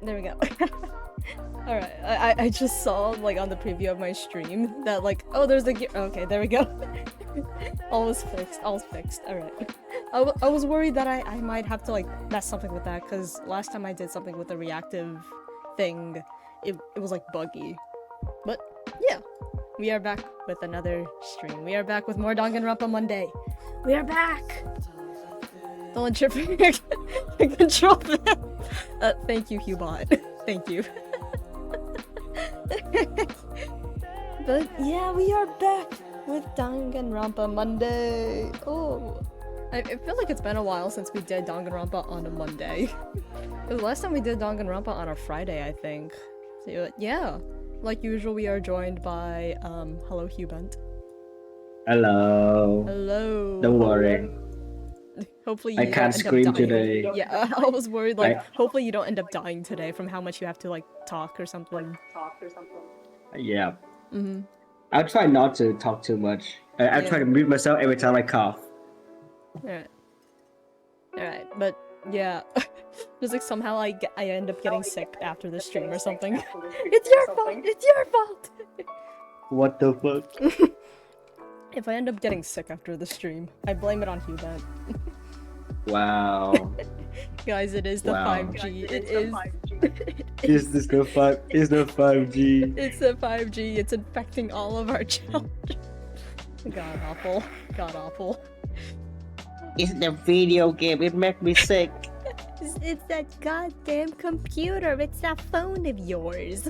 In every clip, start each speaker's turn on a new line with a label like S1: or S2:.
S1: There we go. Alright, I just saw, like, on the preview of my stream that, like, oh, there's the gear. Okay, there we go. All was fixed. Alright. I was worried that I might have to, like, mess something with that, because last time I did something with the reactive thing, it was, like, buggy. But, yeah. We are back with another stream. We are back with more Danganronpa Monday. We are back! Don't let your control that. Thank you, HuBent. Thank you. But yeah, we are back with Danganronpa Monday. Oh, I feel like it's been a while since we did Danganronpa on a Monday. Because last time we did Danganronpa on a Friday, I think. So yeah, like usual, we are joined by hello, HuBent.
S2: Hello.
S1: Hello.
S2: Don't worry.
S1: Hopefully you
S2: I can't scream today.
S1: Yeah, I was worried, like, hopefully you don't end up dying today from how much you have to, like, talk or something.
S2: Yeah. I'll try not to talk too much. I try to mute myself every time I cough.
S1: Alright, but yeah. Just like somehow I end up getting sick after the stream or something. It's your fault! It's your fault!
S2: What the fuck?
S1: If I end up getting sick after the stream, I blame it on HuBent.
S2: Wow.
S1: Guys, it is the 5G. It is.
S2: Is this the 5? Is the 5G?
S1: It's the 5G. It's infecting all of our children. God awful. God awful.
S2: It's the video game. It makes me sick.
S1: It's that goddamn computer. It's that phone of yours.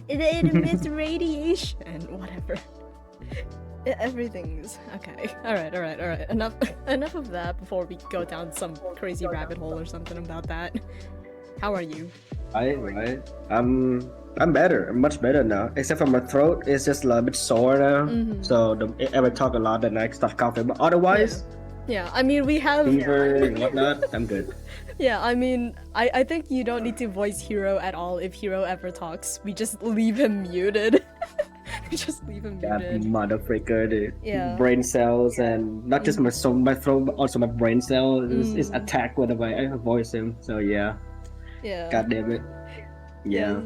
S1: It emits radiation. Whatever. Everything's okay. Alright. Enough of that before we go down some crazy rabbit hole or something about that. How are you?
S2: Right. I'm better. I'm much better now. Except for my throat, it's just a little bit sore now. So if I talk a lot, then I start coughing. But otherwise,
S1: yeah. I mean, we have
S2: fever and whatnot. I'm good.
S1: Yeah, I mean, I think you don't need to voice Hero at all if Hero ever talks. We just leave him muted. We just leave him muted.
S2: That motherfucker, dude.
S1: Yeah.
S2: Brain cells and not just my throat, but also my brain cells is attacked whenever I voice him. So yeah.
S1: Yeah.
S2: God damn it. Yeah.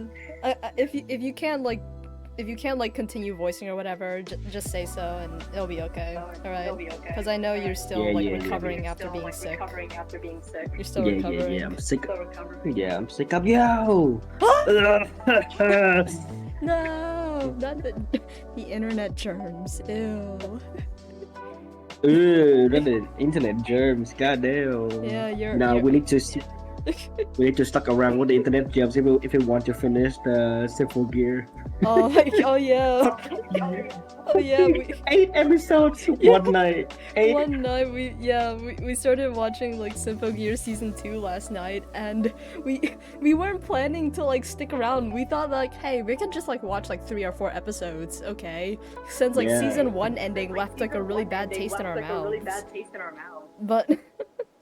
S1: If you can't like continue voicing or whatever, just say so and it'll be okay. All right. Because I know you're still recovering after being sick. You're still recovering.
S2: Yeah. I'm sick. Yeah, I'm sick of you.
S1: No, not the internet germs. Ew.
S2: Ooh, not the internet germs. Goddamn.
S1: Yeah,
S2: we need to stuck around with the internet germs if we want to finish the Simple Gear.
S1: Oh yeah. Oh yeah.
S2: 8 episodes one night. 8.
S1: One night we started watching like Symphogear season 2 last night, and we weren't planning to like stick around. We thought like, hey, we can just like watch like 3 or 4 episodes, okay? Since like season 1 ending left like a really bad taste in our mouths. But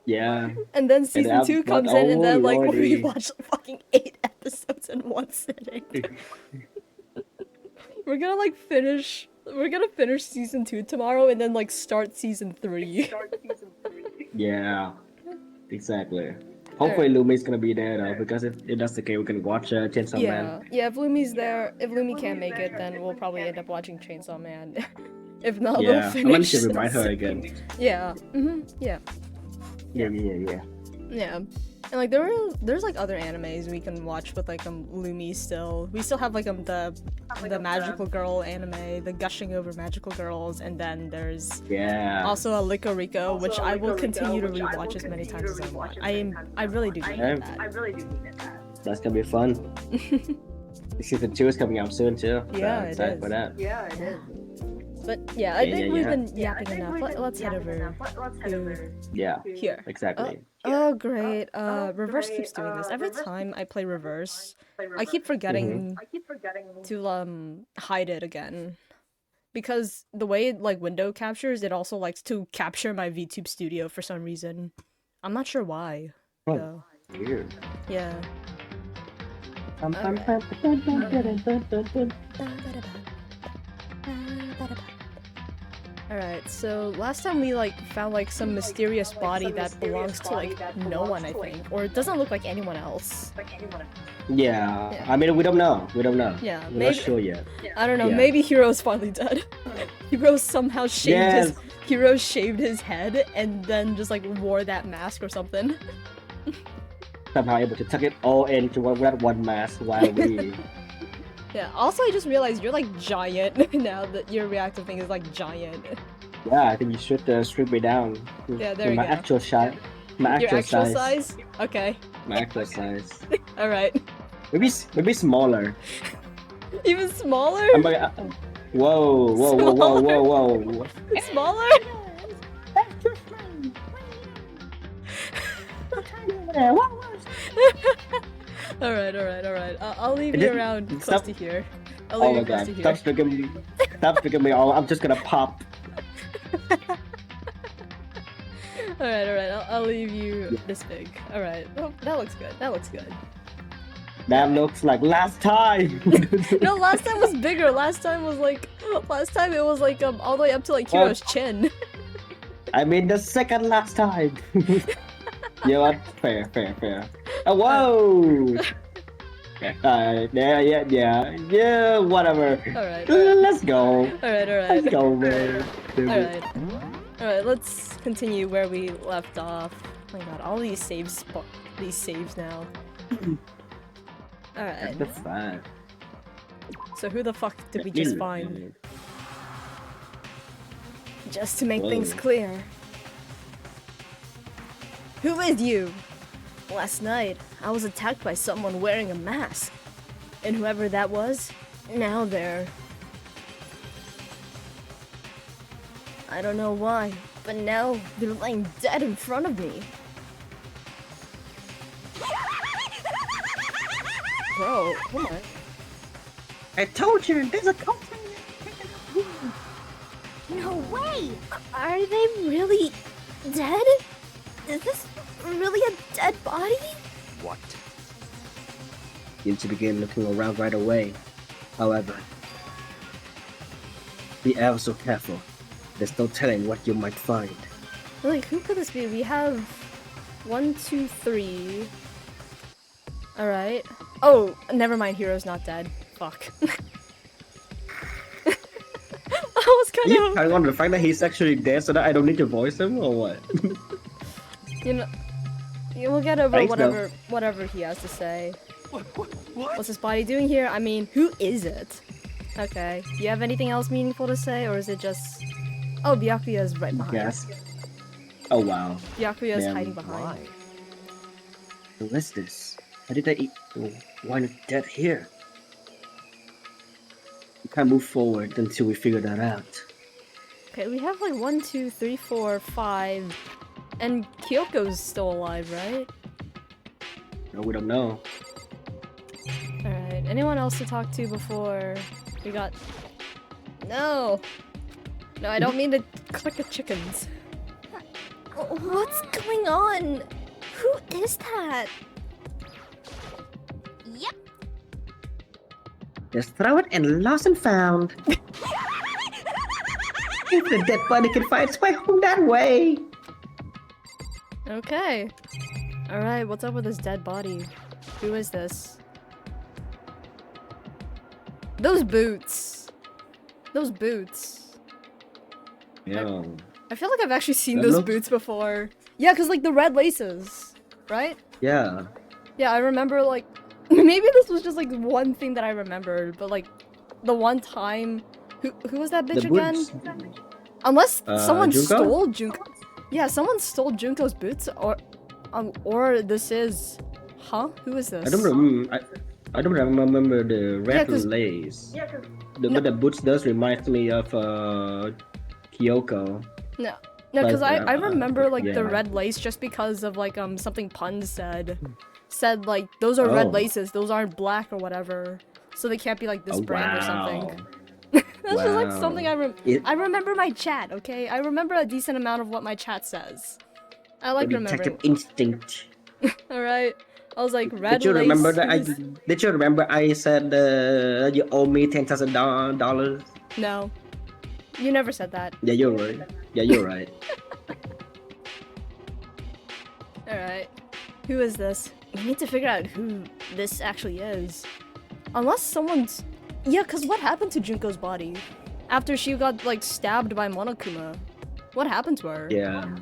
S2: yeah.
S1: And then season 2 comes in, and then like we watched like, fucking 8 episodes in one sitting. We're gonna finish season 2 tomorrow and then like start season 3.
S2: Yeah, exactly. Hopefully Lumi's gonna be there though, because if that's the case, we can watch Chainsaw Man.
S1: Yeah, if Lumi's there, if Lumi can't make it, then we'll probably end up watching Chainsaw Man. If not, we'll finish.
S2: I'm gonna should remind her again.
S1: Yeah.
S2: Yeah.
S1: And like there's like other animes we can watch with like Lumi still. We still have like the magical girl anime, the gushing over magical girls, and then there's also a Licorico, which I will continue to rewatch as many times as I want. I really do need that.
S2: That's gonna be fun. Season 2 is coming out soon too.
S1: Yeah,
S2: so excited for that.
S1: Yeah, it is. But yeah, I think we've been yapping enough. Let's head over to here.
S2: Exactly.
S1: Oh great. Reverse keeps doing this. Every time I play Reverse, I keep forgetting to hide it again. Because the way it like window captures, it also likes to capture my VTube studio for some reason. I'm not sure why. So.
S2: Weird.
S1: Yeah. Alright, so last time we like found like some mysterious body that belongs to like no one, I think. Or it doesn't look like anyone else.
S2: Yeah. I mean, we don't know. We don't know.
S1: Yeah,
S2: We're
S1: maybe-
S2: not sure yet.
S1: I don't know,
S2: Yeah.
S1: maybe Hiro's finally dead. Hiro somehow shaved Hiro shaved his head and then just like wore that mask or something.
S2: Somehow able to tuck it all into that one mask while we.
S1: Yeah, also I just realized you're like giant now that your reactive thing is like giant.
S2: Yeah, I think you should strip me down.
S1: Yeah,
S2: to
S1: there we
S2: my
S1: go.
S2: actual shot. My
S1: Your
S2: actual,
S1: actual
S2: size.
S1: size? Okay.
S2: My actual size.
S1: Alright.
S2: Maybe smaller.
S1: Even smaller?
S2: I'm like, whoa, whoa, whoa, whoa, whoa, whoa.
S1: Smaller? Alright. I'll leave you around close to here. I'll leave
S2: Oh my
S1: you close
S2: god,
S1: to here.
S2: stop freaking me all. I'm just gonna pop.
S1: Alright. I'll leave you this big. Alright. Oh, that looks good. That looks good.
S2: That looks like last time.
S1: No, last time was bigger. Last time it was like all the way up to like Hiro's chin.
S2: I mean the second last time. You know what? Fair. Oh, whoa! Yeah, whatever.
S1: Alright.
S2: Let's go.
S1: Alright.
S2: Let's go, man.
S1: Alright, let's continue where we left off. Oh my god, all these saves now. Alright,
S2: That's fine.
S1: so who the fuck did we just find? Just to make things clear. Who is you? Last night, I was attacked by someone wearing a mask. And whoever that was, now they're... I don't know why, but now they're laying dead in front of me. Bro, come on.
S2: I told you, there's a company.
S3: No way!
S1: Are they really dead? Is this really a dead body?
S4: What?
S2: You need to begin looking around right away. However, be ever so careful. There's no telling what you might find.
S1: Like, who could this be? We have 1, 2, 3. Alright. Oh, never mind. Hiro's not dead. Fuck. I was
S2: You
S1: kind
S2: kind of want to find that he's actually dead so that I don't need to voice him, or what?
S1: you know, we'll get over
S2: Thanks, though.
S1: whatever he has to say. What's this body doing here? I mean, who is it? Okay. Do you have anything else meaningful to say, or is it just... Oh, Byakuya's right behind.
S2: Yes. Oh wow.
S1: Byakuya's
S2: Damn.
S1: hiding behind.
S2: Who is this? How did I eat? Why not dead here? We can't move forward until we figure that out.
S1: Okay, we have like 1, 2, 3, 4, 5, and Kyoko's still alive, right?
S2: No, we don't know.
S1: Alright, anyone else to talk to before we got... No! No, I don't mean to click the chickens. What's going on? Who is that?
S3: Yep.
S2: Just throw it and lost and found. If the dead body can find its way home that way.
S1: Okay. Alright, what's up with this dead body? Who is this? Those boots! Those boots.
S2: Yeah.
S1: I feel like I've actually seen
S2: That
S1: those
S2: looks-
S1: boots before. Yeah, cause like the red laces, right?
S2: Yeah.
S1: Yeah, I remember like maybe this was just like one thing that I remembered, but like the one time who was that bitch
S2: The
S1: again?
S2: boots.
S1: Unless someone
S2: Junko?
S1: stole Junko. Yeah, someone stole Junko's boots, or this is, huh? Who is this?
S2: I don't remember. I don't remember the red
S1: 'cause-
S2: lace.
S1: No.
S2: But the boots does remind me of Kyoko.
S1: No, because
S2: But,
S1: I remember like the
S2: yeah.
S1: red lace just because of like something Pun said like those are red
S2: Oh.
S1: laces, those aren't black or whatever, so they can't be like this
S2: Oh,
S1: brand or
S2: wow.
S1: something. That's just like
S2: Wow.
S1: something I remember my chat, okay? I remember a decent amount of what my chat says. I like
S2: Detective
S1: remembering.
S2: instinct.
S1: All right, I was like red
S2: Did you remember that?
S1: laces-
S2: Did you remember I said you owe me $10,000?
S1: No. You never said that.
S2: Yeah, you're right. Yeah, you're right.
S1: Alright. Who is this? We need to figure out who this actually is. Unless someone's... Yeah, because what happened to Junko's body? After she got, like, stabbed by Monokuma? What happened to her?
S2: Yeah.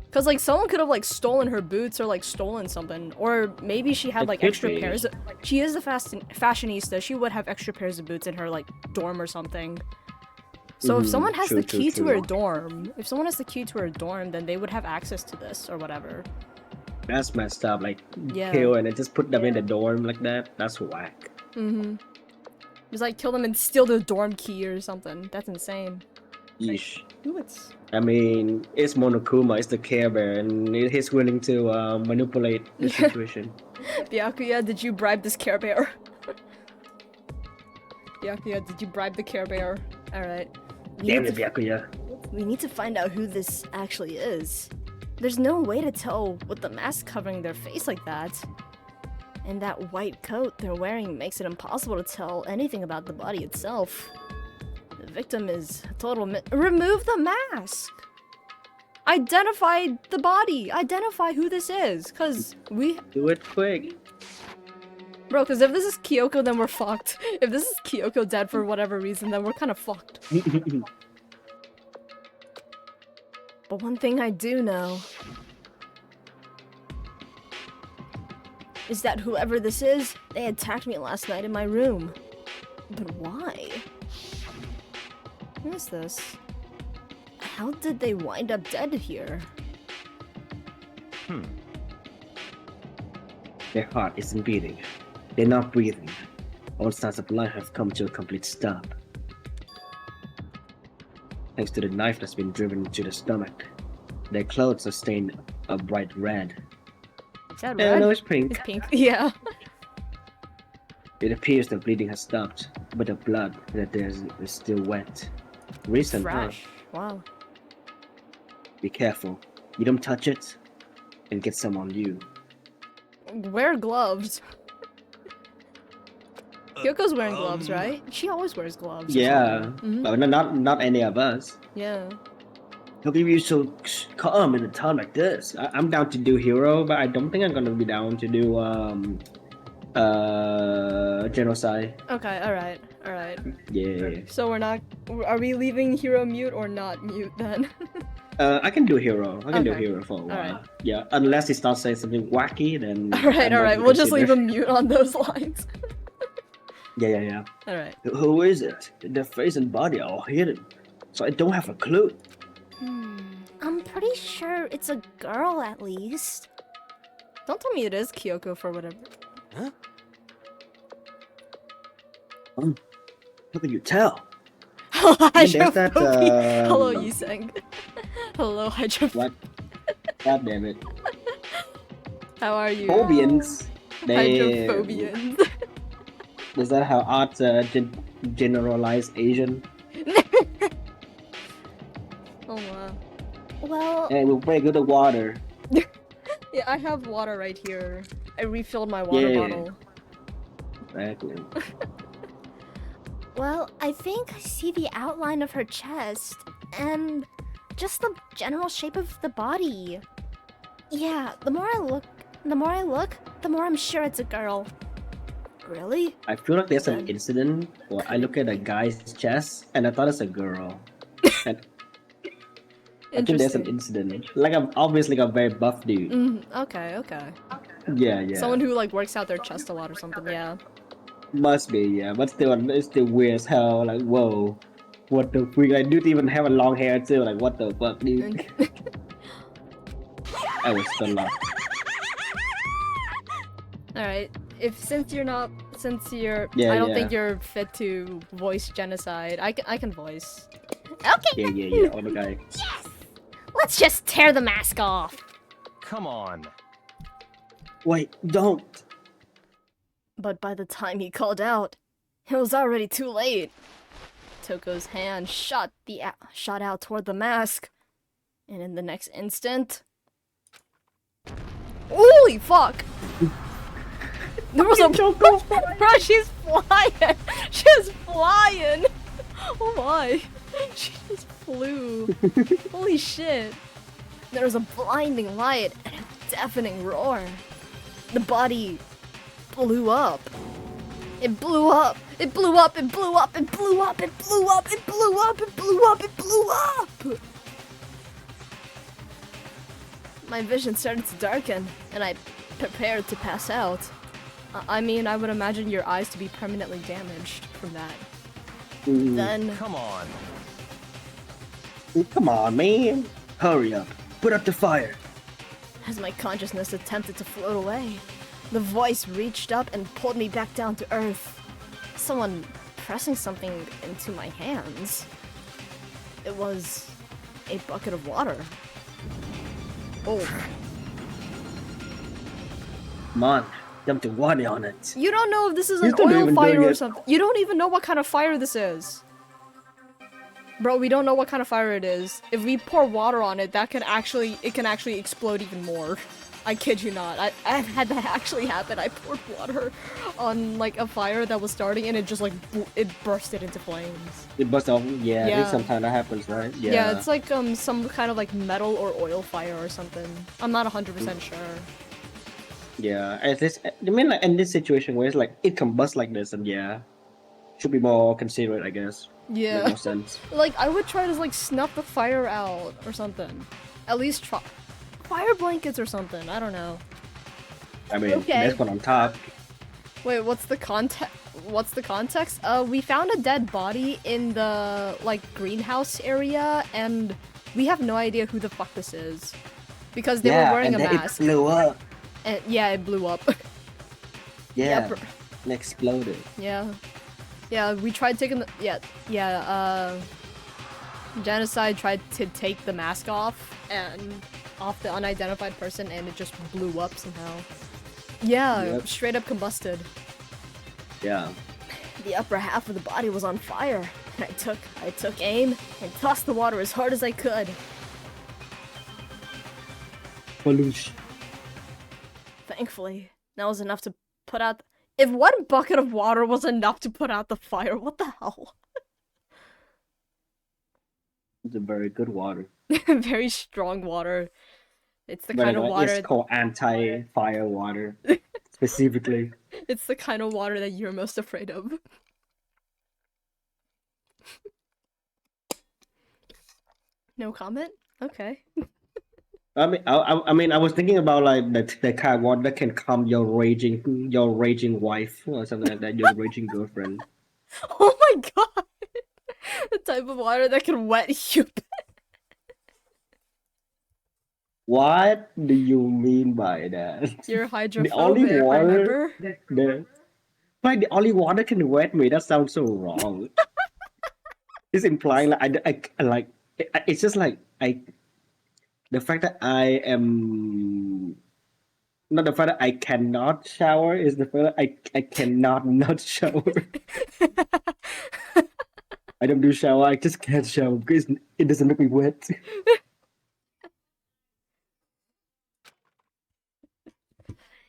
S1: Because, like, someone could have, like, stolen her boots or, like, stolen something. Or maybe she had, like, extra pairs of... She is a fashionista. She would have extra pairs of boots in her, like, dorm or something. So if someone has the key to her dorm... If someone has the key to her dorm, then they would have access to this or whatever.
S2: That's messed up. Like,
S1: Yeah.
S2: kill and then just put them in the dorm like that. That's whack.
S1: Just, like, kill them and steal their dorm key or something. That's insane.
S2: Yeesh.
S1: Ooh, it's...
S2: I mean, it's Monokuma, it's the Care Bear, and he's willing to manipulate the situation.
S1: Byakuya, did you bribe this Care Bear? Byakuya, did you bribe the Care Bear? Alright.
S2: Damn it, Byakuya.
S1: We need to find out who this actually is. There's no way to tell with the mask covering their face like that. And that white coat they're wearing makes it impossible to tell anything about the body itself. The victim is a total remove the mask! Identify the body! Identify who this is! Cause we-
S2: Do it quick.
S1: Bro, cause if this is Kyoko, then we're fucked. If this is Kyoko dead for whatever reason, then we're kinda fucked. But one thing I do know is that whoever this is, they attacked me last night in my room. But why? Who is this? How did they wind up dead here?
S2: Their heart isn't beating. They're not breathing. All signs of life have come to a complete stop. Thanks to the knife that's been driven into the stomach. Their clothes are stained a bright red.
S1: Is that red?
S2: No, it's pink.
S1: It's pink. Yeah.
S2: It appears the bleeding has stopped, but the blood that is still wet. Recent, huh?
S1: Fresh. Wow.
S2: Be careful. You don't touch it, and get some on you.
S1: Wear gloves. Kyoko's wearing gloves, right? She always wears gloves.
S2: Yeah, but not any of us.
S1: Yeah.
S2: How can you be so calm in a time like this? I'm down to do hero, but I don't think I'm gonna be down to do genocide.
S1: Okay, alright, alright.
S2: Yeah.
S1: So we're not- are we leaving hero mute or not mute then?
S2: I can do hero. I can do
S1: Okay.
S2: hero for a while.
S1: Alright.
S2: Yeah, unless he starts saying something wacky, then.
S1: Alright, alright, we'll just leave him mute on those lines.
S2: Yeah.
S1: Alright.
S2: Who is it? Their face and body are all hidden, so I don't have a clue.
S3: I'm pretty sure it's a girl at least.
S1: Don't tell me it is Kyoko for whatever.
S2: Huh? How can you tell?
S1: Hydrophobia.
S2: that,
S1: Hello, Yuseng. Hello, hydrophobia.
S2: What? God damn it.
S1: How are you?
S2: Phobians.
S1: Hydrophobians.
S2: Is that how art generalize Asian?
S1: Oh wow.
S3: Well,
S2: And we'll break with the water.
S1: Yeah, I have water right here. I refilled my water bottle.
S2: Exactly.
S3: well, I think I see the outline of her chest and just the general shape of the body. Yeah, the more I look, the more I'm sure it's a girl.
S1: Really?
S2: I feel like there's an incident where I look at a guy's chest and I thought it's a girl. And I think there's an incident. Like I'm obviously a very buff dude.
S1: Okay.
S2: Yeah.
S1: Someone who like works out their chest a lot or something, yeah.
S2: Must be, yeah. But still, it's still weird as hell. Like, whoa. What the freak? Like, dude even have a long hair too. Like, what the fuck, dude? I was still lost.
S1: Alright. Since you're I don't think you're fit to voice genocide. I can voice.
S3: Okay.
S2: Yeah. Oh my god.
S3: Yes. Let's just tear the mask off.
S4: Come on.
S2: Wait, don't.
S1: But by the time he called out, it was already too late. Toko's hand shot out toward the mask, and in the next instant, holy fuck! There was a Bro, she's flying. She's flying. Oh my! She just flew. Holy shit!
S3: There was a blinding light and a deafening roar. The body blew up. It blew up. It blew up. It blew up. It blew up. It blew up. It blew up. It blew up. It blew up. My vision started to darken, and I prepared to pass out.
S1: I mean, I would imagine your eyes to be permanently damaged from that.
S3: Then
S4: Come on.
S2: Come on, man. Hurry up. Put up the fire.
S3: as my consciousness attempted to float away, the voice reached up and pulled me back down to earth. Someone pressing something into my hands. It was a bucket of water. Oh.
S2: Come on. Dump the water on it.
S1: You don't know if this is
S2: You
S1: an
S2: don't
S1: oil
S2: even
S1: fire
S2: doing
S1: or
S2: it.
S1: something. You don't even know what kind of fire this is. Bro, we don't know what kind of fire it is. If we pour water on it, it can actually explode even more. I kid you not. I've had that actually happen. I poured water on like a fire that was starting and it just like it bursted into flames.
S2: It busts off. Yeah, I
S1: Yeah.
S2: think sometimes that happens, right?
S1: Yeah, it's like some kind of like metal or oil fire or something. I'm not 100% sure.
S2: Yeah, at this, I mean, like in this situation where it's like it combusts like this, and yeah, should be more considerate, I guess. Make
S1: Yeah.
S2: more sense.
S1: Like I would try to like snuff the fire out or something. At least try fire blankets or something. I don't know.
S2: I mean,
S1: Okay.
S2: next one on top.
S1: Wait, what's the context? What's the context? We found a dead body in the like greenhouse area, and we have no idea who the fuck this is because they were wearing a
S2: and then
S1: mask.
S2: it blew up.
S1: And yeah, it blew up.
S2: Yeah,
S1: br-
S2: and exploded.
S1: yeah. We tried taking the Genocide tried to take the mask off the unidentified person, and it just blew up somehow. Yeah,
S2: Yep.
S1: straight up combusted.
S2: Yeah.
S3: The upper half of the body was on fire, and I took aim and tossed the water as hard as I could.
S2: Pollution.
S3: Thankfully, that was enough to put out.
S1: If one bucket of water was enough to put out the fire, what the hell?
S2: It's a very good water.
S1: Very strong water. It's the
S2: But
S1: kind of water.
S2: it's called anti-fire water, specifically.
S1: It's the kind of water that you're most afraid of. No comment? Okay.
S2: I mean, I was thinking about like the kind of water that can calm your raging wife or something like that, your raging girlfriend.
S1: Oh my god! The type of water that can wet you.
S2: What do you mean by that?
S1: You're hydrophobic,
S2: only water-
S1: remember?
S2: Like the only water can wet me. That sounds so wrong. It's implying like I like it's just like the fact that I am not the fact that I cannot shower is the fact that I cannot not shower. I don't do shower. I just can't shower because it doesn't make me wet.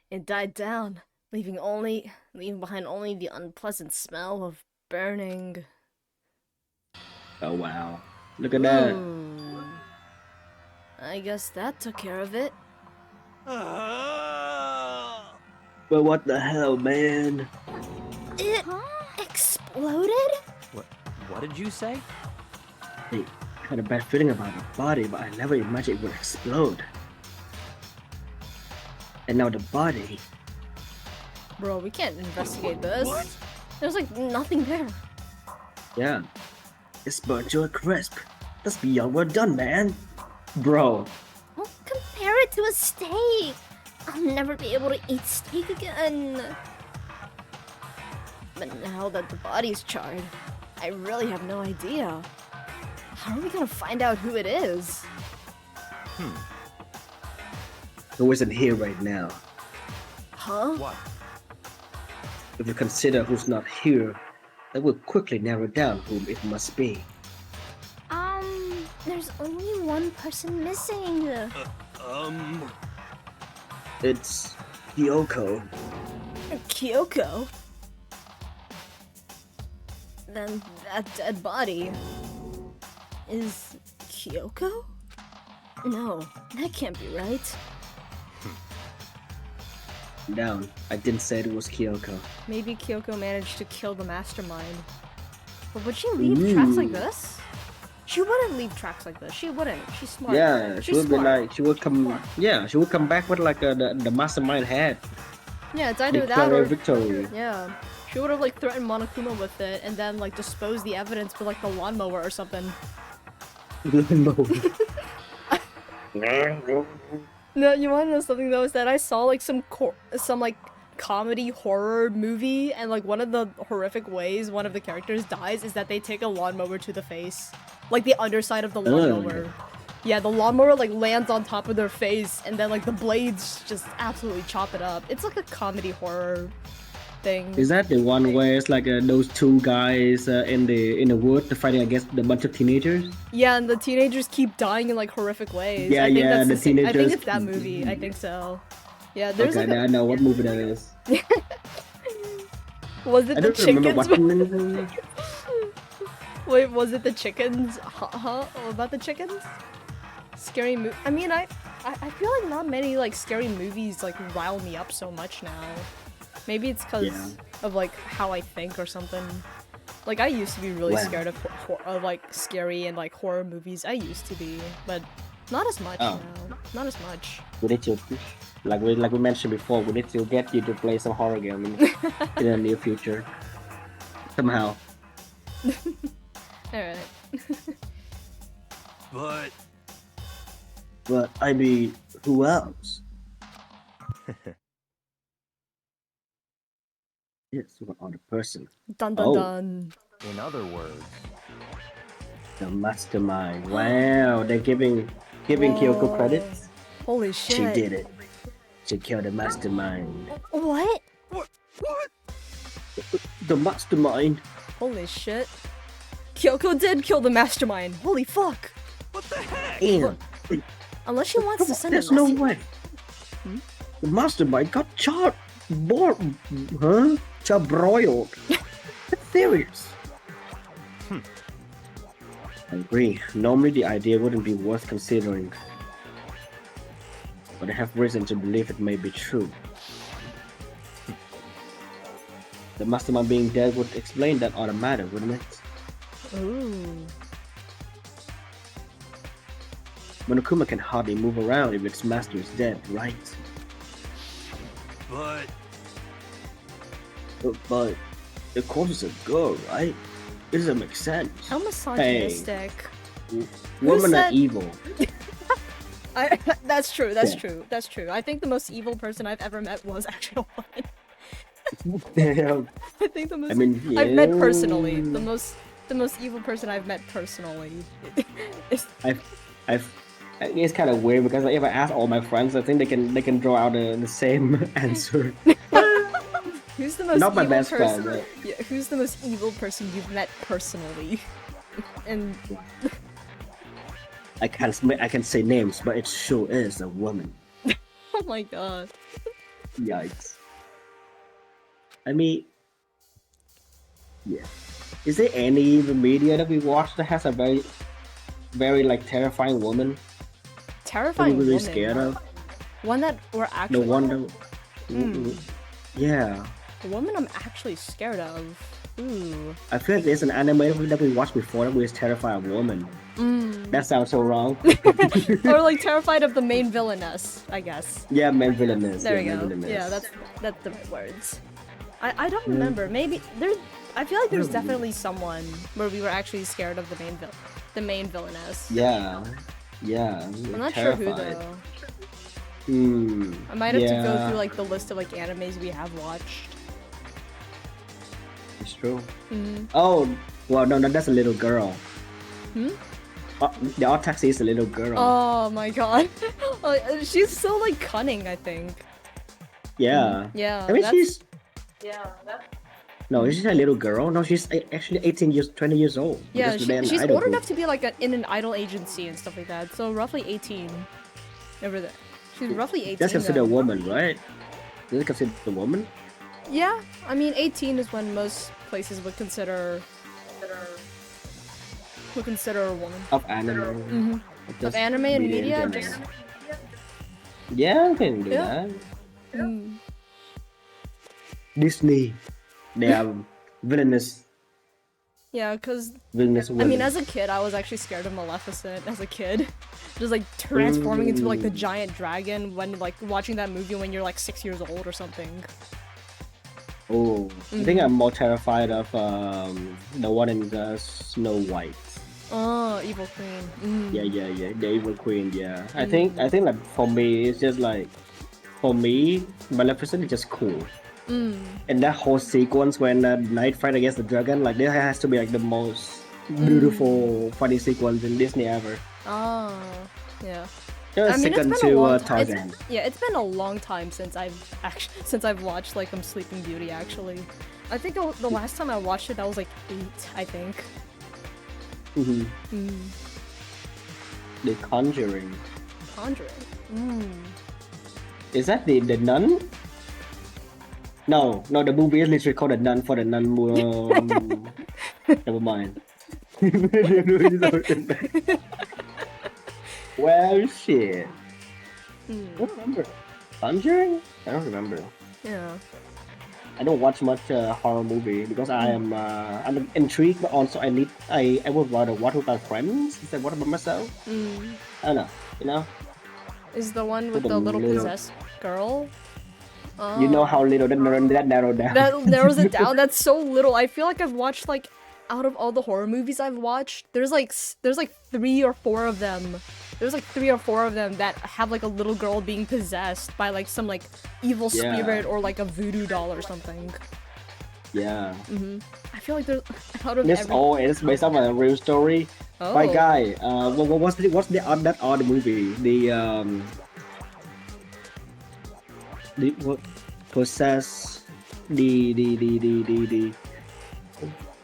S3: It died down, leaving behind only the unpleasant smell of burning.
S2: Oh wow! Look at that.
S3: Hmm. I guess that took care of it.
S2: But what the hell, man?
S3: It exploded?
S4: What did you say?
S2: I had a bad feeling about the body, but I never imagined it would explode. And now the body.
S1: Bro, we can't investigate this.
S3: There's like nothing there.
S2: Yeah. It's burnt to a crisp. That's beyond well done, man. Bro.
S3: Don't compare it to a steak. I'll never be able to eat steak again. But now that the body's charred, I really have no idea. How are we gonna find out who it is?
S2: Who isn't here right now?
S3: Huh?
S4: What?
S2: If you consider who's not here, that will quickly narrow down whom it must be.
S3: There's only one person missing.
S2: It's Kyoko.
S3: Kyoko?
S1: Then that dead body is Kyoko? No, that can't be right.
S2: Down. I didn't say it was Kyoko.
S1: Maybe Kyoko managed to kill the mastermind. But would she leave tracks like this? She wouldn't leave tracks like this. She wouldn't. She's smart.
S2: Yeah, she
S1: She's
S2: would
S1: smart.
S2: be like, she would come. Yeah, she would come back with like the mastermind head.
S1: Yeah, it's either that
S2: Declare
S1: or
S2: victory.
S1: yeah. She would have like threatened Monokuma with it and then like disposed the evidence with like the lawnmower or something. No, you want to know something though? Is that I saw like some like comedy horror movie, and like one of the horrific ways one of the characters dies is that they take a lawnmower to the face, like the underside of the lawnmower. Yeah, the lawnmower like lands on top of their face, and then like the blades just absolutely chop it up. It's like a comedy horror thing.
S2: Is that the one where it's like those two guys in the wood fighting against a bunch of teenagers?
S1: Yeah, and the teenagers keep dying in like horrific ways.
S2: Yeah,
S1: I think
S2: yeah,
S1: that's
S2: the
S1: the same. I think
S2: teenagers-
S1: it's that movie. I think so. Yeah, there's
S2: Okay,
S1: like
S2: now I know what movie that is.
S1: was it
S2: I
S1: the
S2: don't remember
S1: chickens?
S2: watching it.
S1: Wait, was it the chickens? Huh? About the chickens? Scary movie. I mean, I feel like not many like scary movies like rile me up so much now. Maybe it's because
S2: Yeah.
S1: of like how I think or something. Like I used to be really
S2: Wow.
S1: scared of like scary and like horror movies. I used to be, but not as much
S2: Oh.
S1: now. Not as much.
S2: We need to, like we mentioned before, we need to get you to play some horror game in the near future. Somehow.
S1: All right.
S4: But
S2: But I mean, who else? Yes, one other person.
S1: Dun dun
S2: Oh.
S1: dun.
S4: in other words,
S2: The mastermind. Wow, they're giving Kyoko
S1: Whoa.
S2: credits.
S1: Holy shit.
S2: She did it. She killed the mastermind.
S1: What?
S2: The mastermind.
S1: Holy shit. Kyoko did kill the mastermind. Holy fuck.
S2: And
S1: Unless she wants to send
S2: there's
S1: a
S2: no
S1: message.
S2: way. The mastermind got shot. Huh? Charbroiled. That's serious. I agree. Normally the idea wouldn't be worth considering. But I have reason to believe it may be true. The mastermind being dead would explain that other matter, wouldn't it?
S1: Ooh.
S2: Monokuma can hardly move around if its master is dead, right?
S4: but
S2: But the corpse is a girl, right? It doesn't make sense.
S1: How misogynistic.
S2: Women are
S1: said-
S2: evil.
S1: That's true, that's
S2: Yeah.
S1: true, that's true. I think the most evil person I've ever met was actually a woman.
S2: Damn.
S1: I think the most
S2: I mean,
S1: I've met
S2: yeah.
S1: personally. The most evil person I've met personally. is
S2: It's kind of weird because if I ask all my friends, I think they can draw out the same answer.
S1: who's the most
S2: Not my
S1: evil
S2: best
S1: person?
S2: friend,
S1: Yeah, who's the most evil person you've met personally? And
S2: I can say names, but it sure is a woman.
S1: oh my god.
S2: Yikes. I mean, yeah. Is there any media that we watch that has a very like terrifying woman that
S1: Terrifying
S2: we're really
S1: woman.
S2: scared of?
S1: One that we're
S2: The
S1: actually
S2: one that, yeah.
S1: the woman I'm actually scared of. Ooh.
S2: I feel like there's an anime that we watched before that was terrified of woman. That sounds so wrong.
S1: Or like terrified of the main villainess, I guess.
S2: Yeah, main villainess.
S1: There
S2: yeah,
S1: we go.
S2: main villainess.
S1: Yeah, that's the right words. I don't remember. Maybe there's. I feel like there's definitely someone where we were actually scared of the main villainess.
S2: Yeah. Yeah.
S1: I'm not sure who though. I might have to go through like the list of like animes we have watched.
S2: It's true.
S1: Mm-hmm.
S2: Oh, well, no, that's a little girl.
S1: Hmm?
S2: The odd taxi is a little girl.
S1: Oh my god. She's so like cunning, I think.
S2: Yeah.
S1: Yeah.
S2: I mean,
S1: that's-
S2: she's
S1: Yeah.
S2: no, she's a little girl. No, she's actually 20 years old.
S1: Yeah,
S2: because they're an
S1: she's
S2: idol
S1: old
S2: group.
S1: enough to be like in an idol agency and stuff like that. So roughly 18. Over there. She's roughly 18.
S2: That's considered a
S1: though.
S2: woman, right? Is it considered a woman?
S1: Yeah, I mean 18 is when most places would consider who consider a woman.
S2: Of anime.
S1: Mm-hmm. Of
S2: Just
S1: anime and
S2: in
S1: media,
S2: general.
S1: just
S2: Yeah, I can do
S1: Yeah.
S2: that.
S1: mm.
S2: Disney. They are villainous
S1: Yeah, because
S2: villainous
S1: I
S2: women.
S1: mean, as a kid, I was actually scared of Maleficent as a kid. Just like transforming into like the giant dragon when like watching that movie when you're like 6 years old or something.
S2: Oh, I think I'm more terrified of the one in the Snow White.
S1: Oh, Evil Queen. Mm.
S2: Yeah, the Evil Queen. Yeah, I think like for me, it's just like for me, Maleficent is just cool. And that whole sequence when the knight fight against the dragon, like that has to be like the most beautiful funny sequence in Disney ever.
S1: Oh, yeah.
S2: Just
S1: I mean,
S2: second
S1: it's been a
S2: to
S1: long time.
S2: Tarzan.
S1: It's been a long time since I've watched like Sleeping Beauty. Actually, I think the last time I watched it, I was like 8. I think.
S2: The Conjuring.
S1: Conjuring.
S2: Is that the nun? No, the movie is literally called The Nun for the Nun. Never mind. Well, shit. I don't remember. Conjuring? I don't remember.
S1: Yeah.
S2: I don't watch much horror movie because I'm intrigued, but also I would rather watch with my friends instead of watch by myself. I don't know, you know.
S1: Is the one with
S2: The
S1: the little
S2: little-
S1: possessed girl?
S2: You know how little that narrowed down.
S1: That narrows it down. That's so little. I feel like I've watched like out of all the horror movies I've watched, there's like 3 or 4 of them. There's like 3 or 4 of them that have like a little girl being possessed by like some like evil
S2: Yeah.
S1: spirit or like a voodoo doll or something.
S2: Yeah.
S1: I feel like there's out of
S2: This
S1: every.
S2: all is based on a real story.
S1: Oh.
S2: By guy, what's the that odd movie? The what possess the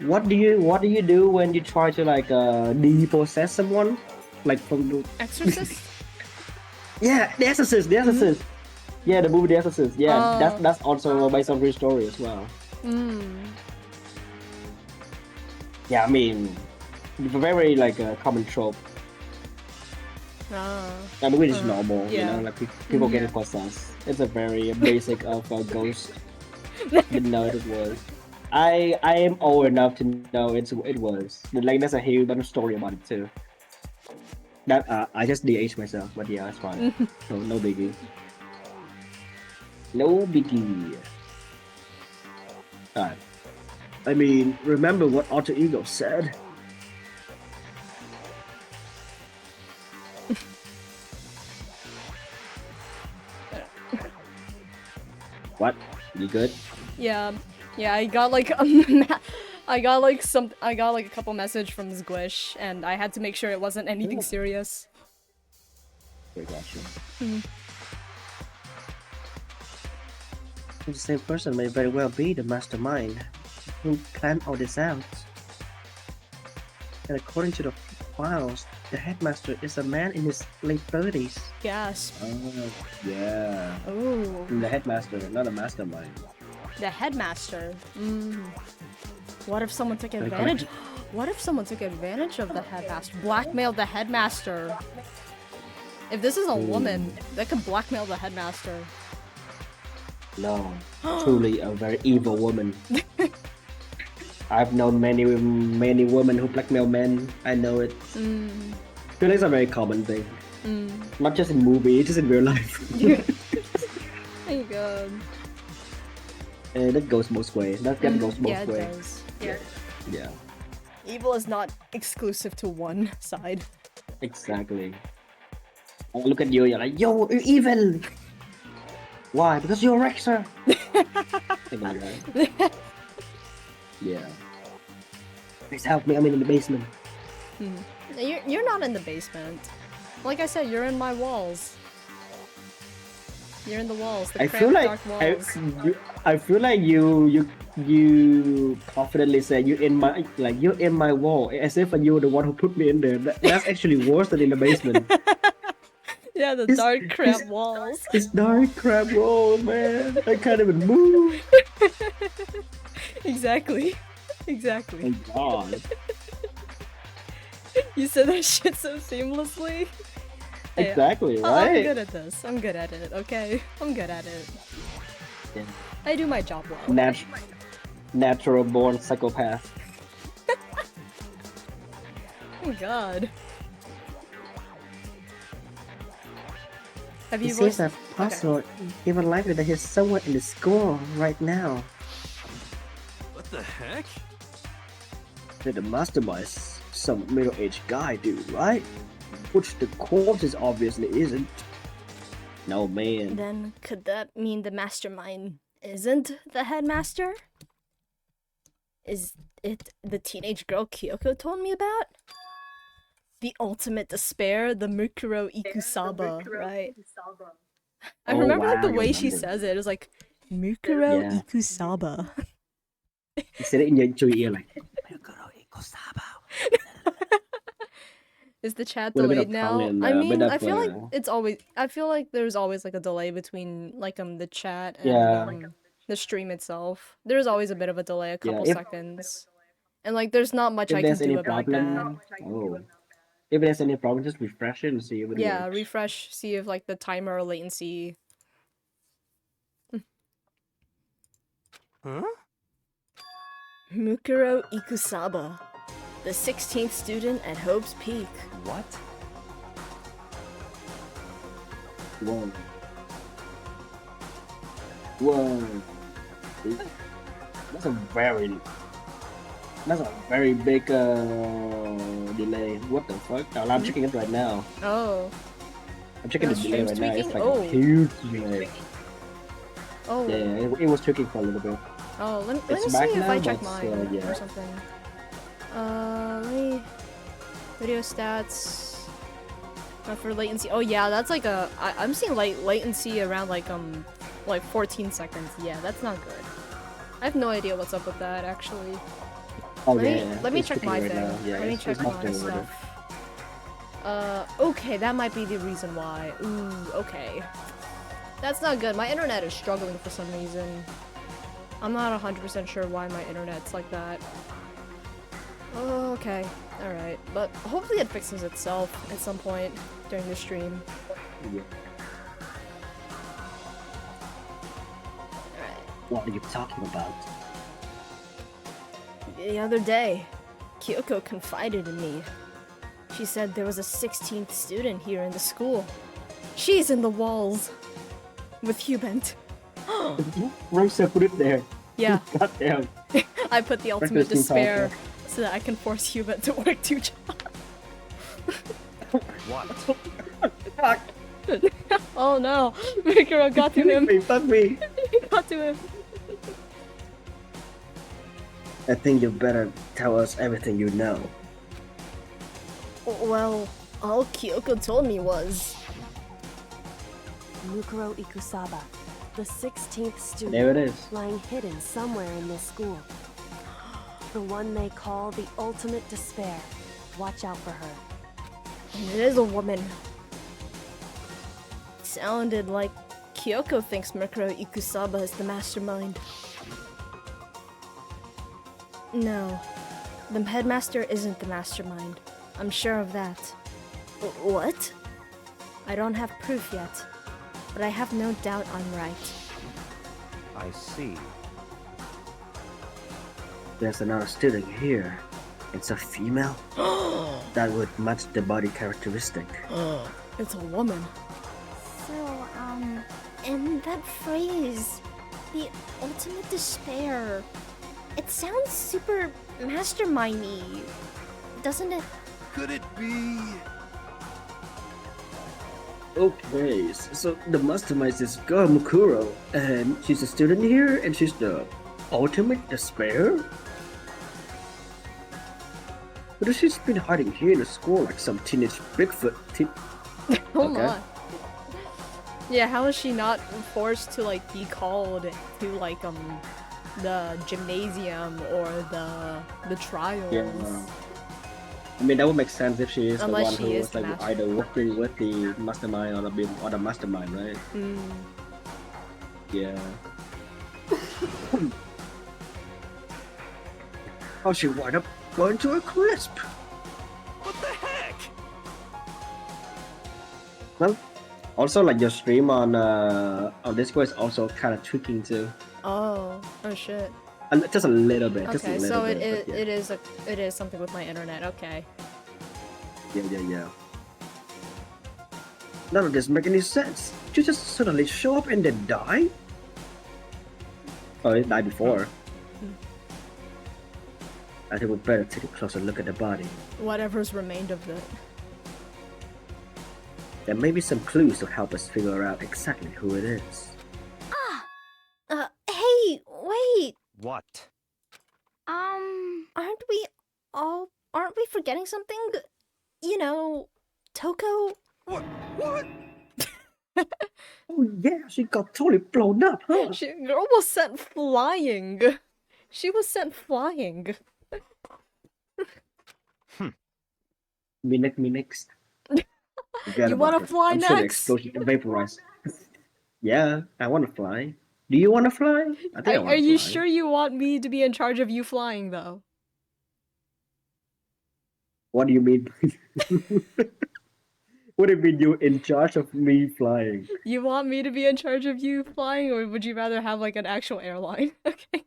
S2: what do you do when you try to like depossess someone like from the
S1: Exorcist?
S2: yeah the Exorcist yeah the movie The Exorcist yeah
S1: Oh.
S2: that's also based on real story as well. Yeah, I mean very like a common trope. I mean, it's normal, you
S1: yeah.
S2: know, like people getting possessed. It's a very basic of a ghost. Didn't know it was. I am old enough to know it was. Like there's a huge story about it too. That I just de-aged myself, but yeah, it's fine. No biggie. No biggie. Alright. I mean, remember what Alter Ego said. What? You good?
S1: Yeah, I got like I got like a couple message from Squish, and I had to make sure it wasn't anything serious.
S2: I got you. The same person may very well be the mastermind who planned all this out. And according to the files, the headmaster is a man in his late 30s.
S1: Gasp.
S2: Oh, yeah.
S1: Oh,
S2: The headmaster, not a mastermind.
S1: the headmaster. What if someone took
S2: I got
S1: advantage?
S2: you.
S1: What if someone took advantage of the headmaster? Blackmailed the headmaster. If this is a woman, that could blackmail the headmaster.
S2: No, truly a very evil woman. I've known many women who blackmail men. I know it. I feel like it's a very common thing. Not just in movies, just in real life.
S1: Oh my god.
S2: And that goes both ways. That goes both
S1: Yeah, it
S2: ways.
S1: does.
S2: Yeah,
S1: Evil is not exclusive to one side.
S2: exactly. I look at you, you're like, yo, you're evil! Why? Because you're a Rexer! Something like that. Yeah. Please help me, I'm in the basement.
S1: You're not in the basement. Like I said, you're in my walls. You're in the walls, the
S2: I
S1: cramped
S2: feel like
S1: dark walls.
S2: I feel like you confidently say you're in my wall as if you're the one who put me in there. That's actually worse than in the basement.
S1: Yeah, the
S2: It's-
S1: dark cramped walls.
S2: It's dark crap wall, man. I can't even move.
S1: Exactly. Exactly.
S2: Oh God.
S1: You said that shit so seamlessly. Hey,
S2: Exactly,
S1: I'm
S2: right?
S1: good at this. I'm good at it, okay? I'm good at it.
S2: Yeah.
S1: I do my job well.
S2: Natural born psychopath.
S1: Oh god. Have
S2: It
S1: you
S2: seems
S1: voiced...
S2: that possible, even likely that he's somewhere in the school right now.
S4: What the heck?
S2: That the mastermind is some middle-aged guy, dude, right? Which the corpse obviously isn't. No man.
S3: Then could that mean the mastermind isn't the headmaster? Is it the teenage girl Kyoko told me about? The ultimate despair, the Mukuro Ikusaba, right? I
S2: Oh
S1: remember like
S2: wow,
S1: the
S2: you
S1: way she
S2: remember.
S1: says it. It was like Mukuro
S2: Yeah.
S1: Ikusaba.
S2: You said it in your ear like
S1: Is the chat
S2: with a bit
S1: delayed
S2: of tongue
S1: now?
S2: and
S1: I
S2: a bit
S1: mean,
S2: of
S1: I feel like it's always. I feel like there's always like a delay between like the chat and
S2: Yeah.
S1: the stream itself. There's always a bit of a delay, a couple
S2: if
S1: seconds, and like there's not much
S2: if
S1: I can
S2: there's any
S1: do about
S2: problem,
S1: that.
S2: oh, if there's any problem, just refresh it and see if it
S1: Yeah,
S2: works.
S1: refresh, see if like the timer or latency.
S4: Huh?
S3: Mukuro Ikusaba, the 16th student at Hope's Peak.
S4: What?
S2: Whoa. Whoa. That's a very big delay. What the fuck? Oh, I'm checking it right now.
S1: Oh,
S2: I'm checking the
S1: The
S2: delay right
S1: stream's
S2: now. It's
S1: tweaking?
S2: like
S1: Oh.
S2: a huge delay.
S1: oh,
S2: Yeah, it was tweaking for a little bit.
S1: oh. Let
S2: It's
S1: me
S2: back
S1: see if I
S2: now,
S1: check
S2: but,
S1: mine
S2: yeah.
S1: or something. Let me video stats. For latency. Oh yeah, that's like I'm seeing latency around like 14 seconds. Yeah, that's not good. I have no idea what's up with that actually.
S2: Oh
S1: Let me
S2: yeah.
S1: let me
S2: it's
S1: check
S2: tweaking
S1: my
S2: right
S1: thing.
S2: now. Yeah,
S1: Let me
S2: it's
S1: check
S2: not
S1: my
S2: doing with it.
S1: stuff. Okay, that might be the reason why. Ooh, okay. That's not good. My internet is struggling for some reason. I'm not 100% sure why my internet's like that. Okay, alright. But hopefully it fixes itself at some point during the stream.
S2: Yeah.
S1: Alright.
S2: What are you talking about?
S3: The other day, Kyoko confided in me. She said there was a 16th student here in the school.
S1: She's in the walls with HuBent.
S2: Rosa put it there.
S1: Yeah,
S2: God damn.
S1: I put the ultimate
S2: Breakfast in
S1: despair
S2: Tokyo.
S1: so that I can force HuBent to work 2 jobs.
S4: What?
S2: Fuck.
S1: Oh no, Mikuro got to him.
S2: Fuck me.
S1: Got to him.
S2: I think you better tell us everything you know.
S3: Well, all Kyoko told me was
S5: Mukuro Ikusaba, the 16th student,
S2: There it is.
S5: lying hidden somewhere in this school. The one they call the ultimate despair. Watch out for her.
S3: And it is a woman. Sounded like Kyoko thinks Mukuro Ikusaba is the mastermind. No, the headmaster isn't the mastermind. I'm sure of that. What? I don't have proof yet, but I have no doubt I'm right.
S4: I see.
S2: There's another student here. It's a female. That would match the body characteristic.
S1: It's a woman.
S3: So, and that phrase, the ultimate despair, it sounds super mastermindy, doesn't it?
S4: Could it be?
S2: Okay, so the mastermind is this girl Mukuro, and she's a student here, and she's the ultimate despair? But she's been hiding here in the school like some teenage Bigfoot.
S1: Oh
S2: Okay.
S1: my. Yeah, how is she not forced to like be called to like the gymnasium or the trials?
S2: Yeah. I mean, that would make sense if she is
S1: Unless
S2: the one
S1: she
S2: who
S1: is
S2: was
S1: the
S2: like
S1: master.
S2: either working with the mastermind or the mastermind, right?
S1: Mm.
S2: Yeah. Oh, she wound up going to a crisp.
S4: What the heck?
S2: Well, also like your stream on Discord is also kind of tweaking too.
S1: Oh shit.
S2: Just a little bit. Just a
S1: Okay,
S2: little
S1: so
S2: bit.
S1: it
S2: but yeah.
S1: it is something with my internet. Okay.
S2: Yeah. None of this make any sense. You just suddenly show up and then die? Oh, it died before. I think we better take a closer look at the body.
S1: Whatever's remained of it.
S2: There may be some clues to help us figure out exactly who it is.
S3: Hey, wait.
S4: What?
S3: Aren't we forgetting something? You know, Toko?
S4: What? What?
S2: Oh yeah, she got totally blown up, huh?
S1: Girl was sent flying. She was sent flying.
S2: Me next. Forget
S1: You
S2: about
S1: wanna
S2: her.
S1: fly
S2: I'm sure the
S1: next?
S2: explosion can vaporize. Yeah, I wanna fly. Do you wanna fly? I think I wanna
S1: Are you
S2: fly.
S1: sure you want me to be in charge of you flying though?
S2: What do you mean? What do you mean you in charge of me flying?
S1: You want me to be in charge of you flying, or would you rather have like an actual airline? Okay.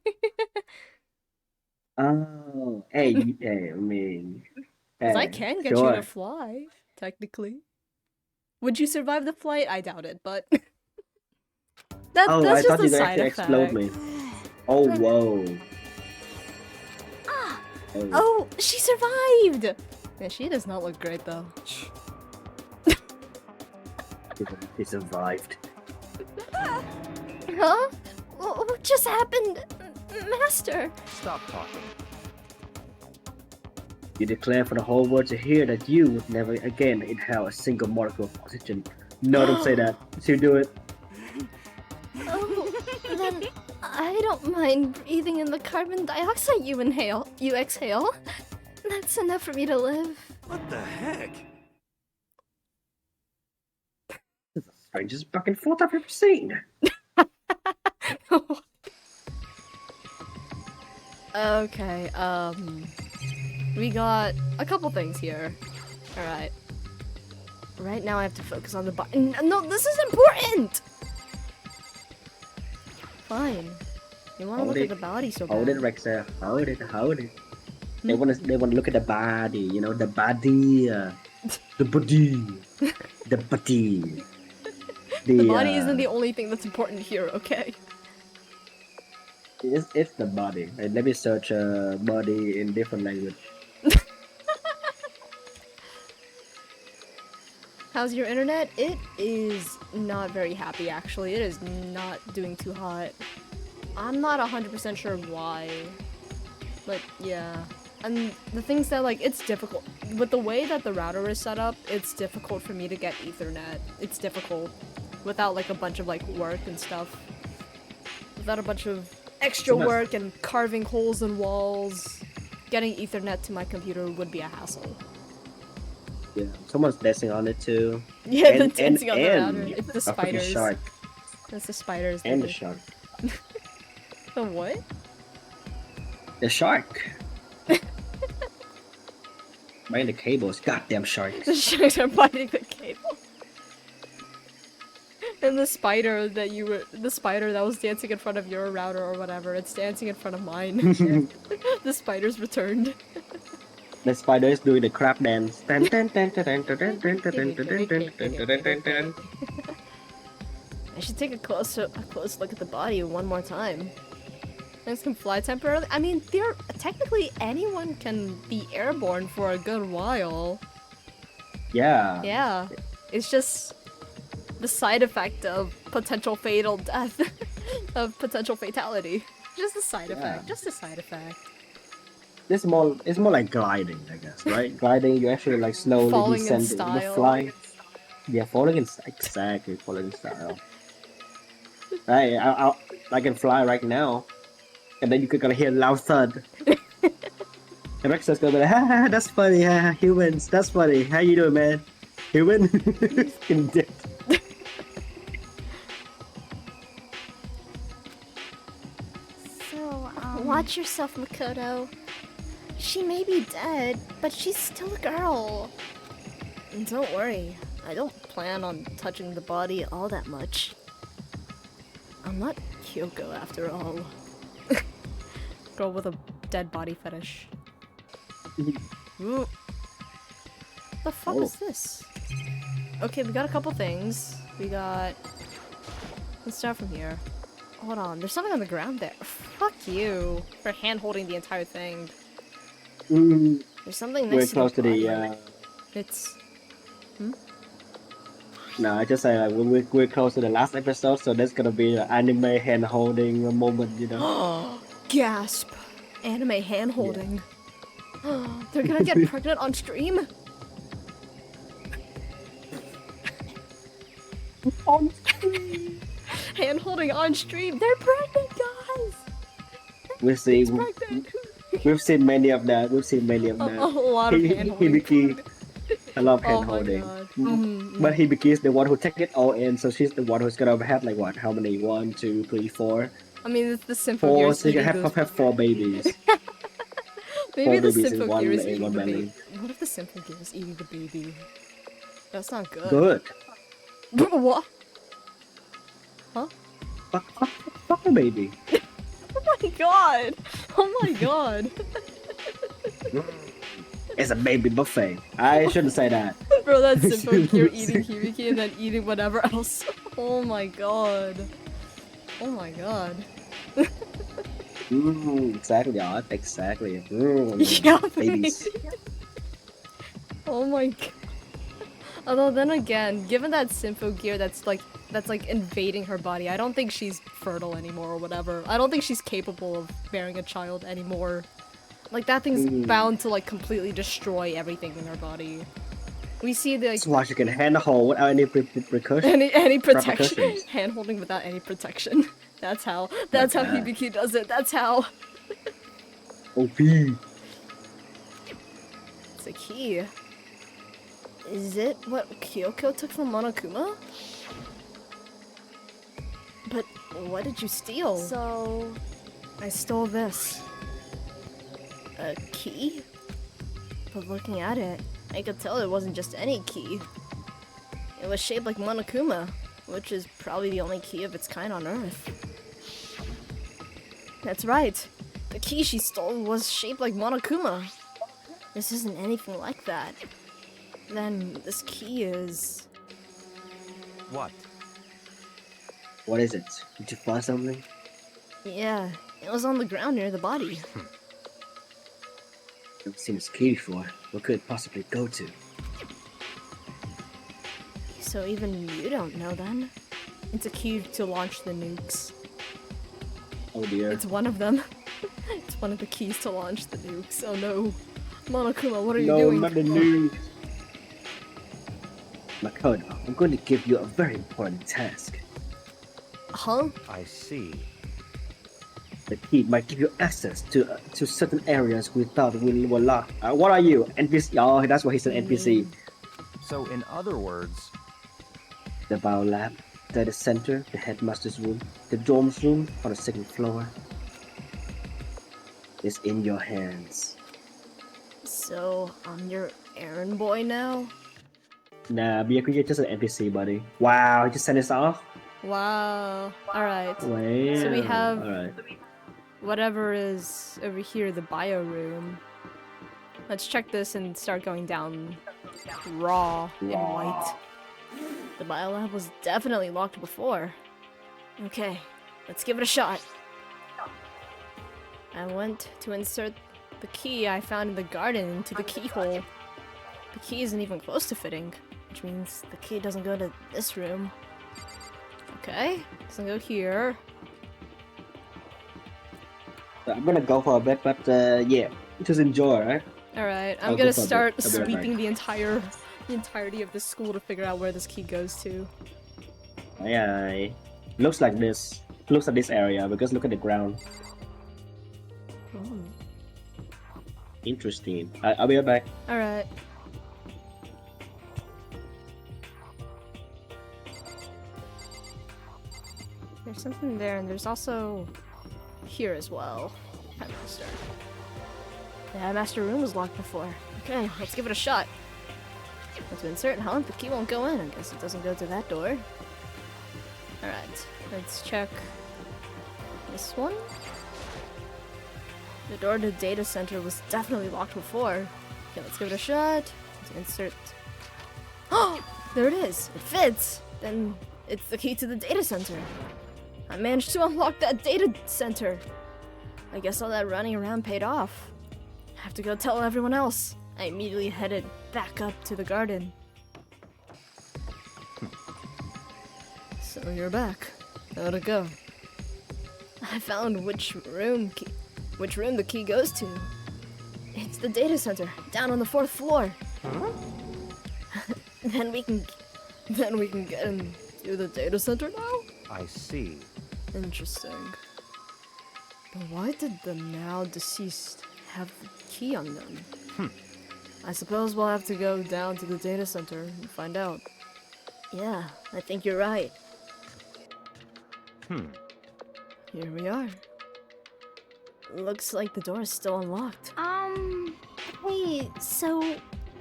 S2: Oh, hey, I mean,
S1: Because I
S2: hey,
S1: can get you
S2: sure.
S1: to fly, technically. Would you survive the flight? I doubt it, but
S2: Oh,
S1: that's
S2: I
S1: just
S2: thought
S1: a
S2: you were
S1: side
S2: actually
S1: effect.
S2: explode me. Oh, whoa.
S3: Oh, she survived!
S1: Man, she does not look great though.
S2: He survived.
S3: Huh? What just happened? Master!
S4: Stop talking.
S2: You declare for the whole world to hear that you would never again inhale a single molecule of oxygen. No, don't say that. You do it.
S3: Oh, then I don't mind breathing in the carbon dioxide you exhale. That's enough for me to live.
S4: What the heck?
S2: This is the strangest back and forth I've ever seen.
S1: Okay, we got a couple things here. Alright. Right now I have to focus on the button. No, this is important! Fine. You wanna
S2: Hold
S1: look
S2: it.
S1: at the body so bad.
S2: Hold it, Rexa. Hold it. They wanna look at the body. You know, the body. The body. The body.
S1: The body isn't the only thing that's important here, okay?
S2: It's the body. Right, let me search body in different language.
S1: How's your internet? It is not very happy, actually. It is not doing too hot. I'm not 100% sure why. But, yeah. And the things that, like, it's difficult. With the way that the router is set up, it's difficult for me to get Ethernet. It's difficult. Without, like, a bunch of, like, work and stuff. Without a bunch of extra work and carving holes in walls. Getting Ethernet to my computer would be a hassle.
S2: Yeah, someone's dancing on it too.
S1: Yeah, the dancing on the router. It's the
S2: a freaking
S1: spiders.
S2: shark.
S1: That's the spiders.
S2: And the
S1: they-
S2: shark.
S1: The what?
S2: The shark. Biting the cables. Goddamn sharks.
S1: The sharks are biting the cable. And the spider that was dancing in front of your router or whatever, it's dancing in front of mine. The spider's returned.
S2: The spider is doing the crab dance.
S1: I should take a close look at the body one more time. Things can fly temporarily. I mean, technically anyone can be airborne for a good while.
S2: Yeah.
S1: Yeah, it's just the side effect of potential fatal death, of potential fatality. Just a side effect. Just a side effect.
S2: It's more like gliding, I guess, right? Gliding, you actually like slowly
S1: Falling in
S2: descend the
S1: style.
S2: flying. Yeah, falling in exactly falling in style. Right, I can fly right now, and then you could gonna hear a loud thud. And Rexa's gonna be like, ha, that's funny, humans, that's funny. How you doing, man? Human? Fucking dick.
S3: So, watch yourself, Makoto. She may be dead, but she's still a girl.
S1: And don't worry, I don't plan on touching the body all that much. I'm not Kyoko after all. Girl with a dead body fetish. Ooh. The fuck
S2: Oh.
S1: is this? Okay, we got a couple things. We got... Let's start from here. Hold on, there's something on the ground there. Fuck you for hand-holding the entire thing.
S2: Mm,
S1: There's something
S2: we're
S1: next
S2: close
S1: to
S2: to
S1: the
S2: the.
S1: body. It's...
S2: No, I just say like we're close to the last episode, so there's gonna be an anime hand holding moment, you know.
S1: Gasp! Anime hand-holding. They're gonna get pregnant on stream? Hand-holding on stream! They're pregnant, guys!
S2: We've seen
S1: It's pregnant!
S2: we've seen many of that. We've seen many of
S1: A
S2: that.
S1: lot of hand-holding.
S2: Hibiki, I love
S1: Oh
S2: hand
S1: my
S2: holding.
S1: god.
S2: But Hibiki is the one who take it all in, so she's the one who's gonna have like what? How many? 1, 2, 3, 4.
S1: I mean, it's the simple
S2: 4.
S1: gears
S2: So you can
S1: eating those...
S2: have 4 babies.
S1: Maybe
S2: 4
S1: the
S2: babies in
S1: simple
S2: one
S1: gear is
S2: in
S1: eating
S2: one
S1: the baby.
S2: belly.
S1: What if the simple gear is eating the baby? That's not good.
S2: Good.
S1: What?
S2: Fuck the baby.
S1: Oh my god! Oh my god!
S2: It's a baby buffet. I shouldn't say that.
S1: Bro, that's simple gear eating Hibiki and then eating whatever else. Oh my god. Oh my god.
S2: Exactly, yeah, exactly.
S1: Yeah,
S2: Babies.
S1: Oh my god. Although then again, given that Sympho gear that's like invading her body, I don't think she's fertile anymore or whatever. I don't think she's capable of bearing a child anymore. Like that thing's bound to like completely destroy everything in her body. We see the like,
S2: That's why she can hand hold without any precaution.
S1: any protection,
S2: repercussions.
S1: hand holding without any protection. That's how Hibiki does it. That's how.
S2: OP.
S1: It's a key. Is it what Kyoko took from Monokuma? But what did you steal?
S3: So,
S1: I stole this. A key? But looking at it, I could tell it wasn't just any key. It was shaped like Monokuma, which is probably the only key of its kind on Earth. That's right. The key she stole was shaped like Monokuma. This isn't anything like that. Then this key is...
S4: What?
S2: What is it? Did you find something?
S1: Yeah, it was on the ground near the body.
S2: I've seen this key before. What could it possibly go to?
S1: So even you don't know then? It's a key to launch the nukes.
S2: Oh dear.
S1: It's one of them. It's one of the keys to launch the nukes. Oh no. Monokuma, what are you
S2: No,
S1: doing?
S2: not the news. Makoto, I'm going to give you a very important task.
S1: Huh?
S4: I see.
S2: The key might give you access to certain areas we thought we were locked. What are you? NPC? Oh, that's why he's an NPC.
S4: So, in other words,
S2: The bio lab, data center, the headmaster's room, the dorms room on the 2nd floor. It's in your hands.
S1: So, I'm your errand boy now?
S2: Nah, you're just an NPC, buddy. Wow, he just sent us off?
S1: Wow. Alright.
S2: Wow.
S1: So we have-
S2: Alright.
S1: Whatever is over here, the bio room. Let's check this and start going down raw in white. The biolab was definitely locked before. Okay, let's give it a shot. I went to insert the key I found in the garden into the keyhole. The key isn't even close to fitting, which means the key doesn't go to this room. Okay, doesn't go here.
S2: I'm gonna go for a bit, but yeah, just enjoy, right?
S1: Alright, I'm
S2: I'll
S1: gonna
S2: go for a
S1: start
S2: bit. I'll be right
S1: sweeping
S2: back.
S1: the entirety of the school to figure out where this key goes to.
S2: Aye. Looks like this. Looks like this area because look at the ground.
S1: Ooh.
S2: Interesting. I'll be right back.
S1: Alright. There's something there, and there's also here as well. Headmaster.
S3: Yeah, master room was locked before. Okay, let's give it a shot. Let's insert, huh? The key won't go in. I guess it doesn't go to that door. Alright, let's check this one. The door to the data center was definitely locked before. Okay, let's give it a shot. Let's insert. Oh, there it is. It fits. Then it's the key to the data center. I managed to unlock that data center. I guess all that running around paid off. I have to go tell everyone else. I immediately headed back up to the garden. So you're back. How'd it go? I found which room the key goes to. It's the data center, down on the 4th floor.
S4: Huh?
S3: Then we can get into the data center now?
S4: I see.
S3: Interesting. But why did the now deceased have the key on them? I suppose we'll have to go down to the data center and find out. Yeah, I think you're right. Here we are. Looks like the door is still unlocked. Wait, so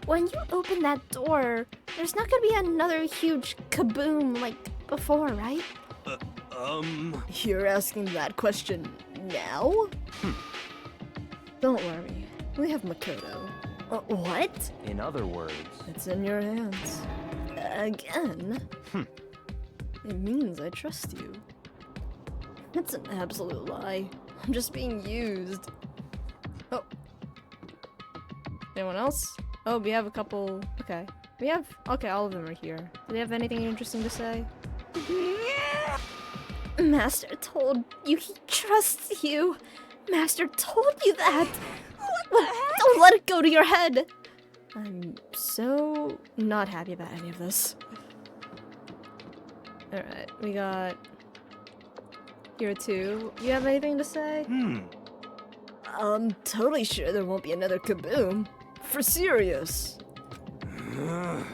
S3: when you open that door, there's not gonna be another huge kaboom like before, right? You're asking that question now? Don't worry, we have Makoto. What?
S4: In other words,
S3: It's in your hands. Again? It means I trust you. It's an absolute lie. I'm just being used. Oh. Anyone else? Oh, we have a couple. Okay. Okay, all of them are here. Do they have anything interesting to say? Master told you he trusts you. Master told you that. Don't let it go to your head. I'm so not happy about any of this. Alright, we got here too. You have anything to say? I'm totally sure there won't be another kaboom. For serious.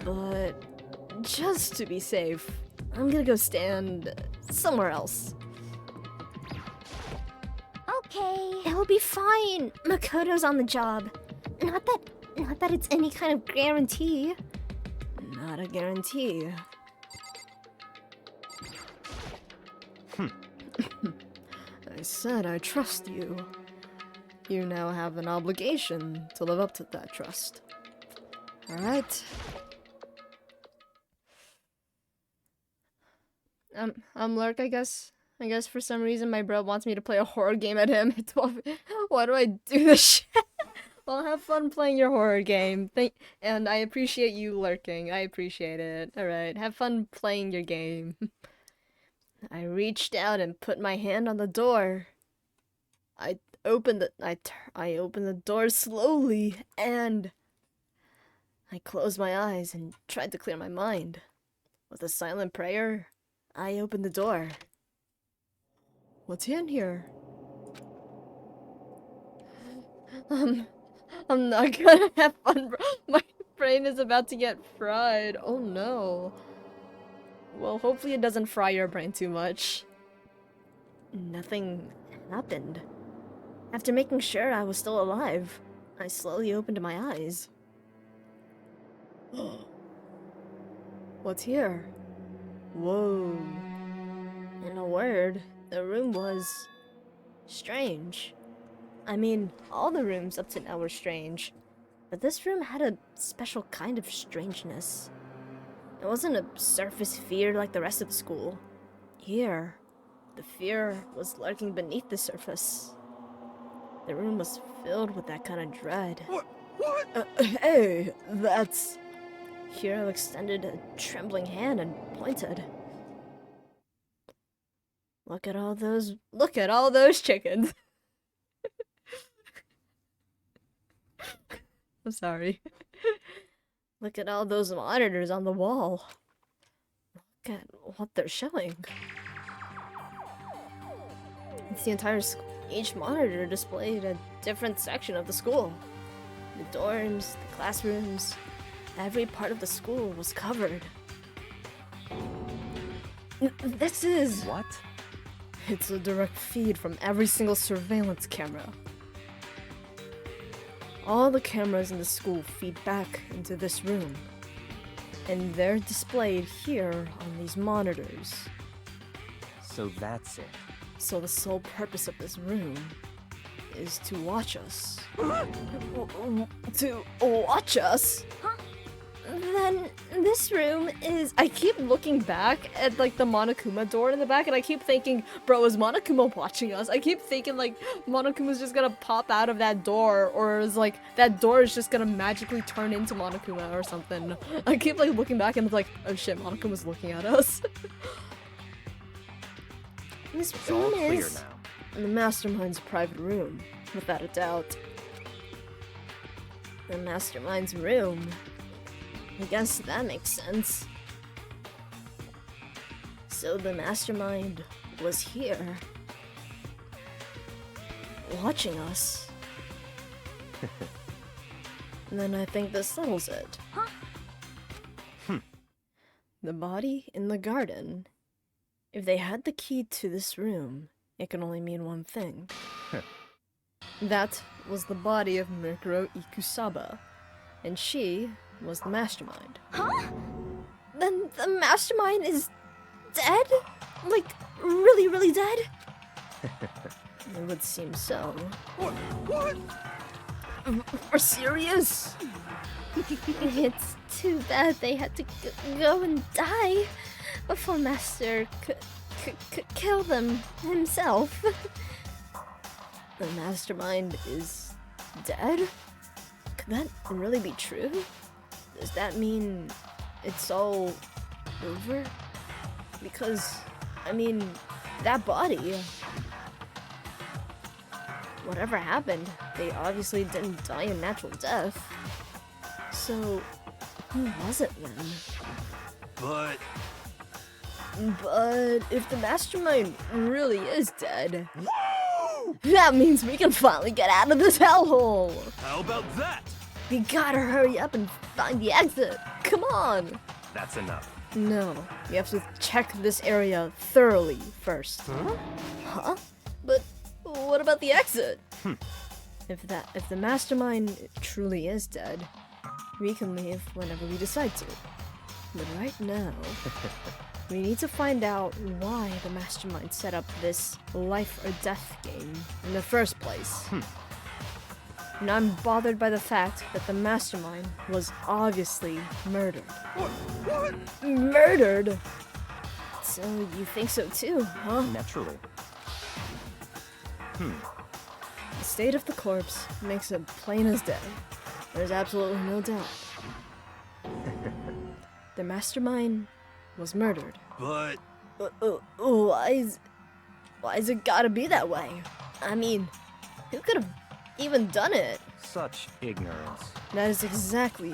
S3: But just to be safe, I'm gonna go stand somewhere else. Okay. It'll be fine. Makoto's on the job. Not that it's any kind of guarantee. Not a guarantee. I said I trust you. You now have an obligation to live up to that trust. Alright. I'm Lurk, I guess. I guess for some reason my bro wants me to play a horror game at him at 12. Why do I do this shit? Well, have fun playing your horror game. And I appreciate you lurking. I appreciate it. Alright, have fun playing your game. I reached out and put my hand on the door. I opened the door slowly and I closed my eyes and tried to clear my mind. With a silent prayer, I opened the door. What's in here? I'm not gonna have fun, bro. My brain is about to get fried. Oh no. Well, hopefully it doesn't fry your brain too much. Nothing happened. After making sure I was still alive, I slowly opened my eyes. What's here? Whoa. In a word, the room was strange. I mean, all the rooms up to now were strange, but this room had a special kind of strangeness. It wasn't a surface fear like the rest of the school. Here, the fear was lurking beneath the surface. The room was filled with that kind of dread. What? Hey, that's... Hiro extended a trembling hand and pointed. Look at all those chickens. I'm sorry. Look at all those monitors on the wall. Look at what they're showing. It's the entire school. Each monitor displayed a different section of the school. The dorms, the classrooms, every part of the school was covered. This is...
S4: what?
S3: It's a direct feed from every single surveillance camera.
S1: All the cameras in the school feed back into this room. And they're displayed here on these monitors.
S4: So that's it.
S1: So the sole purpose of this room is to watch us. To watch us?
S3: Then this room is.
S1: I keep looking back at like the Monokuma door in the back and I keep thinking, bro, is Monokuma watching us? I keep thinking like Monokuma's just gonna pop out of that door, or is like that door is just gonna magically turn into Monokuma or something. I keep like looking back and it's like, oh shit, Monokuma's looking at us.
S3: This
S4: It's all
S3: room
S4: clear
S3: is.
S4: now.
S1: The Mastermind's private room, without a doubt.
S3: The Mastermind's room. I guess that makes sense. So the Mastermind was here. Watching us.
S1: And then I think this settles it. The body in the garden. If they had the key to this room, it can only mean one thing. That was the body of Mikuro Ikusaba, and she was the mastermind.
S3: Then the Mastermind is dead? Like, really, really dead?
S1: It would seem so.
S4: What?
S1: We're serious?
S3: It's too bad they had to go and die before Master kill them himself.
S1: The mastermind is dead? Could that really be true? Does that mean it's all over? Because, I mean, that body... Whatever happened, they obviously didn't die a natural death. So, who was it then?
S4: But
S1: But if the mastermind really is dead, that means we can finally get out of this hellhole!
S4: how about that?
S1: We gotta hurry up and find the exit! Come on!
S4: That's enough.
S1: No, we have to check this area thoroughly first. Huh? But what about the exit? If the mastermind truly is dead, we can leave whenever we decide to. But right now, we need to find out why the mastermind set up this life or death game in the first place. And I'm bothered by the fact that the mastermind was obviously murdered.
S4: What?
S1: Murdered? So you think so too, huh?
S4: Naturally.
S1: The state of the corpse makes it plain as day. There's absolutely no doubt. The mastermind was murdered.
S4: But
S1: Why is it gotta be that way? I mean, who could have even done it?
S4: such ignorance.
S1: That is exactly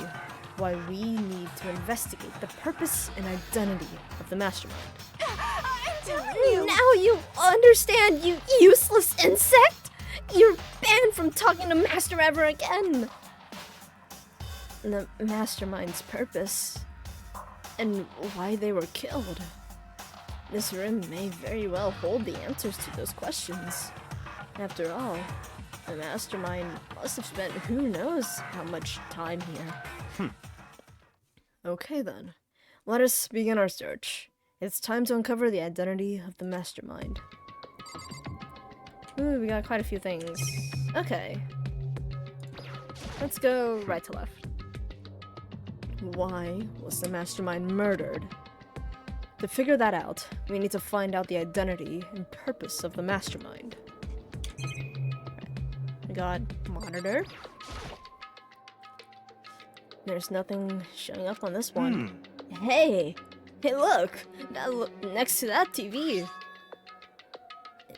S1: why we need to investigate the purpose and identity of the mastermind.
S3: Now you understand, you useless insect? You're banned from talking to Master ever again.
S1: The mastermind's purpose and why they were killed. This room may very well hold the answers to those questions. After all, the mastermind must have spent who knows how much time here. Okay then, let us begin our search. It's time to uncover the identity of the mastermind. Ooh, we got quite a few things. Okay. Let's go right to left. Why was the mastermind murdered? To figure that out, we need to find out the identity and purpose of the mastermind. We got monitor. There's nothing showing up on this one. Hey! Hey look! Next to that TV.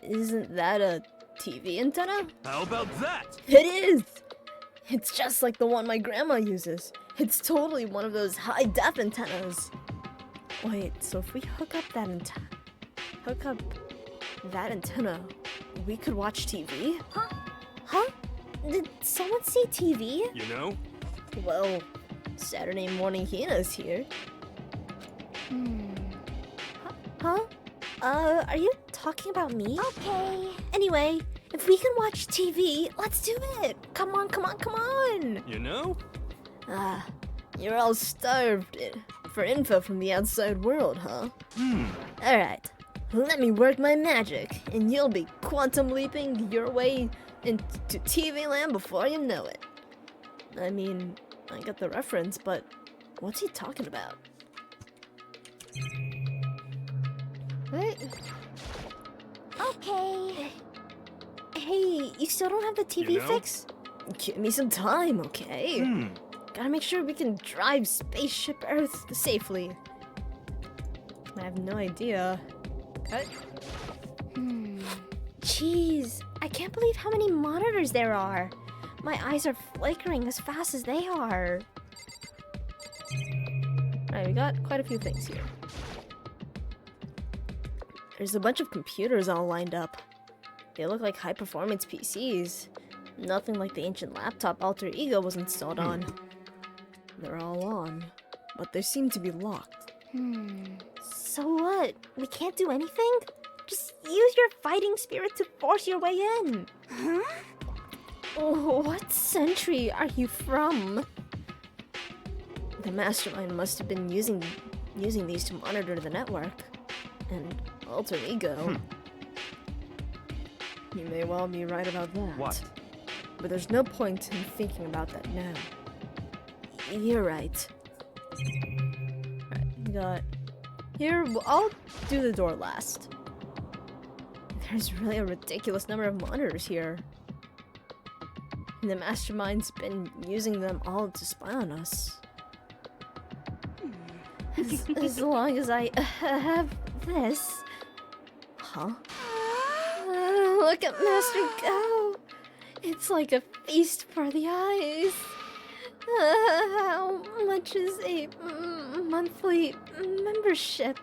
S1: Isn't that a TV antenna?
S4: How about that?
S1: It is! It's just like the one my grandma uses. It's totally one of those high-def antennas. Wait, so if we hook up that antenna, we could watch TV?
S3: Huh? Did someone say TV?
S4: You know?
S1: Well, Saturday morning Hina's here.
S3: Huh? Are you talking about me? Okay. Anyway, If we can watch TV, let's do it! Come on, come on, come on!
S4: You know?
S1: Ah, you're all starved for info from the outside world, huh? Alright, let me work my magic, and you'll be quantum leaping your way into TV land before you know it. I mean, I get the reference, but what's he talking about? What?
S3: Okay. Hey, you still don't have the TV
S4: You know?
S3: fix?
S1: Give me some time, okay? Gotta make sure we can drive Spaceship Earth safely. I have no idea. Cut.
S3: Jeez, I can't believe how many monitors there are. My eyes are flickering as fast as they are.
S1: Alright, we got quite a few things here. There's a bunch of computers all lined up. They look like high-performance PCs. Nothing like the ancient laptop Alter Ego was installed on. They're all on, but they seem to be locked.
S3: So what? We can't do anything? Just use your fighting spirit to force your way in. Oh, what century are you from?
S1: The mastermind must have been using these to monitor the network. And Alter Ego. You may well be right about that.
S4: What?
S1: But there's no point in thinking about that now. You're right. Alright, we got... Here, I'll do the door last. There's really a ridiculous number of monitors here. And the mastermind's been using them all to spy on us. As long as I have this... Huh? Look at Master go! It's like a feast for the eyes. How much is a monthly membership?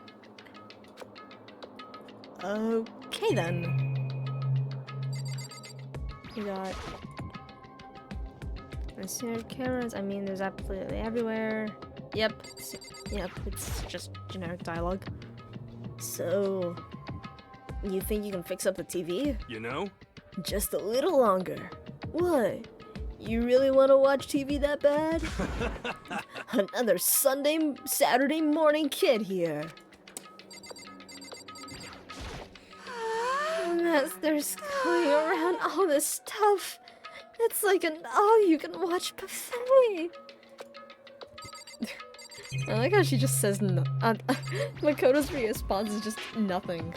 S1: Okay then. We got... cameras, I mean there's absolutely everywhere. Yep, it's just generic dialogue. So... You think you can fix up the TV?
S4: You know?
S1: Just a little longer. What? You really want to watch TV that bad? Another Saturday morning kid here. Master's going around all this stuff. It's like an all-you-can-watch buffet. I like how she just says no. Makoto's response is just nothing.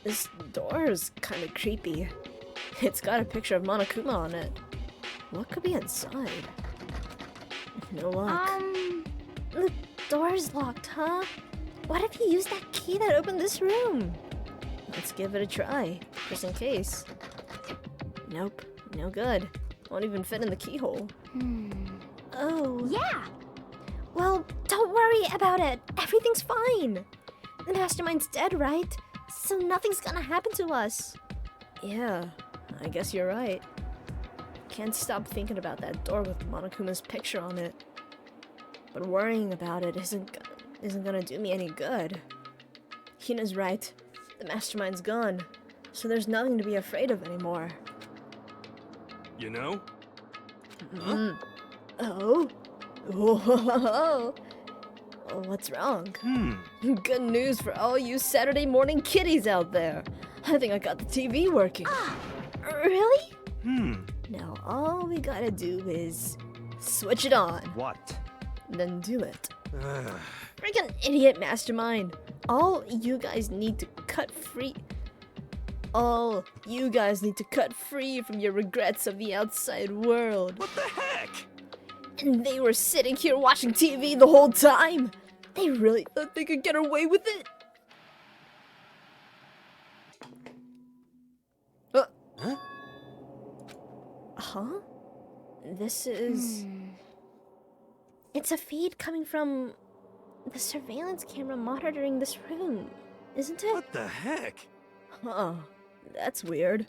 S1: This door is kind of creepy. It's got a picture of Monokuma on it. What could be inside? No luck.
S3: The door's locked, huh? What if you used that key that opened this room?
S1: Let's give it a try, just in case. Nope, no good. Won't even fit in the keyhole.
S3: Oh. Yeah! Well, don't worry about it. Everything's fine. The mastermind's dead, right? So nothing's gonna happen to us.
S1: Yeah, I guess you're right. Can't stop thinking about that door with Monokuma's picture on it. But worrying about it isn't gonna do me any good. Hina's right. The mastermind's gone, so there's nothing to be afraid of anymore.
S4: You know?
S1: Oh? Whoa. What's wrong? Good news for all you Saturday morning kiddies out there. I think I got the TV working.
S3: Really?
S1: Now all we gotta do is switch it on,
S4: What?
S1: then do it. Freaking idiot mastermind. All you guys need to cut free from your regrets of the outside world.
S4: What the heck?
S1: And they were sitting here watching TV the whole time. They really thought they could get away with it. Huh? This is...
S3: It's a feed coming from the surveillance camera monitoring this room, isn't it?
S4: What the heck?
S1: Huh. That's weird.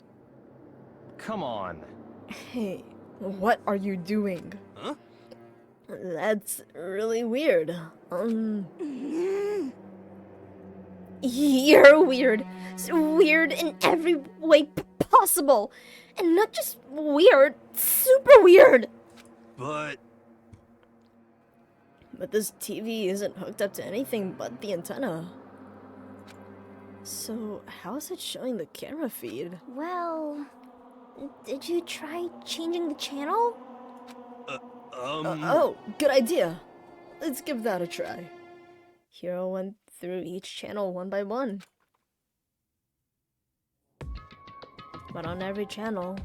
S4: Come on.
S1: Hey, what are you doing?
S4: Huh?
S1: That's really weird. You're weird. So weird in every way
S3: impossible! And not just weird, super weird!
S4: But
S1: But this TV isn't hooked up to anything but the antenna. So, how is it showing the camera feed?
S3: Well, did you try changing the channel?
S1: Oh, good idea. Let's give that a try. Hero went through each channel one by one. But on every channel,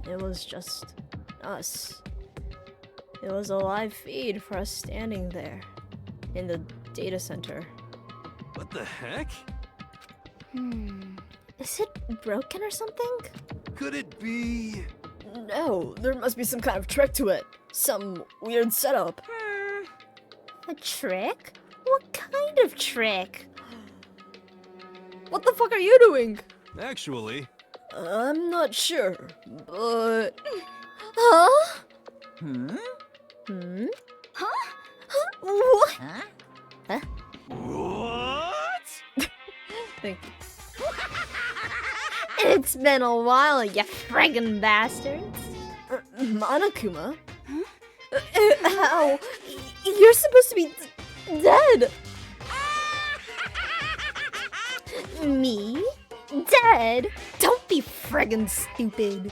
S1: it was just us. It was a live feed for us standing there in the data center.
S4: what the heck?
S3: Is it broken or something?
S4: Could it be?
S1: No, there must be some kind of trick to it. Some weird setup.
S3: A trick? What kind of trick?
S1: What the fuck are you doing?
S4: Actually,
S1: I'm not sure, but...
S3: Huh?
S1: Hmm?
S3: What?
S4: what?
S1: Thank you.
S3: It's been a while, you friggin' bastards.
S1: Monokuma? How? You're supposed to be dead!
S3: Me? Dead? Don't be friggin' stupid.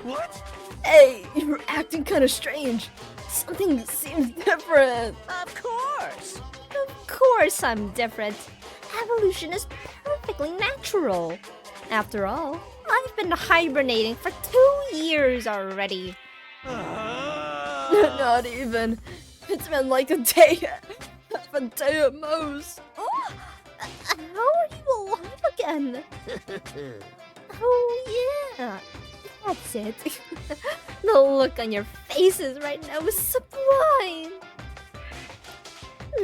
S4: What?
S1: Hey, you're acting kind of strange. Something seems different.
S3: Of course I'm different. Evolution is perfectly natural. After all, I've been hibernating for 2 years already.
S1: Not even. It's been like a day. Half a day at most.
S3: How are you alive again? Oh yeah, that's it. The look on your faces right now is sublime.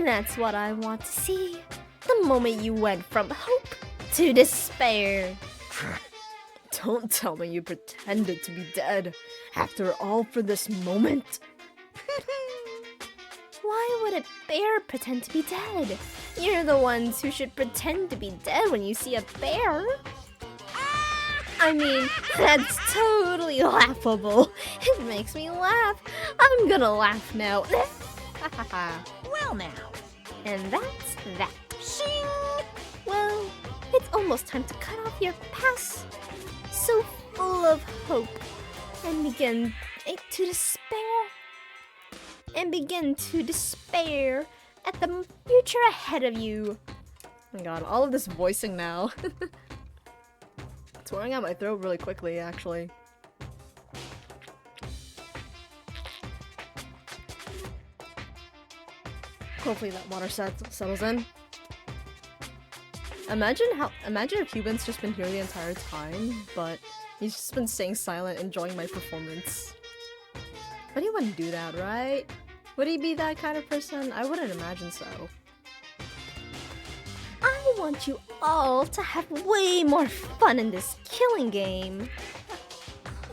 S3: That's what I want to see. The moment you went from hope to despair.
S1: Don't tell me you pretended to be dead. After all, for this moment.
S3: Why would a bear pretend to be dead? You're the ones who should pretend to be dead when you see a bear. I mean, that's totally laughable. It makes me laugh. I'm gonna laugh now. Well now. And that's that. Shing! Well, it's almost time to cut off your past. So full of hope. And begin to despair. And begin to despair at the future ahead of you.
S1: Oh my god, all of this voicing now. It's wearing out my throat really quickly, actually. Hopefully that water settles in. Imagine if HuBent's just been here the entire time, but he's just been staying silent, enjoying my performance. But he wouldn't do that, right? Would he be that kind of person? I wouldn't imagine so.
S3: I want you all to have way more fun in this killing game.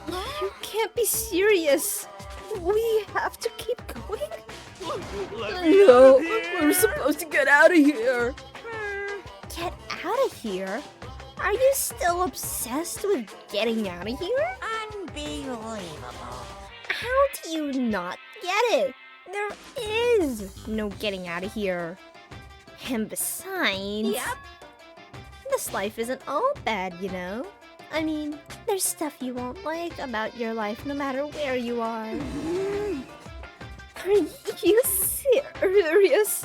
S1: You can't be serious. We have to keep going.
S4: Let me out
S1: No,
S4: of here.
S1: we're supposed to get out of here.
S3: Get out of here? Are you still obsessed with getting out of here?
S6: Unbelievable.
S3: How do you not get it? There is no getting out of here. And besides, this life isn't all bad, you know? I mean, there's stuff you won't like about your life no matter where you are. Are you serious?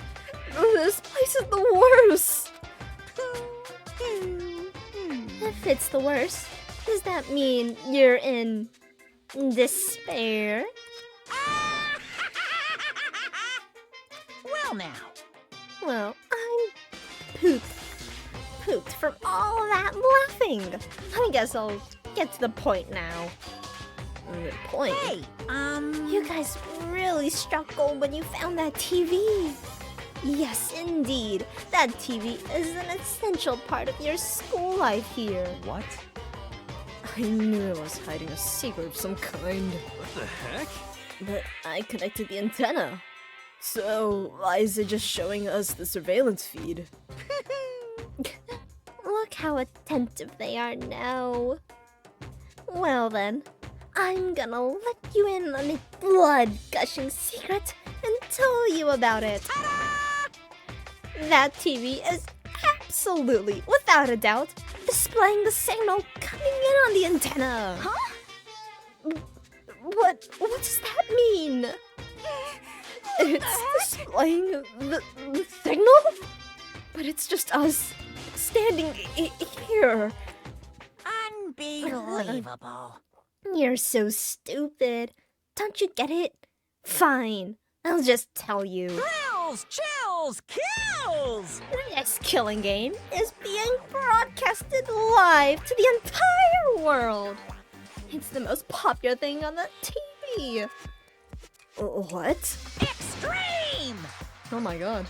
S3: This place is the worst. If it's the worst, does that mean you're in despair?
S6: Well now.
S3: Well, I'm pooped from all that laughing. I guess I'll get to the point now.
S1: Good point.
S6: Hey,
S3: You guys really struck gold when you found that TV. Yes, indeed. That TV is an essential part of your school life here.
S2: What?
S1: I knew I was hiding a secret of some kind,
S4: What the heck?
S1: but I connected the antenna. So, why is it just showing us the surveillance feed?
S3: Look how attentive they are now. Well then, I'm gonna let you in on a blood-gushing secret and tell you about it. That TV is absolutely, without a doubt, displaying the signal coming in on the antenna. Huh? What does that mean? It's displaying the signal? But it's just us standing here.
S6: Unbelievable.
S3: You're so stupid. Don't you get it? Fine, I'll just tell you.
S6: Thrills, chills, kills!
S3: This killing game is being broadcasted live to the entire world. It's the most popular thing on the TV. What?
S6: Extreme!
S1: Oh my god.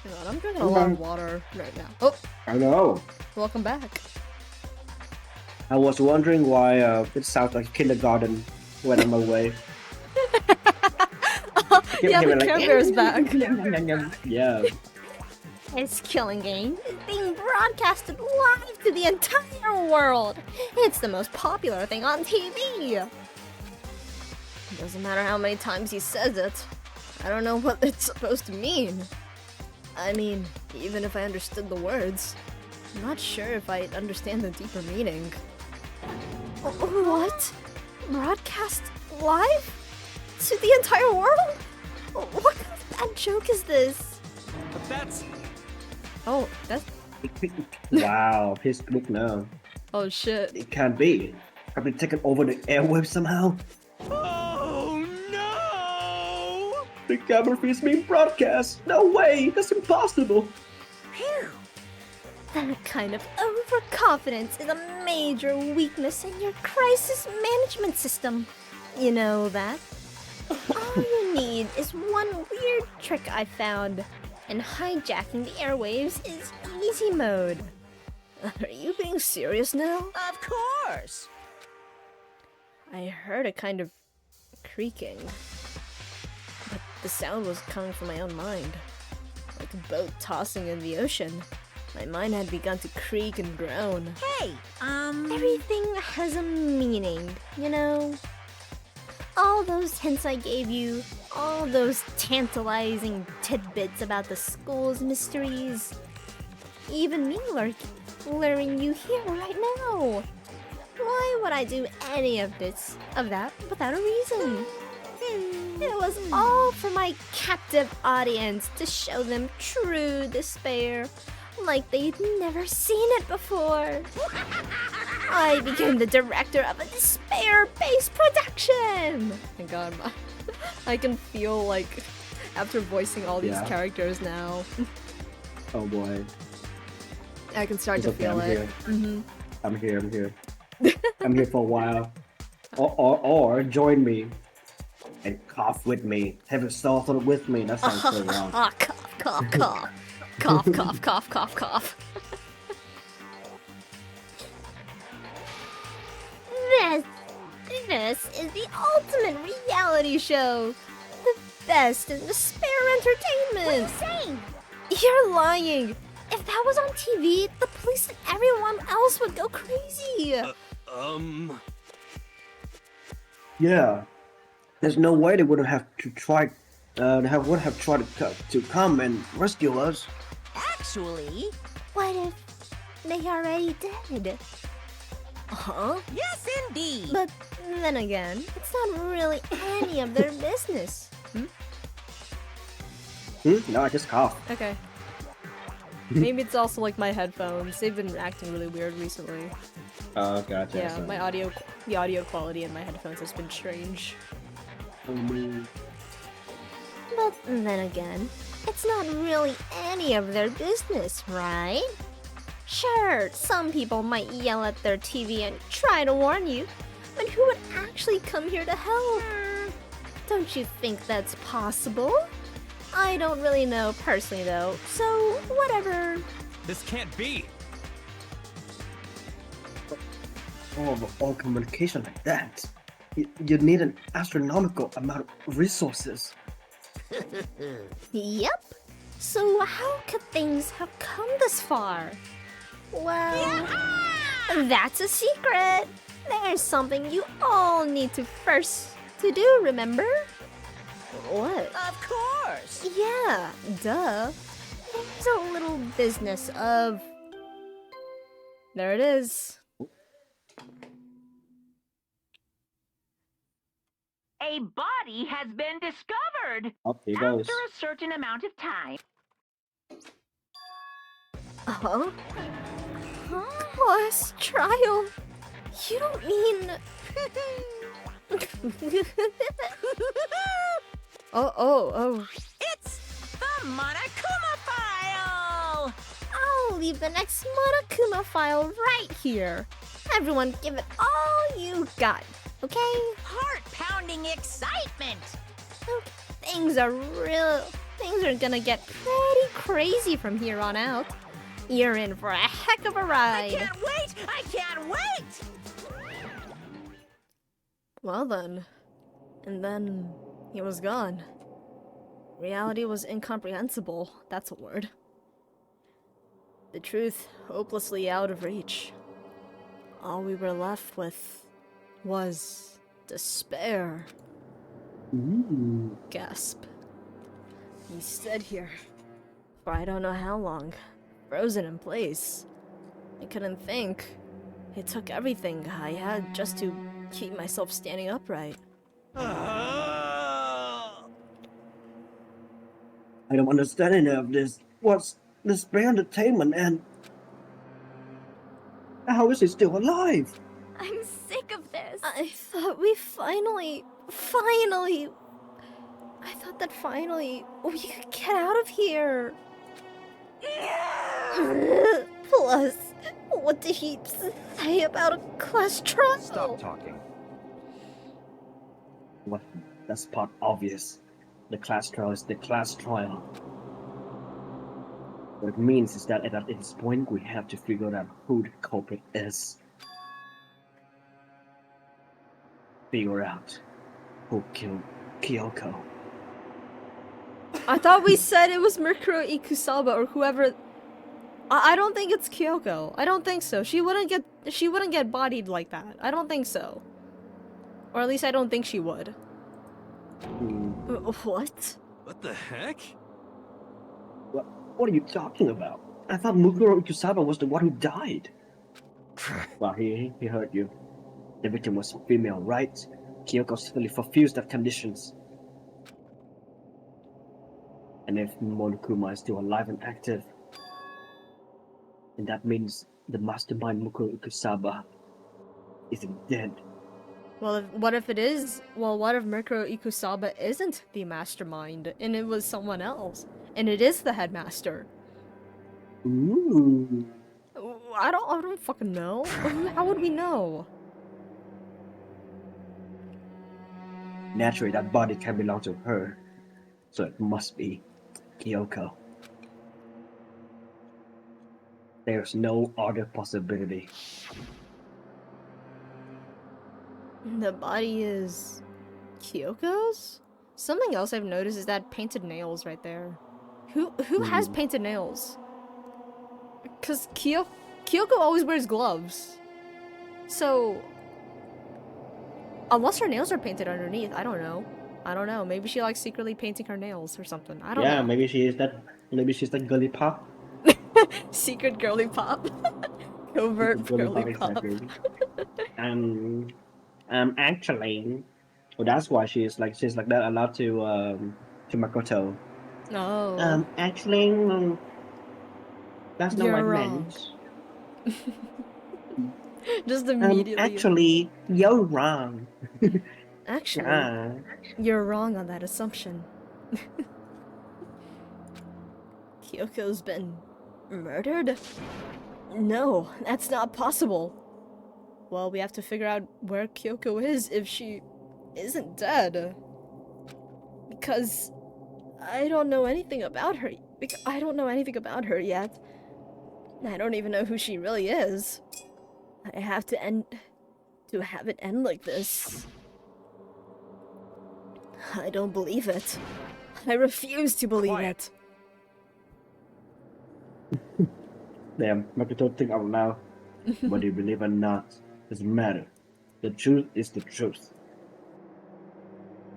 S1: Hang on, I'm drinking a lot of water right now. Oh,
S2: I know.
S1: welcome back.
S2: I was wondering why it sounds like kindergarten when I'm away.
S1: Yeah, the Care Bear's back.
S2: Yeah.
S3: This killing game is being broadcasted live to the entire world. It's the most popular thing on TV. It doesn't matter how many times he says it. I don't know what it's supposed to mean. I mean, even if I understood the words, I'm not sure if I understand the deeper meaning. What? Broadcast live? To the entire world? What kind of bad joke is this?
S4: But that's...
S1: Oh, that's...
S2: Wow, he's look now.
S1: Oh shit.
S2: It can't be. I've been taken over the airwaves somehow.
S4: Oh no!
S2: The camera feed is being broadcast. No way, that's impossible.
S6: Phew!
S3: That kind of overconfidence is a major weakness in your crisis management system. You know that? All you need is one weird trick I found, and hijacking the airwaves is easy mode. Are you being serious now?
S6: Of course!
S3: I heard a kind of creaking, but the sound was coming from my own mind, like a boat tossing in the ocean. My mind had begun to creak and groan.
S6: Hey,
S3: Everything has a meaning, you know? All those hints I gave you, all those tantalizing tidbits about the school's mysteries, even me luring you here right now. Why would I do any of that without a reason? It was all for my captive audience to show them true despair, like they'd never seen it before. I became the director of a despair-based production!
S1: Thank god. I can feel like, after voicing all these
S2: Yeah.
S1: characters now,
S2: Oh boy.
S1: I can start
S2: It's
S1: to
S2: okay,
S1: feel
S2: I'm
S1: it.
S2: here.
S1: Mm-hmm.
S2: I'm here. I'm here for a while. Or join me and cough with me. Have a soft with me. That sounds so wrong.
S3: Ah, cough, cough, cough. Cough, cough, cough, cough, cough. This is the ultimate reality show. The best in despair entertainment.
S6: what are you saying?
S3: You're lying. If that was on TV, the police and everyone else would go crazy.
S2: Yeah. There's no way they wouldn't have to try. Would have tried to come and rescue us.
S6: Actually,
S3: What if they already did? Huh?
S6: yes indeed!
S3: But then again, it's not really any of their business.
S2: No, I just coughed.
S1: Okay. Maybe it's also like my headphones. They've been acting really weird recently.
S2: Oh, gotcha.
S1: Yeah,
S2: so-
S1: the audio quality in my headphones has been strange.
S3: But then again, it's not really any of their business, right? Sure, some people might yell at their TV and try to warn you, but who would actually come here to help? Don't you think that's possible? I don't really know personally though, so whatever.
S4: This can't be!
S2: All communication like that. You need an astronomical amount of resources.
S3: Yep. So how could things have come this far? Well, that's a secret. There's something you all need to first to do, remember? What?
S6: Of course.
S3: Yeah, duh. It's a little business of...
S1: There it is.
S7: A body has been discovered.
S2: Up here goes.
S7: After a certain amount of time.
S3: Huh? Class trial? You don't mean...
S1: Oh.
S6: It's the Monokuma file.
S3: I'll leave the next Monokuma file right here. Everyone give it all you got, okay?
S6: Heart-pounding excitement.
S3: Things are gonna get pretty crazy from here on out. You're in for a heck of a
S6: I
S3: ride.
S6: can't wait. I can't wait.
S1: Well then. And then he was gone. Reality was incomprehensible. That's a word. The truth hopelessly out of reach. All we were left with was despair.
S2: Ooh.
S1: Gasp. He stood here for I don't know how long, frozen in place. I couldn't think. It took everything I had just to keep myself standing upright.
S2: I don't understand any of this. What's this entertainment and how is he still alive?
S3: I'm sick of this.
S1: I thought we finally... I thought that finally we could get out of here. Plus, what did he say about a class trial?
S4: Stop talking.
S2: What? That's part obvious. The class trial is the class trial. What it means is that at this point we have to figure out who the culprit is. Figure out who killed Kyoko.
S1: I thought we said it was Mikuro Ikusaba or whoever. I don't think it's Kyoko. I don't think so. She wouldn't get bodied like that. I don't think so. Or at least I don't think she would. What?
S4: What the heck?
S2: What are you talking about? I thought Mukuro Ikusaba was the one who died. Well, he heard you. The victim was female, right? Kyoko simply fulfills that conditions. And if Monokuma is still alive and active, then that means the mastermind Mukuro Ikusaba isn't dead.
S1: Well, what if it is? Well, what if Mikuro Ikusaba isn't the mastermind and it was someone else? And it is the headmaster?
S2: Ooh.
S1: I don't fucking know. How would we know?
S2: Naturally, that body can belong to her, so it must be Kyoko. There's no other possibility.
S1: The body is Kyoko's? Something else I've noticed is that painted nails right there. Who has painted nails? Cause Kyoko always wears gloves. So unless her nails are painted underneath, I don't know. Maybe she likes secretly painting her nails or something. I don't know.
S2: Maybe she's that girly pop.
S1: Secret girly pop. Covert girly pop.
S2: Exactly. Actually, well, that's why she's like that allowed to Makoto.
S1: Oh.
S2: Actually, that's not
S1: You're
S2: what I
S1: wrong.
S2: meant.
S1: Just immediately.
S2: Actually, you're wrong.
S1: Actually, you're wrong on that assumption. Kyoko's been murdered? No, that's not possible. Well, we have to figure out where Kyoko is if she isn't dead. Because I don't know anything about her. I don't know anything about her yet. I don't even know who she really is. I have to have it end like this. I don't believe it. I refuse to believe
S4: Quiet.
S1: it.
S2: Damn, Makoto think out loud. Whether you believe or not, doesn't matter. The truth is the truth.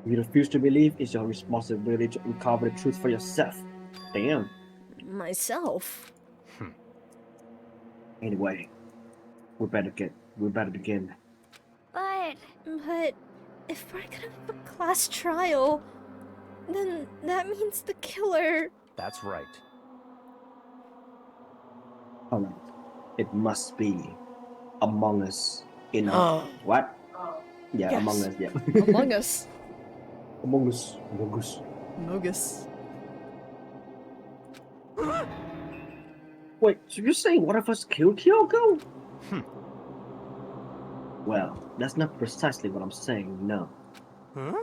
S2: If you refuse to believe, it's your responsibility to uncover the truth for yourself. Damn.
S1: Myself.
S2: Anyway, we better begin.
S3: But if we're gonna have a class trial, then that means the killer.
S4: That's right.
S2: Alright. It must be Among Us in a what? Yeah,
S1: Yes.
S2: Among Us, yeah.
S1: Among Us.
S2: Among Us. Among Us.
S1: Mogus.
S2: Wait, so you're saying one of us killed Kyoko? Well, that's not precisely what I'm saying, no.
S4: Huh?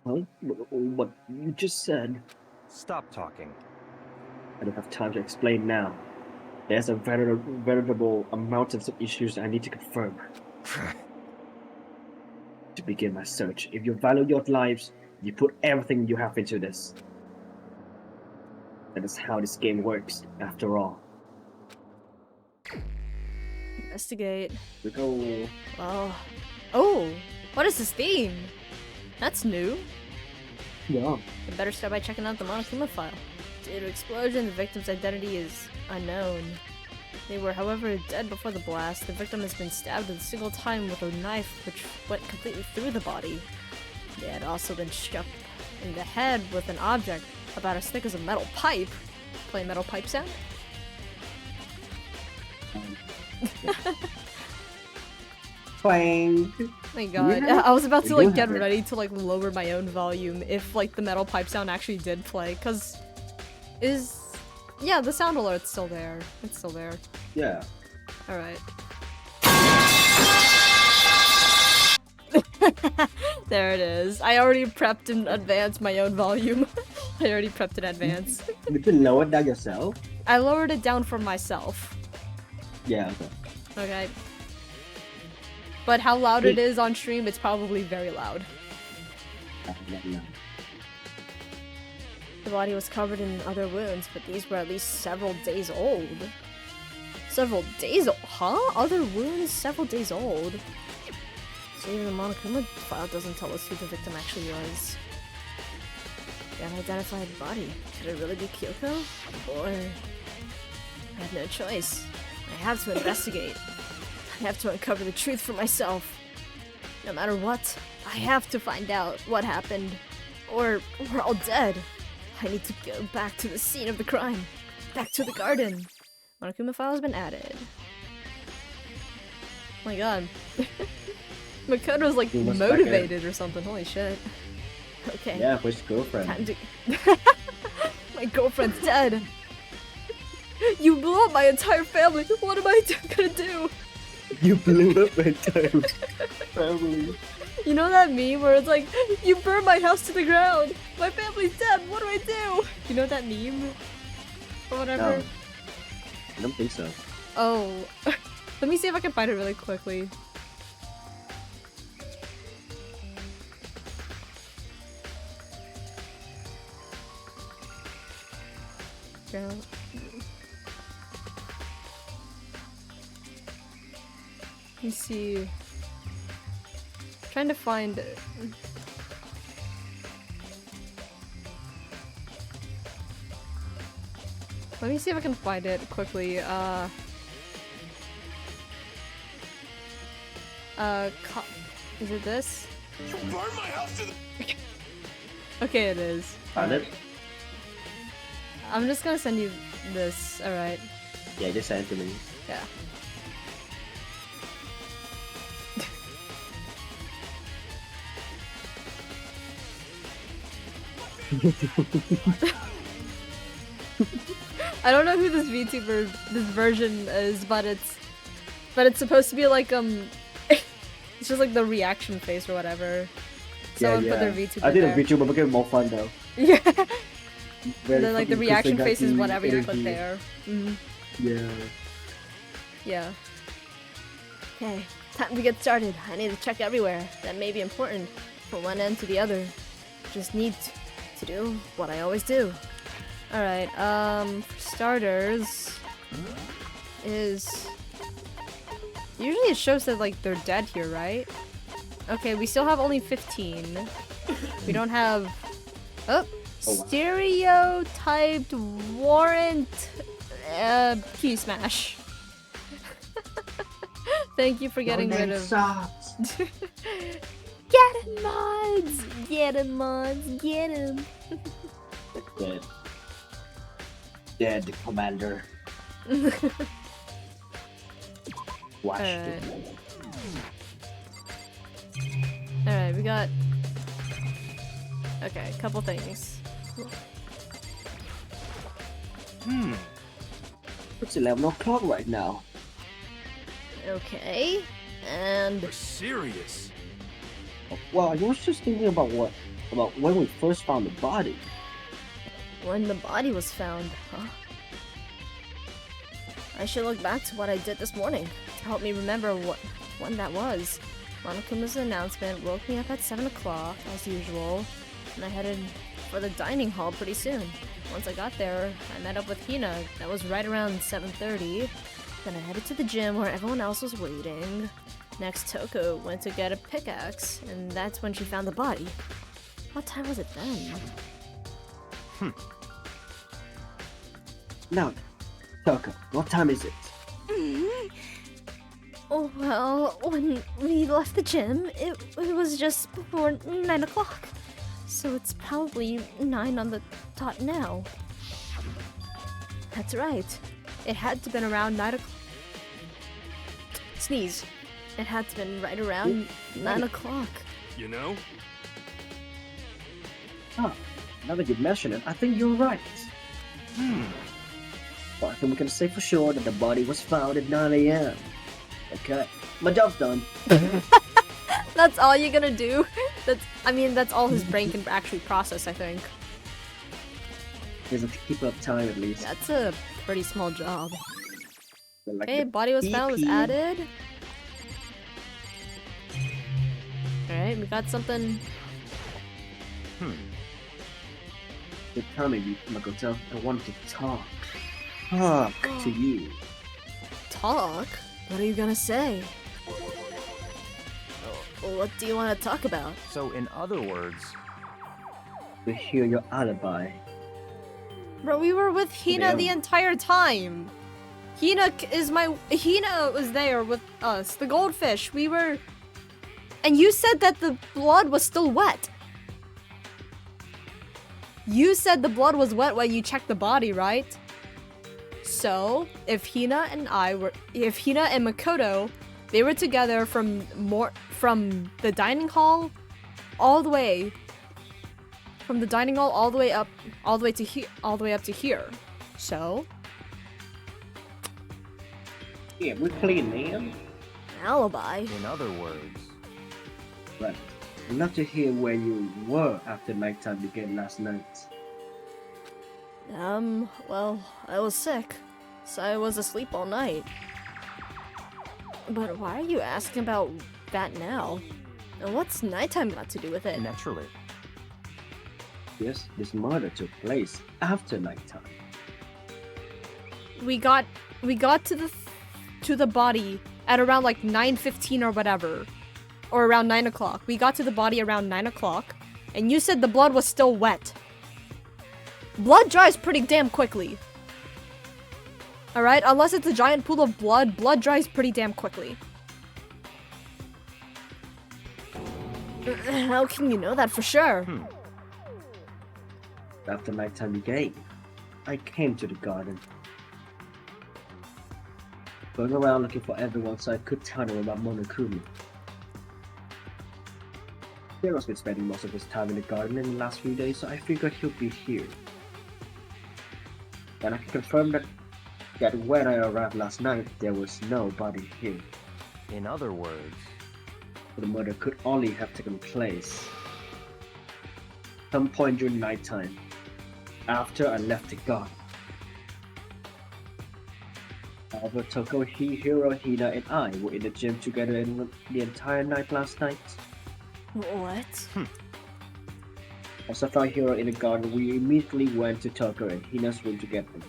S2: Huh? What you just said.
S4: Stop talking.
S2: I don't have time to explain now. There's a veritable mountains of issues I need to confirm. To begin my search, if you value your lives, you put everything you have into this. That is how this game works, after all.
S1: Investigate.
S2: We go.
S1: Well. Oh! What is this theme? That's new.
S2: Yeah.
S1: I better start by checking out the Monokuma file. Due to explosion, the victim's identity is unknown. They were, however, dead before the blast. The victim has been stabbed a single time with a knife which went completely through the body. They had also been struck in the head with an object about as thick as a metal pipe. Play metal pipe sound?
S2: Twang.
S1: My god,
S2: Yeah.
S1: I was about to
S2: We do
S1: like get
S2: have it.
S1: ready to like lower my own volume if like the metal pipe sound actually did play, cause yeah, the sound alert's still there. It's still there.
S2: Yeah.
S1: Alright. There it is. I already prepped in advance my own volume. I already prepped in advance.
S2: You can lower it down yourself.
S1: I lowered it down for myself.
S2: Yeah. Okay.
S1: Okay. But how loud it is on stream, it's probably very loud.
S2: Yeah.
S1: The body was covered in other wounds, but these were at least several days old. Several days old? Huh? Other wounds several days old? So even the Monokuma file doesn't tell us who the victim actually was. The unidentified body. Could it really be Kyoko? Or... I have no choice. I have to investigate. I have to uncover the truth for myself. No matter what, I have to find out what happened. Or we're all dead. I need to go back to the scene of the crime. Back to the garden. Monokuma file has been added. Oh my god. Makoto's like
S2: You must
S1: motivated or something. Holy shit. Okay.
S2: Yeah, for his girlfriend.
S1: Time to... My girlfriend's dead. You blew up my entire family. What am I gonna do?
S2: You blew up my entire family.
S1: You know that meme where it's like, you burned my house to the ground. My family's dead. What do I do? You know that meme? Or whatever.
S2: No. I don't think so.
S1: Oh. Let me see if I can find it really quickly. Yeah. Let me see. Trying to find it. Let me see if I can find it quickly. Is it this?
S4: You burned my house to the...
S1: Okay, it is.
S2: Found it?
S1: I'm just gonna send you this, alright.
S2: Yeah, just send it to me.
S1: Yeah. I don't know who this VTuber, this version is, but it's supposed to be like it's just like the reaction face or whatever. Someone put their VTuber
S2: I think
S1: there.
S2: the VTuber became more fun though.
S1: Yeah.
S2: Very
S1: Then like the
S2: fucking
S1: reaction
S2: Kusanagi
S1: face is whatever you put
S2: energy.
S1: there. Mhm.
S2: Yeah.
S1: Yeah. Okay, time to get started. I need to check everywhere. That may be important from one end to the other. Just need to do what I always do. Alright, for starters, is... Usually it shows that, like, they're dead here, right? Okay, we still have only 15. We don't have... Oh!
S2: Oh, wow.
S1: Stereotyped warrant... key smash. Thank you for getting rid of... Get him, mods! Get him, mods! Get him!
S2: Dead. Dead, Commander. Watch
S1: Alright.
S2: it.
S1: Alright, we got... Okay, a couple things.
S2: It's 11 o'clock right now.
S1: Okay, and...
S4: You're serious?
S2: Well, I was just thinking about when we first found the body.
S1: When the body was found, huh? I should look back to what I did this morning to help me remember when that was. Monokuma's announcement woke me up at 7 o'clock, as usual, and I headed for the dining hall pretty soon. Once I got there, I met up with Hina. That was right around 7:30. Then I headed to the gym where everyone else was waiting. Next, Toko went to get a pickaxe, and that's when she found the body. What time was it then?
S2: Now, Toko, what time is it?
S3: Oh, well, when we left the gym, it was just before 9 o'clock. So it's probably 9 on the dot now.
S1: That's right. It had to been around 9 o'clock. Sneeze. It had to been right around 9 o'clock.
S4: You know?
S2: Huh. Now that you mention it, I think you're right. But I think we can say for sure that the body was found at 9 a.m. Okay, my job's done.
S1: That's all you're gonna do? That's all his brain can actually process, I think.
S2: There's a keep up time at least.
S1: That's a pretty small job.
S2: Like
S1: Okay,
S2: the
S1: body was found, was
S2: EP.
S1: added. Alright, we got something.
S2: Good timing, Makoto. I wanted to talk. Talk to you.
S1: Talk? What are you gonna say? What do you want to talk about?
S4: So, in other words,
S2: To hear your alibi.
S1: Bro, we were with Hina the
S2: Damn.
S1: entire time. Hina was there with us. The goldfish. We were... And you said that the blood was still wet. You said the blood was wet when you checked the body, right? So, if Hina and Makoto, they were together from the dining hall all the way up to here. So,
S2: Yeah, we're clean, man.
S1: alibi.
S4: in other words,
S2: Right. I'd love to hear where you were after nighttime began last night.
S1: Well, I was sick, so I was asleep all night. But why are you asking about that now? And what's nighttime got to do with it?
S4: naturally.
S2: Yes, this murder took place after nighttime.
S1: We got to the body at around like 9:15 or whatever, or around 9 o'clock. We got to the body around 9 o'clock, and you said the blood was still wet. Blood dries pretty damn quickly. Alright, unless it's a giant pool of blood, blood dries pretty damn quickly. How can you know that for sure?
S2: After nighttime began, I came to the garden. Going around looking for everyone so I could tell them about Monokuma. Hero's been spending most of his time in the garden in the last few days, so I figured he'll be here. And I can confirm that when I arrived last night, there was nobody here.
S4: In other words,
S2: The murder could only have taken place some point during nighttime, after I left the garden. However, Toko, Hiro, Hina, and I were in the gym together the entire night last night.
S1: What?
S2: As I found Hiro in the garden, we immediately went to Tucker and Hina's room to get them.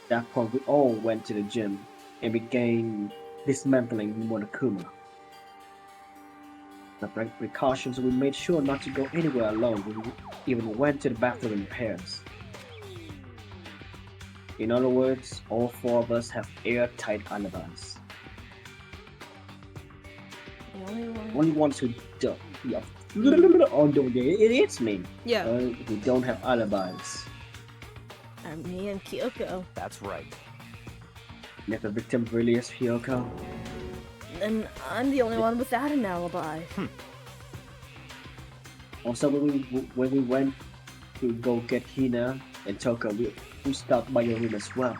S2: At that point, we all went to the gym and began dismantling Monokuma. The precautions, we made sure not to go anywhere alone. We even went to the bathroom in pairs. In other words, all four of us have airtight alibis.
S1: The only one.
S2: Only ones who don't. Oh, don't it's me.
S1: Yeah.
S2: Who don't have alibis.
S1: Are me and Kyoko.
S4: That's right.
S2: And if the victim really is Hyoko,
S1: And I'm the only one without an alibi.
S2: also when we went to go get Hina and Toka, we stopped by your room as well.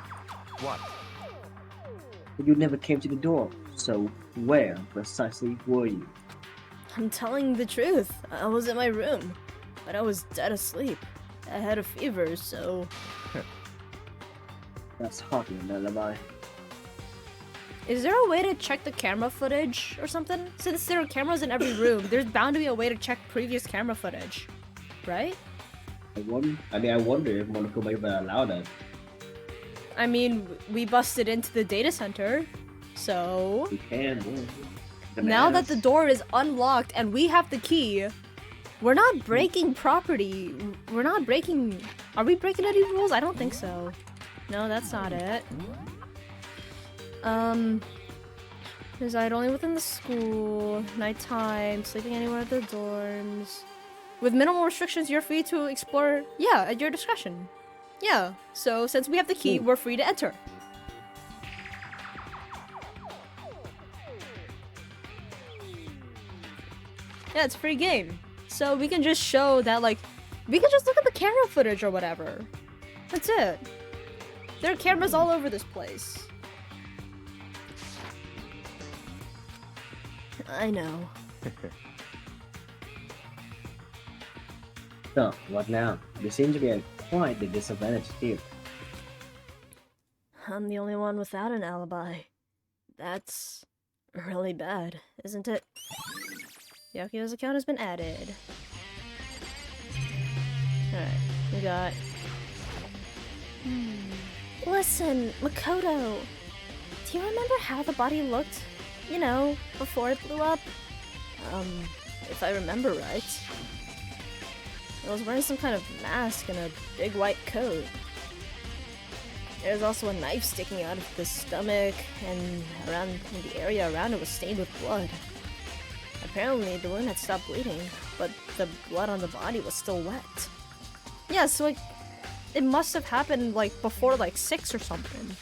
S4: What?
S2: But you never came to the door, so where precisely were you?
S1: I'm telling the truth. I was in my room, but I was dead asleep. I had a fever, so...
S2: That's hardly an alibi.
S1: Is there a way to check the camera footage or something? Since there are cameras in every room, there's bound to be a way to check previous camera footage, right?
S2: I wonder if Monokuma even allowed that.
S1: I mean, we busted into the data center, so...
S2: We can. Yeah.
S1: Now that the door is unlocked and we have the key, we're not breaking property. We're not breaking... Are we breaking any rules? I don't think so. No, that's not it. Reside only within the school, nighttime, sleeping anywhere at the dorms. With minimal restrictions, you're free to explore, yeah, at your discretion. Yeah, so since we have the key, we're free to enter. Yeah, it's free game. So we can just show that, like, we can just look at the camera footage or whatever. That's it. There are cameras all over this place. I know.
S2: So, what now? You seem to be at quite the disadvantage here.
S1: I'm the only one without an alibi. That's really bad, isn't it? Yakio's account has been added. Alright, we got...
S3: Listen, Makoto. Do you remember how the body looked? You know, before it blew up?
S1: If I remember right. I was wearing some kind of mask and a big white coat. There's also a knife sticking out of the stomach, and the area around it was stained with blood. Apparently, the wound had stopped bleeding, but the blood on the body was still wet. Yeah, so it must have happened like before like 6 or something.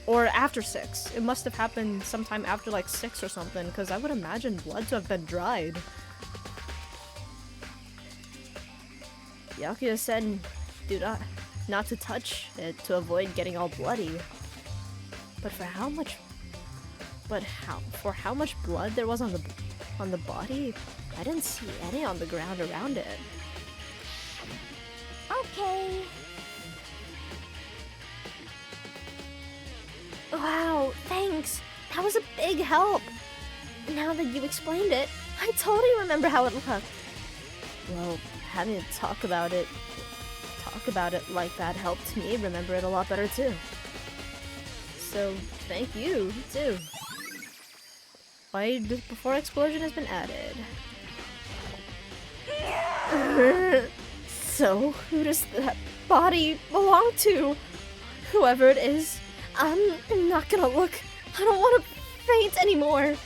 S1: Or after 6. It must have happened sometime after like 6 or something, because I would imagine blood to have been dried. Yakuya said not to touch it to avoid getting all bloody. But for how much blood there was on the body, I didn't see any on the ground around it.
S3: Okay. Wow, thanks. That was a big help. Now that you explained it, I totally remember how it looked.
S1: Well, having to talk about it like that helped me remember it a lot better too. So, thank you, too. Why before explosion has been added. So, who does that body belong to? Whoever it is, I'm not gonna look. I don't want to faint anymore.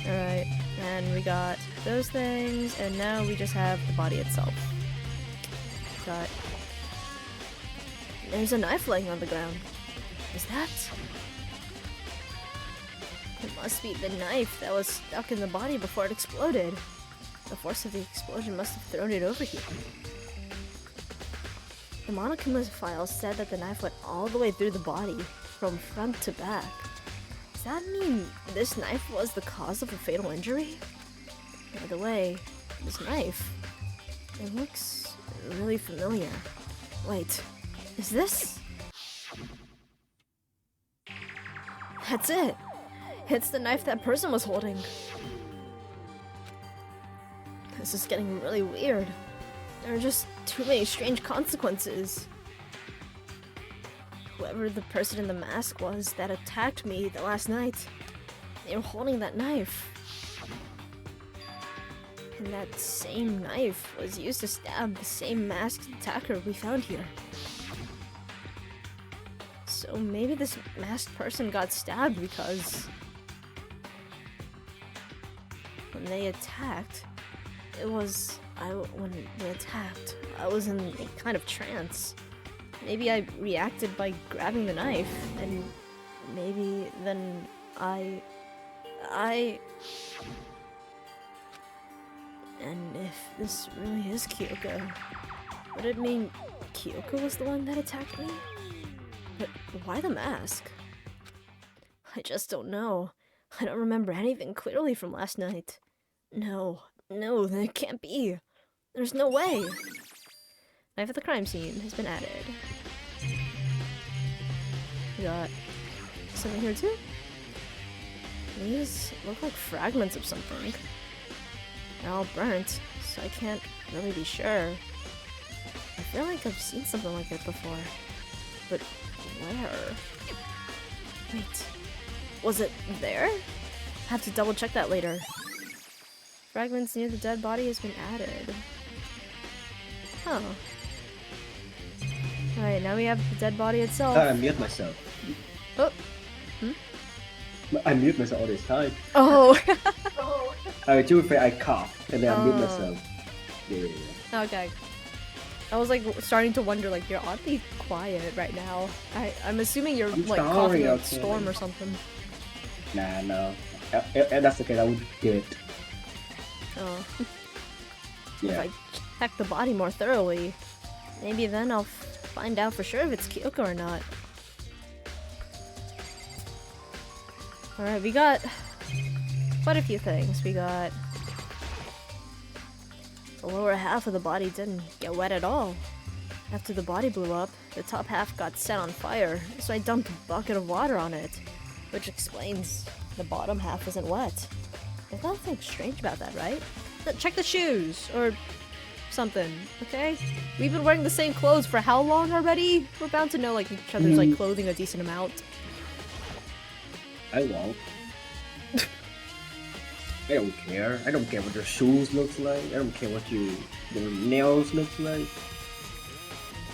S1: Alright, and we got those things, and now we just have the body itself. There's a knife laying on the ground. Is that? It must be the knife that was stuck in the body before it exploded. The force of the explosion must have thrown it over here. The Monokuma's file said that the knife went all the way through the body, from front to back. Does that mean this knife was the cause of the fatal injury? By the way, this knife, it looks really familiar. Wait, is this? That's it! It's the knife that person was holding.
S3: This is getting really weird. There are just too many strange consequences. Whoever the person in the mask was that attacked me the last night, they were holding that knife. And that same knife was used to stab the same masked attacker we found here. So maybe this masked person got stabbed because when they attacked, when they attacked, I was in a kind of trance. Maybe I reacted by grabbing the knife, and maybe then I... And if this really is Kyoko, would it mean Kyoko was the one that attacked me? But why the mask? I just don't know. I don't remember anything clearly from last night. No, that can't be. There's no way. Knife at the crime scene has been added. We got something here too? These look like fragments of something. They're all burnt, so I can't really be sure. I feel like I've seen something like it before. But where? Wait, was it there? Have to double check that later. Fragments near the dead body has been added. Huh. Alright, now we have the dead body itself.
S2: I mute myself.
S3: Oh.
S2: I mute myself all this time.
S3: Oh.
S2: I do it I cough and then I mute
S3: Oh.
S2: myself. Yeah.
S1: Okay. I was like starting to wonder, like, you're oddly quiet right now. I'm assuming you're
S2: I'm
S1: like
S2: sorry,
S1: coughing up a
S2: okay.
S1: storm or something.
S2: Nah, no. That's okay. I would do it.
S1: Oh.
S2: Yeah.
S1: If I check the body more thoroughly, maybe then I'll find out for sure if it's Kyoko or not. Alright, we got quite a few things. We got the lower half of the body didn't get wet at all. After the body blew up, the top half got set on fire, so I dumped a bucket of water on it, which explains the bottom half isn't wet. There's nothing strange about that, right? Check the shoes, or something, okay? We've been wearing the same clothes for how long already? We're bound to know, like, each other's, like, clothing a decent amount.
S2: I won't. I don't care. I don't care what your shoes looks like. I don't care what your nails looks like.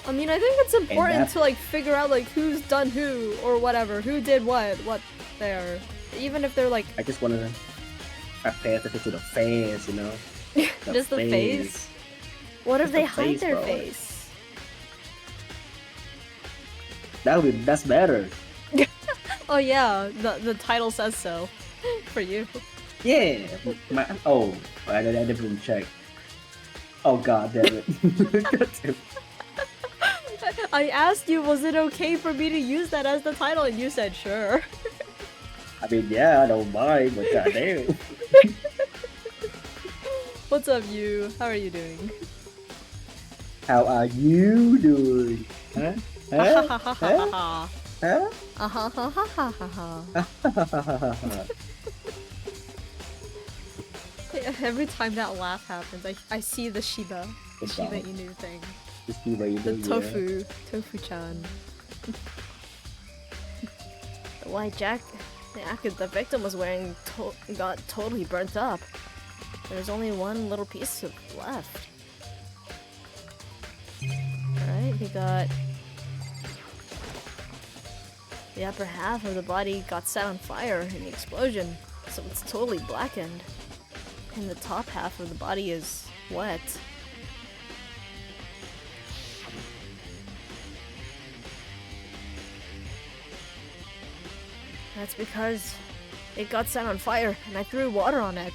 S1: I mean, I think it's important
S2: that-
S1: to, like, figure out, like, who's done who, or whatever, who did what there. Even if they're, like,
S2: I just wanna pay attention to the face, you know?
S1: just the face. What if
S2: Just
S1: they
S2: the
S1: hide
S2: face,
S1: their
S2: bro.
S1: face?
S2: That's better.
S1: Oh yeah, the title says so. For you.
S2: Yeah. I didn't even check. Oh god damn it. God damn it.
S1: I asked you, was it okay for me to use that as the title, and you said sure.
S2: I mean, yeah, I don't mind, but goddamn.
S1: What's up, you? How are you doing?
S2: How are you doing? Huh? Huh? Huh? Huh?
S1: Every time that laugh happens, I see the Shiba. The
S2: Good
S1: Shiba
S2: dog.
S1: Inu thing.
S2: Just be ready
S1: The
S2: to-
S1: tofu-chan.
S3: The white jacket the victim was wearing got totally burnt up. There's only one little piece left. Alright, we got... The upper half of the body got set on fire in the explosion, so it's totally blackened. And the top half of the body is wet. That's because it got set on fire and I threw water on it.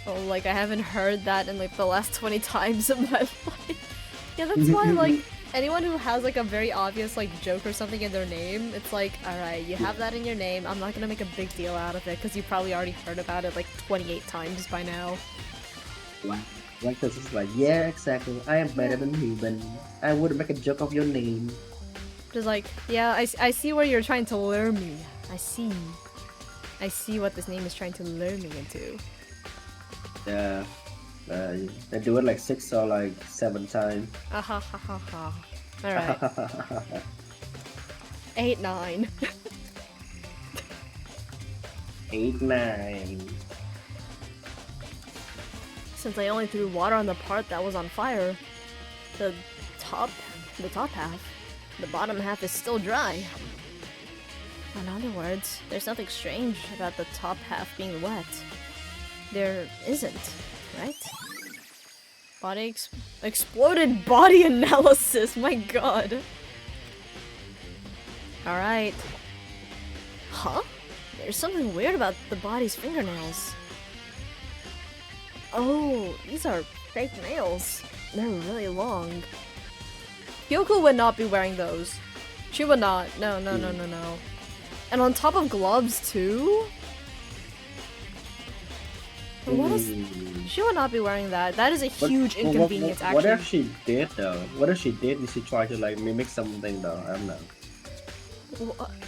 S1: Oh, like, I haven't heard that in, like, the last 20 times of my life. Yeah, that's why, like, anyone who has, like, a very obvious, like, joke or something in their name, it's like, alright, you have that in your name, I'm not gonna make a big deal out of it, because you probably already heard about it, like, 28 times by now.
S2: Like this is like, yeah, exactly. I am better than human. I would make a joke of your name.
S1: Just like, yeah, I see where you're trying to lure me. I see what this name is trying to lure me into.
S2: Yeah. They do it like 6 or like 7 times.
S1: Ah ha ha ha ha. Alright. 8, 9.
S2: 8, 9.
S1: Since I only threw water on the part that was on fire, the top half, the bottom half is still dry. In other words, there's nothing strange about the top half being wet. There isn't, right? Exploded body analysis, my god. Alright. Huh? There's something weird about the body's fingernails. Oh, these are fake nails. They're really long. Kyoko would not be wearing those. She would not. No. And on top of gloves too? What is... She would not be wearing that. That is a huge inconvenience,
S2: what
S1: actually.
S2: if she did though? What if she did and she tried to like mimic something though? I don't know.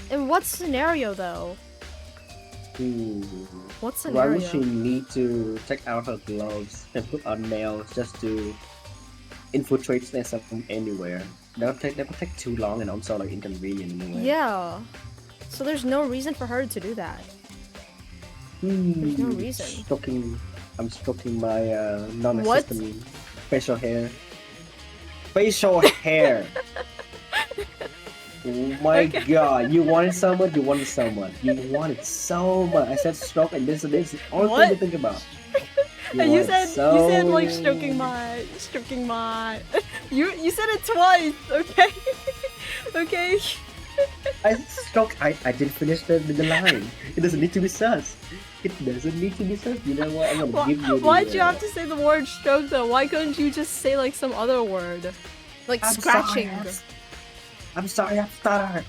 S1: In what scenario, though? What
S2: Why
S1: scenario?
S2: would she need to take out her gloves and put on nails just to infiltrate them from anywhere? That would take too long and also like inconvenient in a way.
S1: Yeah. So there's no reason for her to do that. There's no reason.
S2: I'm stroking my non-existent facial hair. Facial hair! Oh my god, you wanted someone, you wanted so much. I said stroke and this is all
S1: What?
S2: thing to think about.
S1: And you said like
S2: so-
S1: stroking my you said it twice, okay? Okay.
S2: I didn't finish the line. It doesn't need to be sus. It doesn't need to be sus. You know what? I'm gonna give you the,
S1: Why'd you have to say the word stroke though? Why couldn't you just say like some other word? Like
S2: I'm
S1: scratching.
S2: I'm sorry, I'm stuttered.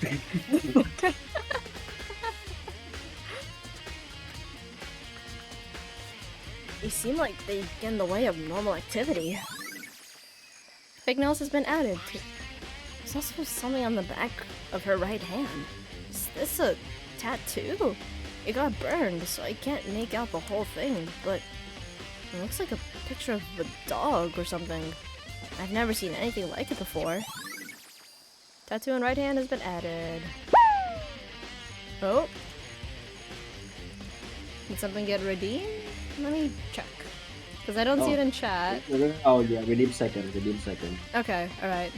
S1: They seem like they get in the way of normal activity. Fake nails has been added. There's also something on the back of her right hand. Is this a tattoo? It got burned, so I can't make out the whole thing, but it looks like a picture of a dog or something. I've never seen anything like it before. Tattoo on right hand has been added. Oh. Did something get redeemed? Let me check. Because I don't see it in chat.
S2: Oh yeah, redeem second.
S1: Okay, alright.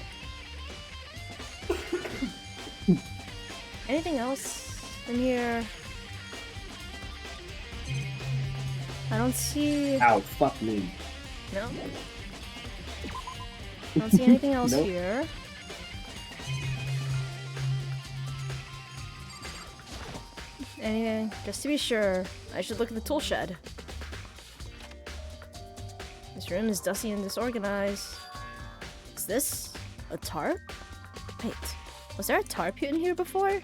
S1: Anything else in here? I don't see...
S2: Ow, fuck me.
S1: No? I don't see anything else
S2: Nope.
S1: here. Anything? Just to be sure, I should look at the tool shed. This room is dusty and disorganized. Is this a tarp? Wait, was there a tarp in here before?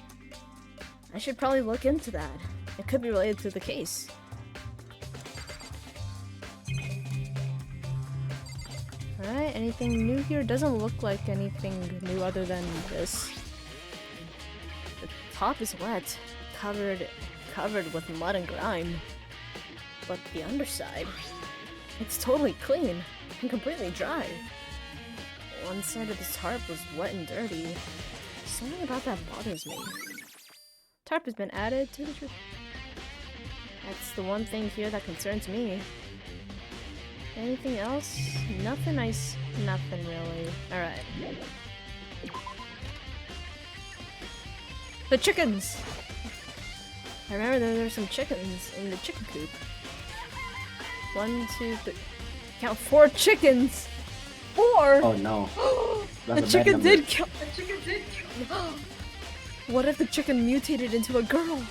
S1: I should probably look into that. It could be related to the case. Alright, anything new here? Doesn't look like anything new other than this. The top is wet, covered with mud and grime. But the underside, it's totally clean and completely dry. One side of the tarp was wet and dirty. Something about that bothers me. Tarp has been added to the tree. That's the one thing here that concerns me. Anything else? Nothing nothing really. Alright. The chickens! I remember there were some chickens in the chicken coop. 1, 2, 3. Count 4 chickens! 4!
S2: Oh no.
S1: The
S2: That's a bad
S1: chicken
S2: number.
S1: did kill. What if the chicken mutated into a girl?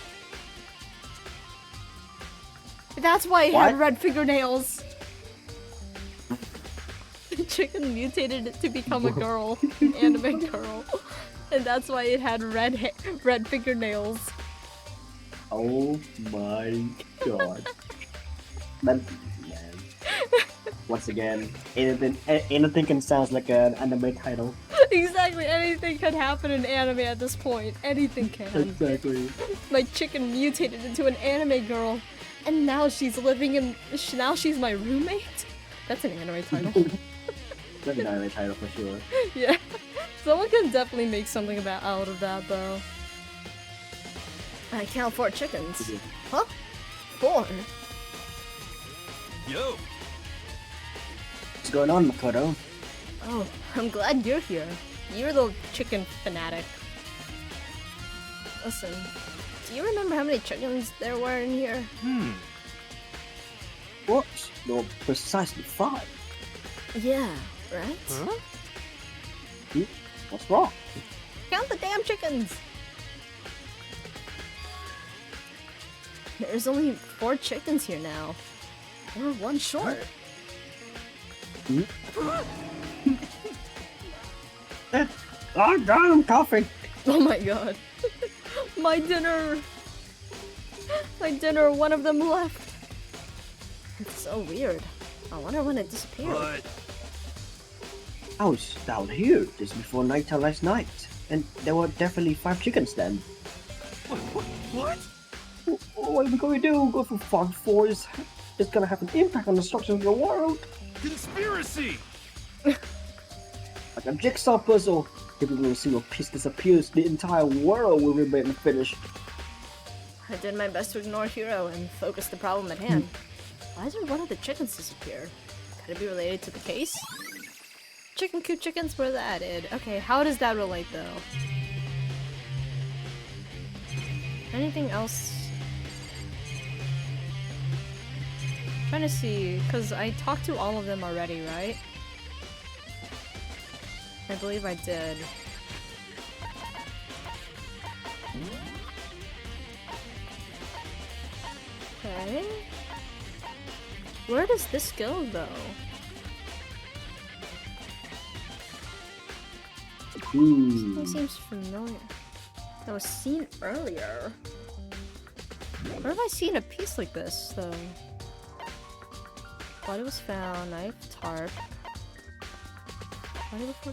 S1: That's why it had
S2: What?
S1: red fingernails. The chicken mutated it to become a girl, an anime girl, and that's why it had red fingernails.
S2: Oh my god. That man. Once again, anything can sound like an anime title.
S1: Exactly, anything can happen in anime at this point. Anything can.
S2: Exactly.
S1: My chicken mutated into an anime girl, and now she's living in. Now she's my roommate. That's an anime title.
S2: That's an anime title for sure.
S1: Yeah. Someone can definitely make something out of that, though. I count 4 chickens.
S2: Yeah.
S1: Huh? 4?
S4: Yo!
S2: What's going on, Makoto?
S1: Oh, I'm glad you're here. You're the chicken fanatic. Listen, do you remember how many chickens there were in here?
S2: What? No, precisely 5.
S1: Yeah, right?
S4: Huh?
S2: What's wrong?
S1: Count the damn chickens! There's only 4 chickens here now. We're 1 short.
S2: Oh, damn, I'm coughing.
S1: Oh my god. My dinner! My dinner, one of them left. It's so weird. I wonder when it disappeared.
S4: But
S2: I was down here just before nighttime last night, and there were definitely 5 chickens then.
S4: what?
S2: What are we going to do? Go for fog force? It's gonna have an impact on the structure of the world.
S4: Conspiracy!
S2: Like a jigsaw puzzle. If we will see a piece disappears, the entire world will remain finished.
S1: I did my best to ignore Hero and focus the problem at hand. Why did one of the chickens disappear? Could it be related to the case? Chicken coop chickens were added. Okay, how does that relate though? Anything else? Trying to see, because I talked to all of them already, right? I believe I did. Okay. Where does this go, though? It seems familiar. That was seen earlier. Where have I seen a piece like this, though? Body was found, knife, tarp. Body before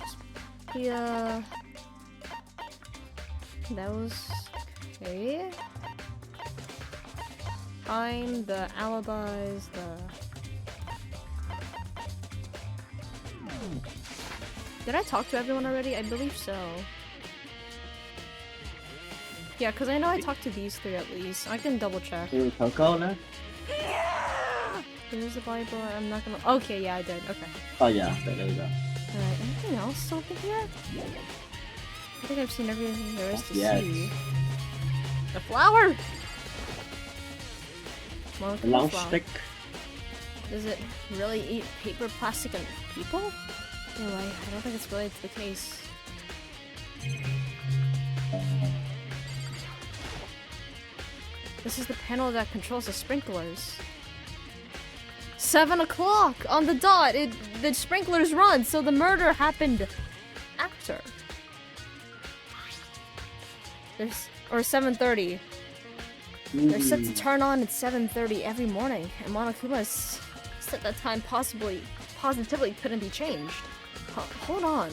S1: yeah. That was okay. Time, the alibis, Did I talk to everyone already? I believe so. Yeah, because I know I talked to these 3 at least. I can double check.
S2: Coco, no?
S1: Here's the Bible. I'm not gonna. Okay, yeah, I did. Okay.
S2: Oh yeah, there you go.
S1: Alright, anything else over here? I think I've seen everything there is to
S2: Yes.
S1: see. The flower!
S2: The long
S1: Flower.
S2: stick.
S1: Does it really eat paper, plastic, and people? Anyway, I don't think it's related to the case. This is the panel that controls the sprinklers. 7 o'clock on the dot! The sprinklers run, so the murder happened after. Or 7:30. They're set to turn on at 7:30 every morning, and Monokuma's said that time positively couldn't be changed. Hold on.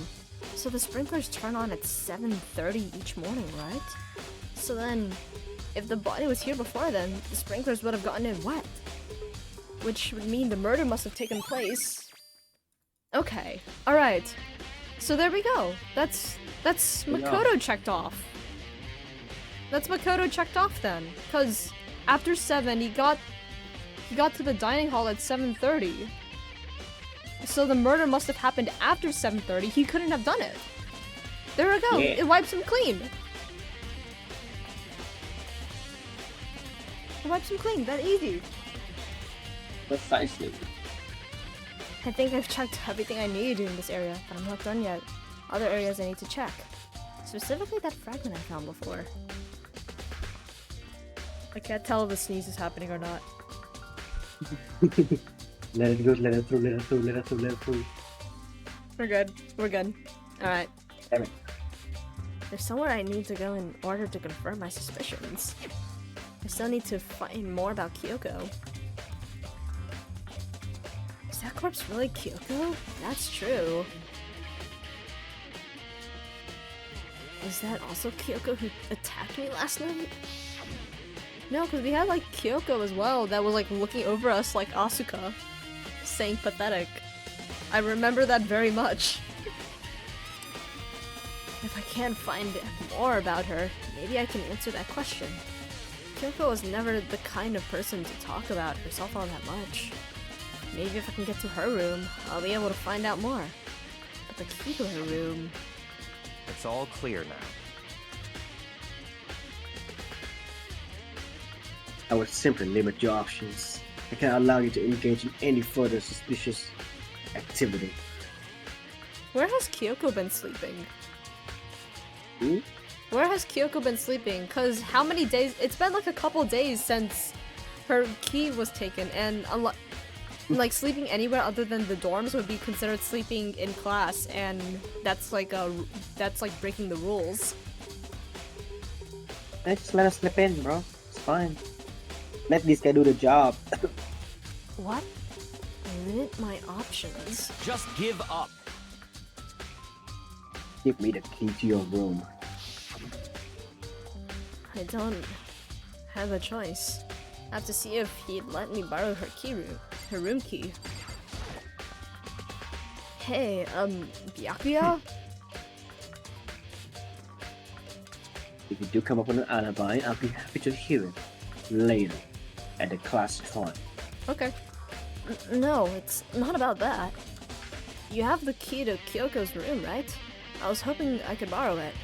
S1: So the sprinklers turn on at 7:30 each morning, right? So then, if the body was here before then, the sprinklers would have gotten it wet. Which would mean the murder must have taken place. Okay, alright. So there we go. That's Makoto checked off. That's Makoto checked off then. Cause after 7 he got to the dining hall at 7:30. So the murder must have happened after 7:30. He couldn't have done it. There we go.
S2: Yeah.
S1: It wipes him clean. It wipes him clean. That easy.
S2: Precisely.
S1: I think I've checked everything I need in this area, but I'm not done yet. Other areas I need to check. Specifically that fragment I found before. I can't tell if the sneeze is happening or not.
S2: Let it go, let it through, let it through, let it through, let it through.
S1: We're good. We're good. Alright.
S2: Damn it.
S1: There's somewhere I need to go in order to confirm my suspicions. I still need to find more about Kyoko. Is that corpse really Kyoko? That's true. Is that also Kyoko who attacked me last night? No, because we had like Kyoko as well that was like looking over us like Asuka. saying pathetic. I remember that very much. If I can't find more about her, maybe I can answer that question. Kyoko was never the kind of person to talk about herself all that much. Maybe if I can get to her room, I'll be able to find out more. But the key to her room...
S4: It's all clear now.
S2: I would simply limit your options. I can't allow you to engage in any further suspicious activity.
S1: Where has Kyoko been sleeping?
S2: Hmm?
S1: Where has Kyoko been sleeping? Cause how many days? It's been like a couple days since her key was taken, and like sleeping anywhere other than the dorms would be considered sleeping in class, and that's like breaking the rules.
S2: Hey, just let us slip in, bro. It's fine. Let this guy do the job.
S1: What? Limit my options.
S4: Just give up.
S2: Give me the key to your room.
S1: I don't have a choice. I have to see if he'd let me borrow her room key. Hey, Byakuya?
S2: If you do come up with an alibi, I'll be happy to hear it later at the class time.
S1: Okay. No, it's not about that. You have the key to Kyoko's room, right? I was hoping I could borrow it.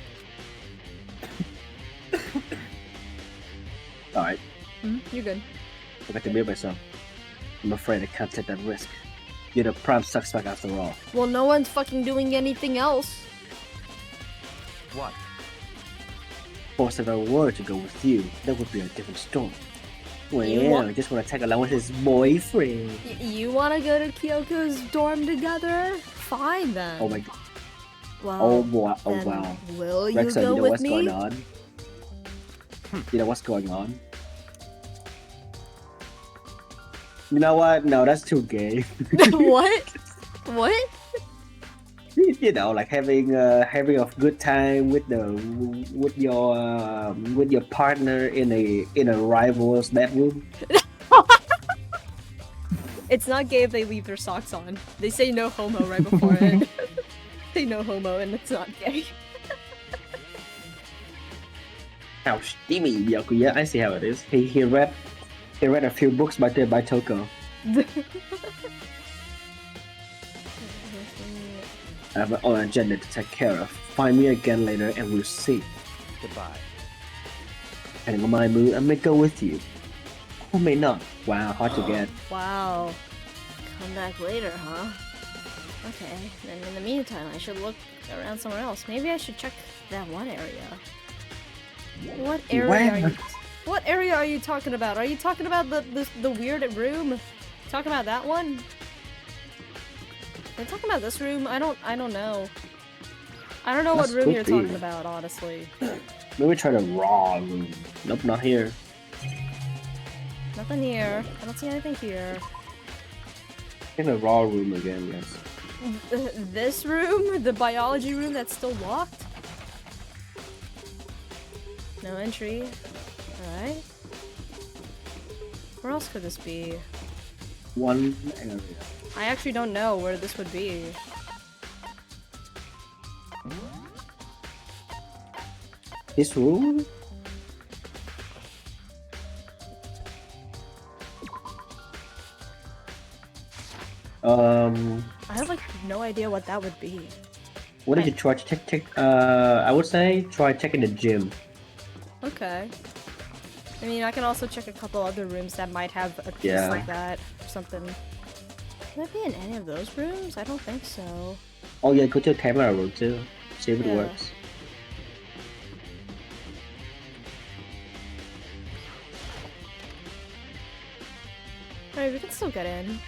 S2: Alright,
S1: You're good.
S2: I got to mute myself. I'm afraid I can't take that risk. You're the prime suspect after all.
S1: Well, no one's fucking doing anything else.
S4: What?
S2: Of course, if I were to go with you, that would be a different story. Well,
S1: want-
S2: I just want to tag along with his boyfriend.
S1: You wanna go to Kyoko's dorm together? Fine then.
S2: Oh my god.
S1: Well,
S2: Oh boy. Oh
S1: then
S2: wow.
S1: Will you
S2: Rexon,
S1: go
S2: you know
S1: with
S2: what's
S1: me?
S2: going on? You know what's going on? You know what? No, that's too gay.
S1: What? What?
S2: You know, like having a good time with your partner in a rival's bedroom.
S1: It's not gay if they leave their socks on. They say no homo right before it. Say no homo and it's not gay.
S2: How steamy, Byakuya. I see how it is. He read a few books by Toko. I have my own agenda to take care of. Find me again later and we'll see.
S4: Goodbye.
S2: Depending on my mood, I may go with you. Or may not. Wow, hard to get.
S1: Wow. Come back later, huh? Okay, then in the meantime, I should look around somewhere else. Maybe I should check that one area. What area
S2: Where?
S1: are you? What area are you talking about? Are you talking about the weird room? Talking about that one? Are you talking about this room? I don't know. I don't know what
S2: This
S1: room
S2: could
S1: you're
S2: be.
S1: talking about, honestly.
S2: Maybe try the raw room. Nope, not here.
S1: Nothing here. I don't see anything here.
S2: In the raw room again, yes.
S1: This room? The biology room that's still locked? No entry. Alright. Where else could this be?
S2: One area.
S1: I actually don't know where this would be.
S2: This room?
S1: I have like no idea what that would be.
S2: What did you try to check? I would say try checking the gym.
S1: Okay. I mean, I can also check a couple other rooms that might have a piece
S2: Yeah.
S1: like that or something. Can it be in any of those rooms? I don't think so.
S2: Oh yeah, go to the camera room too. See if it
S1: Yeah.
S2: works.
S1: Alright, we can still get in.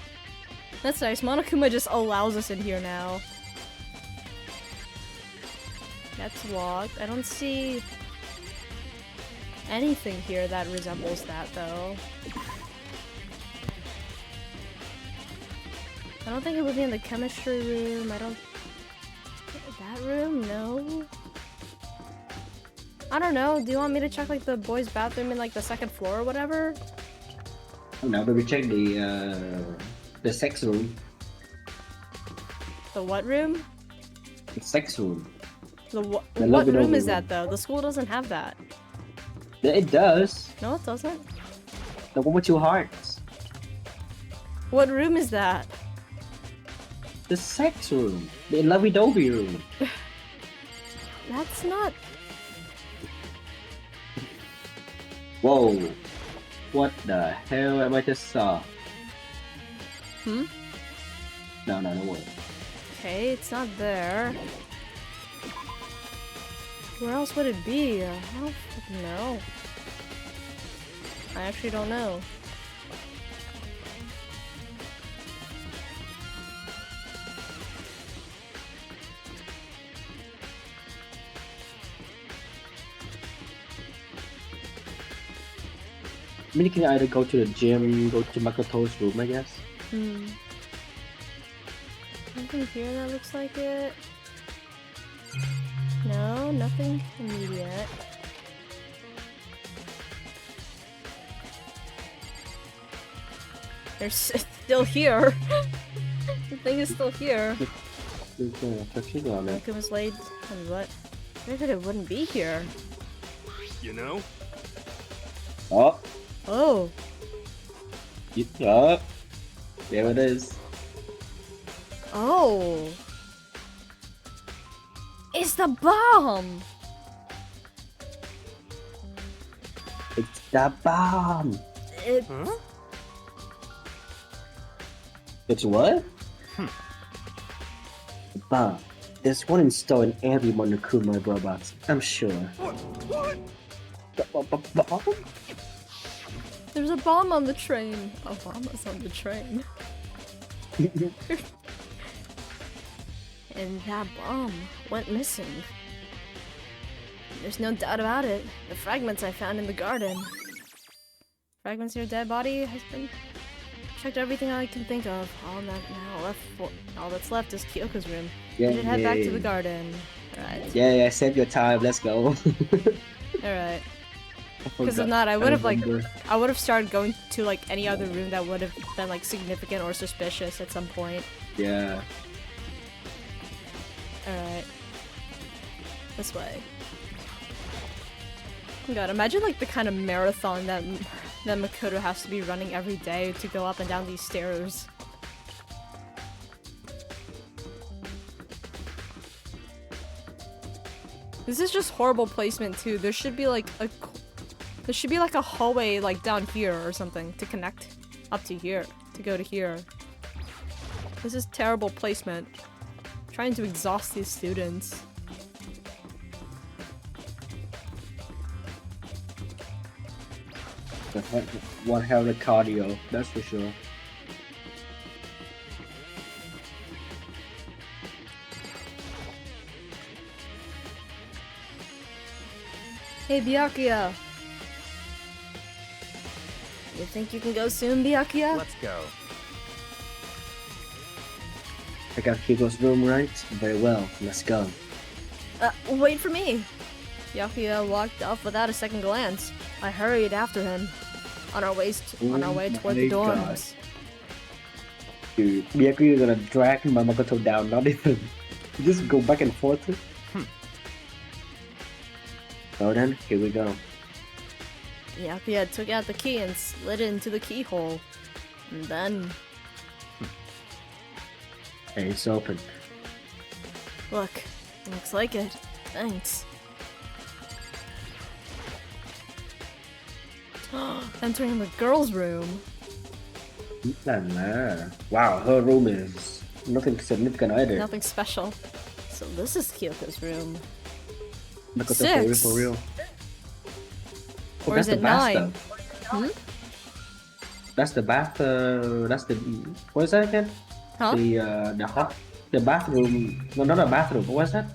S1: That's nice. Monokuma just allows us in here now. That's locked. I don't see anything here that resembles that, though. I don't think it would be in the chemistry room. I don't... That room? No. I don't know. Do you want me to check, like, the boys' bathroom in, like, the second floor or whatever?
S2: Oh, now we check The sex room.
S1: The what room?
S2: The sex room.
S1: The what
S2: lovey-dovey
S1: room is
S2: room.
S1: that though? The school doesn't have that.
S2: Yeah, it does.
S1: No, it doesn't.
S2: The one with two hearts.
S1: What room is that?
S2: The sex room. The lovey-dovey room.
S1: That's not.
S2: Whoa. What the hell am I just saw?
S1: Hmm?
S2: No, no way.
S1: Okay, it's not there. Where else would it be? I don't fucking know. I actually don't know.
S2: I mean, you can either go to the gym, go to Makoto's room, I guess.
S1: Hmm. Nothing here that looks like it. No, nothing immediate. They're still here. The thing is still here.
S2: There's a tuxedo on it.
S1: It was laid on what? I figured it wouldn't be here.
S4: You know?
S2: Oh,
S1: Oh,
S2: oh, there it is.
S1: oh. It's the bomb!
S2: It's the bomb.
S1: It,
S4: Huh?
S2: It's what? The bomb. There's one installed in every Monokuma robots, I'm sure.
S4: What?
S2: Bomb?
S1: there's a bomb on the train. Obama's on the train. And that bomb went missing. There's no doubt about it. The fragments I found in the garden. Fragments of your dead body has been checked everything I can think of. All that's left is Kyoko's room.
S2: Yeah,
S1: We should head back to the
S2: yeah.
S1: garden. Alright.
S2: Yeah, save your time, let's go.
S1: Alright. Because if not, I would have started going to like any other room that would have been like significant or suspicious at some point.
S2: Yeah.
S1: Alright. This way. Oh god, imagine like the kind of marathon that Makoto has to be running every day to go up and down these stairs. This is just horrible placement too. There should be like a hallway like down here or something to connect up to here, to go to here. This is terrible placement. Trying to exhaust these students.
S2: One hell of a cardio, that's for sure.
S1: Hey Byakuya! You think you can go soon, Byakuya?
S4: Let's go.
S2: I got Kiko's room right? Very well, let's go.
S1: Wait for me! Byakuya walked off without a second glance. I hurried after him. On our way toward the
S2: my God.
S1: dorms.
S2: Dude, Byakuya gonna drag Makoto down, not even. Just go back and forth. So then, here we go.
S1: Byakuya took out the key and slid it into the keyhole. And then,
S2: Hey, it's open.
S1: look, looks like it. Thanks. Entering the girls' room.
S2: La la. Wow, her room is nothing significant either.
S1: Nothing special. So this is Kyoko's room.
S2: Makoto,
S1: 6.
S2: for real. Oh,
S1: Or
S2: that's
S1: is
S2: the
S1: it
S2: bathtub.
S1: 9?
S2: That's the bath. That's the. What is that again?
S1: Huh?
S2: The bathroom. No, not a bathroom. What was that?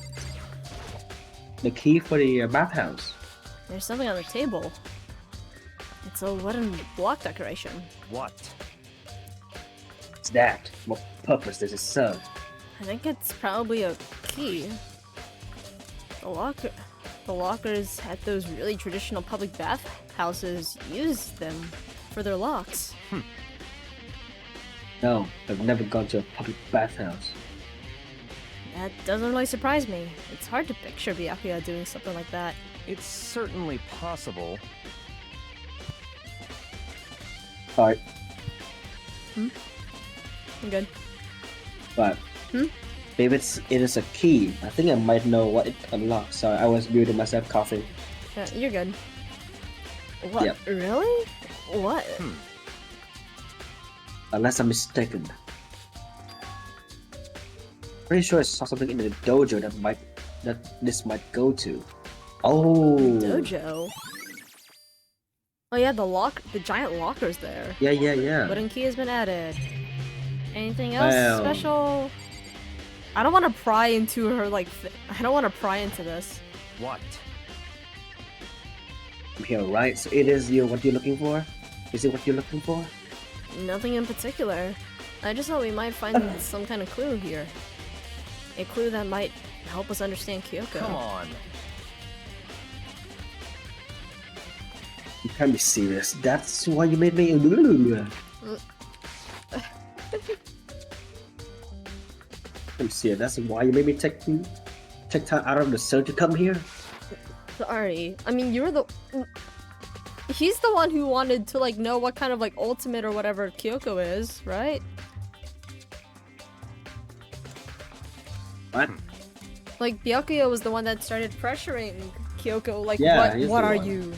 S2: The key for the bathhouse.
S1: There's something on the table. It's a wooden block decoration.
S4: What?
S2: What's that? What purpose does it serve?
S1: I think it's probably a key. The lockers at those really traditional public bathhouses use them for their locks.
S2: No, I've never gone to a public bathhouse.
S1: That doesn't really surprise me. It's hard to picture Byakuya doing something like that.
S8: It's certainly possible.
S2: Alright,
S1: I'm good.
S2: but
S1: Hmm?
S2: if it is a key, I think I might know what it unlocks. Sorry, I was muting myself coughing.
S1: Yeah, you're good. What?
S2: Yep.
S1: Really? What?
S2: Unless I'm mistaken. Pretty sure I saw something in the dojo that this might go to. Oh.
S1: Dojo? Oh yeah, the giant locker's there.
S2: Yeah.
S1: Wooden key has been added. Anything else
S2: Wow.
S1: special? I don't want to pry into her, like, I don't want to pry into this.
S8: What?
S2: Okay, right. So it is what you're looking for? Is it what you're looking for?
S1: Nothing in particular. I just thought we might find some kind of clue here. A clue that might help us understand Kyoko.
S8: Come on.
S2: You can't be serious. That's why you made me. I'm serious. That's why you made me take time out of the sun to come here.
S1: Sorry. I mean, you're the... He's the one who wanted to, like, know what kind of, like, ultimate or whatever Kyoko is, right?
S2: What?
S1: Like, Byakuya was the one that started pressuring Kyoko, like,
S2: Yeah, he's
S1: what
S2: the
S1: are
S2: one.
S1: you?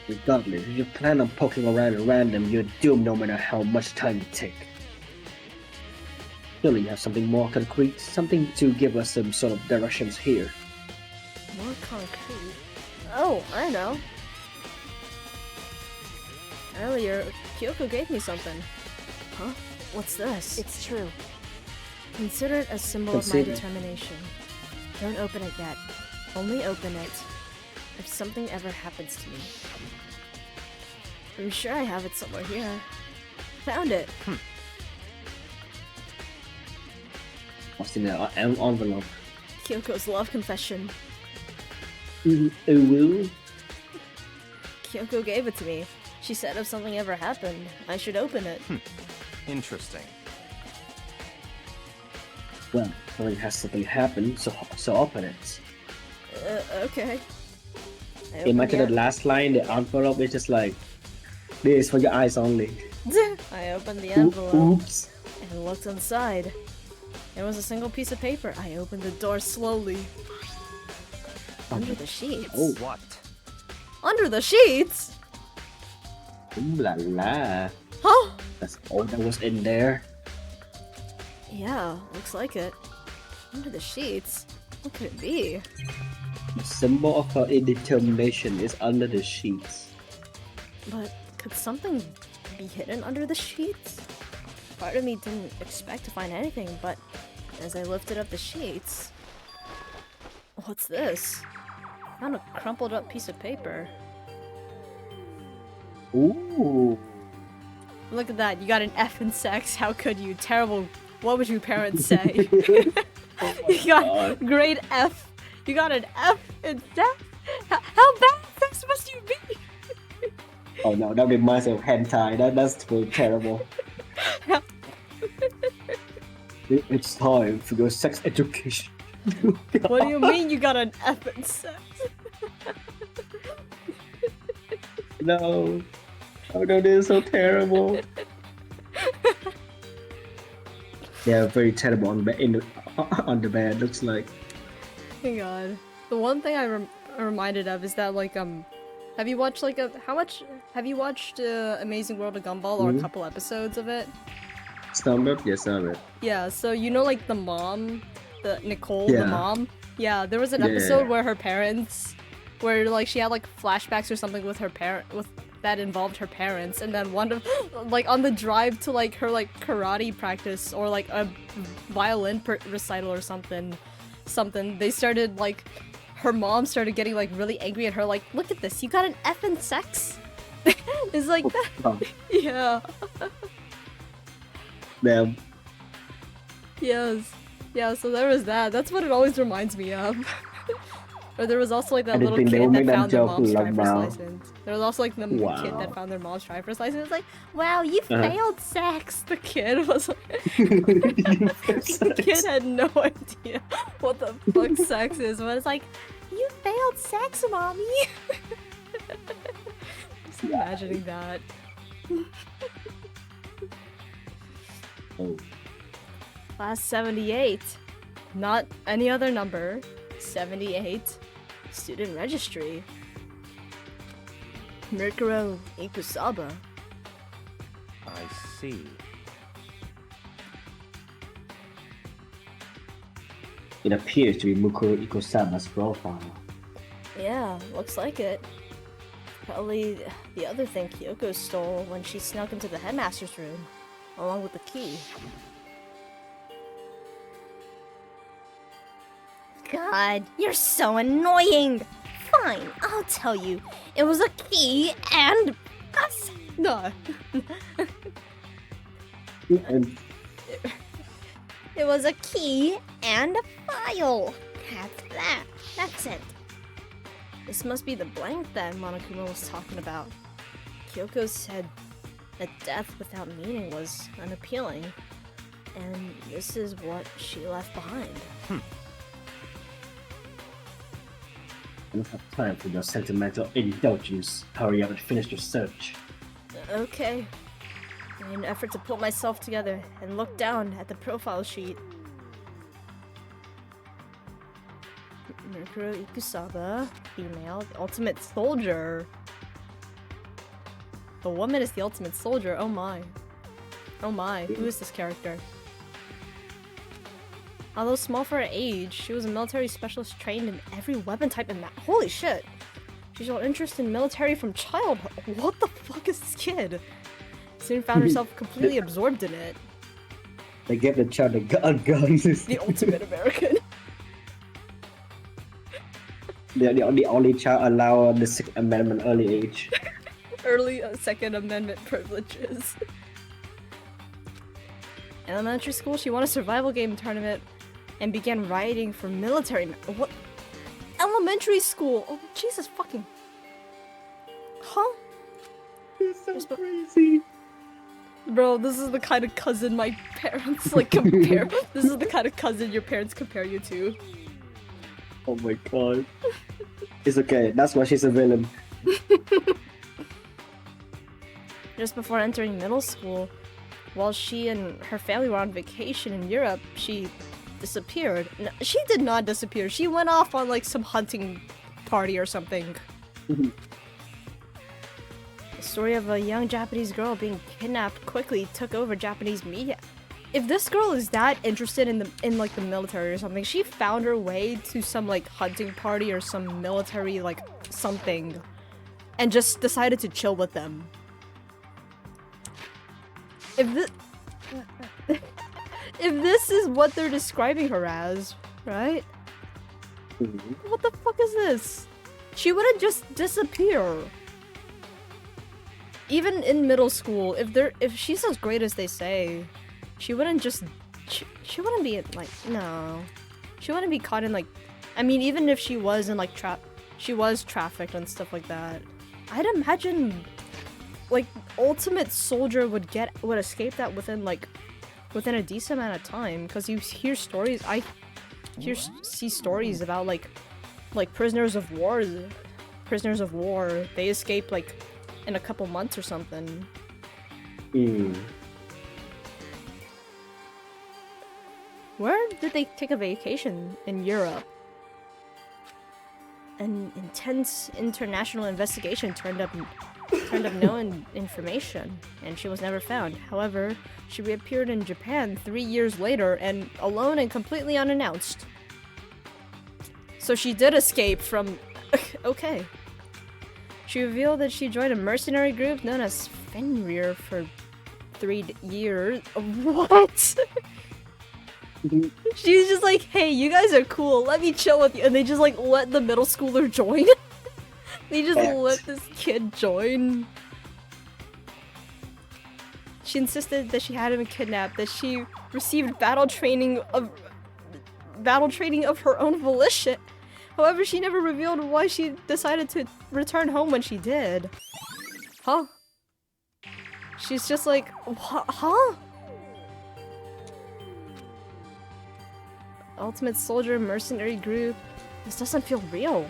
S2: Regardless, if you plan on poking around at random, you're doomed no matter how much time you take. Surely you have something more concrete, something to give us some sort of directions here.
S1: More concrete. Oh, I know. Earlier, Kyoko gave me something. Huh? What's this?
S5: It's true.
S1: Consider it a symbol of my
S2: Consider.
S1: determination. Don't open it yet. Only open it if something ever happens to me. I'm sure I have it somewhere here. Found it.
S2: What's in the envelope?
S1: Kyoko's love confession.
S2: Ooh.
S1: Kyoko gave it to me. She said if something ever happened, I should open it.
S8: Interesting.
S2: Well, something has something happen, so open it.
S1: Okay. I
S2: Imagine
S1: opened
S2: the last line, the envelope is just like, this is for your eyes only.
S1: I opened the envelope
S2: Oops.
S1: and looked inside. It was a single piece of paper. I opened the door slowly. Under the sheets.
S2: Oh.
S8: What?
S1: Under the sheets?
S2: Ooh la la.
S1: Huh?
S2: That's all that was in there.
S1: Yeah, looks like it. Under the sheets? What could it be?
S2: The symbol of her indetermination is under the sheets.
S1: But could something be hidden under the sheets? Part of me didn't expect to find anything, but as I lifted up the sheets... What's this? Found a crumpled up piece of paper.
S2: Ooh.
S1: Look at that, you got an F in sex, how could you? Terrible. What would your parents say? You got grade F. You got an F in sex? How bad sex must you be?
S2: Oh no, that reminds me of hentai. That's too terrible. It's time for your sex education.
S1: What do you mean you got an F in sex?
S2: No. Oh no, this is so terrible. Yeah, very terrible on the bed. Looks like.
S1: Oh my god. The one thing I'm reminded of is that, like, have you watched, like, have you watched Amazing World of Gumball or a couple episodes of it?
S2: Stand up? Yes, I it.
S1: Yeah, so you know, like, the mom, the Nicole, the
S2: Yeah.
S1: mom? Yeah, there was an
S2: Yeah.
S1: episode where her parents, where, like, she had, like, flashbacks or something with her that involved her parents, and then one of, like, on the drive to, like, her, like, karate practice or, like, a violin recital or something, they started, like, her mom started getting, like, really angry at her, like, look at this, you got an F in sex? It's like that.
S2: Oh,
S1: Yeah.
S2: damn.
S1: Yes. Yeah, so there was that. That's what it always reminds me of. Or there was also like that
S2: I didn't
S1: little
S2: think they would
S1: kid that
S2: make that
S1: found their
S2: joke
S1: mom's driver's
S2: now.
S1: license. There was also like the kid
S2: Wow.
S1: that found their mom's driver's license. It's like, wow, you
S2: Uh-huh.
S1: failed sex. The kid was like, the kid had no idea what the fuck sex is, but it's like, you failed sex, mommy. Just imagining that.
S2: Oh.
S1: Class 78. Not any other number. 78. Student registry. Mirkuro Ikusaba.
S8: I see.
S2: It appears to be Mukuro Ikosaba's profile.
S1: Yeah, looks like it. Probably the other thing Kyoko stole when she snuck into the headmaster's room, along with the key.
S3: God, you're so annoying! Fine, I'll tell you. It was a key and us.
S1: No.
S2: And
S3: It was a key and a file. That's that. That's it.
S1: This must be the blank that Monokuma was talking about. Kyoko said that death without meaning was unappealing, and this is what she left behind.
S2: I don't have time for your sentimental indulgence. Hurry up and finish your search.
S1: Okay. In an effort to pull myself together and look down at the profile sheet. Mirkuro Ikusaba, female, the ultimate soldier. The woman is the ultimate soldier, oh my. Oh my, who is this character? Although small for her age, she was a military specialist trained in every weapon type and holy shit! She showed interest in military from childhood. What the fuck is this kid? Soon found herself completely absorbed in it.
S2: They gave the child a gun.
S1: The ultimate American.
S2: The only child allowed the Sixth Amendment early age.
S1: Early Second Amendment privileges. In elementary school, she won a survival game tournament and began rioting for military. What? Elementary school? Oh, Jesus fucking. Huh?
S2: It's so crazy.
S1: Bro, this is the kind of cousin my parents like compare. This is the kind of cousin your parents compare you to.
S2: Oh my god. It's okay. That's why she's a villain.
S1: Just before entering middle school, while she and her family were on vacation in Europe, she disappeared. No, she did not disappear. She went off on like some hunting party or something. The story of a young Japanese girl being kidnapped quickly took over Japanese media. If this girl is that interested in like the military or something, she found her way to some like hunting party or some military like something and just decided to chill with them. If this is what they're describing her as, right? What the fuck is this? She wouldn't just disappear. Even in middle school, if she's as great as they say, she wouldn't just she wouldn't be like no. She wouldn't be caught in like I mean even if she was in like she was trafficked and stuff like that. I'd imagine like ultimate soldier would escape that within a decent amount of time because you hear stories see stories about like prisoners of war they escape like in a couple months or something. Where did they take a vacation? In Europe. An intense international investigation turned up no information, and she was never found. However, she reappeared in Japan 3 years later, and alone and completely unannounced. So she did escape from... okay. She revealed that she joined a mercenary group known as Fenrir for 3 years. What? She's just like, hey, you guys are cool, let me chill with you. And they just like let the middle schooler join. They just let this kid join. She insisted that she had him kidnapped, that she received battle training of her own volition. However, she never revealed why she decided to return home when she did. Huh? She's just like, huh? Ultimate Soldier Mercenary Group. This doesn't feel real.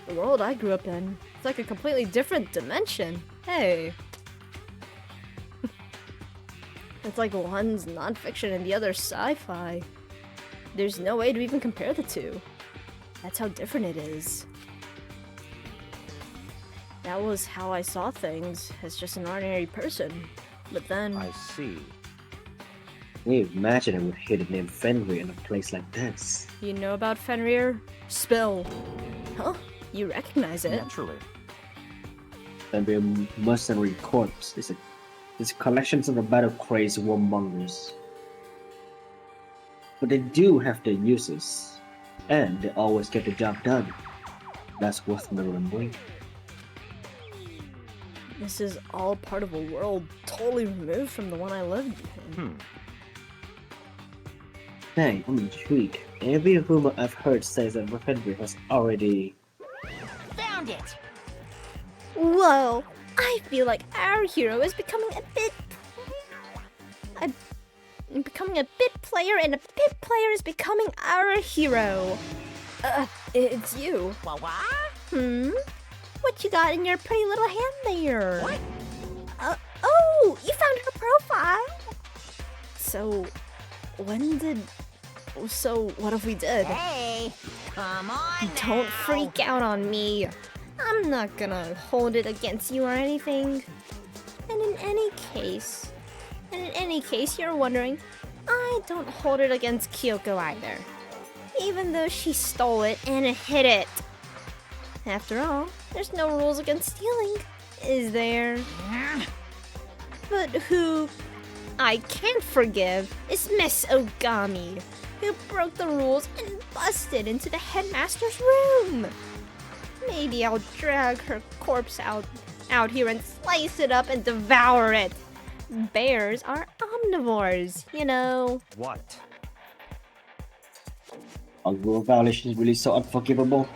S1: The world I grew up in. It's like a completely different dimension. Hey. It's like one's nonfiction and the other's sci-fi. There's no way to even compare the two. That's how different it is. That was how I saw things, as just an ordinary person. But then...
S8: I see.
S2: Can you imagine I would hear the name Fenrir in a place like this?
S1: You know about Fenrir? Spill. Huh? You recognize it?
S8: Naturally.
S2: Fenrir Mercenary Corps is a collection of the battle-crazed warmongers. But they do have their uses, and they always get the job done. That's worth remembering.
S1: This is all part of a world totally removed from the one I lived in.
S2: Hey, I'm intrigued. Every rumor I've heard says that Fenrir has already...
S6: Found it!
S3: Whoa! I feel like our hero is becoming a bit player, and a bit player is becoming our hero.
S1: It's you.
S6: What?
S3: What you got in your pretty little hand there?
S6: What?
S3: Oh, you found her profile.
S1: So what if we did?
S6: Hey, come on now.
S3: Don't freak out on me. I'm not gonna hold it against you or anything. And in any case, you're wondering, I don't hold it against Kyoko either. Even though she stole it and hid it. After all, there's no rules against stealing, is there? But who I can't forgive is Miss Ogami, who broke the rules and busted into the headmaster's room. Maybe I'll drag her corpse out here and slice it up and devour it. Bears are omnivores, you know.
S8: What?
S2: Are rule violations really so unforgivable?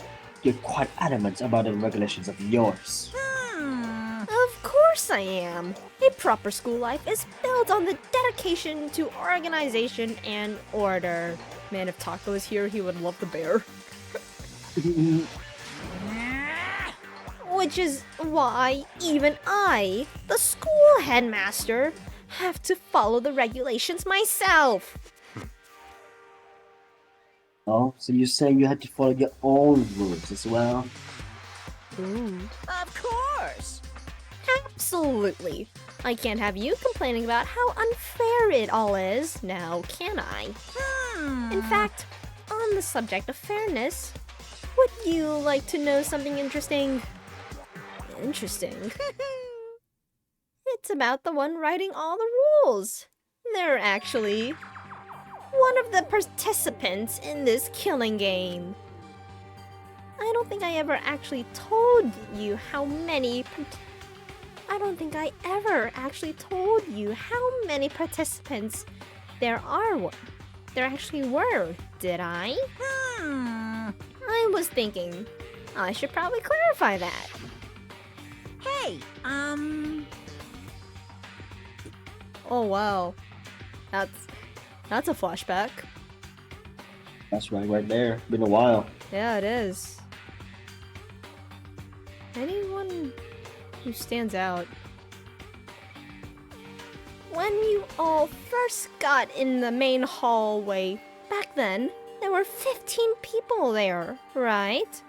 S2: You're quite adamant about the regulations of yours.
S3: Of course I am. A proper school life is built on the dedication to organization and order.
S1: Man, if Taco was here, he would love the bear.
S3: Which is why even I, the school headmaster, have to follow the regulations myself.
S2: Oh, so you say you had to follow your own rules as well?
S1: Ooh.
S6: Of course.
S3: Absolutely. I can't have you complaining about how unfair it all is, now can I? In fact, on the subject of fairness, would you like to know something interesting?
S1: Interesting.
S3: It's about the one writing all the rules. They're actually one of the participants in this killing game. I don't think I ever actually told you how many participants there actually were, did I? I was thinking I should probably clarify that.
S6: Hey,
S1: Oh wow. That's a flashback.
S2: That's right there. Been a while.
S1: Yeah, it is. Anyone who stands out?
S3: When you all first got in the main hallway, back then, there were 15 people there, right?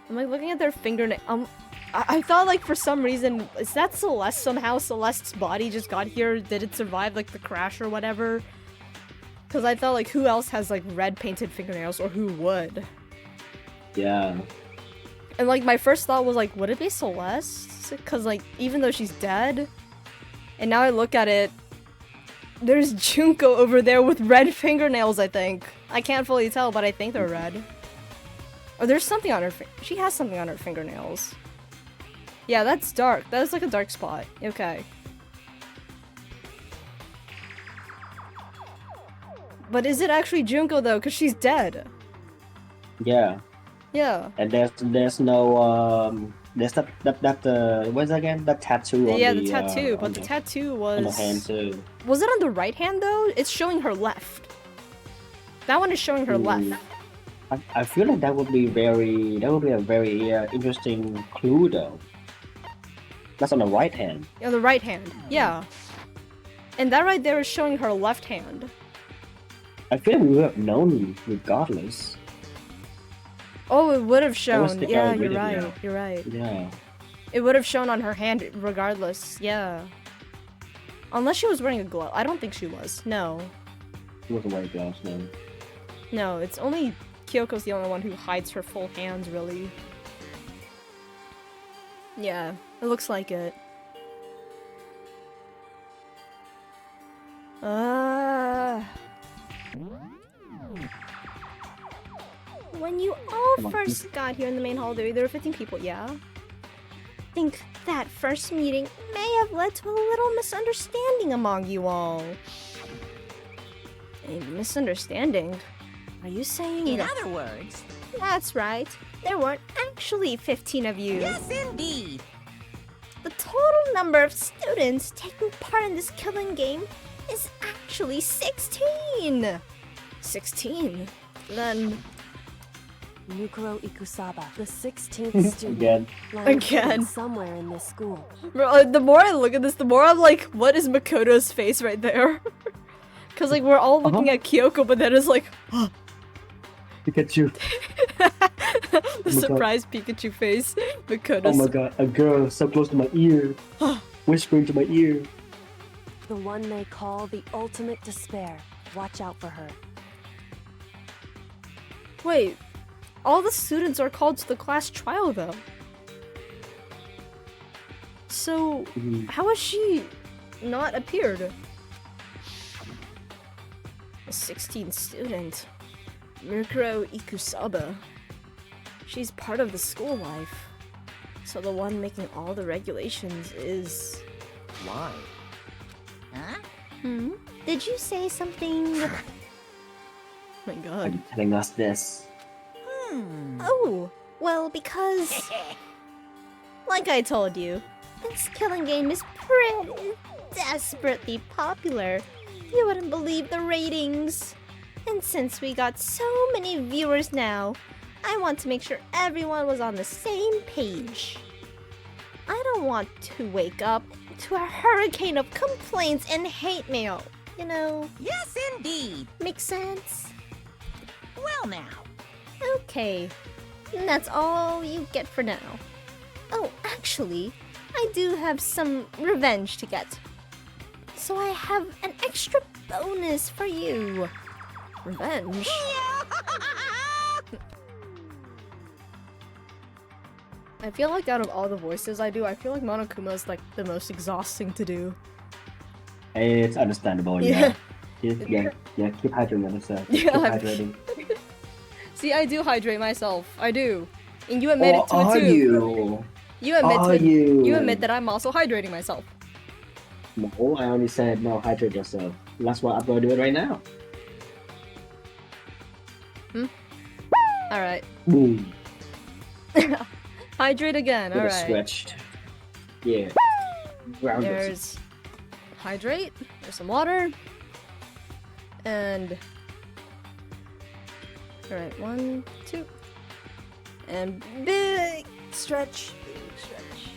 S1: I'm like looking at their fingernail. I thought like for some reason, is that Celeste somehow? Celeste's body just got here? Did it survive like the crash or whatever? Because I thought like who else has like red painted fingernails, or who would?
S2: Yeah.
S1: And like my first thought was like, would it be Celeste? Because like even though she's dead, and now I look at it, there's Junko over there with red fingernails. I think I can't fully tell, but I think they're red. Or there's something on her. She has something on her fingernails. Yeah, that's dark. That's like a dark spot. Okay. But is it actually Junko though? Because she's dead.
S2: Yeah.
S1: Yeah.
S2: And there's no there's that what's that again? That tattoo on
S1: Yeah,
S2: the
S1: the tattoo,
S2: on
S1: but the tattoo
S2: on the hand
S1: was...
S2: too.
S1: Was it on the right hand though? It's showing her left. That one is showing her left.
S2: I feel like that would be a very interesting clue though. That's on the right hand.
S1: On the right hand, yeah. And that right there is showing her left hand.
S2: I feel like we would have known regardless.
S1: Oh, it would have
S2: was
S1: shown.
S2: the
S1: Yeah,
S2: guy
S1: you're
S2: with it,
S1: right.
S2: yeah.
S1: You're right.
S2: Yeah.
S1: It would have shown on her hand regardless. Yeah. Unless she was wearing a glove. I don't think she was. No.
S2: It wasn't wearing gloves, no.
S1: No, it's only Kyoko's the only one who hides her full hands, really. Yeah, it looks like it. When you all first got here in the main hallway, there were 15 people, yeah? I think that first meeting may have led to a little misunderstanding among you all. A misunderstanding? Are you saying
S6: In
S1: that?
S6: other words,
S3: That's right. There weren't actually 15 of you.
S6: yes, indeed.
S3: The total number of students taking part in this killing game is actually 16.
S1: 16? Then...
S5: Mukuro Ikusaba, the 16th student,
S2: Again.
S5: lying
S1: Again.
S5: hidden somewhere in this school.
S1: Bro, the more I look at this, the more I'm like, what is Makoto's face right there? Cause like, we're all looking at Kyoko, but then it's like...
S2: Pikachu.
S1: the surprised Pikachu face. Makoto's...
S2: Oh my god, a girl so close to my ear. Whispering to my ear.
S5: The one they call the ultimate despair. Watch out for her.
S1: Wait, all the students are called to the class trial though. So, how has she not appeared? A 16th student, Mukuro Ikusaba. She's part of the school life. So the one making all the regulations is...
S8: Why?
S6: Huh?
S3: Did you say something?
S1: Oh my god.
S2: Are you telling us this?
S3: Oh, well, because, like I told you, this killing game is pretty desperately popular. You wouldn't believe the ratings. And since we got so many viewers now, I want to make sure everyone was on the same page. I don't want to wake up to a hurricane of complaints and hate mail. You know,
S6: Yes, indeed.
S3: make sense?
S6: Well, now.
S3: Okay, that's all you get for now. Oh, actually, I do have some revenge to get. So I have an extra bonus for you.
S1: Revenge? I feel like out of all the voices I do, I feel like Monokuma's like the most exhausting to do.
S2: It's understandable,
S1: Yeah.
S2: yeah. Keep hydrating yourself.
S1: Yeah,
S2: Keep
S1: I'm-
S2: hydrating.
S1: See, I do hydrate myself. I do. And you admit it to
S2: are
S1: it too.
S2: you?
S1: You admit
S2: Are
S1: to
S2: you?
S1: You admit that I'm also hydrating myself.
S2: No, I only said no, hydrate yourself. That's what I'm gonna do it right now.
S1: Alright.
S2: Boom.
S1: Hydrate again,
S2: Get it
S1: alright.
S2: stretched. Yeah. Ground yourself.
S1: There's hydrate, there's some water, and alright, 1, 2, and big stretch, big stretch.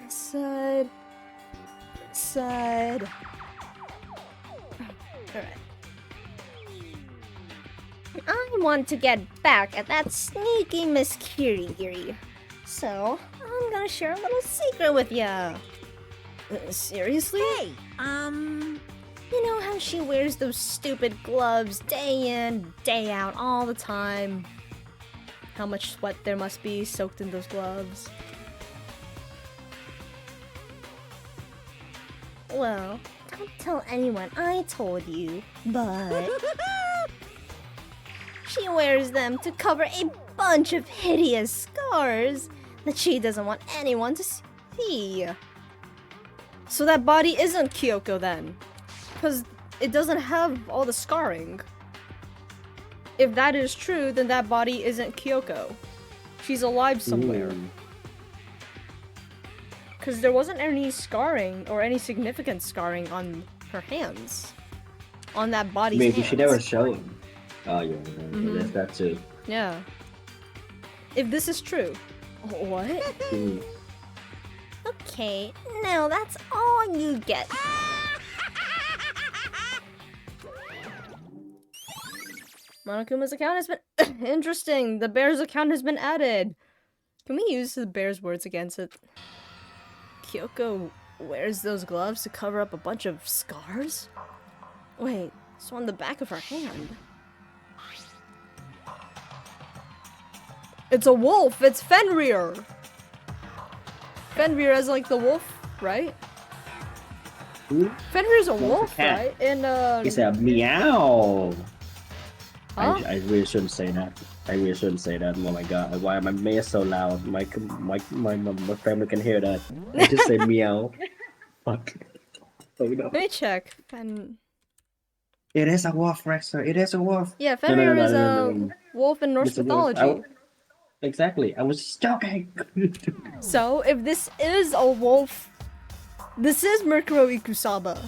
S1: Side, side. Alright.
S3: I want to get back at that sneaky Miss Kirigiri. So, I'm gonna share a little secret with ya.
S1: Seriously?
S6: Hey,
S3: You know how she wears those stupid gloves day in, day out, all the time?
S1: How much sweat there must be soaked in those gloves?
S3: Well, don't tell anyone I told you, but she wears them to cover a bunch of hideous scars that she doesn't want anyone to see.
S1: So that body isn't Kyoko then? Because it doesn't have all the scarring. If that is true, then that body isn't Kyoko. She's alive somewhere. Because there wasn't any scarring or any significant scarring on her hands. On that body's
S2: Maybe
S1: hands.
S2: she never showed. Oh yeah, there's that too.
S1: Yeah. If this is true. What?
S2: Mm.
S3: Okay, now that's all you get.
S1: Monokuma's account has been interesting. The bear's account has been added. Can we use the bear's words against it? Kyoko wears those gloves to cover up a bunch of scars? Wait, so on the back of her hand. It's a wolf! It's Fenrir! Fenrir is like the wolf, right?
S2: Who?
S1: Fenrir's a
S2: Wolf's a
S1: wolf,
S2: cat.
S1: right? And
S2: It's a meow.
S1: Huh?
S2: I really shouldn't say that. I really shouldn't say that. Oh my god, why am I mayor so loud? My family can hear that. I just say meow. Fuck. Oh no.
S1: let me check.
S2: It is a wolf, Rexer. It is a wolf.
S1: Yeah,
S2: No, no,
S1: Fenrir
S2: no,
S1: is
S2: no,
S1: a
S2: no, no.
S1: wolf in Norse
S2: It's a wolf.
S1: mythology.
S2: Exactly. I was just joking.
S1: So, if this is a wolf, this is Murkuro Ikusaba,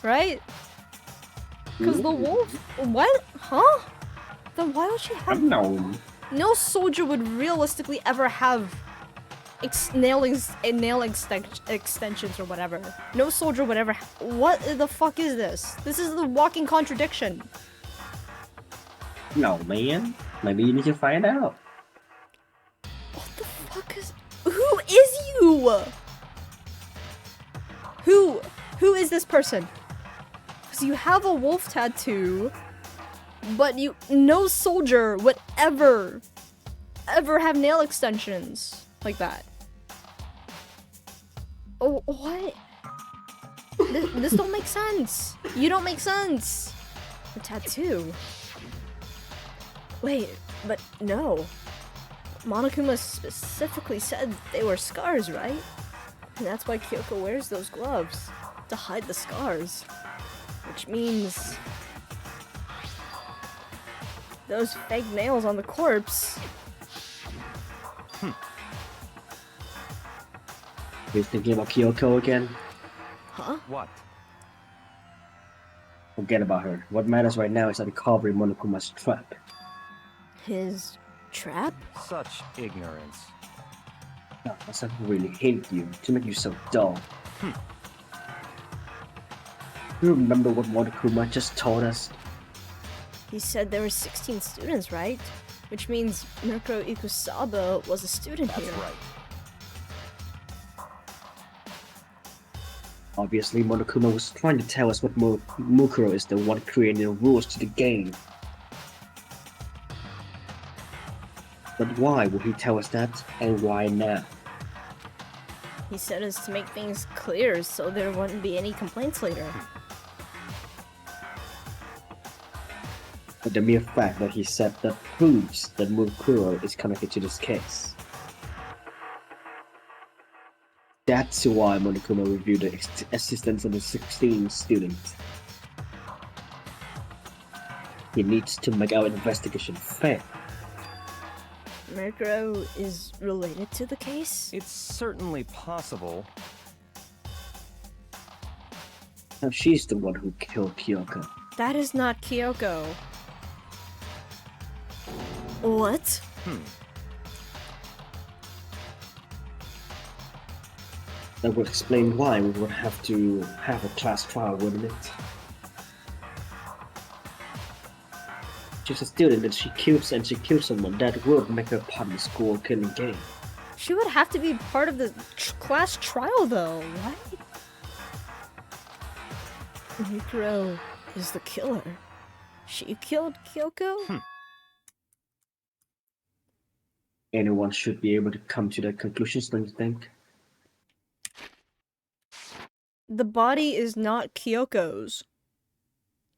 S1: right? Because the wolf, what? Huh? Then why would she have?
S2: No.
S1: No soldier would realistically ever have nail extensions or whatever. No soldier would ever. What the fuck is this? This is the walking contradiction.
S2: No, man. Maybe you need to find out.
S1: What the fuck is? Who is you? Who is this person? Because you have a wolf tattoo, but no soldier would ever have nail extensions like that. Oh, what? This don't make sense. You don't make sense. A tattoo. Wait, but no. Monokuma specifically said they were scars, right? And that's why Kyoko wears those gloves, to hide the scars. Which means those fake nails on the corpse.
S2: You're thinking about Kyoko again?
S1: Huh?
S8: What?
S2: Forget about her. What matters right now is uncovering Monokuma's trap.
S1: His trap?
S8: Such ignorance.
S2: No, I really hate you to make you so dull. You remember what Monokuma just told us?
S1: He said there were 16 students, right? Which means Murkuro Ikusaba was a student
S8: That's
S1: here.
S8: right.
S2: Obviously, Monokuma was trying to tell us what Mukuro is the one creating the rules to the game. But why would he tell us that, and why now?
S1: He said it's to make things clear so there wouldn't be any complaints later.
S2: But the mere fact that he said that proves that Mukuro is connected to this case. That's why Monokuma reviewed the assistance of the 16 students. He needs to make our investigation fair.
S1: Murkuro is related to the case?
S8: It's certainly possible.
S2: Now she's the one who killed Kyoko.
S1: That is not Kyoko. What?
S2: That would explain why we would have to have a class trial, wouldn't it? She's a student and she kills someone. That would make her part of the school killing game.
S1: She would have to be part of the class trial though, what? Murkuro is the killer. She killed Kyoko?
S2: Anyone should be able to come to that conclusion, don't you think?
S1: The body is not Kyoko's.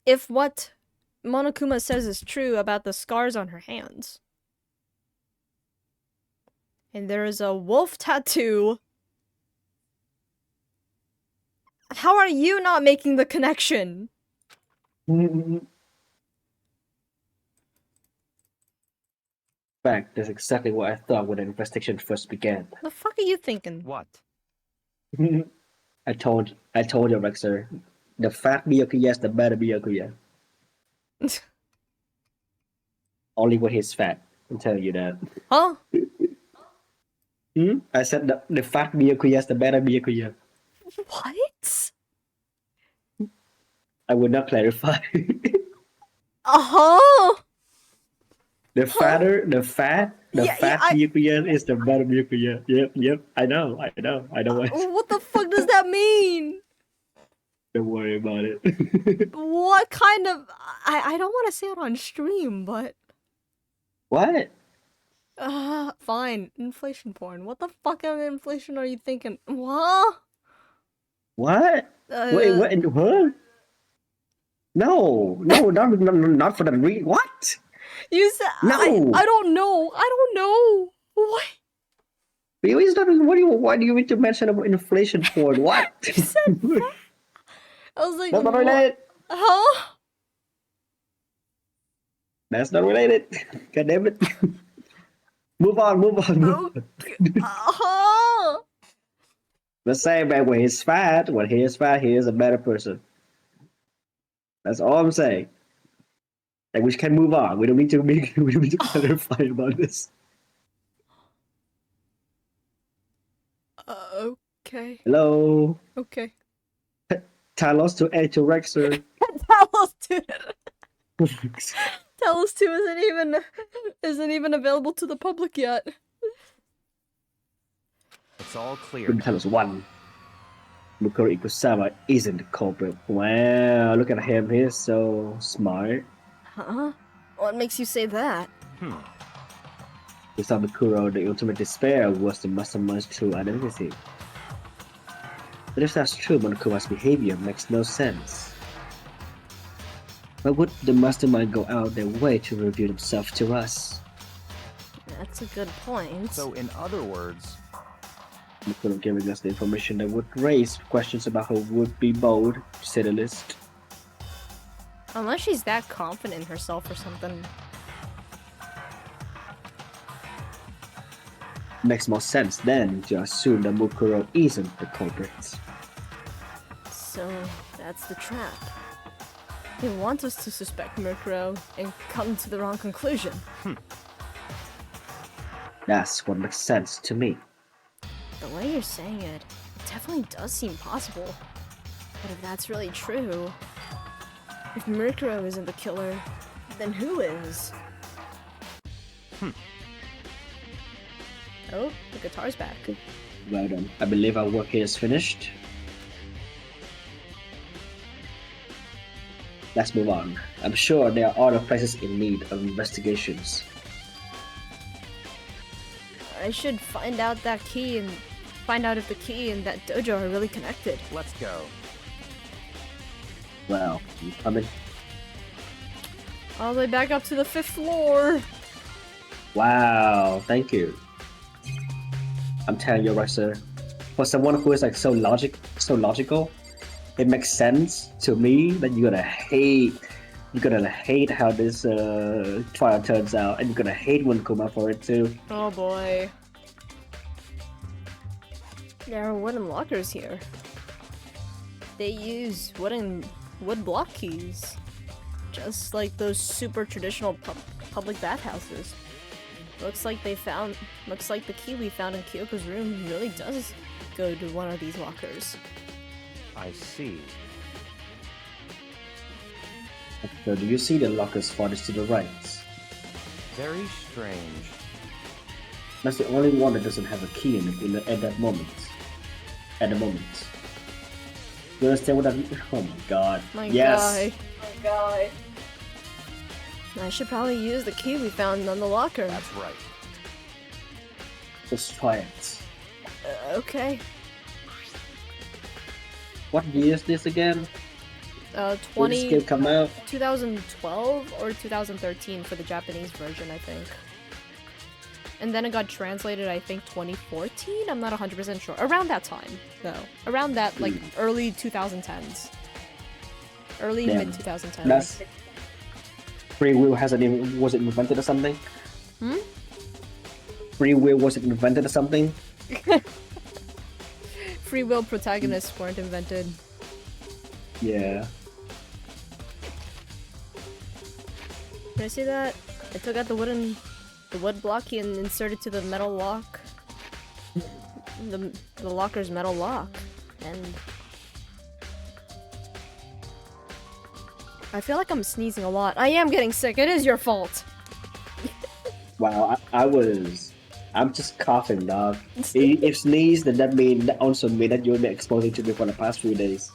S1: If what Monokuma says is true about the scars on her hands. And there is a wolf tattoo. How are you not making the connection?
S2: Fact, that's exactly what I thought when the investigation first began.
S1: The fuck are you thinking?
S8: What?
S2: I told you, Rexer. The fat Byakuya, the better Byakuya. Only when he's fat. I'm telling you that.
S1: Huh?
S2: I said the fat Byakuya, the better Byakuya.
S1: What?
S2: I would not clarify.
S1: Uh-huh.
S2: The fatter, the fat
S1: I-
S2: Byakuya is the better Byakuya. Yep. I know.
S1: What the fuck does that mean?
S2: Don't worry about it.
S1: What kind of... I don't want to say it on stream, but...
S2: What?
S1: Fine. Inflation porn. What the fuck of inflation are you thinking? What?
S2: What? Wait, what? Huh? No, not for the What?
S1: You said...
S2: No.
S1: I don't know. What?
S2: Why do you need to mention about inflation porn? What?
S1: You said that? I was like...
S2: That's not
S1: what?
S2: related.
S1: Huh?
S2: That's not related. God damn it. Move on.
S1: Uh-huh.
S2: The same way when he's fat, he is a better person. That's all I'm saying. Like we can move on. We don't need to clarify about this.
S1: Okay.
S2: Hello.
S1: Okay.
S2: Talos to A to Rexer.
S1: Talos 2. Talos 2 isn't even available to the public yet.
S8: It's all clear.
S2: Talos 1. Mukuro Ikusama isn't the culprit. Wow, look at him. He's so smart.
S1: Huh? What makes you say that?
S2: Without Mukuro, the ultimate despair was the mastermind's true identity. But if that's true, Monokuma's behavior makes no sense. Why would the mastermind go out their way to reveal himself to us?
S1: That's a good point.
S8: So, in other words,
S2: Mukuro giving us the information that would raise questions about who would be bold, to say the least.
S1: Unless she's that confident in herself or something.
S2: Makes more sense then to assume that Mukuro isn't the culprit.
S1: So, that's the trap. They want us to suspect Murkrow and come to the wrong conclusion.
S2: That's what makes sense to me.
S1: The way you're saying it definitely does seem possible. But if that's really true, if Murkrow isn't the killer, then who is? Oh, the guitar's back.
S2: Well done. I believe our work here is finished. Let's move on. I'm sure there are other places in need of investigations.
S1: I should find out if the key and that dojo are really connected.
S8: let's go.
S2: Well, you coming?
S1: All the way back up to the 5th floor.
S2: Wow, thank you. I'm telling you, Rexer, for someone who is like so logical, it makes sense to me that you're gonna hate how this trial turns out, and you're gonna hate Kuma for it too.
S1: Oh boy. There are wooden lockers here. They use wood block keys. Just like those super traditional public bathhouses. Looks like the key we found in Kyoko's room really does go to one of these lockers.
S8: I see.
S2: So do you see the lockers farthest to the right?
S8: Very strange.
S2: That's the only one that doesn't have a key in it at that moment. At the moment. You understand what I mean? Oh my god.
S1: My
S2: yes.
S1: guy. I should probably use the key we found on the locker.
S8: That's right.
S2: Just try it.
S1: Okay.
S2: What year is this again? When did this game come out?
S1: 2012 or 2013 for the Japanese version, I think. And then it got translated, I think, 2014? I'm not 100% sure. Around that time, though. Around that, like, early 2010s. Early
S2: Damn.
S1: mid 2010s.
S2: That's free will was it invented or something?
S1: Hmm?
S2: Free will was it invented or something?
S1: Free will protagonists weren't invented.
S2: Yeah.
S1: Can I see that? I took out the wood block and inserted to the metal lock. The locker's metal lock. And I feel like I'm sneezing a lot. I am getting sick. It is your fault.
S2: Wow, I'm just coughing, dog. If sneeze, then that also mean that you've been exposing to me for the past few days.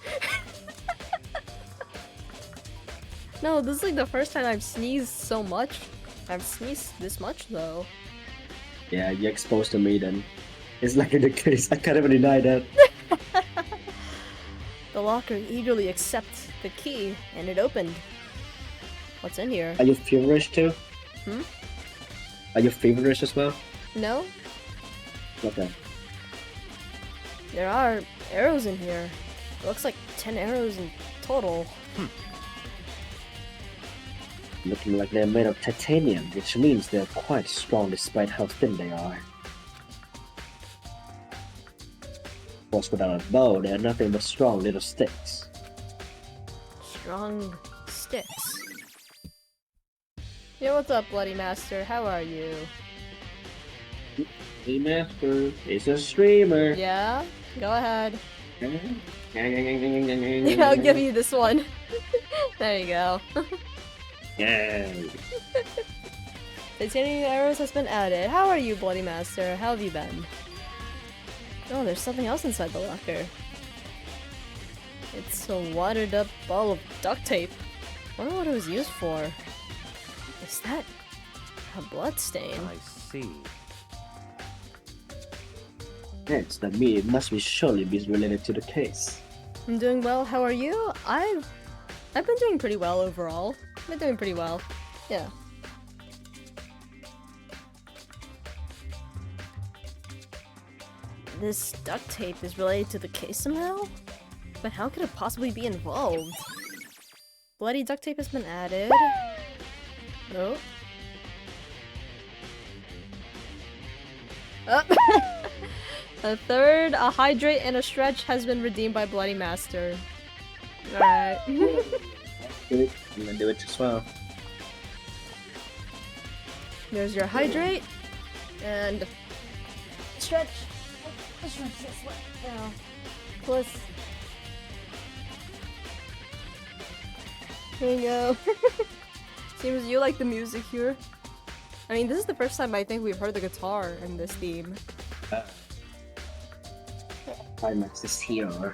S1: No, this is like the first time I've sneezed so much. I've sneezed this much though.
S2: Yeah, you're exposed to me then. It's like in the case, I can't even deny that.
S1: The locker eagerly accepts the key, and it opened. What's in here?
S2: Are you feverish too?
S1: Hmm?
S2: Are you feverish as well?
S1: No?
S2: Okay.
S1: There are arrows in here. It looks like 10 arrows in total.
S2: Looking like they're made of titanium, which means they're quite strong despite how thin they are. Of course, without a bow, they're nothing but strong little sticks.
S1: Strong sticks. Yeah, what's up, Bloody Master? How are you?
S2: Hey, Master, it's a streamer.
S1: Yeah? Go ahead.
S2: Yeah.
S1: I'll give you this one. There you go.
S2: Yeah.
S1: Titanium arrows has been added. How are you, Bloody Master? How have you been? Oh, there's something else inside the locker. It's a watered up ball of duct tape. Wonder what it was used for. Is that a blood stain?
S8: I see.
S2: Yes, that means it must be surely be related to the case.
S1: I'm doing well. How are you? I've been doing pretty well overall. I've been doing pretty well. Yeah. This duct tape is related to the case somehow? But how could it possibly be involved? Bloody duct tape has been added. Oh. A third, a hydrate, and a stretch has been redeemed by Bloody Master. Alright.
S2: Good. I'm gonna do it as well.
S1: There's your hydrate, and stretch. Stretch this way. Now, plus. There you go. Seems you like the music here. I mean, this is the first time I think we've heard the guitar in this theme.
S2: Climax is here.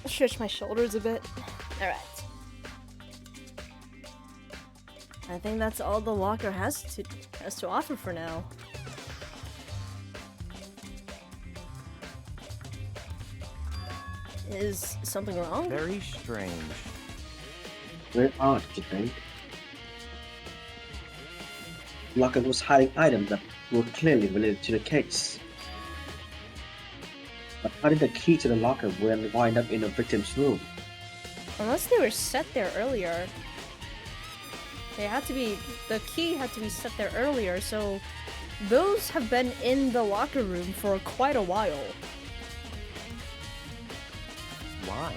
S1: Stretch my shoulders a bit. Alright. I think that's all the locker has to offer for now. Is something wrong?
S8: Very strange.
S2: Very odd, you think? Locker was hiding items that were clearly related to the case. But how did the key to the locker wind up in the victim's room?
S1: Unless they were set there earlier. The key had to be set there earlier, so those have been in the locker room for quite a while.
S8: Why?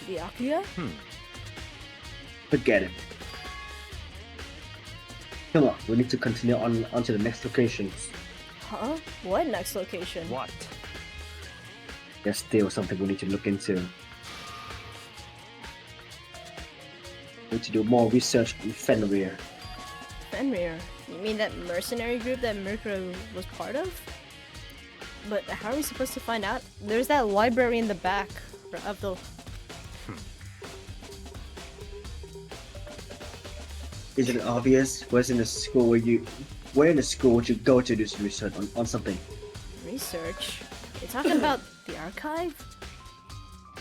S1: The Akuya?
S2: Forget it. Come on, we need to continue on to the next locations.
S1: Huh? What next location?
S8: What?
S2: There's still something we need to look into. We need to do more research on Fenrir.
S1: Fenrir? You mean that mercenary group that Mercury was part of? But how are we supposed to find out? There's that library in the back of the...
S2: Is it obvious? Where in the school would you go to do some research on something?
S1: Research? You're talking about the archive?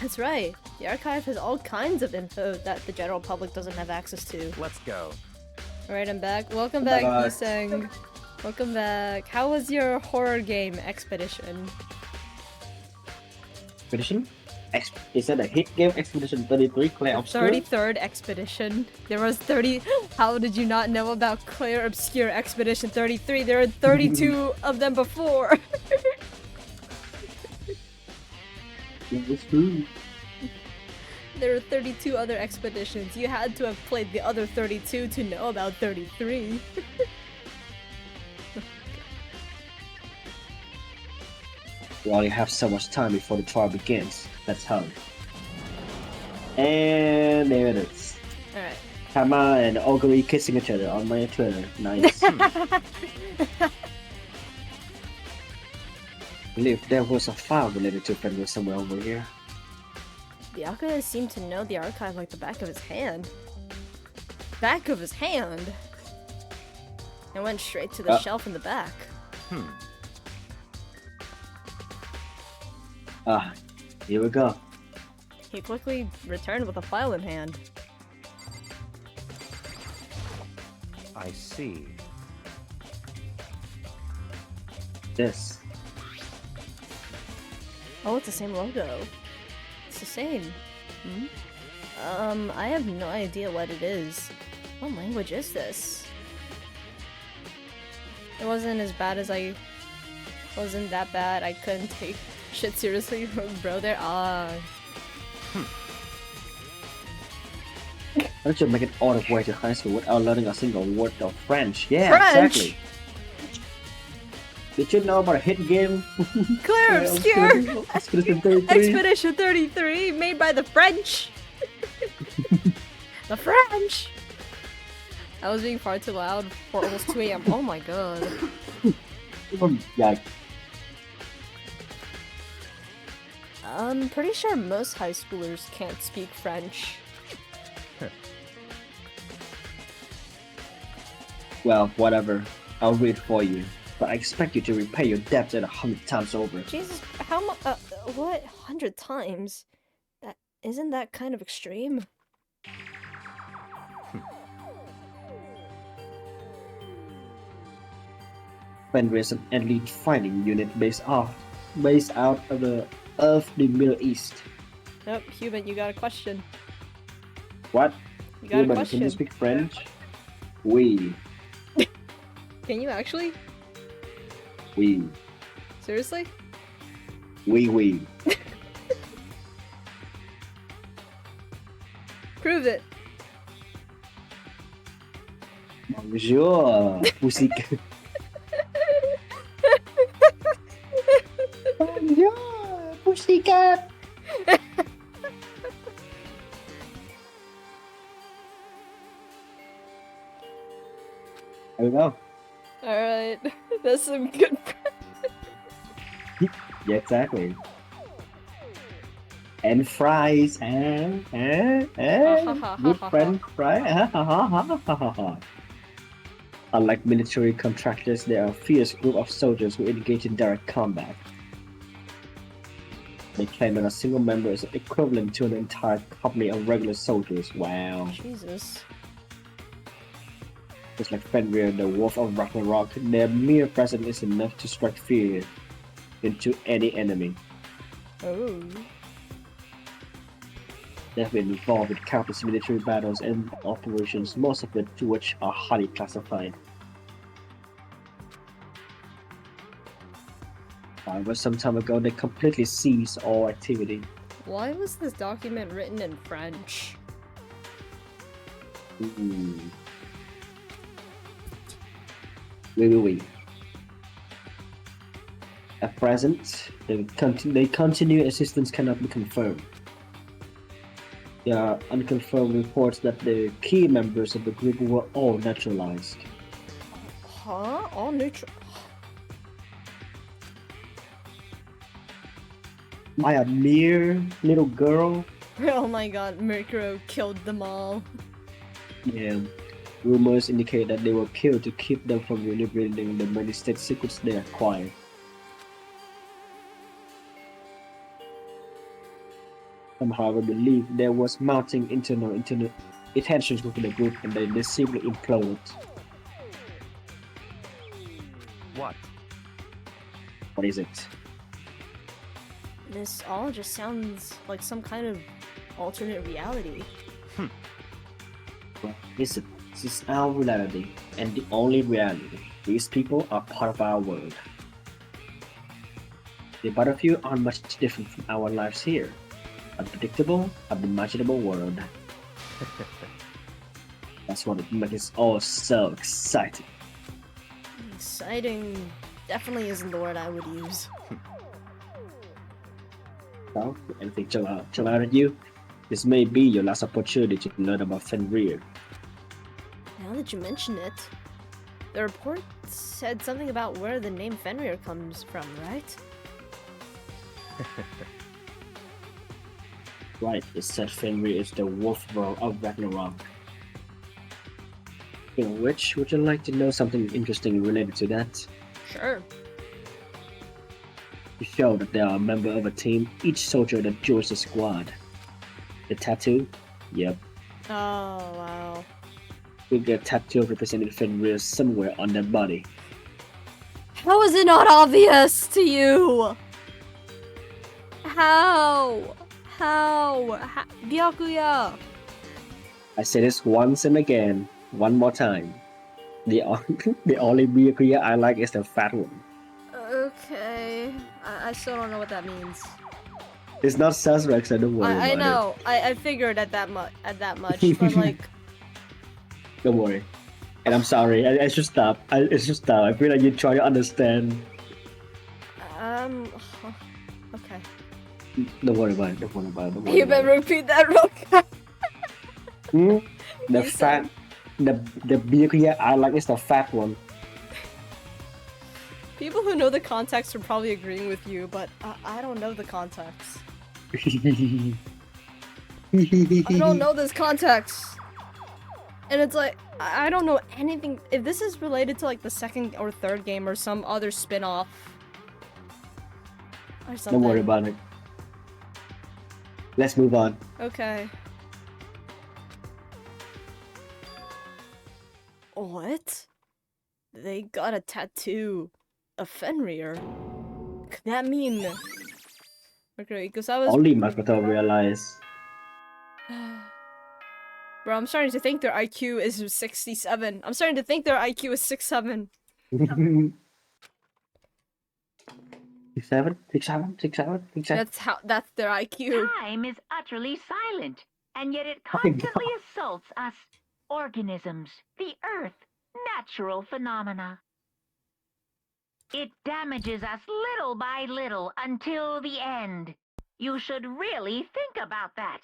S1: That's right. The archive has all kinds of info that the general public doesn't have access to.
S8: Let's go.
S1: Alright, I'm back. Welcome back,
S2: Bye-bye.
S1: Yuseng. Welcome back. How was your horror game expedition?
S2: Expedition? Is that a hit game? Expedition 33, Claire Obscure?
S1: 33rd expedition. There was 30. How did you not know about Claire Obscure Expedition 33? There were 32 of them before.
S2: Yeah, it's true.
S1: There were 32 other expeditions. You had to have played the other 32 to know about 33.
S2: We only have so much time before the trial begins. That's how. And there it is.
S1: Alright.
S2: Tama and Ogre kissing each other on my Twitter. Nice. I believe there was a file related to Fenrir somewhere over here.
S1: The Alchemist seemed to know the archive like the back of his hand. Back of his hand? And went straight to the shelf in the back.
S2: Ah, here we go.
S1: He quickly returned with a file in hand.
S8: I see.
S2: This.
S1: Oh, it's the same logo. It's the same. I have no idea what it is. What language is this? It wasn't as bad as I... Wasn't that bad. I couldn't take shit seriously. Bro, there are...
S2: Why don't you make it all the way to high school without learning a single word of French? Yeah,
S1: French!
S2: exactly. Did you know about a hit game?
S1: Claire Obscure!
S2: Expedition 33.
S1: Expedition 33, made by the French! The French! I was being far too loud for almost 2 AM. Oh my god.
S2: Yeah.
S1: I'm pretty sure most high schoolers can't speak French.
S2: Well, whatever. I'll read for you. But I expect you to repay your debts 100 times over.
S1: Jesus, how much? What? 100 times? Isn't that kind of extreme?
S2: Fenrir is an elite fighting unit based out of the Middle East.
S1: Nope, HuBent, you got a question.
S2: What?
S1: You got a
S2: Human,
S1: question.
S2: can you speak French? Oui.
S1: Can you actually?
S2: Oui.
S1: Seriously?
S2: Oui, oui.
S1: Prove it.
S2: Bonjour, pussycat. Bonjour, pussycat. There we go.
S1: Alright, that's some good.
S2: Yeah, exactly. And fries, good French fries. Unlike military contractors, they are a fierce group of soldiers who engage in direct combat. They claim that a single member is equivalent to an entire company of regular soldiers. Wow.
S1: Jesus.
S2: Just like Fenrir, the Wolf of Ragnarok, their mere presence is enough to strike fear into any enemy.
S1: Oh.
S2: They have been involved with countless military battles and operations, most of which are highly classified. However, some time ago, they completely ceased all activity.
S1: Why was this document written in French?
S2: Wait. At present, the continued assistance cannot be confirmed. There are unconfirmed reports that the key members of the group were all naturalized.
S1: Huh? All neutral.
S2: By a mere little girl?
S1: Oh my god, Mercurio killed them all.
S2: Yeah. Rumors indicate that they were killed to keep them from revealing the many state secrets they acquired. Some, however, believe there was mounting internal tensions within the group and they simply imploded.
S8: What?
S2: What is it?
S1: This all just sounds like some kind of alternate reality.
S2: Well, listen, this is our reality, and the only reality. These people are part of our world. The both of you are much different from our lives here. Unpredictable, unimaginable world. That's what makes it all so exciting.
S1: Exciting definitely isn't the word I would use.
S2: So, anything chill out at you? This may be your last opportunity to learn about Fenrir.
S1: Now that you mention it, the report said something about where the name Fenrir comes from, right?
S2: Right, it said Fenrir is the wolf world of Ragnarok. In which, would you like to know something interesting related to that?
S1: Sure.
S2: To show that they are a member of a team, each soldier that joins the squad. The tattoo? Yep.
S1: Oh, wow.
S2: We get a tattoo representing Fenrir somewhere on their body.
S1: How is it not obvious to you? How? Byakuya!
S2: I say this once and again, one more time. The only Byakuya I like is the fat one.
S1: Okay. I still don't know what that means.
S2: It's not Sazerac, so don't worry
S1: I
S2: about
S1: know. I figured at that much, but like,
S2: it. Don't worry. And I'm sorry, I should stop. I should stop. I feel like you try to understand.
S1: okay.
S2: Don't worry about it. Don't worry about it. Don't worry
S1: You
S2: about
S1: better repeat that real quick.
S2: The
S1: You
S2: fat, the Byakuya I like is the fat one.
S1: People who know the context are probably agreeing with you, but I don't know the context. I don't know this context. And it's like, I don't know anything. If this is related to like the second or third game or some other spin-off or something.
S2: Don't worry about it. Let's move on.
S1: Okay. What? They got a tattoo of Fenrir. Could that mean? Okay, because I was.
S2: Only Makoto realized.
S1: Bro, I'm starting to think their IQ is 67. I'm starting to think their IQ is 6'7".
S2: 6'7"?
S1: That's their IQ.
S7: Time is utterly silent, and yet it
S2: Oh my
S7: constantly
S2: God.
S7: assaults us, organisms, the earth, natural phenomena. It damages us little by little until the end. You should really think about that.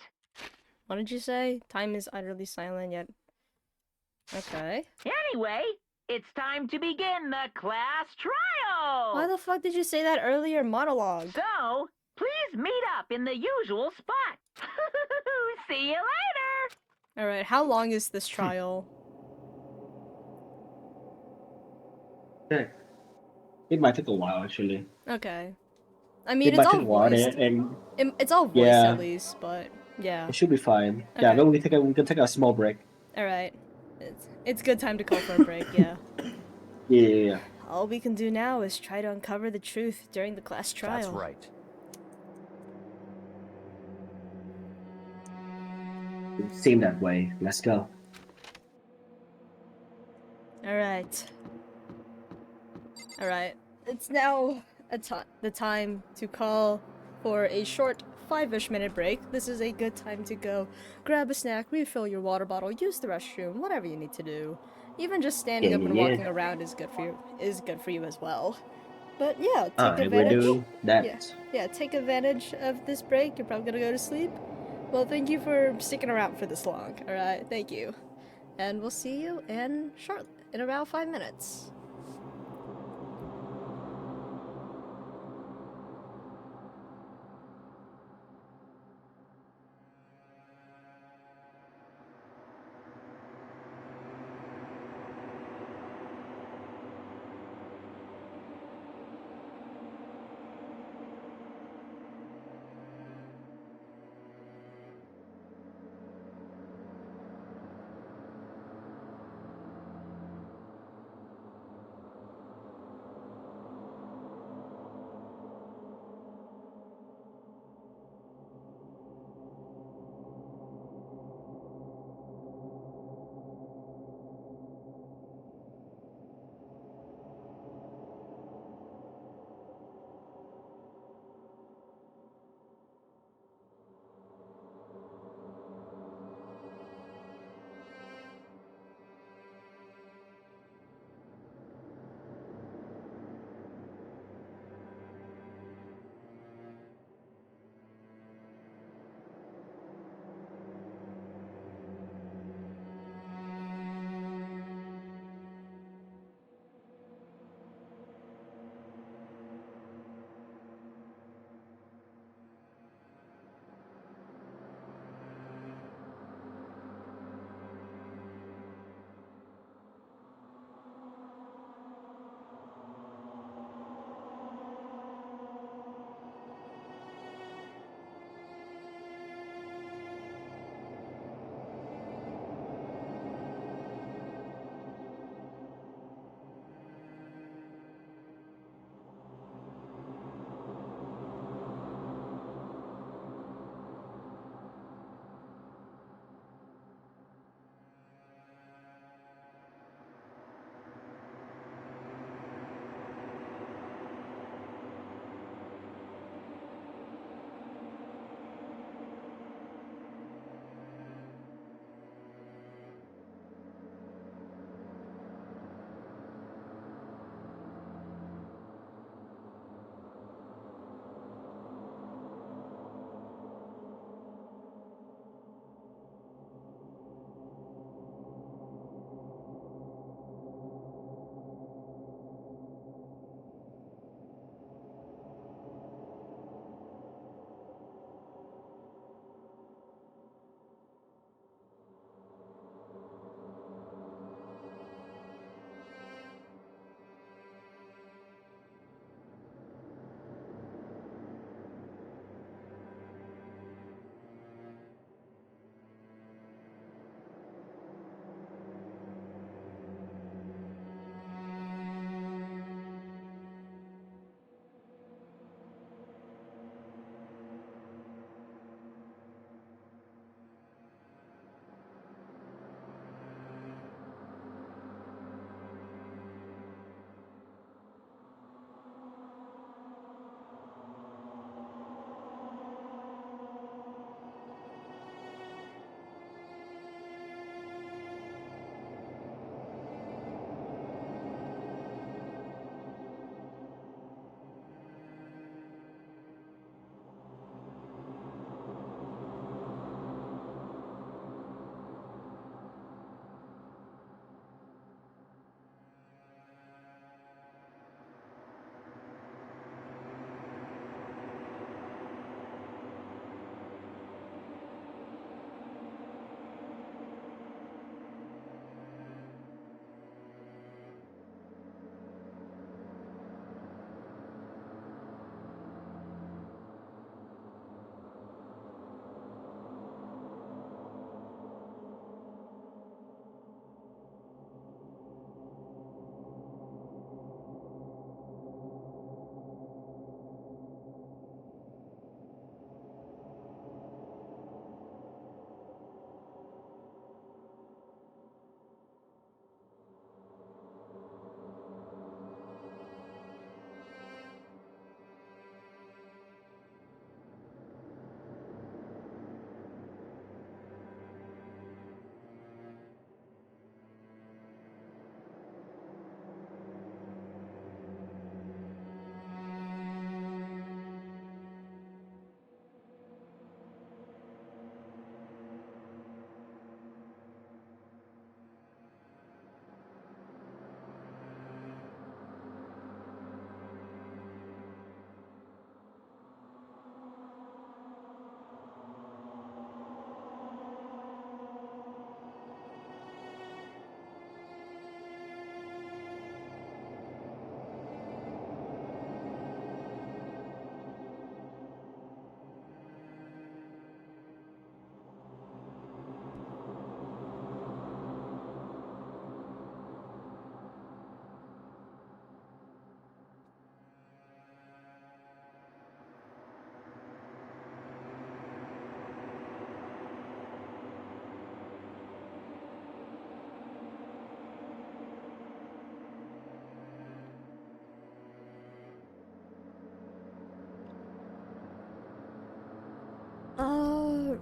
S1: What did you say? Time is utterly silent yet. Okay.
S7: Anyway, it's time to begin the class trial!
S1: Why the fuck did you say that earlier monologue?
S7: So, please meet up in the usual spot. See you later!
S1: Alright, how long is this trial?
S2: Okay. It might take a while, actually.
S1: Okay. I mean,
S2: It
S1: it's
S2: might
S1: all
S2: take a while,
S1: voiced.
S2: and
S1: It's all voiced
S2: Yeah.
S1: at least, but yeah.
S2: it should be fine. Yeah,
S1: Okay.
S2: but we can take a small break.
S1: Alright. It's good time to call for a break, yeah.
S2: Yeah.
S1: All we can do now is try to uncover the truth during the class trial.
S8: That's right.
S2: It seemed that way. Let's go.
S1: Alright. Alright. It's now the time to call for a short 5-ish minute break. This is a good time to go grab a snack, refill your water bottle, use the restroom, whatever you need to do. Even just standing up and
S2: Yeah.
S1: walking around is good for you as well. But yeah, take
S2: Alright, we're
S1: advantage.
S2: doing that.
S1: Yeah, take advantage of this break. You're probably gonna go to sleep. Well, thank you for sticking around for this long. Alright, thank you. And we'll see you in about 5 minutes.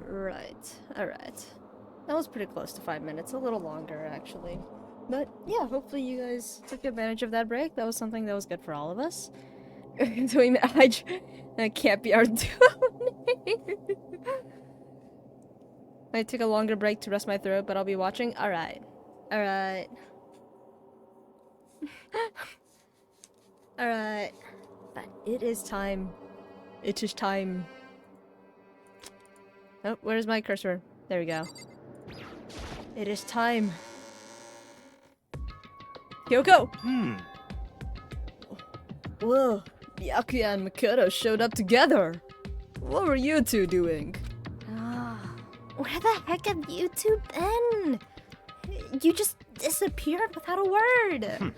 S1: Alright, alright. That was pretty close to 5 minutes, a little longer actually. But yeah, hopefully you guys took advantage of that break. That was something that was good for all of us. Doing that can't be our doing. I took a longer break to rest my throat, but I'll be watching. Alright. Alright. Alright. But it is time. It is time. Oh, where's my cursor? There we go. It is time. Kyoko! Whoa. Byakuya and Makoto showed up together. What were you two doing?
S3: Where the heck have you two been? You just disappeared without a word.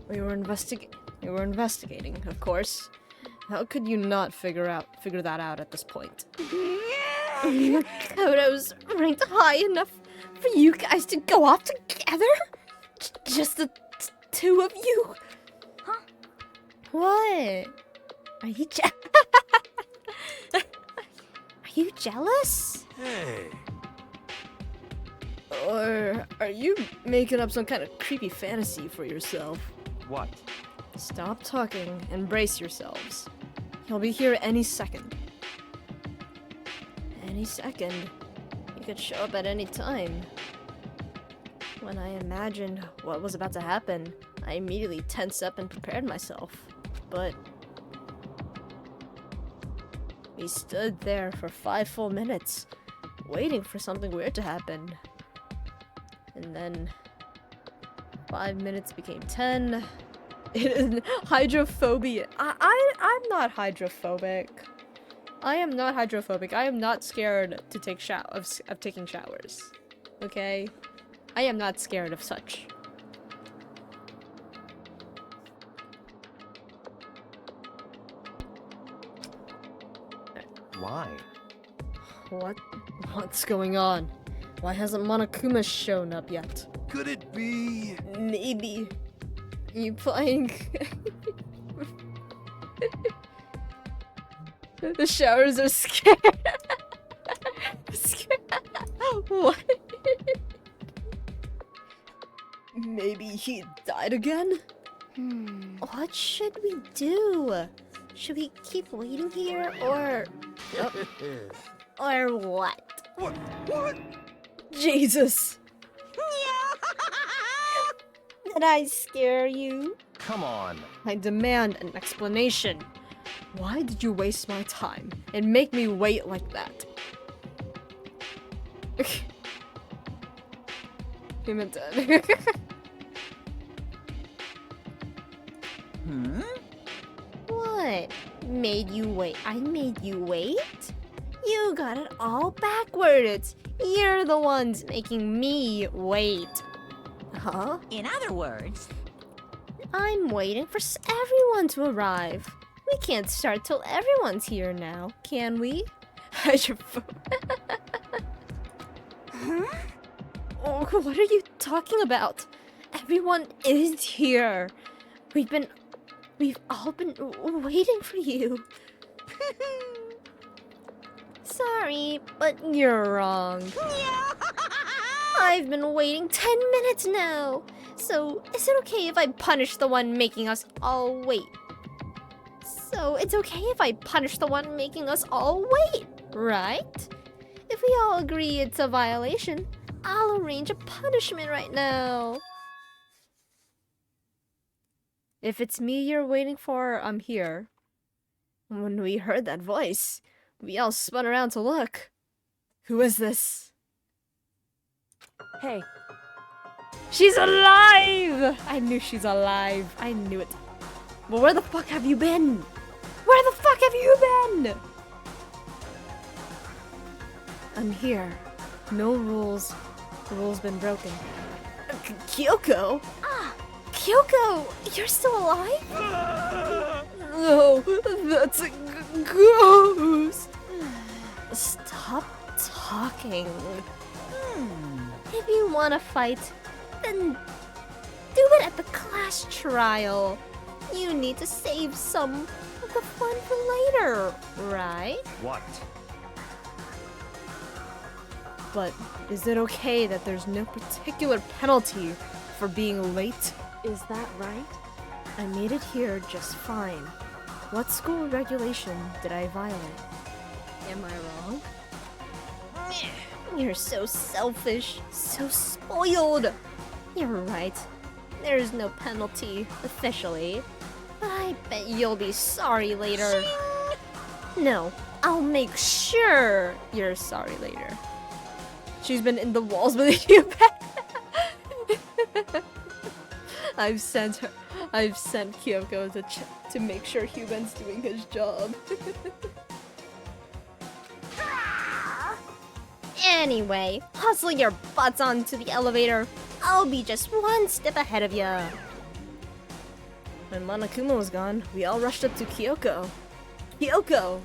S1: We were investigating, of course. How could you not figure that out at this point?
S3: Makoto's ranked high enough for you guys to go off together? Just the two of you?
S1: Huh? What?
S3: Are you Are you jealous?
S4: Hey.
S1: Or are you making up some kind of creepy fantasy for yourself?
S8: What?
S1: Stop talking and brace yourselves. He'll be here any second. Any second. He could show up at any time. When I imagined what was about to happen, I immediately tensed up and prepared myself. But we stood there for 5 full minutes, waiting for something weird to happen. And then 5 minutes became 10. Hydrophobia. I'm not hydrophobic. I am not hydrophobic. I am not scared to take of taking showers. Okay? I am not scared of such.
S8: Why?
S1: What's going on? Why hasn't Monokuma shown up yet?
S4: Could it be?
S1: Maybe. You playing? The showers are scared. What? Maybe he died again?
S3: What should we do? Should we keep waiting here, or what?
S4: What?
S1: Jesus!
S3: Did I scare you?
S8: Come on.
S1: I demand an explanation. Why did you waste my time and make me wait like that? Human dead.
S3: What? Made you wait? I made you wait? You got it all backwards. You're the ones making me wait. Huh?
S6: In other words,
S3: I'm waiting for everyone to arrive. We can't start till everyone's here now, can we?
S1: Oh, what are you talking about?
S3: Everyone is here. We've all been waiting for you. Sorry, but
S1: You're wrong.
S3: I've been waiting 10 minutes now. So, is it okay if I punish the one making us all wait? So, it's okay if I punish the one making us all wait, right? If we all agree it's a violation, I'll arrange a punishment right now.
S1: If it's me you're waiting for, I'm here. When we heard that voice, we all spun around to look. Who is this?
S5: Hey,
S1: She's alive! I knew she's alive. I knew it. Well, where the fuck have you been? Where the fuck have you been? I'm here. No rules. The rules been broken. Kyoko?
S3: Kyoko, you're still alive?
S1: No, that's a ghost.
S3: Stop talking. If you want to fight, then do it at the class trial. You need to save some of the fun for later, right?
S8: What?
S1: But is it okay that there's no particular penalty for being late?
S5: Is that right?
S1: I made it here just fine. What school regulation did I violate? Am I wrong? You're so selfish, so spoiled. You're right. There's no penalty, officially. But I bet you'll be sorry later. No, I'll make sure you're sorry later. She's been in the walls with you. I've sent Kyoko to make sure HuBent's doing his job. Anyway, hustle your butts onto the elevator. I'll be just one step ahead of ya. When Monokuma was gone, we all rushed up to Kyoko. Kyoko!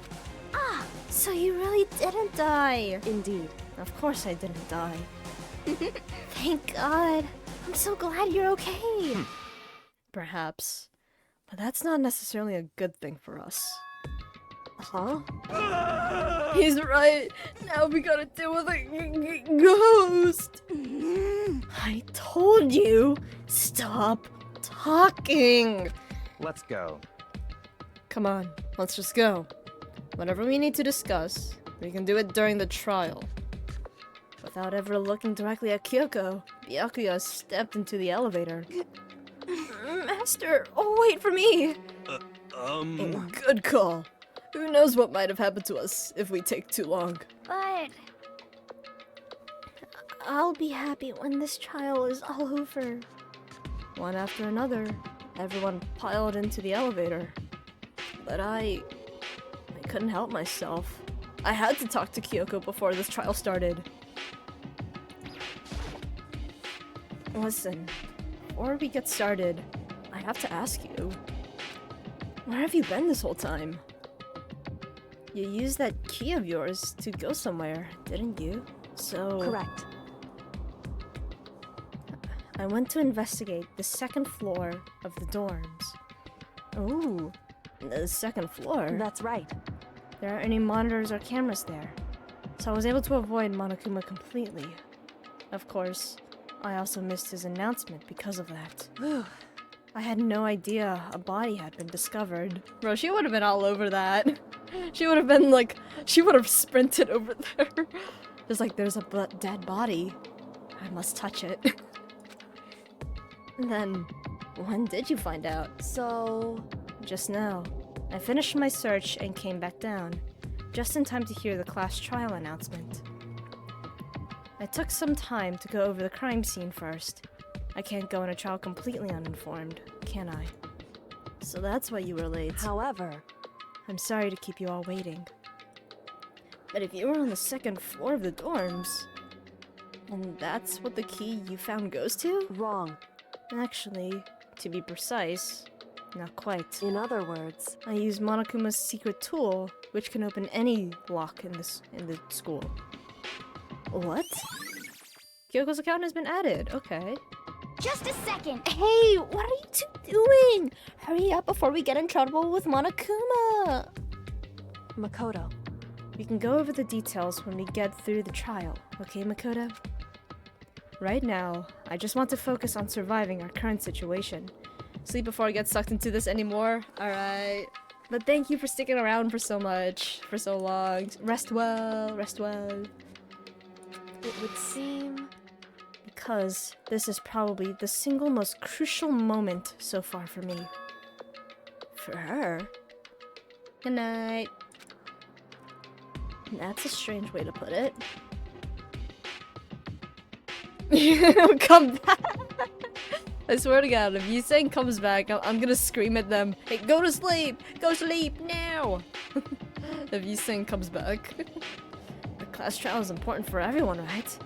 S1: Ah, so you really didn't die.
S5: Indeed.
S1: Of course I didn't die. Thank God. I'm so glad you're okay. Perhaps. But that's not necessarily a good thing for us. Huh? He's right. Now we gotta deal with a ghost. I told you. Stop talking.
S8: Let's go.
S1: Come on, let's just go. Whatever we need to discuss, we can do it during the trial. Without ever looking directly at Kyoko, Byakuya stepped into the elevator. Master, wait for me! Good call. Who knows what might have happened to us if we take too long.
S3: But I'll be happy when this trial is all over.
S1: One after another, everyone piled into the elevator. But I couldn't help myself. I had to talk to Kyoko before this trial started. Listen, before we get started, I have to ask you, where have you been this whole time? You used that key of yours to go somewhere, didn't you? So...
S5: Correct.
S1: I went to investigate the second floor of the dorms. Ooh, the second floor?
S5: That's right.
S1: There aren't any monitors or cameras there, so I was able to avoid Monokuma completely. Of course, I also missed his announcement because of that. I had no idea a body had been discovered. Bro, she would have been all over that. She would have been like, she would have sprinted over there. Just like, there's a dead body. I must touch it. Then, when did you find out?
S5: So...
S1: Just now. I finished my search and came back down, just in time to hear the class trial announcement. I took some time to go over the crime scene first. I can't go in a trial completely uninformed, can I? So that's why you were late.
S5: However...
S1: I'm sorry to keep you all waiting. But if you were on the second floor of the dorms, and that's what the key you found goes to?
S5: Wrong.
S1: Actually, to be precise, not quite.
S5: In other words...
S1: I used Monokuma's secret tool, which can open any lock in the school. What? Kyoko's account has been added. Okay.
S3: Just a second.
S1: Hey, what are you two doing? Hurry up before we get in trouble with Monokuma.
S5: Makoto.
S1: We can go over the details when we get through the trial, okay, Makoto? Right now, I just want to focus on surviving our current situation. Sleep before I get sucked into this anymore. Alright. But thank you for sticking around for so much, for so long. Rest well, rest well.
S5: It would seem...
S1: Because this is probably the single most crucial moment so far for me. For her? Good night. That's a strange way to put it. Come back! I swear to God, if Yuseng comes back, I'm gonna scream at them. Hey, go to sleep! Go sleep now! If Yuseng comes back. The class trial is important for everyone, right?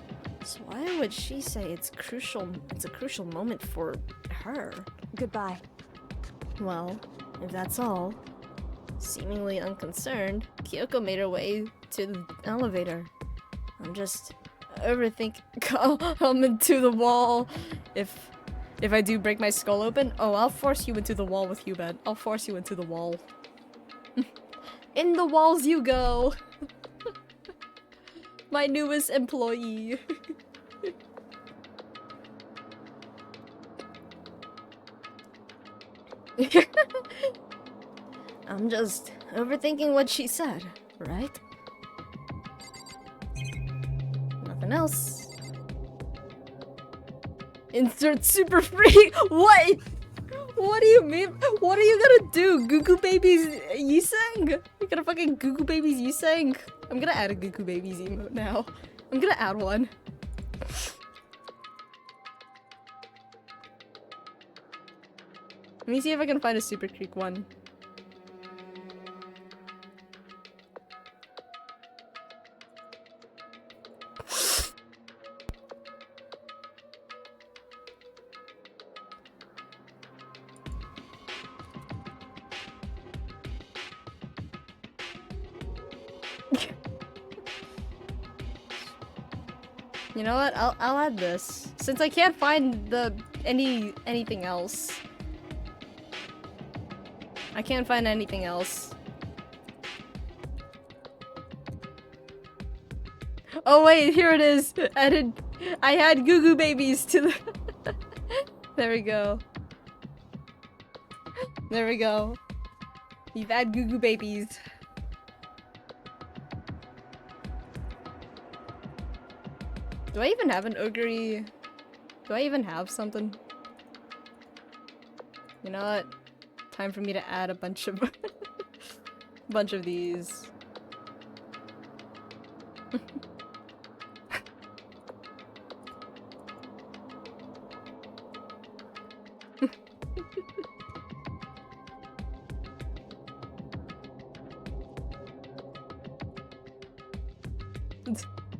S1: So why would she say it's a crucial moment for her?
S5: Goodbye.
S1: Well, if that's all, seemingly unconcerned, Kyoko made her way to the elevator. I'm just overthinking. I'm into the wall. If I do break my skull open, oh, I'll force you into the wall with HuBent. I'll force you into the wall. In the walls you go. My newest employee. I'm just overthinking what she said, right? Nothing else. Insert super free. What? What do you mean? What are you gonna do? Goo Babies Yiseng? You're gonna fucking Goo Babies Yiseng? I'm gonna add a Goo Babies emote now. I'm gonna add one. Let me see if I can find a Super Creek one. You know what? I'll add this since I can't find the anything else. I can't find anything else. Oh wait, here it is. I had Goo Babies to the. There we go. There we go. You've had Goo Babies. Do I even have an ogre? Do I even have something? You know what? Time for me to add a bunch of bunch of these.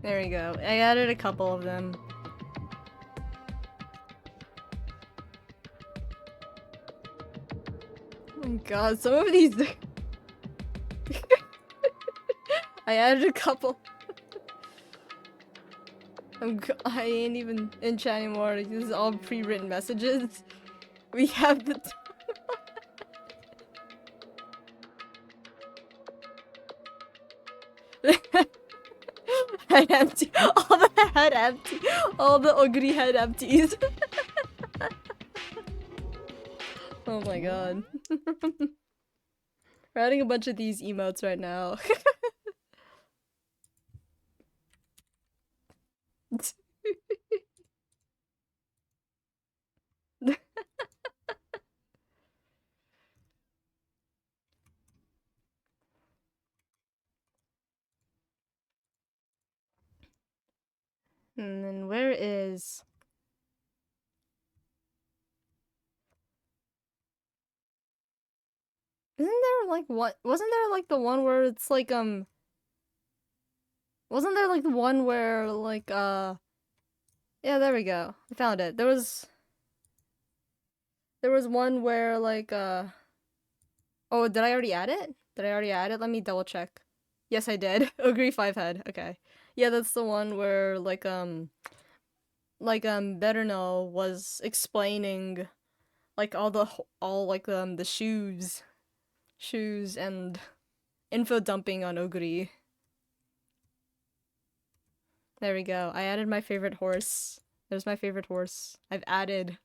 S1: There we go. I added a couple of them. Oh my god, some of these. I added a couple. I ain't even in chat anymore. This is all pre-written messages. We have the. Head empty. All the head empty. All the ugly head empties. Oh my god. We're adding a bunch of these emotes right now. And then where is... Isn't there like what? Wasn't there like the one where it's like wasn't there like the one where like yeah, there we go. I found it. There was one where like oh, did I already add it? Did I already add it? Let me double check. Yes, I did. Agree 5 head. Okay. Yeah, that's the one where like Betterno was explaining like all the shoes and info dumping on Oguri. There we go. I added my favorite horse. There's my favorite horse. I've added.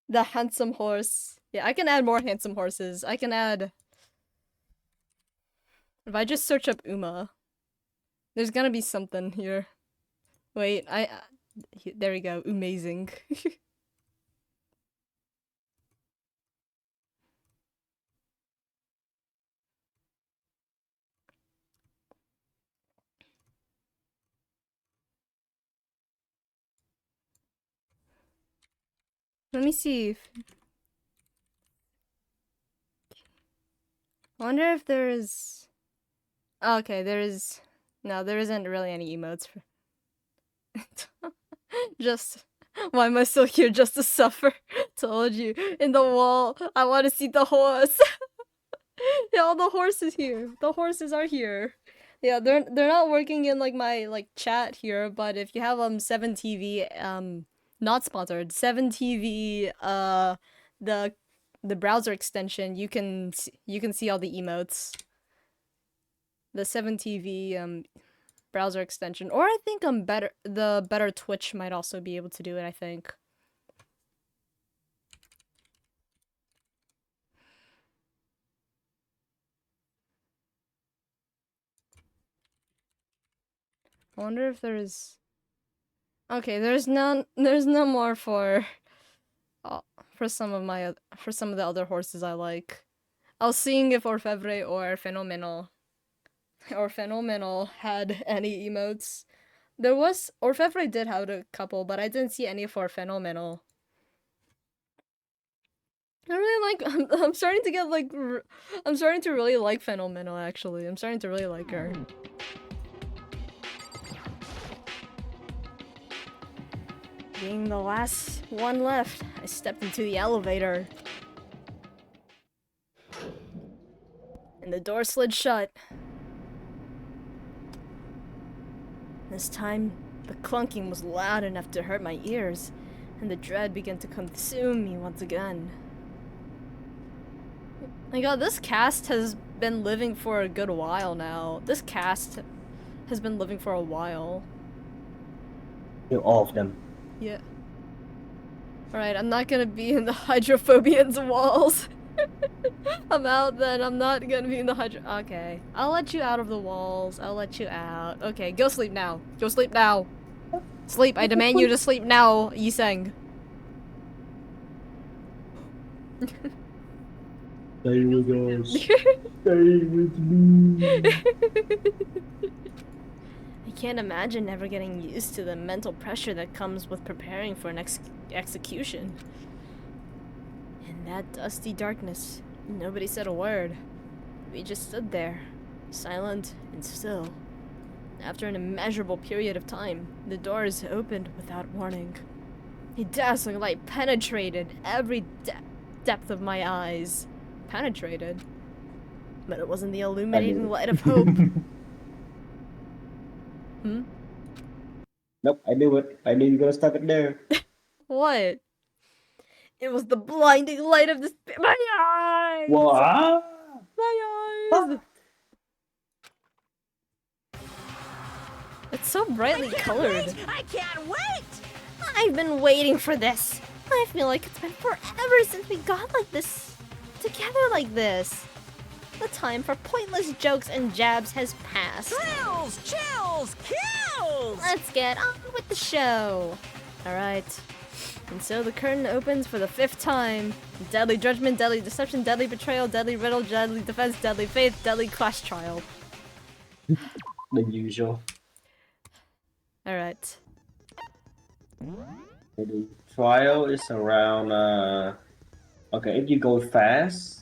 S1: The handsome horse. Yeah, I can add more handsome horses. I can add... If I just search up Uma, there's gonna be something here. Wait, there we go. Amazing. Let me see if... I wonder if there's... Oh, okay, there is... No, there isn't really any emotes for... Just... Why am I still here just to suffer? Told you. In the wall. I want to see the horse. Yeah, all the horses here. The horses are here. Yeah, they're not working in like my like chat here, but if you have 7TV not sponsored, 7TV the the browser extension, you can see all the emotes. The 7TV browser extension, or I think the better Twitch might also be able to do it. I think. I wonder if there's. Okay, there's no more for some of the other horses I like. I was seeing if Orfevre or Phenomenal had any emotes. Orfevre did have a couple, but I didn't see any for Phenomenal. I really like. I'm starting to get like. I'm starting to really like Phenomenal. Actually, I'm starting to really like her. Being the last one left, I stepped into the elevator. And the door slid shut. This time, the clunking was loud enough to hurt my ears, and the dread began to consume me once again. My god, this cast has been living for a good while now. This cast has been living for a while.
S2: All of them.
S1: Yeah. Alright, I'm not gonna be in the Hydrophobian's walls. I'm out then. I'm not gonna be in the Okay. I'll let you out of the walls. I'll let you out. Okay, go sleep now. Go sleep now. Sleep. I demand you to sleep now, Yiseng.
S2: Stay with us. Stay with me.
S1: I can't imagine never getting used to the mental pressure that comes with preparing for an execution. In that dusty darkness, nobody said a word. We just stood there, silent and still. After an immeasurable period of time, the doors opened without warning. A dazzling light penetrated every depth of my eyes. Penetrated? But it wasn't the illuminating light of hope.
S2: Nope, I knew it. I knew you were gonna stop it there.
S1: What? It was the blinding light of this. My eyes!
S2: What?
S1: My eyes! It's so brightly colored.
S6: I can't wait!
S3: I've been waiting for this. I feel like it's been forever since we got like this. Together like this. The time for pointless jokes and jabs has passed.
S6: Thrills, chills, kills!
S3: Let's get on with the show.
S1: Alright. And so the curtain opens for the 5th time. Deadly judgment, deadly deception, deadly betrayal, deadly riddle, deadly defense, deadly faith, deadly class trial.
S2: The usual.
S1: Alright.
S2: The trial is around, okay, if you go fast,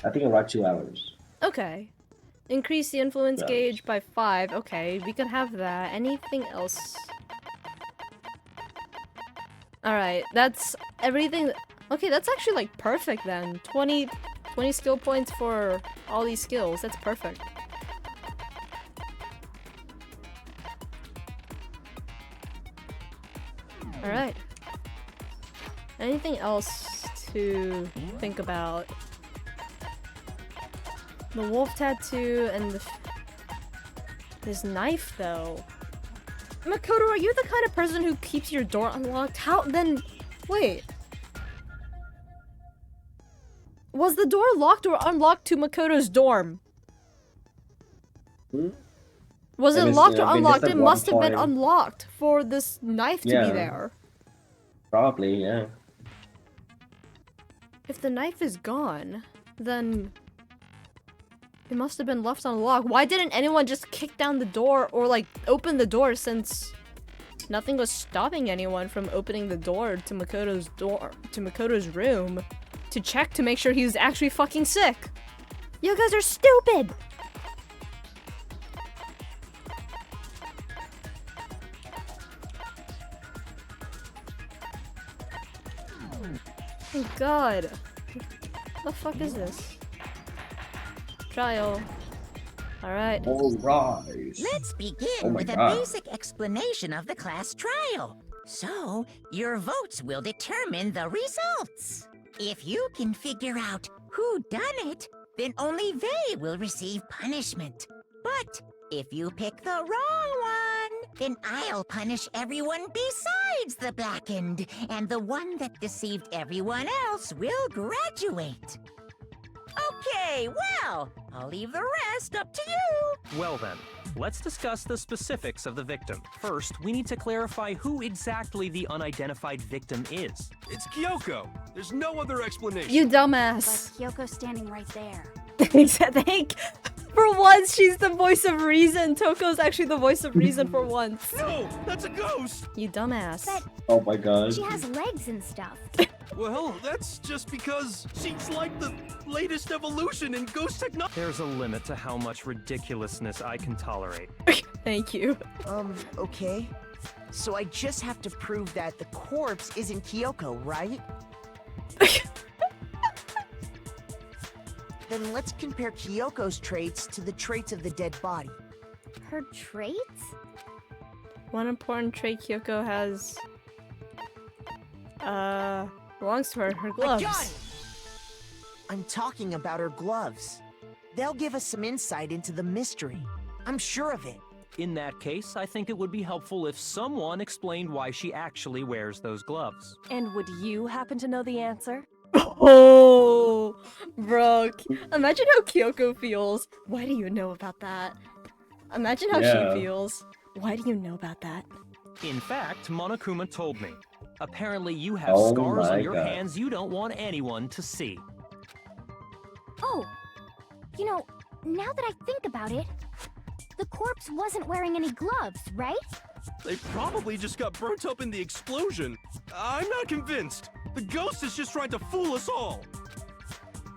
S2: I think around 2 hours.
S1: Okay. Increase the influence
S2: 2 hours.
S1: gauge by 5. Okay, we can have that. Anything else? Alright, that's everything. Okay, that's actually like perfect then. 20 skill points for all these skills. That's perfect. Alright. Anything else to think about? The wolf tattoo and this knife though. Makoto, are you the kind of person who keeps your door unlocked? How then? Wait. Was the door locked or unlocked to Makoto's dorm? Was it locked or unlocked? It must have been unlocked for this knife to be there.
S2: Probably, yeah.
S1: If the knife is gone, then it must have been left unlocked. Why didn't anyone just kick down the door or like open the door, since nothing was stopping anyone from opening the door to Makoto's room to check to make sure he was actually fucking sick?
S3: You guys are stupid.
S1: Oh god. The fuck is this? Trial. Alright.
S2: All rise.
S6: Let's begin
S2: Oh my
S6: with a
S2: God.
S6: basic explanation of the class trial. So, your votes will determine the results. If you can figure out who done it, then only they will receive punishment. But if you pick the wrong one, then I'll punish everyone besides the blackened, and the one that deceived everyone else will graduate. Okay, well, I'll leave the rest up to you.
S9: Well then, let's discuss the specifics of the victim. First, we need to clarify who exactly the unidentified victim is.
S4: It's Kyoko. There's no other explanation.
S1: You
S5: But
S1: dumbass.
S5: Kyoko's standing right there.
S1: Thank. For once, she's the voice of reason. Toko's actually the voice of reason for once.
S4: No, that's a ghost.
S1: You dumbass.
S3: But
S2: Oh my god.
S3: she has legs and stuff.
S4: Well, that's just because she's like the latest evolution in ghost technology.
S9: There's a limit to how much ridiculousness I can tolerate.
S1: Thank you.
S10: Okay. So I just have to prove that the corpse isn't Kyoko, right? Then let's compare Kyoko's traits to the traits of the dead body.
S3: Her traits?
S1: One important trait Kyoko has, belongs to her gloves.
S10: I got it! I'm talking about her gloves. They'll give us some insight into the mystery. I'm sure of it.
S9: In that case, I think it would be helpful if someone explained why she actually wears those gloves.
S5: And would you happen to know the answer?
S1: Oh, bro. Imagine how Kyoko feels. Why do you know about that? Imagine how
S2: Yeah.
S1: she feels. Why do you know about that?
S9: In fact, Monokuma told me. Apparently you have
S2: Oh
S9: scars
S2: my
S9: on your
S2: God.
S9: hands you don't want anyone to see.
S3: Oh, you know, now that I think about it, the corpse wasn't wearing any gloves, right?
S4: They probably just got burnt up in the explosion. I'm not convinced. The ghost is just trying to fool us all.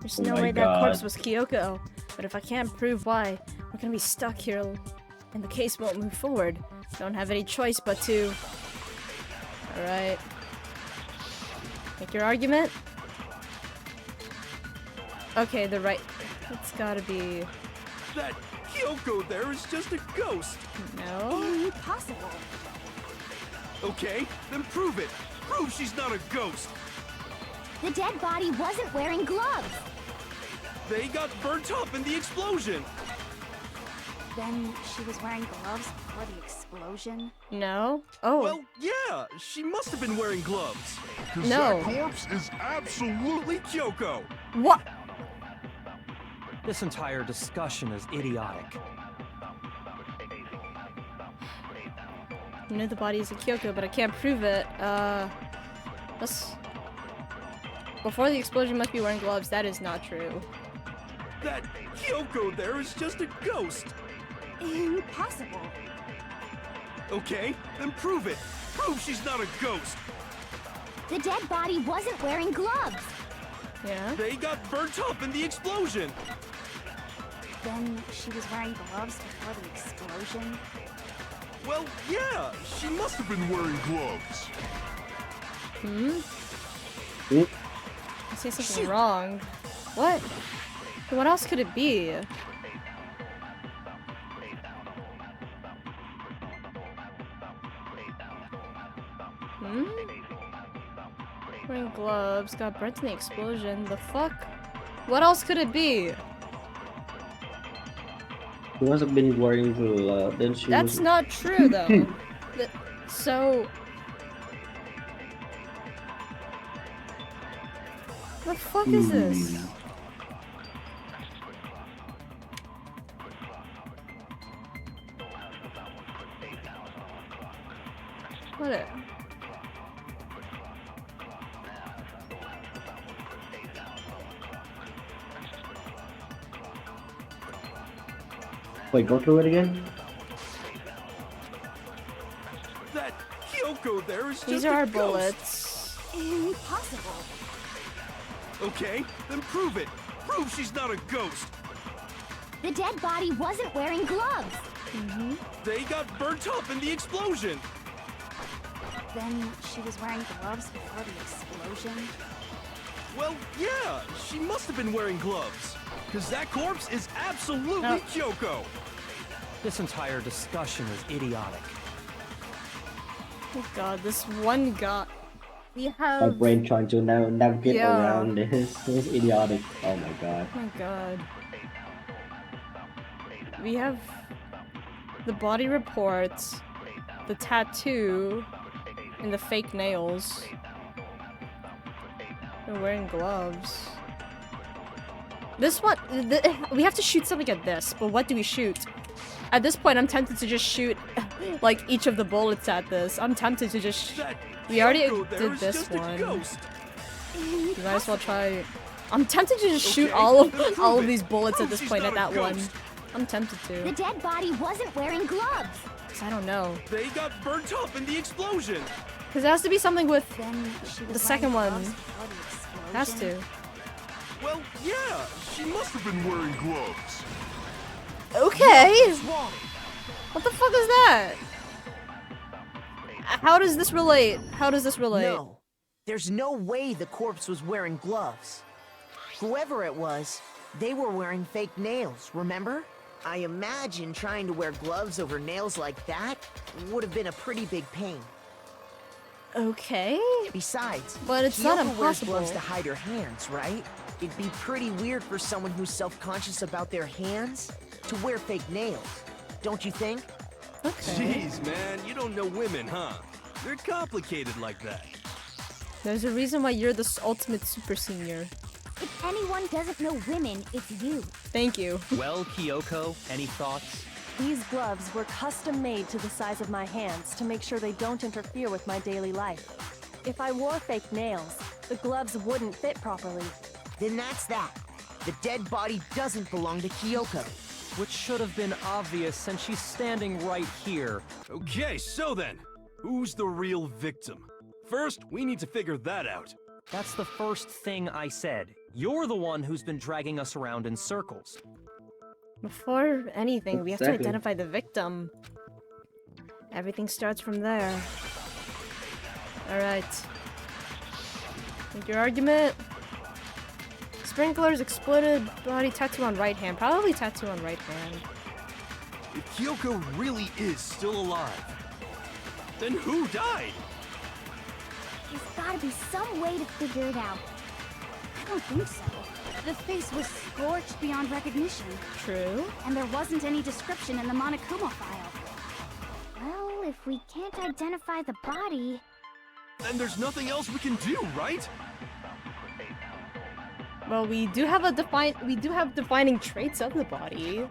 S1: There's
S2: Oh
S1: no
S2: my
S1: way that corpse
S2: God.
S1: was Kyoko. But if I can't prove why, we're gonna be stuck here and the case won't move forward. Don't have any choice but to... Alright. Make your argument? Okay, the right... It's gotta be...
S4: That Kyoko there is just a ghost.
S1: No?
S3: Impossible.
S4: Okay, then prove it. Prove she's not a ghost.
S3: The dead body wasn't wearing gloves.
S4: They got burnt up in the explosion.
S5: Then she was wearing gloves before the explosion?
S1: No? Oh.
S4: Well, yeah, she must have been wearing gloves. 'Cause
S1: No.
S4: that corpse is absolutely Kyoko.
S1: What?
S9: This entire discussion is idiotic.
S1: I know the body is a Kyoko, but I can't prove it. Let's... Before the explosion must be wearing gloves. That is not true.
S4: That Kyoko there is just a ghost.
S3: Impossible.
S4: Okay, then prove it. Prove she's not a ghost.
S3: The dead body wasn't wearing gloves.
S1: Yeah?
S4: They got burnt up in the explosion.
S5: Then she was wearing gloves before the explosion?
S4: Well, yeah, she must have been wearing gloves.
S1: Hmm?
S2: Oop.
S1: I say something wrong. What? What else could it be? Hmm? Wearing gloves, got burnt in the explosion. The fuck? What else could it be?
S2: She must have been wearing gloves. Then she
S1: That's
S2: was...
S1: not true though. So... The fuck is this? What it?
S2: Wait, go through it again?
S4: That Kyoko there is just
S1: These
S4: a
S1: are our
S4: ghost.
S1: bullets.
S3: Impossible.
S4: Okay, then prove it. Prove she's not a ghost.
S3: The dead body wasn't wearing gloves.
S4: They got burnt up in the explosion.
S5: Then she was wearing gloves before the explosion?
S4: Well, yeah, she must have been wearing gloves. Because that corpse is absolutely
S1: No.
S4: Kyoko.
S9: This entire discussion is idiotic.
S1: Oh god, this one guy. We
S2: My
S1: have.
S2: brain trying to now navigate
S1: Yeah.
S2: around this. This is idiotic. Oh my god.
S1: Oh my god. We have the body reports, the tattoo, and the fake nails. They're wearing gloves. This one, we have to shoot something at this, but what do we shoot? At this point, I'm tempted to just shoot, like, each of the bullets at this. I'm tempted to just... We already
S4: Kyoko there
S1: did
S4: is
S1: this
S4: just a
S1: one.
S4: ghost.
S1: You might as well try... I'm tempted to just shoot
S4: Okay,
S1: all of
S4: then prove
S1: all of
S4: it.
S1: these bullets at
S4: Prove
S1: this
S4: she's
S1: point
S4: not
S1: at
S4: a
S1: that one.
S4: ghost.
S1: I'm tempted
S3: The
S1: to.
S3: dead body wasn't wearing gloves.
S1: 'Cause I don't know.
S4: They got burnt up in the explosion.
S1: Because it has to be something with...
S3: Then she was
S1: The second
S3: wearing
S1: one.
S3: gloves before the
S1: Has
S3: explosion.
S1: to.
S4: Well, yeah, she must have been wearing gloves.
S1: Okay! What the fuck is that? How does this relate? How does this relate?
S10: No, there's no way the corpse was wearing gloves. Whoever it was, they were wearing fake nails, remember? I imagine trying to wear gloves over nails like that would have been a pretty big pain.
S1: Okay.
S10: Besides,
S1: But it's not
S10: Kyoko wears gloves
S1: impossible.
S10: to hide her hands, right? It'd be pretty weird for someone who's self-conscious about their hands to wear fake nails, don't you think?
S1: Okay.
S4: Jeez, man, you don't know women, huh? They're complicated like that.
S1: There's a reason why you're the ultimate super senior.
S3: If anyone doesn't know women, it's you.
S1: Thank you.
S9: Well, Kyoko, any thoughts?
S5: These gloves were custom made to the size of my hands to make sure they don't interfere with my daily life. If I wore fake nails, the gloves wouldn't fit properly.
S10: Then that's that. The dead body doesn't belong to Kyoko.
S9: Which should have been obvious since she's standing right here.
S4: Okay, so then, who's the real victim? First, we need to figure that out.
S9: That's the first thing I said. You're the one who's been dragging us around in circles.
S1: Before anything, we have to
S2: Exactly.
S1: identify the victim. Everything starts from there. Alright. Make your argument. Sprinklers, exploded body, tattoo on right hand. Probably tattoo on right hand.
S4: If Kyoko really is still alive, then who died?
S3: There's gotta be some way to figure it out. I don't think so. The face was scorched beyond recognition,
S1: True.
S3: and there wasn't any description in the Monokuma file. Well, if we can't identify the body...
S4: Then there's nothing else we can do, right?
S1: Well, we do have defining traits of the body.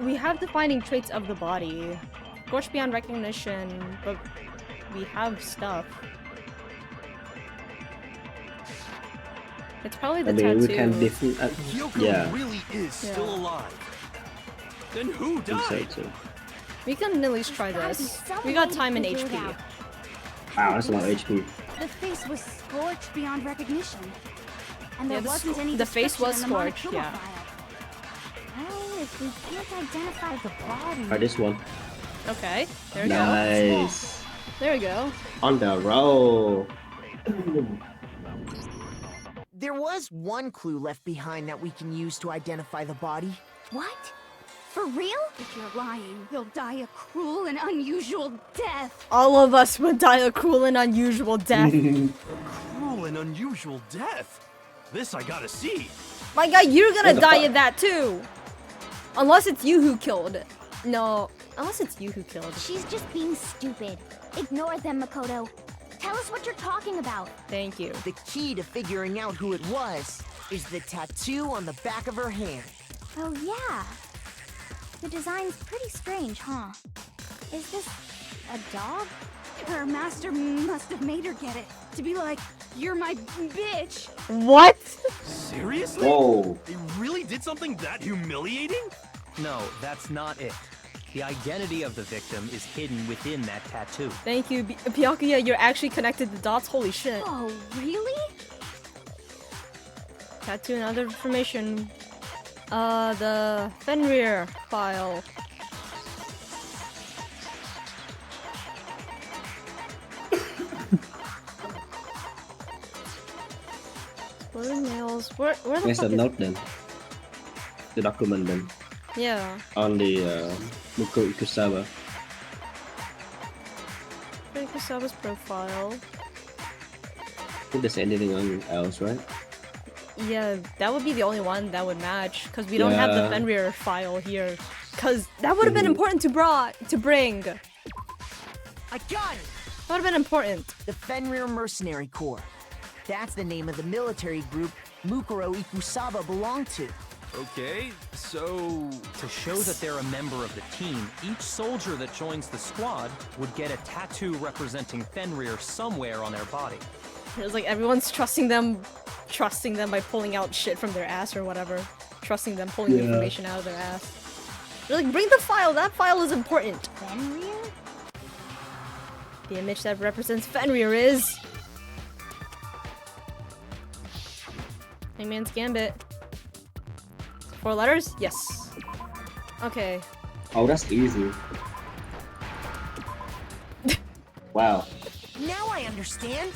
S1: We have defining traits of the body. Scorched beyond recognition, but we have stuff. It's probably the
S2: I mean,
S1: tattoo.
S2: we can
S4: Kyoko
S2: yeah,
S4: really is still
S1: Yeah.
S4: alive. Then who
S2: I think so
S4: died?
S2: too.
S1: We can at least try
S3: There's gotta be
S1: this.
S3: some
S1: We got
S3: way to
S1: time and
S3: figure it
S1: HP.
S3: out.
S2: Wow, that's a lot of HP.
S3: The face was scorched beyond recognition, and there
S1: Yeah,
S3: wasn't any
S1: the face was
S3: description in the
S1: scorched,
S3: Monokuma
S1: yeah.
S3: file. Well, if we can't identify the body...
S2: Try this one.
S1: Okay, there we go.
S2: Nice.
S1: There we go.
S2: On the roll.
S10: There was one clue left behind that we can use to identify the body.
S3: What? For real? If you're lying, you'll die a cruel and unusual death.
S1: All of us would die a cruel and unusual death.
S4: Cruel and unusual death. This I gotta see.
S1: My God, you're gonna
S2: What the
S1: die
S2: fuck?
S1: in that too. Unless it's you who killed it. No, unless it's you who killed.
S3: She's just being stupid. Ignore them, Makoto. Tell us what you're talking about.
S1: Thank you.
S10: The key to figuring out who it was is the tattoo on the back of her hand.
S3: Oh, yeah. The design's pretty strange, huh? Is this a dog? Her master must have made her get it. To be like, you're my bitch.
S1: What?
S4: Seriously?
S2: Whoa.
S4: They really did something that humiliating?
S9: No, that's not it. The identity of the victim is hidden within that tattoo.
S1: Thank you, Byakuya. You're actually connected the dots. Holy shit.
S3: Oh, really?
S1: Tattoo and other information. The Fenrir file. Blue nails. Where the
S2: Where's
S1: fuck
S2: the
S1: is...
S2: note then? the document then
S1: Yeah.
S2: on the Mukuro Ikusawa.
S1: Kusawa's profile.
S2: I think there's anything else, right?
S1: Yeah, that would be the only one that would match, because we don't have the
S2: Yeah.
S1: Fenrir file here. Because that would have been important to bring.
S10: I got it!
S1: That would have been important.
S10: The Fenrir Mercenary Corps. That's the name of the military group Mukuro Ikusaba belonged to.
S4: Okay, so...
S9: To show that they're a member of the team, each soldier that joins the squad would get a tattoo representing Fenrir somewhere on their body.
S1: It's like everyone's trusting them by pulling out shit from their ass or whatever. Trusting them pulling information out of their ass. They're like, bring the file, that file is important.
S3: Fenrir?
S1: The image that represents Fenrir is... Hangman's Gambit. 4 letters? Yes. Okay.
S2: Oh, that's easy. Wow.
S10: Now I understand.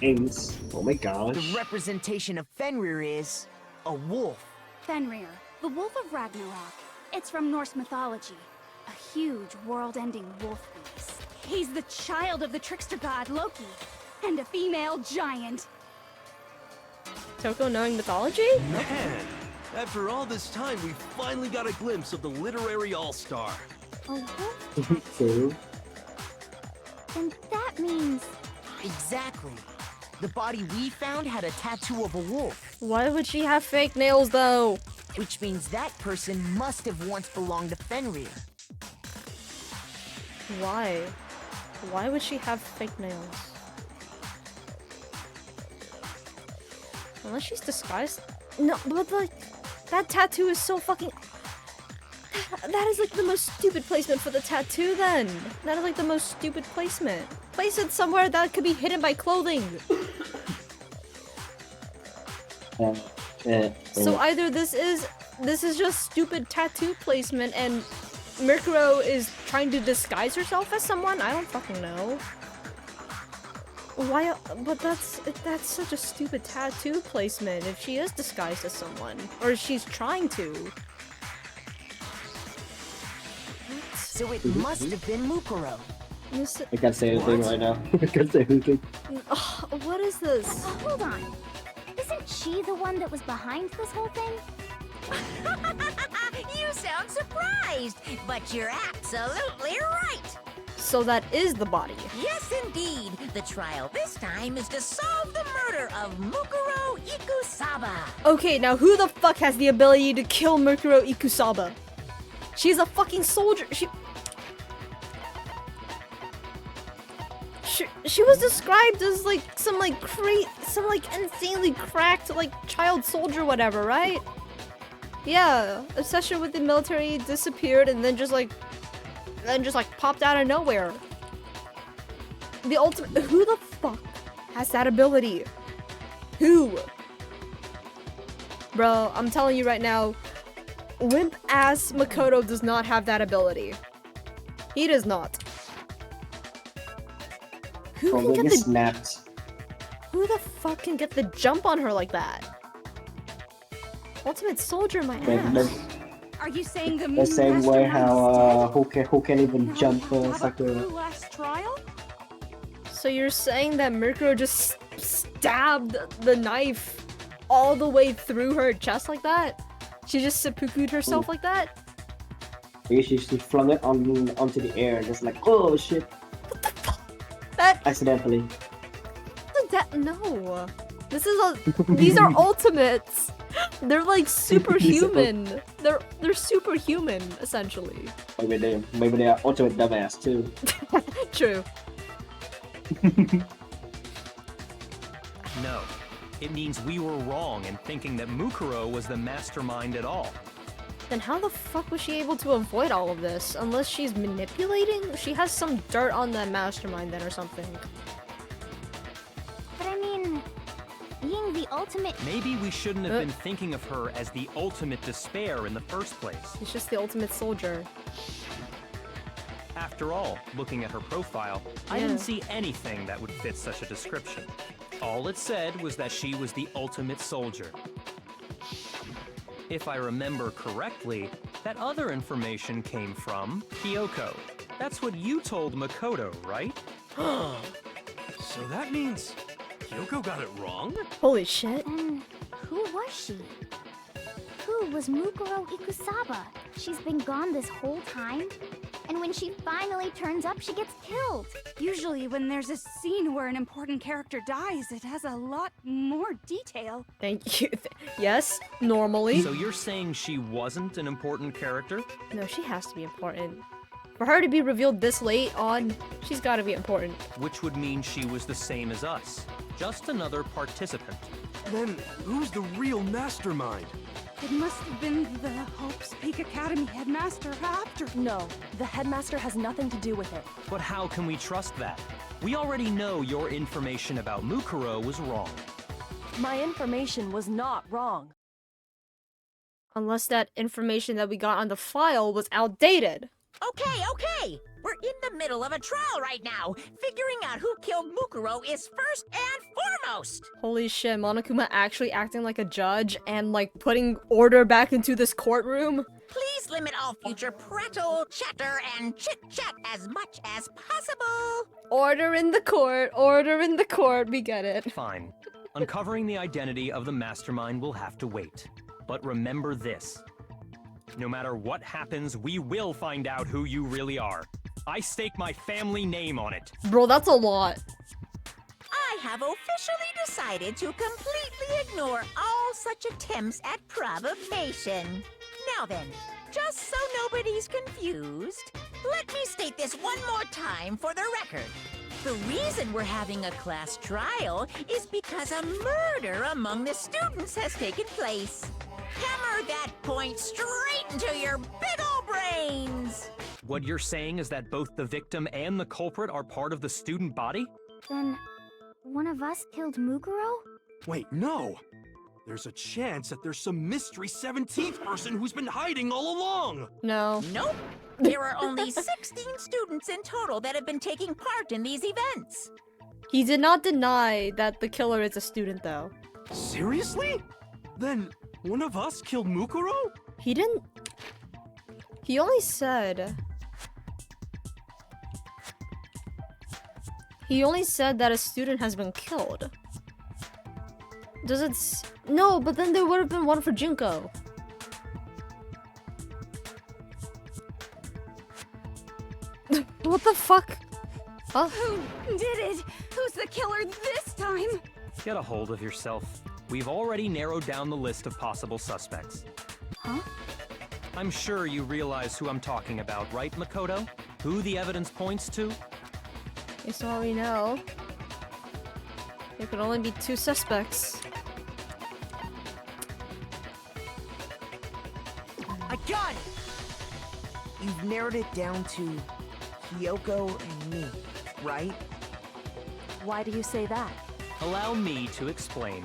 S2: Ings. Oh my gosh.
S10: The representation of Fenrir is a wolf.
S11: Fenrir, the wolf of Ragnarok. It's from Norse mythology. A huge, world-ending wolf beast. He's the child of the trickster god Loki, and a female giant.
S1: Toko knowing mythology?
S4: Man, after all this time, we finally got a glimpse of the literary all-star.
S11: A wolf?
S2: True.
S11: Then that means...
S10: Exactly. The body we found had a tattoo of a wolf,
S1: Why would she have fake nails though?
S10: which means that person must have once belonged to Fenrir.
S1: Why? Why would she have fake nails? Unless she's disguised? No, but like, that tattoo is so fucking... That is like the most stupid placement for the tattoo then. That is like the most stupid placement. Place it somewhere that could be hidden by clothing. So either this is just stupid tattoo placement and Mukuro is trying to disguise herself as someone? I don't fucking know. Why? But that's such a stupid tattoo placement if she is disguised as someone. Or she's trying to.
S10: So it must have been Mukuro.
S2: I can't say anything right now. I can't say anything.
S1: Ugh, what is this?
S11: hold on. Isn't she the one that was behind this whole thing?
S6: You sound surprised, but you're absolutely right.
S1: So that is the body.
S6: Yes, indeed. The trial this time is to solve the murder of Mukuro Ikusaba.
S1: Okay, now who the fuck has the ability to kill Mukuro Ikusaba? She's a fucking soldier. She was described as like some insanely cracked like child soldier whatever, right? Yeah, obsession with the military, disappeared and then just popped out of nowhere. The ultimate. Who the fuck has that ability? Who? Bro, I'm telling you right now, wimp ass Makoto does not have that ability. He does not. Who can
S2: Probably
S1: get the
S2: snapped.
S1: Who the fuck can get the jump on her like that? Ultimate soldier, my ass.
S11: Are you saying
S2: The same way how who can even jump Sakura.
S11: last trial?
S1: So you're saying that Mukuro just stabbed the knife all the way through her chest like that? She just seppuku'd herself like that?
S2: Maybe she flung it onto the air, just like, oh shit.
S1: That
S2: Accidentally.
S1: no. These are ultimates. They're like superhuman. They're superhuman essentially.
S2: Maybe they are ultimate dumbass too.
S1: True.
S9: No. It means we were wrong in thinking that Mukuro was the mastermind at all.
S1: Then how the fuck was she able to avoid all of this? Unless she's manipulating? She has some dirt on that mastermind then or something.
S11: But I mean, being the ultimate...
S9: Maybe we shouldn't have been thinking of her as the ultimate despair in the first place.
S1: She's just the ultimate soldier.
S9: After all, looking at her profile, I didn't see anything that would fit such a description. All it said was that she was the ultimate soldier. If I remember correctly, that other information came from Kyoko. That's what you told Makoto, right?
S4: So that means Kyoko got it wrong?
S1: Holy shit.
S3: And who was she? Who was Mukuro Ikusaba? She's been gone this whole time? And when she finally turns up, she gets killed.
S11: Usually when there's a scene where an important character dies, it has a lot more detail.
S1: Thank you. Yes, normally.
S9: So you're saying she wasn't an important character?
S1: No, she has to be important. For her to be revealed this late on, she's gotta be important.
S9: Which would mean she was the same as us. Just another participant.
S4: Then who's the real mastermind?
S11: It must have been the Hope's Peak Academy headmaster after.
S5: No, the headmaster has nothing to do with it.
S9: But how can we trust that? We already know your information about Mukuro was wrong.
S5: My information was not wrong.
S1: Unless that information that we got on the file was outdated.
S6: Okay. We're in the middle of a trial right now. Figuring out who killed Mukuro is first and foremost.
S1: Holy shit, Monokuma actually acting like a judge and like putting order back into this courtroom?
S6: Please limit all future prattle, chatter, and chit-chat as much as possible.
S1: Order in the court, we get it.
S9: Fine. Uncovering the identity of the mastermind will have to wait. But remember this. No matter what happens, we will find out who you really are. I stake my family name on it.
S1: Bro, that's a lot.
S6: I have officially decided to completely ignore all such attempts at provocation. Now then, just so nobody's confused, let me state this one more time for the record. The reason we're having a class trial is because a murder among the students has taken place. Hammer that point straight into your big ol' brains!
S9: What you're saying is that both the victim and the culprit are part of the student body?
S3: Then, one of us killed Mukuro?
S4: Wait, no! There's a chance that there's some mystery 17th person who's been hiding all along!
S1: No.
S6: Nope. There are only 16 students in total that have been taking part in these events.
S1: He did not deny that the killer is a student, though.
S4: Seriously? Then one of us killed Mukuro?
S1: He didn't... He only said... He only said that a student has been killed. Does it... No, but then there would have been one for Junko. What the fuck? Huh?
S11: Who did it? Who's the killer this time?
S9: Get a hold of yourself. We've already narrowed down the list of possible suspects.
S3: Huh?
S9: I'm sure you realize who I'm talking about, right, Makoto? Who the evidence points to?
S1: It's all we know. There could only be 2 suspects.
S10: I got it! You've narrowed it down to Kyoko and me, right?
S5: Why do you say that?
S9: Allow me to explain.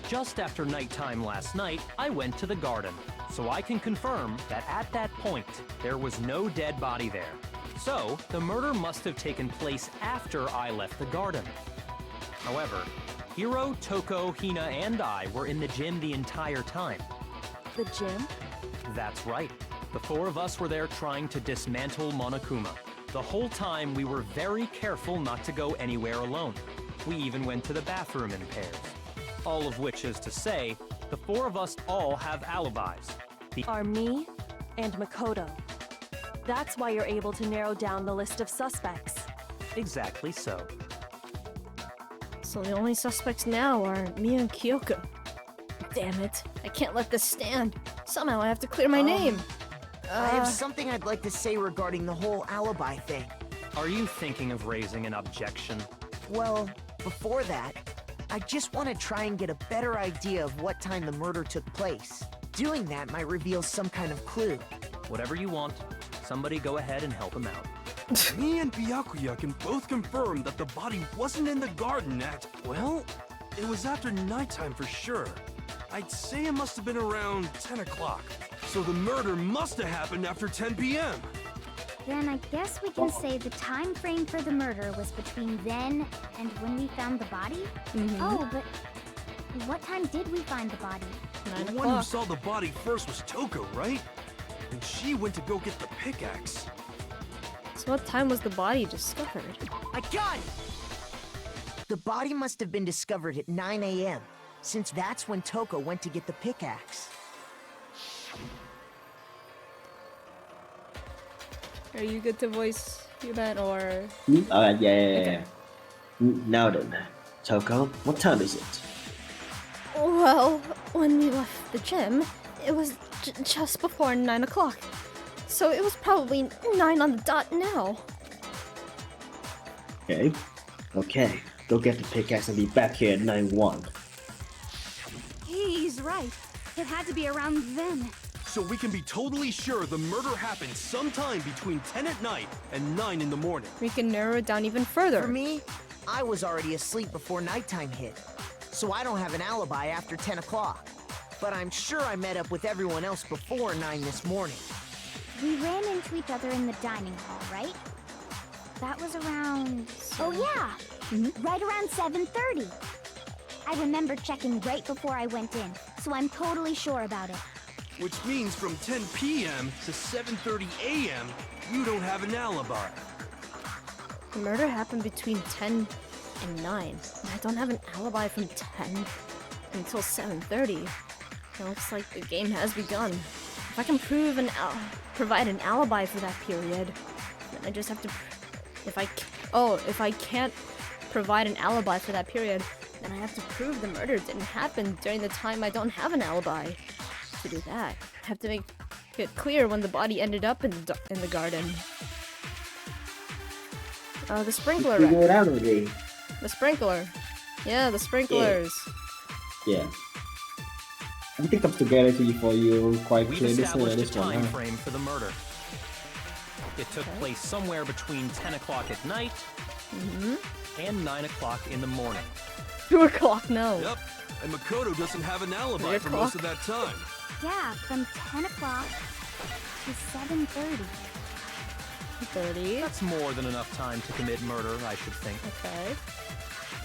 S9: Just after nighttime last night, I went to the garden, so I can confirm that at that point, there was no dead body there. So, the murder must have taken place after I left the garden. However, Hiro, Toko, Hina, and I were in the gym the entire time.
S5: The gym?
S9: That's right. The 4 of us were there trying to dismantle Monokuma. The whole time, we were very careful not to go anywhere alone. We even went to the bathroom in pairs. All of which is to say, the 4 of us all have alibis.
S5: Are me and Makoto. That's why you're able to narrow down the list of suspects.
S9: Exactly so.
S1: So the only suspects now are me and Kyoko. Damn it. I can't let this stand. Somehow I have to clear my name.
S10: I have something I'd like to say regarding the whole alibi thing.
S9: Are you thinking of raising an objection?
S10: Well, before that, I just want to try and get a better idea of what time the murder took place. Doing that might reveal some kind of clue.
S9: Whatever you want. Somebody go ahead and help him out.
S4: Me and Byakuya can both confirm that the body wasn't in the garden at... Well, it was after nighttime for sure. I'd say it must have been around 10 o'clock. So the murder must have happened after 10 p.m.
S12: Then I guess we can say the time frame for the murder was between then and when we found the body? Oh, but what time did we find the body?
S1: 9
S4: The one who
S1: o'clock.
S4: saw the body first was Toko, right? And she went to go get the pickaxe.
S1: So what time was the body discovered?
S10: I got it! The body must have been discovered at 9 a.m., since that's when Toko went to get the pickaxe.
S1: Are you good to voice HuBent or?
S2: Alright, yeah. Now then, Toko, what time is it?
S1: Well, when we left the gym, it was just before 9 o'clock. So it was probably 9 on the dot now.
S2: Okay. Go get the pickaxe and be back here at 9-1.
S11: He's right. It had to be around then.
S4: So we can be totally sure the murder happened sometime between 10 at night and 9 in the morning.
S1: We can narrow it down even further.
S10: For me, I was already asleep before nighttime hit, so I don't have an alibi after 10 o'clock. But I'm sure I met up with everyone else before 9 this morning.
S12: We ran into each other in the dining hall, right? That was around... Oh yeah! Right around 7:30. I remember checking right before I went in, so I'm totally sure about it.
S4: Which means from 10 p.m. to 7:30 a.m., you don't have an alibi.
S1: The murder happened between 10 and 9, and I don't have an alibi from 10 until 7:30. It looks like the game has begun. If I can provide an alibi for that period, then I just have to... If I can't provide an alibi for that period, then I have to prove the murder didn't happen during the time I don't have an alibi. To do that, I have to make it clear when the body ended up in the garden. The sprinkler.
S2: Figure it out already.
S1: The sprinkler. Yeah, the sprinklers.
S2: Yeah. Everything comes together for you quite
S9: We've
S2: clearly.
S9: established a
S2: This one,
S9: time
S2: huh?
S9: frame for the murder. It took place somewhere between 10 o'clock at night and 9 o'clock in the morning.
S1: 2 o'clock now.
S4: Yep, and Makoto doesn't have an alibi
S1: 3
S4: for most of that time.
S12: Yeah, from 10 o'clock to 7:30.
S1: 30.
S9: That's more than enough time to commit murder, I should think.
S1: Okay.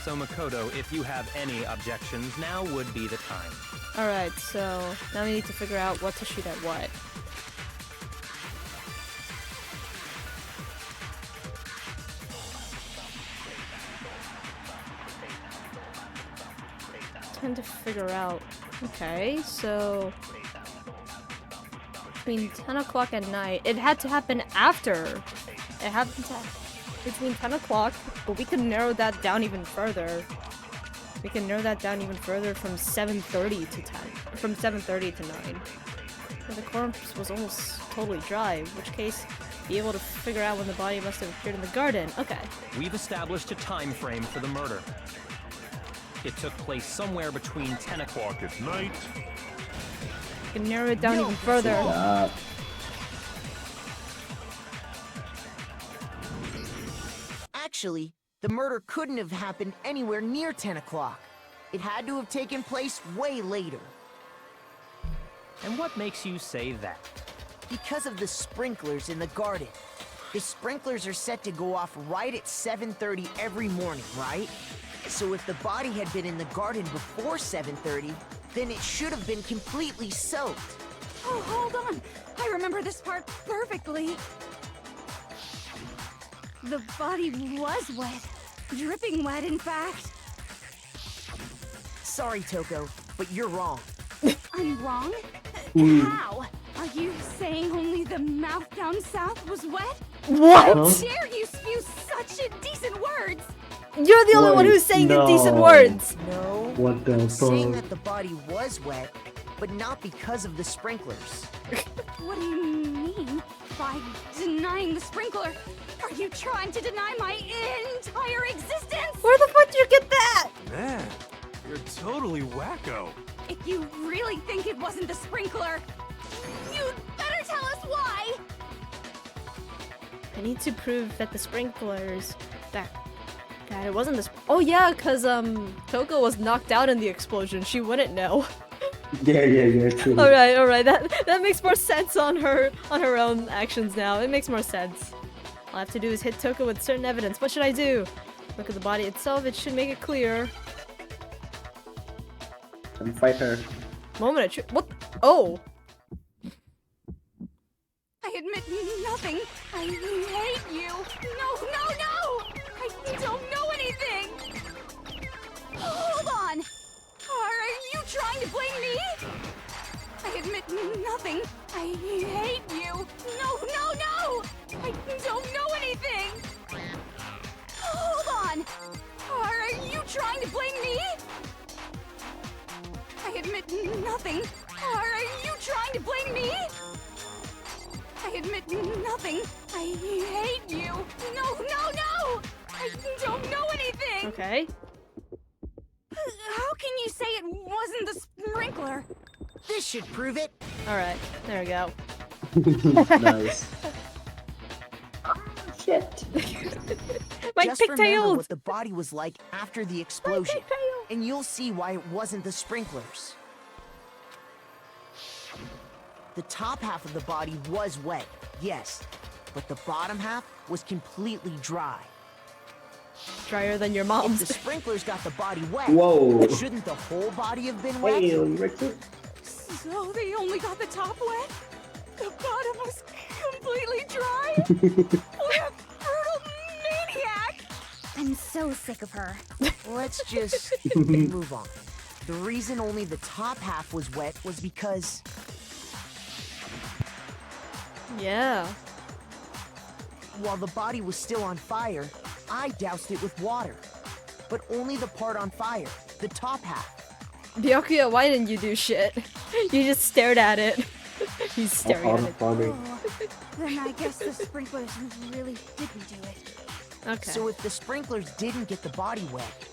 S9: So Makoto, if you have any objections, now would be the time.
S1: Alright, so now we need to figure out what to shoot at what. Trying to figure out. Okay, so between 10 o'clock at night, it had to happen after. It happened to between 10 o'clock, but we can narrow that down even further. We can narrow that down even further from 7:30 to 10. From 7:30 to 9. And the corpse was almost totally dry, in which case, be able to figure out when the body must have appeared in the garden. Okay.
S9: We've established a time frame for the murder. It took place somewhere between 10 o'clock at night.
S1: We can narrow it down even further.
S10: Actually, the murder couldn't have happened anywhere near 10 o'clock. It had to have taken place way later.
S9: And what makes you say that?
S10: Because of the sprinklers in the garden. The sprinklers are set to go off right at 7:30 every morning, right? So if the body had been in the garden before 7:30, then it should have been completely soaked.
S11: Oh, hold on. I remember this part perfectly. The body was wet. Dripping wet, in fact.
S10: Sorry, Toko, but you're wrong.
S11: I'm wrong? How? Are you saying only the mouth down south was wet?
S1: What?
S11: How dare you spew such indecent words?
S1: You're the only one who's saying indecent words!
S10: No.
S2: What the
S10: I'm saying
S2: fuck?
S10: that the body was wet, but not because of the sprinklers.
S11: What do you mean by denying the sprinkler? Are you trying to deny my entire existence?
S1: Where the fuck did you get that?
S4: Man, you're totally wacko.
S11: If you really think it wasn't the sprinkler, you'd better tell us why!
S1: I need to prove that the sprinklers... That it wasn't this... Oh yeah, because, Toko was knocked out in the explosion. She wouldn't know.
S2: Yeah, true.
S1: Alright, that makes more sense on her own actions now. It makes more sense. All I have to do is hit Toko with certain evidence. What should I do? Look at the body itself, it should make it clear.
S2: And fight her.
S1: Moment of truth. What? Oh!
S11: I admit nothing. I hate you. No! I don't know anything. Hold on. Are you trying to blame me? I admit nothing. I hate you. No! I don't know anything. Hold on. Are you trying to blame me? I admit nothing. Are you trying to blame me? I admit nothing. I hate you. No! I don't know anything.
S1: Okay.
S11: How can you say it wasn't the sprinkler?
S10: This should prove it.
S1: Alright, there we go.
S2: Nice. Shit.
S1: My
S10: Just remember
S1: pigtails!
S10: what the body was like after the explosion, and you'll see why it wasn't the sprinklers. The top half of the body was wet, yes, but the bottom half was completely dry.
S1: Drier than your
S10: If
S1: mom's.
S10: the sprinklers got the body wet,
S2: Whoa.
S10: shouldn't the whole body have been wet?
S2: Hey, Richard.
S11: So they only got the top wet? The bottom was completely dry? What a brutal maniac!
S12: I'm so sick of her.
S10: Let's just move on. The reason only the top half was wet was because
S1: Yeah.
S10: while the body was still on fire, I doused it with water. But only the part on fire, the top half.
S1: Byakuya, why didn't you do shit? You just stared at it. He's staring at it.
S2: Funny.
S11: Then I guess the sprinklers really didn't do it.
S1: Okay.
S10: So if the sprinklers didn't get the body wet,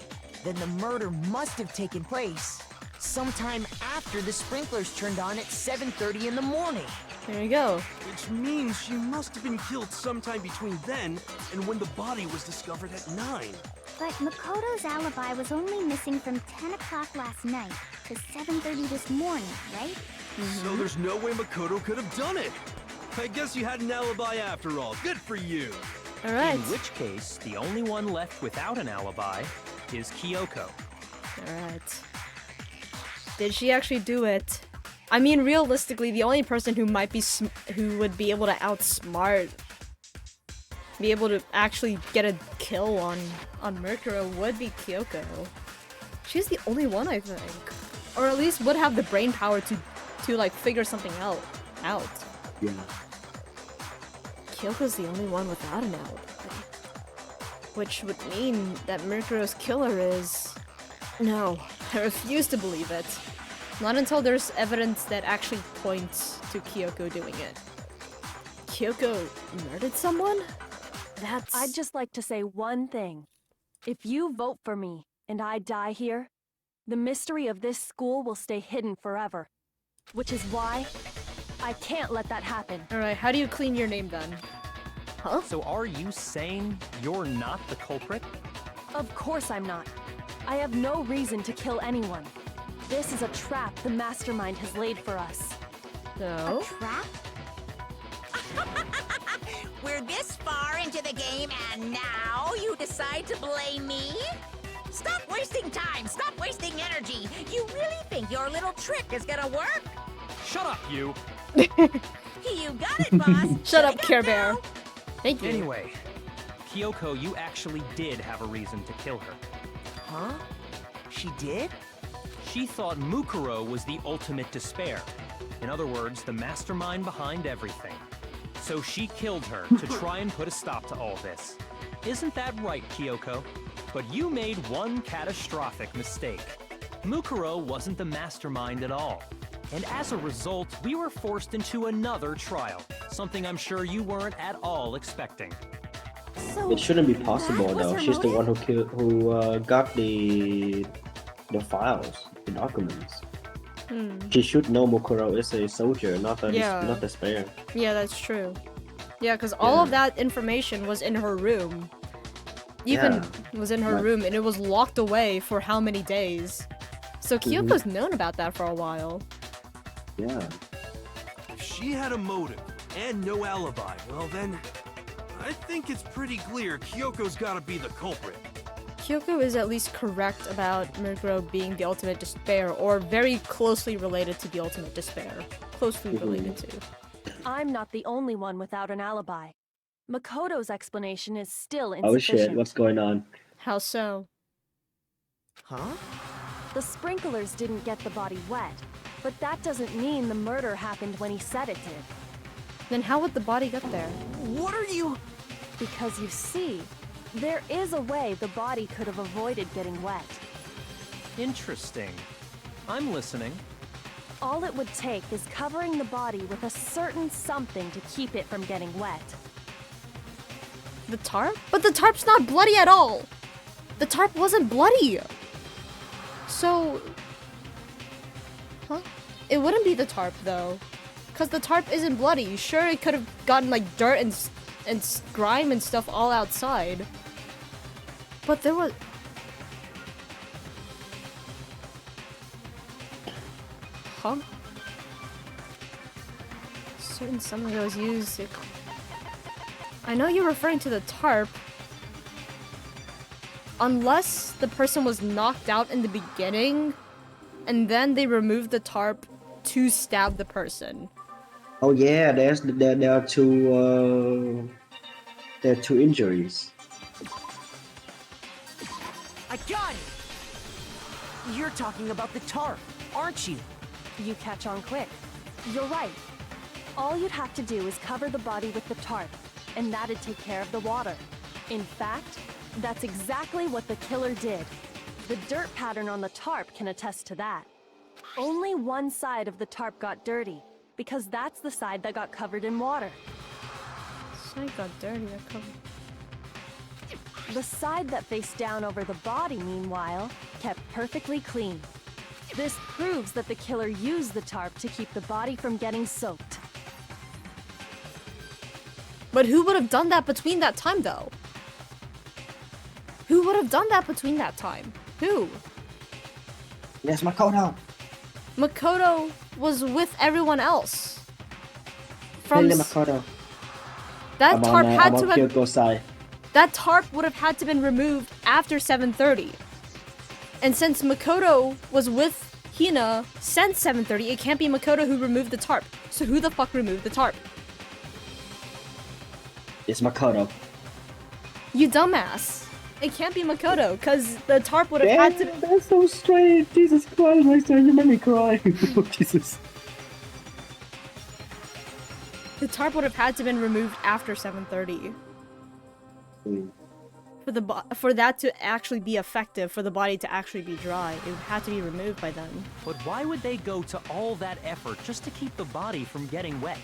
S10: then the murder must have taken place sometime after the sprinklers turned on at 7:30 in the morning.
S1: There you go.
S4: Which means she must have been killed sometime between then and when the body was discovered at 9.
S12: But Makoto's alibi was only missing from 10 o'clock last night to 7:30 this morning, right?
S4: So there's no way Makoto could have done it. I guess you had an alibi after all. Good for you.
S1: Alright.
S9: In which case, the only one left without an alibi is Kyoko.
S1: Alright. Did she actually do it? I mean, realistically, the only person who might be who would be able to outsmart, be able to actually get a kill on Mercuro would be Kyoko. She's the only one, I think, or at least would have the brain power to like figure something out.
S2: Yeah.
S1: Kyoko's the only one without an alibi, which would mean that Mercuro's killer is. No, I refuse to believe it. Not until there's evidence that actually points to Kyoko doing it. Kyoko murdered someone? That's...
S5: I'd just like to say one thing. If you vote for me and I die here, the mystery of this school will stay hidden forever. Which is why I can't let that happen.
S1: Alright, how do you clean your name then? Huh?
S9: So are you saying you're not the culprit?
S5: Of course I'm not. I have no reason to kill anyone. This is a trap the mastermind has laid for us.
S1: No?
S12: A trap?
S6: We're this far into the game and now you decide to blame me? Stop wasting time! Stop wasting energy! You really think your little trick is gonna work?
S9: Shut up, you!
S6: You got it, boss!
S1: Shut up, Care Bear. Thank you.
S9: Anyway, Kyoko, you actually did have a reason to kill her.
S10: Huh? She did?
S9: She thought Mukuro was the ultimate despair. In other words, the mastermind behind everything. So she killed her to try and put a stop to all this. Isn't that right, Kyoko? But you made one catastrophic mistake. Mukuro wasn't the mastermind at all. And as a result, we were forced into another trial. Something I'm sure you weren't at all expecting.
S11: So
S2: It shouldn't be possible
S11: that was
S2: though.
S11: her
S2: She's the one
S11: motive?
S2: who got the files, the documents. She should know Mukuro is a soldier, not a spare.
S1: Yeah, that's true. Yeah, because all of that information was in her room. Even was in her room, and it was locked away for how many days? So Kyoko's known about that for a while.
S2: Yeah.
S4: If she had a motive and no alibi, well then, I think it's pretty clear Kyoko's gotta be the culprit.
S1: Kyoko is at least correct about Meguro being the ultimate despair, or very closely related to the ultimate despair. Closely related to.
S5: I'm not the only one without an alibi. Makoto's explanation is still
S2: Oh
S5: insufficient.
S2: shit, what's going on?
S1: How so?
S10: Huh?
S5: The sprinklers didn't get the body wet, but that doesn't mean the murder happened when he said it did.
S1: Then how would the body get there?
S10: What are you...
S5: Because you see, there is a way the body could have avoided getting wet.
S9: Interesting. I'm listening.
S5: All it would take is covering the body with a certain something to keep it from getting wet.
S1: The tarp? But the tarp's not bloody at all! The tarp wasn't bloody! So... Huh? It wouldn't be the tarp, though. Because the tarp isn't bloody. Sure, it could have gotten, like, dirt and grime and stuff all outside. But there was... Huh? Certain something that was used... I know you're referring to the tarp. Unless the person was knocked out in the beginning, and then they removed the tarp to stab the person.
S2: Oh yeah, there are two injuries.
S10: I got it! You're talking about the tarp, aren't you?
S5: You catch on quick. You're right. All you'd have to do is cover the body with the tarp, and that'd take care of the water. In fact, that's exactly what the killer did. The dirt pattern on the tarp can attest to that. Only one side of the tarp got dirty, because that's the side that got covered in water.
S1: Side got dirty, I covered.
S5: The side that faced down over the body, meanwhile, kept perfectly clean. This proves that the killer used the tarp to keep the body from getting soaked.
S1: But who would have done that between that time, though? Who would have done that between that time? Who?
S2: Yes, Makoto.
S1: Makoto was with everyone else. From
S2: Makoto.
S1: that tarp had to have...
S2: Kyoko's side.
S1: That tarp would have had to been removed after 7:30. And since Makoto was with Hina since 7:30, it can't be Makoto who removed the tarp. So who the fuck removed the tarp?
S2: It's Makoto.
S1: You dumbass. It can't be Makoto, because the tarp would have had to...
S2: That's so strange. Jesus Christ, my son, you made me cry. Jesus.
S1: The tarp would have had to been removed after 7:30. For that to actually be effective, for the body to actually be dry, it would have to be removed by then.
S9: But why would they go to all that effort just to keep the body from getting wet?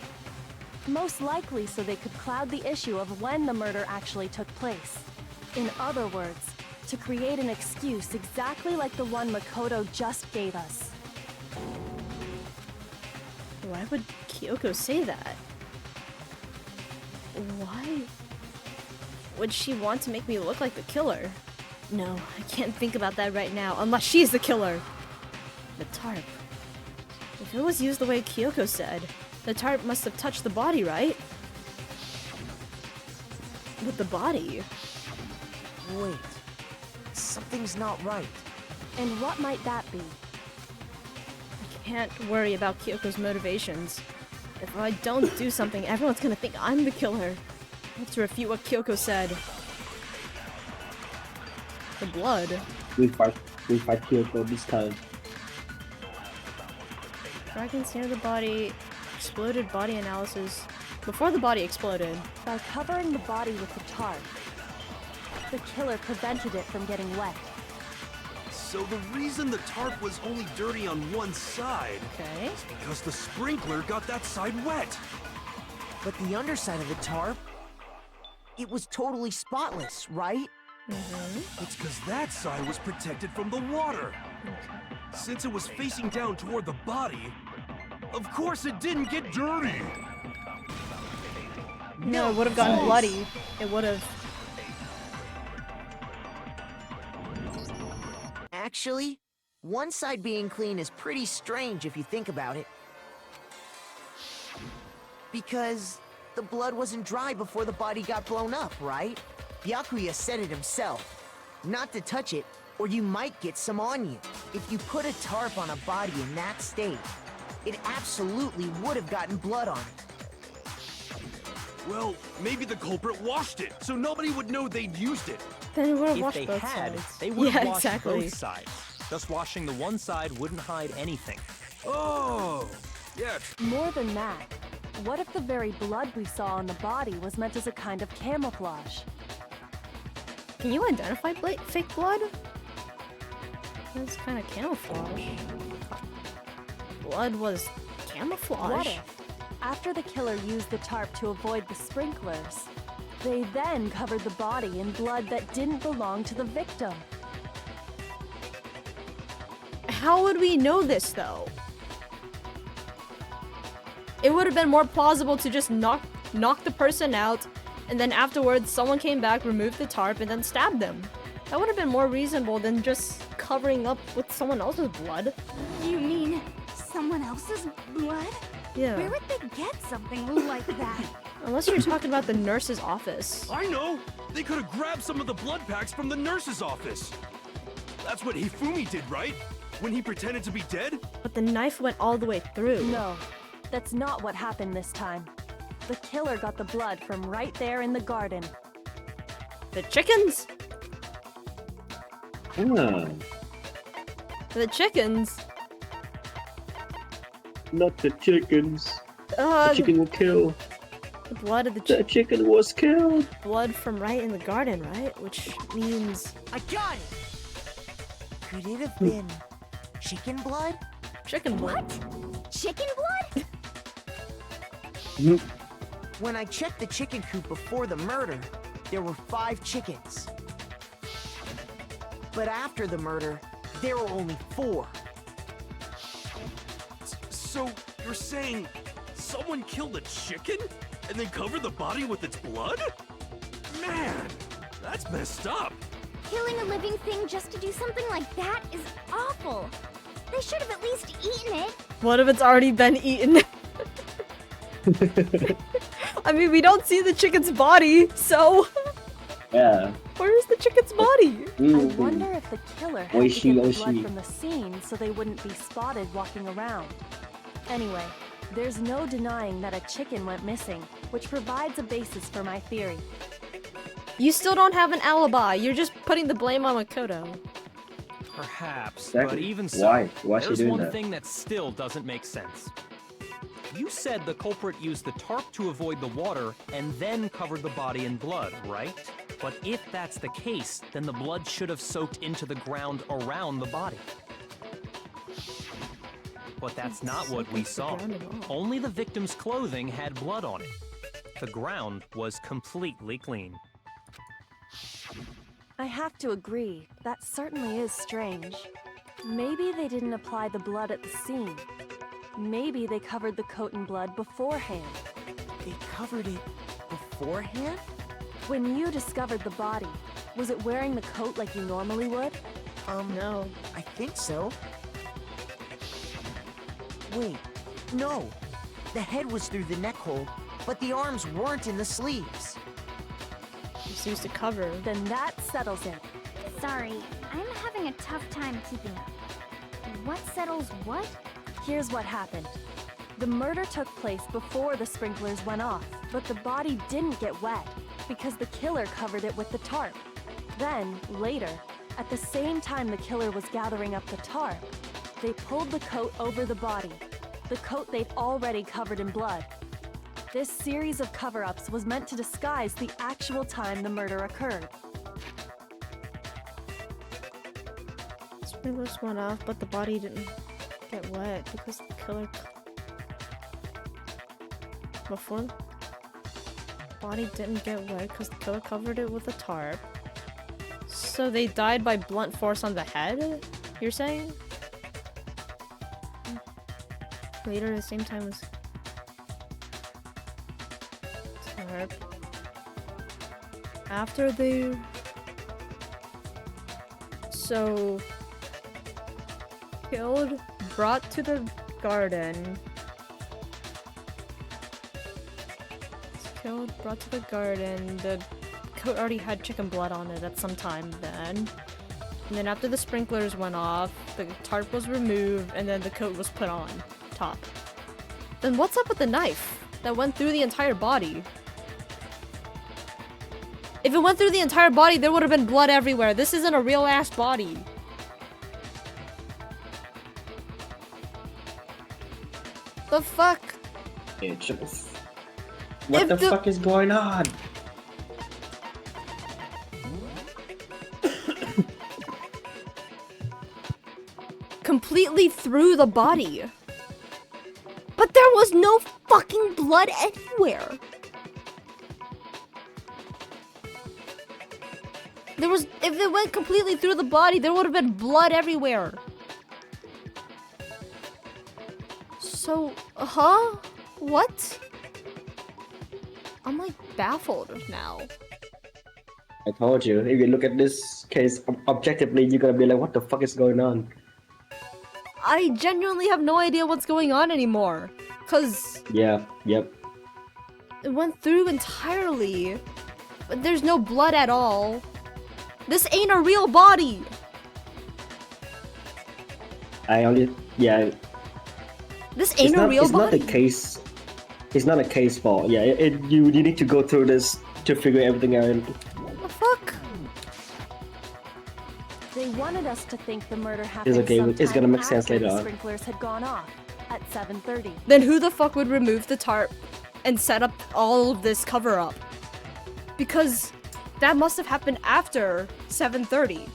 S5: Most likely so they could cloud the issue of when the murder actually took place. In other words, to create an excuse exactly like the one Makoto just gave us.
S1: Why would Kyoko say that? Why would she want to make me look like the killer? No, I can't think about that right now, unless she's the killer. The tarp. If it was used the way Kyoko said, the tarp must have touched the body, right? But the body...
S10: Wait, something's not right.
S5: And what might that be?
S1: I can't worry about Kyoko's motivations. If I don't do something, everyone's gonna think I'm the killer. I have to refute what Kyoko said. The blood.
S2: We fight Kyoko this time.
S1: Fragments near the body. Exploded body analysis. Before the body exploded.
S5: By covering the body with the tarp, the killer prevented it from getting wet.
S4: So the reason the tarp was only dirty on one side is because the sprinkler got that side wet.
S10: But the underside of the tarp, it was totally spotless, right?
S4: It's because that side was protected from the water. Since it was facing down toward the body, of course it didn't get dirty.
S1: No, it would have gotten bloody. It would have.
S10: Actually, One side being clean is pretty strange if you think about it. Because the blood wasn't dry before the body got blown up, right? Byakuya said it himself. Not to touch it, or you might get some on you. If you put a tarp on a body in that state, it absolutely would have gotten blood on it.
S4: Well, maybe the culprit washed it, so nobody would know they'd used it.
S1: Then it would have
S9: If
S1: washed
S9: they
S1: both
S9: had,
S1: sides.
S9: they would have
S1: Yeah,
S9: washed
S1: exactly.
S9: both sides. Just washing the one side wouldn't hide anything.
S4: Oh, yeah.
S5: More than that, what if the very blood we saw on the body was meant as a kind of camouflage?
S1: Can you identify fake blood? That's kind of camouflage. Blood was camouflage.
S5: What if, after the killer used the tarp to avoid the sprinklers, they then covered the body in blood that didn't belong to the victim?
S1: How would we know this though? It would have been more plausible to just knock the person out, and then afterwards someone came back, removed the tarp, and then stabbed them. That would have been more reasonable than just covering up with someone else's blood.
S11: You mean someone else's blood?
S1: Yeah.
S11: Where would they get something like that?
S1: Unless you're talking about the nurse's office.
S4: I know! They could have grabbed some of the blood packs from the nurse's office. That's what Hifumi did, right? When he pretended to be dead?
S1: But the knife went all the way through.
S5: No, that's not what happened this time. The killer got the blood from right there in the garden.
S1: The chickens?
S2: Ah,
S1: The chickens?
S2: not the chickens.
S1: The
S2: The chicken will kill.
S1: The blood of the
S2: The chicken was killed.
S1: blood from right in the garden, right? Which means
S10: I got it! Could it have been chicken blood?
S1: chicken blood.
S12: Chicken blood?
S10: When I checked the chicken coop before the murder, there were 5 chickens. But after the murder, there were only 4.
S4: So, you're saying someone killed a chicken and then covered the body with its blood? Man, that's messed up.
S12: Killing a living thing just to do something like that is awful. They should have at least eaten it.
S1: What if it's already been eaten? I mean, we don't see the chicken's body, so
S2: Yeah.
S1: where is the chicken's body?
S5: I wonder if the killer had to
S2: Oishi,
S5: get the blood
S2: oishi.
S5: from the scene so they wouldn't be spotted walking around. Anyway, there's no denying that a chicken went missing, which provides a basis for my theory.
S1: You still don't have an alibi. You're just putting the blame on Makoto.
S9: Perhaps,
S2: Exactly.
S9: but even so,
S2: Why? Why is she
S9: there's
S2: doing
S9: one
S2: that?
S9: thing that still doesn't make sense. You said the culprit used the tarp to avoid the water and then covered the body in blood, right? But if that's the case, then the blood should have soaked into the ground around the body. But that's not what we saw. Only the victim's clothing had blood on it. The ground was completely clean.
S5: I have to agree, that certainly is strange. Maybe they didn't apply the blood at the scene. Maybe they covered the coat in blood beforehand.
S10: They covered it beforehand?
S5: When you discovered the body, was it wearing the coat like you normally would?
S1: No.
S10: I think so. Wait, no. The head was through the neck hole, but the arms weren't in the sleeves.
S1: Just used to cover.
S5: Then that settles it.
S12: Sorry, I'm having a tough time keeping up. What settles what?
S5: Here's what happened. The murder took place before the sprinklers went off, but the body didn't get wet because the killer covered it with the tarp. Then, later, at the same time the killer was gathering up the tarp, they pulled the coat over the body, the coat they'd already covered in blood. This series of cover-ups was meant to disguise the actual time the murder occurred.
S1: Sprinklers went off, but the body didn't get wet because the killer. Before the body didn't get wet because the killer covered it with a tarp. So they died by blunt force on the head? You're saying? Later at the same time as tarp. After they. So killed, brought to the garden. Killed, brought to the garden. The coat already had chicken blood on it at some time then. And then after the sprinklers went off, the tarp was removed, and then the coat was put on top. Then what's up with the knife that went through the entire body? If it went through the entire body, there would have been blood everywhere. This isn't a real ass body. The fuck?
S2: What the fuck is going on?
S1: Completely through the body. But there was no fucking blood anywhere. If it went completely through the body, there would have been blood everywhere. So, huh? What? I'm like baffled now.
S2: I told you, if you look at this case objectively, you're gonna be like, what the fuck is going on?
S1: I genuinely have no idea what's going on anymore. Cause
S2: Yeah, yep.
S1: it went through entirely. But there's no blood at all. This ain't a real body. This ain't a real
S2: it's
S1: body.
S2: Not a case. It's not a case for you need to go through this to figure everything out.
S1: What the fuck?
S5: They wanted us to think the murder
S2: It's
S5: happened
S2: okay, it's
S5: sometime
S2: gonna make sense
S5: after
S2: later
S5: the
S2: on.
S5: sprinklers had gone off at 7:30.
S1: Then who the fuck would remove the tarp and set up all of this cover up? Because that must have happened after 7:30.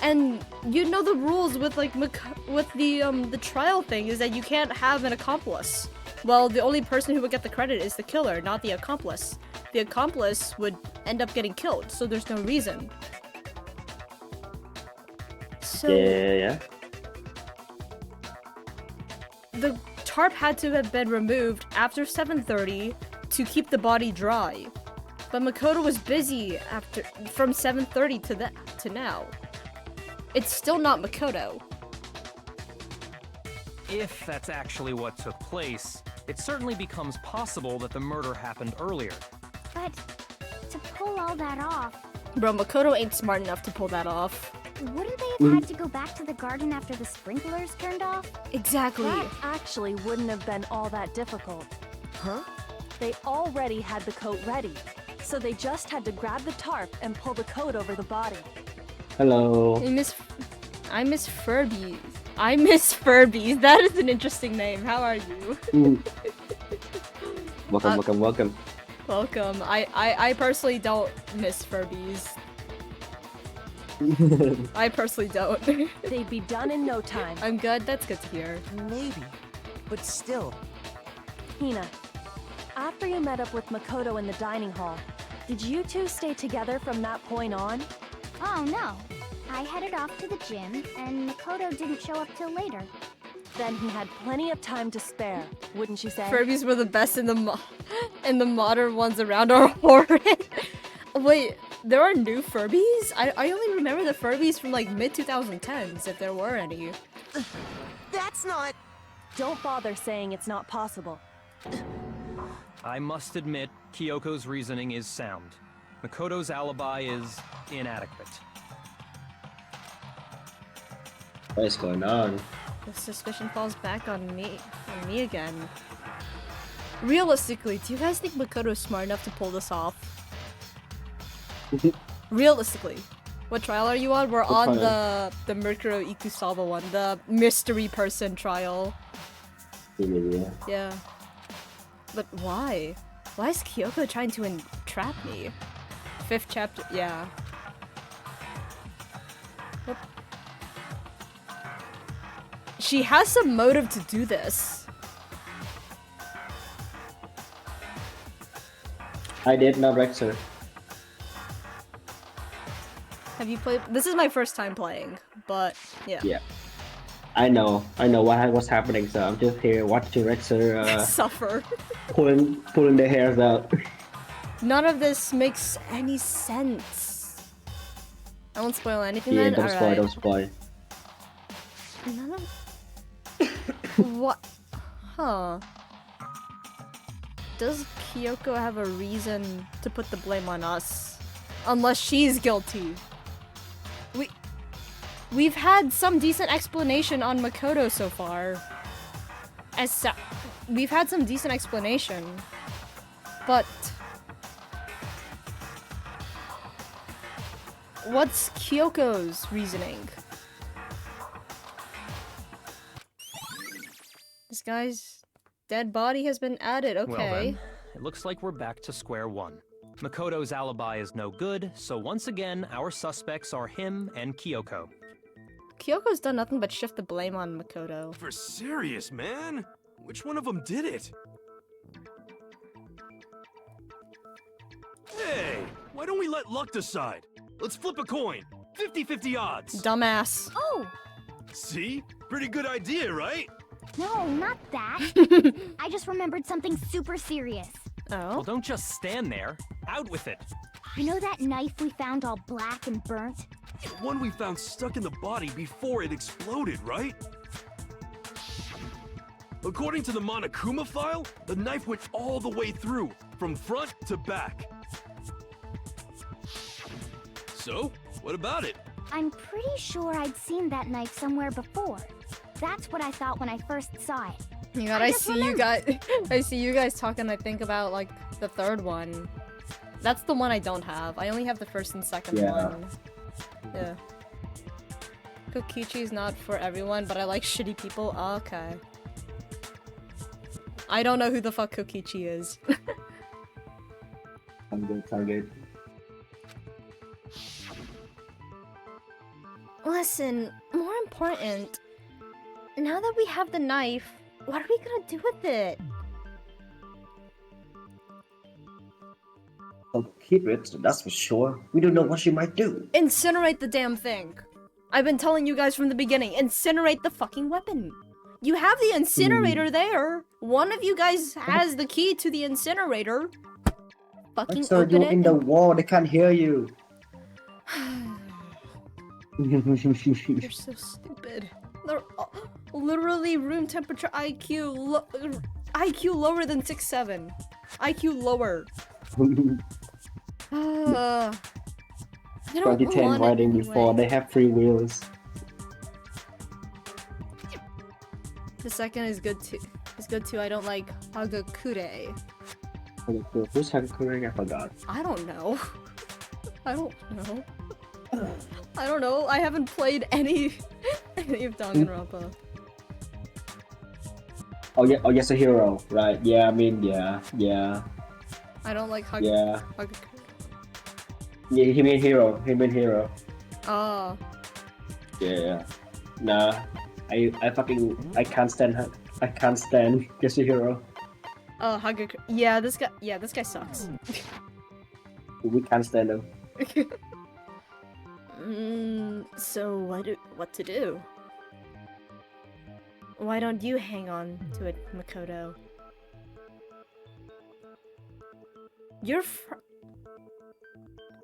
S1: And you know the rules with like with the trial thing is that you can't have an accomplice. Well, the only person who would get the credit is the killer, not the accomplice. The accomplice would end up getting killed, so there's no reason. So
S2: Yeah.
S1: the tarp had to have been removed after 7:30 to keep the body dry. But Makoto was busy from 7:30 to now. It's still not Makoto.
S9: If that's actually what took place, it certainly becomes possible that the murder happened earlier.
S12: But to pull all that off,
S1: Bro, Makoto ain't smart enough to pull that off.
S12: wouldn't they have had to go back to the garden after the sprinklers turned off?
S1: Exactly.
S5: That actually wouldn't have been all that difficult.
S10: Huh?
S5: They already had the coat ready, so they just had to grab the tarp and pull the coat over the body.
S2: Hello.
S1: I miss Furbies. I miss Furbies. That is an interesting name. How are you?
S2: Welcome.
S1: Welcome. I personally don't miss Furbies. I personally don't.
S5: They'd be done in no time.
S1: I'm good. That's good to hear.
S10: Maybe, but still.
S5: Hina, after you met up with Makoto in the dining hall, did you two stay together from that point on?
S12: Oh no. I headed off to the gym, and Makoto didn't show up till later.
S5: Then he had plenty of time to spare, wouldn't you say?
S1: Furbies were the best in the modern ones around are horrid. Wait, there are new Furbies? I only remember the Furbies from like mid-2010s, if there were any.
S10: That's not...
S5: Don't bother saying it's not possible.
S9: I must admit, Kyoko's reasoning is sound. Makoto's alibi is inadequate.
S2: What is going on?
S1: The suspicion falls back on me again. Realistically, do you guys think Makoto's smart enough to pull this off? Realistically. What trial are you on? We're on the Mercuro Ikusawa one, the mystery person trial. Yeah. But why? Why is Kyoko trying to entrap me? 5th chapter, yeah. Whoop. She has some motive to do this.
S2: I did not Rexer.
S1: Have you played? This is my first time playing, but yeah.
S2: Yeah. I know what's happening, so I'm just here watching Rexer
S1: Suffer.
S2: pulling their hairs out.
S1: None of this makes any sense. I won't spoil anything
S2: Yeah,
S1: then?
S2: don't
S1: Alright.
S2: spoil.
S1: None of... What? Huh. Does Kyoko have a reason to put the blame on us? Unless she's guilty. We've had some decent explanation on Makoto so far. We've had some decent explanation. But... what's Kyoko's reasoning? This guy's dead body has been added, okay.
S9: Well then, it looks like we're back to square one. Makoto's alibi is no good, so once again, our suspects are him and Kyoko.
S1: Kyoko's done nothing but shift the blame on Makoto.
S4: For serious, man? Which one of them did it? Hey, why don't we let luck decide? Let's flip a coin. 50-50 odds.
S1: Dumbass.
S12: Oh!
S4: See? Pretty good idea, right?
S12: No, not that. I just remembered something super serious.
S1: Oh?
S9: Well, don't just stand there. Out with it.
S12: You know that knife we found all black and burnt?
S4: The one we found stuck in the body before it exploded, right? According to the Monokuma file, the knife went all the way through, from front to back. So, what about it?
S12: I'm pretty sure I'd seen that knife somewhere before. That's what I thought when I first saw it.
S1: Oh my god, I see you guys. I see you guys talking. I think about like the third one. That's the one I don't have. I only have the first and second one. Yeah. Kokichi's not for everyone, but I like shitty people. Oh, okay. I don't know who the fuck Kokichi is.
S2: I'm good, target.
S1: Listen, more important. Now that we have the knife, what are we gonna do with it?
S2: I'll keep it, that's for sure. We don't know what she might do.
S1: Incinerate the damn thing. I've been telling you guys from the beginning, incinerate the fucking weapon. You have the incinerator there. One of you guys has the key to the incinerator. Fucking
S2: So
S1: open
S2: you're
S1: it.
S2: in the wall, they can't hear you.
S1: You're so stupid. They're literally room temperature IQ lower than 6'7". IQ lower. I don't
S2: 2010
S1: want it
S2: riding
S1: anyway.
S2: before, they have free wheels.
S1: The second is good too. Is good too. I don't like Hagakure.
S2: Who's Hagakure? I forgot.
S1: I don't know. I don't know. I don't know. I haven't played any of Danganronpa.
S2: Oh yeah, Yasuhiro, right? Yeah, I mean, yeah.
S1: I don't like
S2: Yeah.
S1: Hagakure.
S2: Yeah, he mean hero.
S1: Oh.
S2: Yeah. Nah, I can't stand her. I can't stand Yasuhiro.
S1: Oh, Hagakure. Yeah, this guy sucks.
S2: We can't stand him.
S1: So what to do? Why don't you hang on to it, Makoto?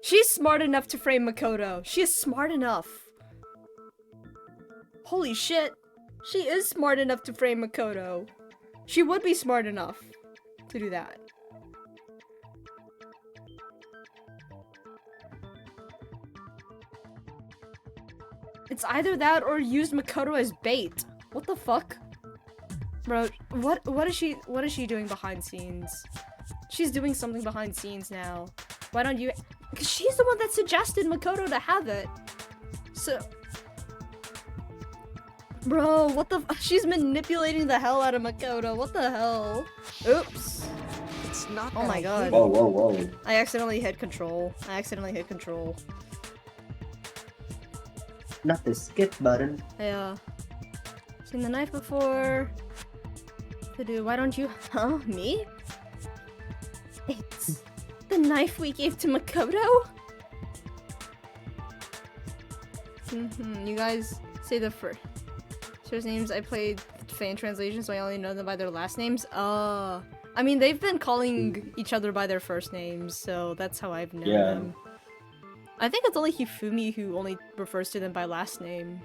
S1: She's smart enough to frame Makoto. She is smart enough. Holy shit. She is smart enough to frame Makoto. She would be smart enough to do that. It's either that or use Makoto as bait. What the fuck? Bro, what is she doing behind scenes? She's doing something behind scenes now. Why don't you? Because she's the one that suggested Makoto to have it. So, bro, what the? She's manipulating the hell out of Makoto. What the hell? Oops.
S10: It's not.
S1: Oh my god.
S2: Whoa.
S1: I accidentally hit control.
S2: Not the skip button.
S1: Yeah. Seen the knife before. Why don't you? Huh? Me? It's the knife we gave to Makoto? You guys say the first names. I played fan translation, so I only know them by their last names. I mean, they've been calling each other by their first names, so that's how I've known them. I think it's only Hifumi who only refers to them by last name.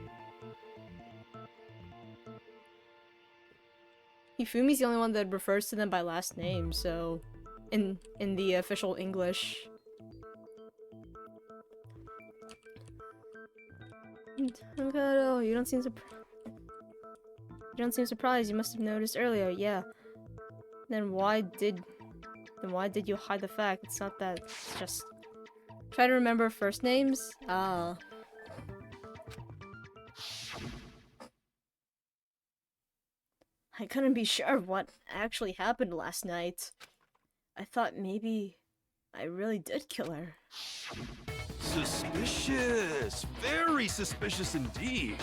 S1: Hifumi's the only one that refers to them by last name, so in the official English. Makoto, you don't seem surprised. You must have noticed earlier. Yeah. Then why did you hide the fact? It's not that. It's just try to remember first names. Ah. I couldn't be sure of what actually happened last night. I thought maybe I really did kill her.
S4: Suspicious! Very suspicious indeed.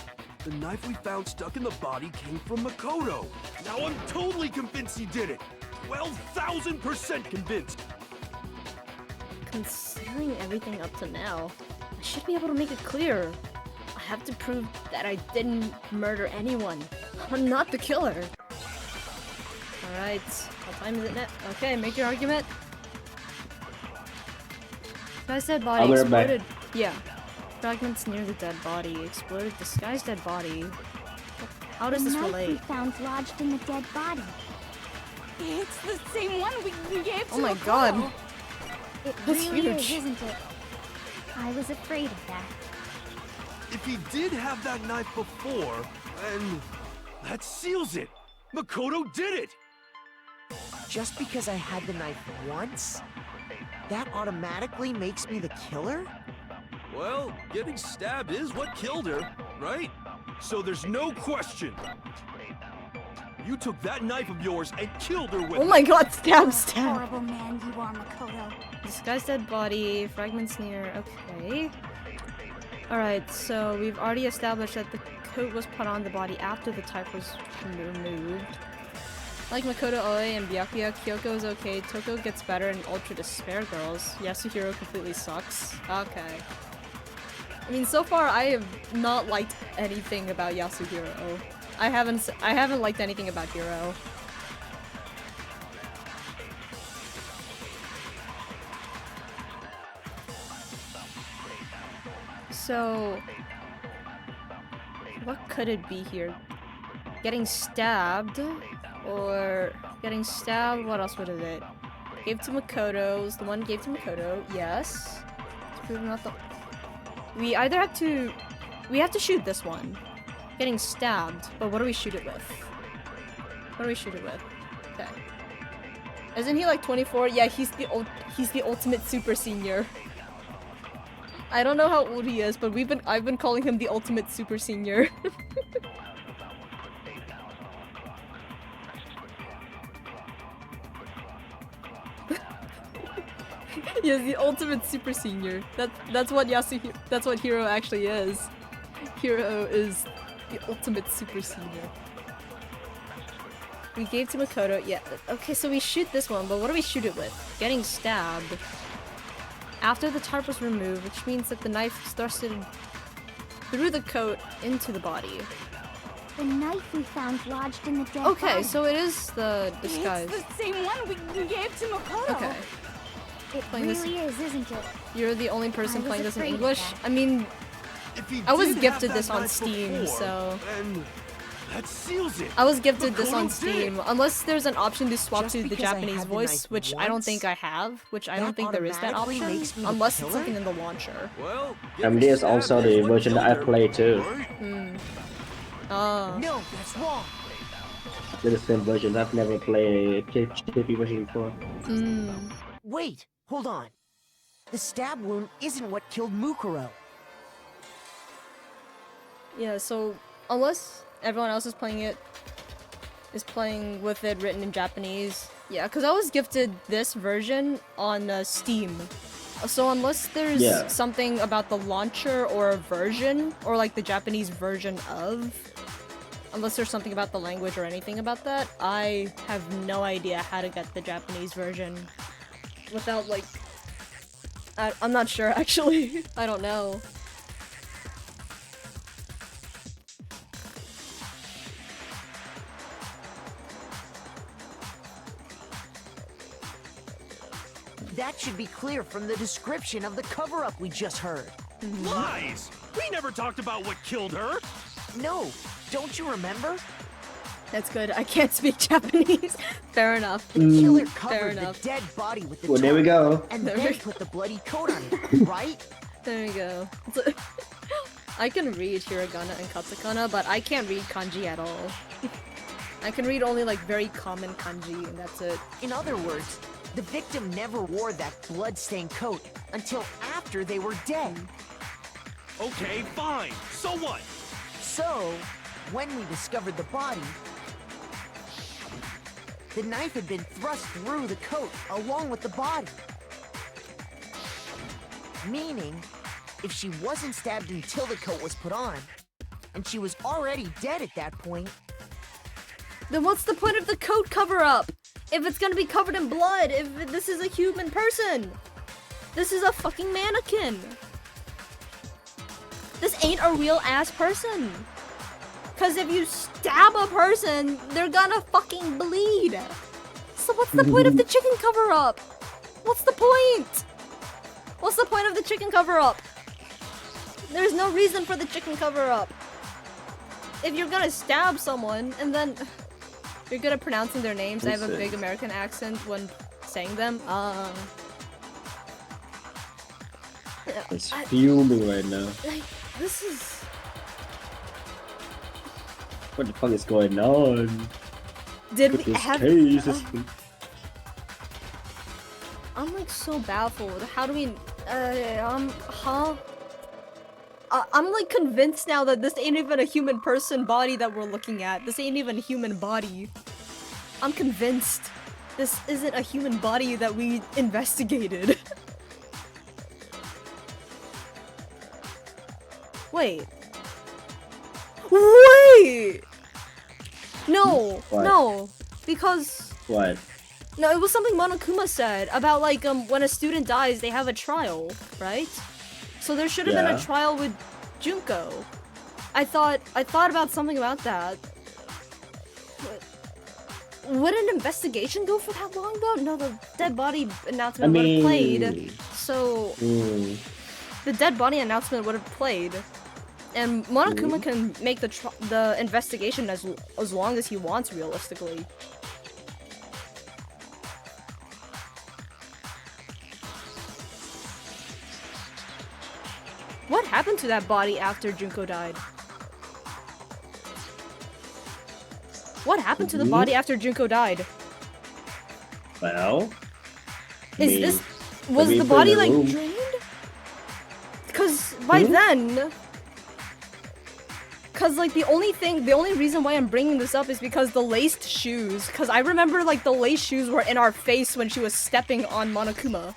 S4: The knife we found stuck in the body came from Makoto. Now I'm totally convinced he did it. 12,000% convinced.
S1: Considering everything up to now, I should be able to make it clear. I have to prove that I didn't murder anyone. I'm not the killer. Alright, what time is it now? Okay, make your argument. Guy's dead body exploded. Yeah. Fragments near the dead body exploded. This guy's dead body. How does this relate?
S12: The knife we found lodged in the dead body.
S11: It's the same one we gave to
S1: Oh my
S11: Makoto.
S1: god.
S12: It
S1: That's
S12: really is,
S1: huge.
S12: isn't it? I was afraid of that.
S4: If he did have that knife before, then that seals it. Makoto did it.
S10: Just because I had the knife once, that automatically makes me the killer?
S4: Well, getting stabbed is what killed her, right? So there's no question. You took that knife of yours and killed her with
S1: Oh my god, stab,
S11: What a
S1: stab.
S11: horrible man you are, Makoto.
S1: This guy's dead body, fragments near, okay. Alright, so we've already established that the coat was put on the body after the type was removed. Like Makoto Oe and Byakuya, Kyoko is okay, Toko gets better, and Ultra Despair Girls. Yasuhiro completely sucks. Okay. I mean, so far I have not liked anything about Yasuhiro. I haven't liked anything about Hiro. So, what could it be here? Getting stabbed, or getting stabbed? What else would it be? Gave to Makoto's. The one gave to Makoto. Yes. It's proven not the. We either have to. We have to shoot this one. Getting stabbed, but what do we shoot it with? What do we shoot it with? Okay. Isn't he like 24? Yeah, he's the ultimate super senior. I don't know how old he is, but I've been calling him the ultimate super senior. Yes, the ultimate super senior. That's what Hiro actually is. Hiro is the ultimate super senior. We gave to Makoto. Yeah. Okay, so we shoot this one, but what do we shoot it with? Getting stabbed. After the tarp was removed, which means that the knife was thrusted through the coat into the body.
S12: The knife we found lodged in the dead
S1: Okay,
S12: body.
S1: so it is the disguise.
S11: It's the same one we gave to Makoto.
S1: Okay.
S12: It
S1: Playing this-
S12: really is, isn't it?
S1: You're the only person
S12: I was
S1: playing this in
S12: afraid of
S1: English?
S12: that.
S1: I mean,
S4: If he
S1: I was
S4: did have
S1: gifted
S4: that
S1: this on
S4: knife
S1: Steam,
S4: before,
S1: so...
S4: then that seals it.
S1: I was gifted this on
S4: Makoto did it.
S1: Steam, unless there's an option to swap
S10: Just
S1: to the
S10: because I
S1: Japanese
S10: had the
S1: voice,
S10: knife
S1: which I don't
S10: once,
S1: think I have, which I don't
S10: that
S1: think there is that
S10: automatically
S1: option,
S10: makes me the
S1: unless it's
S10: killer?
S1: something in the launcher.
S4: Well,
S2: There's
S4: getting
S2: also
S4: stabbed
S2: the
S4: is what
S2: version that I
S4: killed her,
S2: play too.
S4: right?
S1: Hmm. Oh.
S10: No, that's wrong.
S2: They're the same version. I've never played JP version before.
S1: Hmm.
S10: Wait, hold on. The stab wound isn't what killed Mukuro.
S1: Yeah, so unless everyone else is playing with it written in Japanese. Yeah, because I was gifted this version on Steam. So unless there's
S2: Yeah.
S1: something about the launcher or a version, or like the Japanese version of, unless there's something about the language or anything about that, I have no idea how to get the Japanese version without like... I'm not sure actually. I don't know.
S10: That should be clear from the description of the cover-up we just heard.
S4: Lies! We never talked about what killed her.
S10: No, don't you remember?
S1: That's good. I can't speak Japanese. Fair enough.
S10: The killer
S1: Fair
S10: covered the
S1: enough.
S10: dead body with the
S2: Well, there we
S10: tarp
S2: go.
S10: and
S1: There
S10: then
S1: we-
S10: put the bloody coat on it, right?
S1: There we go. I can read hiragana and katakana, but I can't read kanji at all. I can read only like very common kanji, and that's it.
S10: In other words, the victim never wore that blood-stained coat until after they were dead.
S4: Okay, fine. So what?
S10: So, when we discovered the body, the knife had been thrust through the coat along with the body. Meaning, if she wasn't stabbed until the coat was put on, and she was already dead at that point,
S1: Then what's the point of the coat cover-up? If it's gonna be covered in blood, if this is a human person? This is a fucking mannequin. This ain't a real-ass person. Cause if you stab a person, they're gonna fucking bleed. So what's the point of the chicken cover-up? What's the point? What's the point of the chicken cover-up? There's no reason for the chicken cover-up. If you're gonna stab someone and then you're good at pronouncing their names, I have a
S2: Listen.
S1: big American accent when saying them.
S2: It's fuming right now.
S1: Like, this is...
S2: What the fuck is going on?
S1: Did
S2: With
S1: we
S2: this
S1: have...
S2: case?
S1: I'm like so baffled. How do we... huh? I'm like convinced now that this ain't even a human person body that we're looking at. This ain't even a human body. I'm convinced this isn't a human body that we investigated. Wait. Wait! No,
S2: What?
S1: no. Because...
S2: What?
S1: No, it was something Monokuma said about like when a student dies, they have a trial, right? So there should have been
S2: Yeah.
S1: a trial with Junko. I thought about something about that. Would an investigation go for that long though? No, the dead body announcement would have played. So the dead body announcement would have played, and Monokuma can make the investigation as long as he wants, realistically. What happened to that body after Junko died? What happened to the body after Junko died?
S2: Well,
S1: Was the body like drained? Because by then, like the only reason why I'm bringing this up is because the laced shoes. Because I remember like the laced shoes were in our face when she was stepping on Monokuma.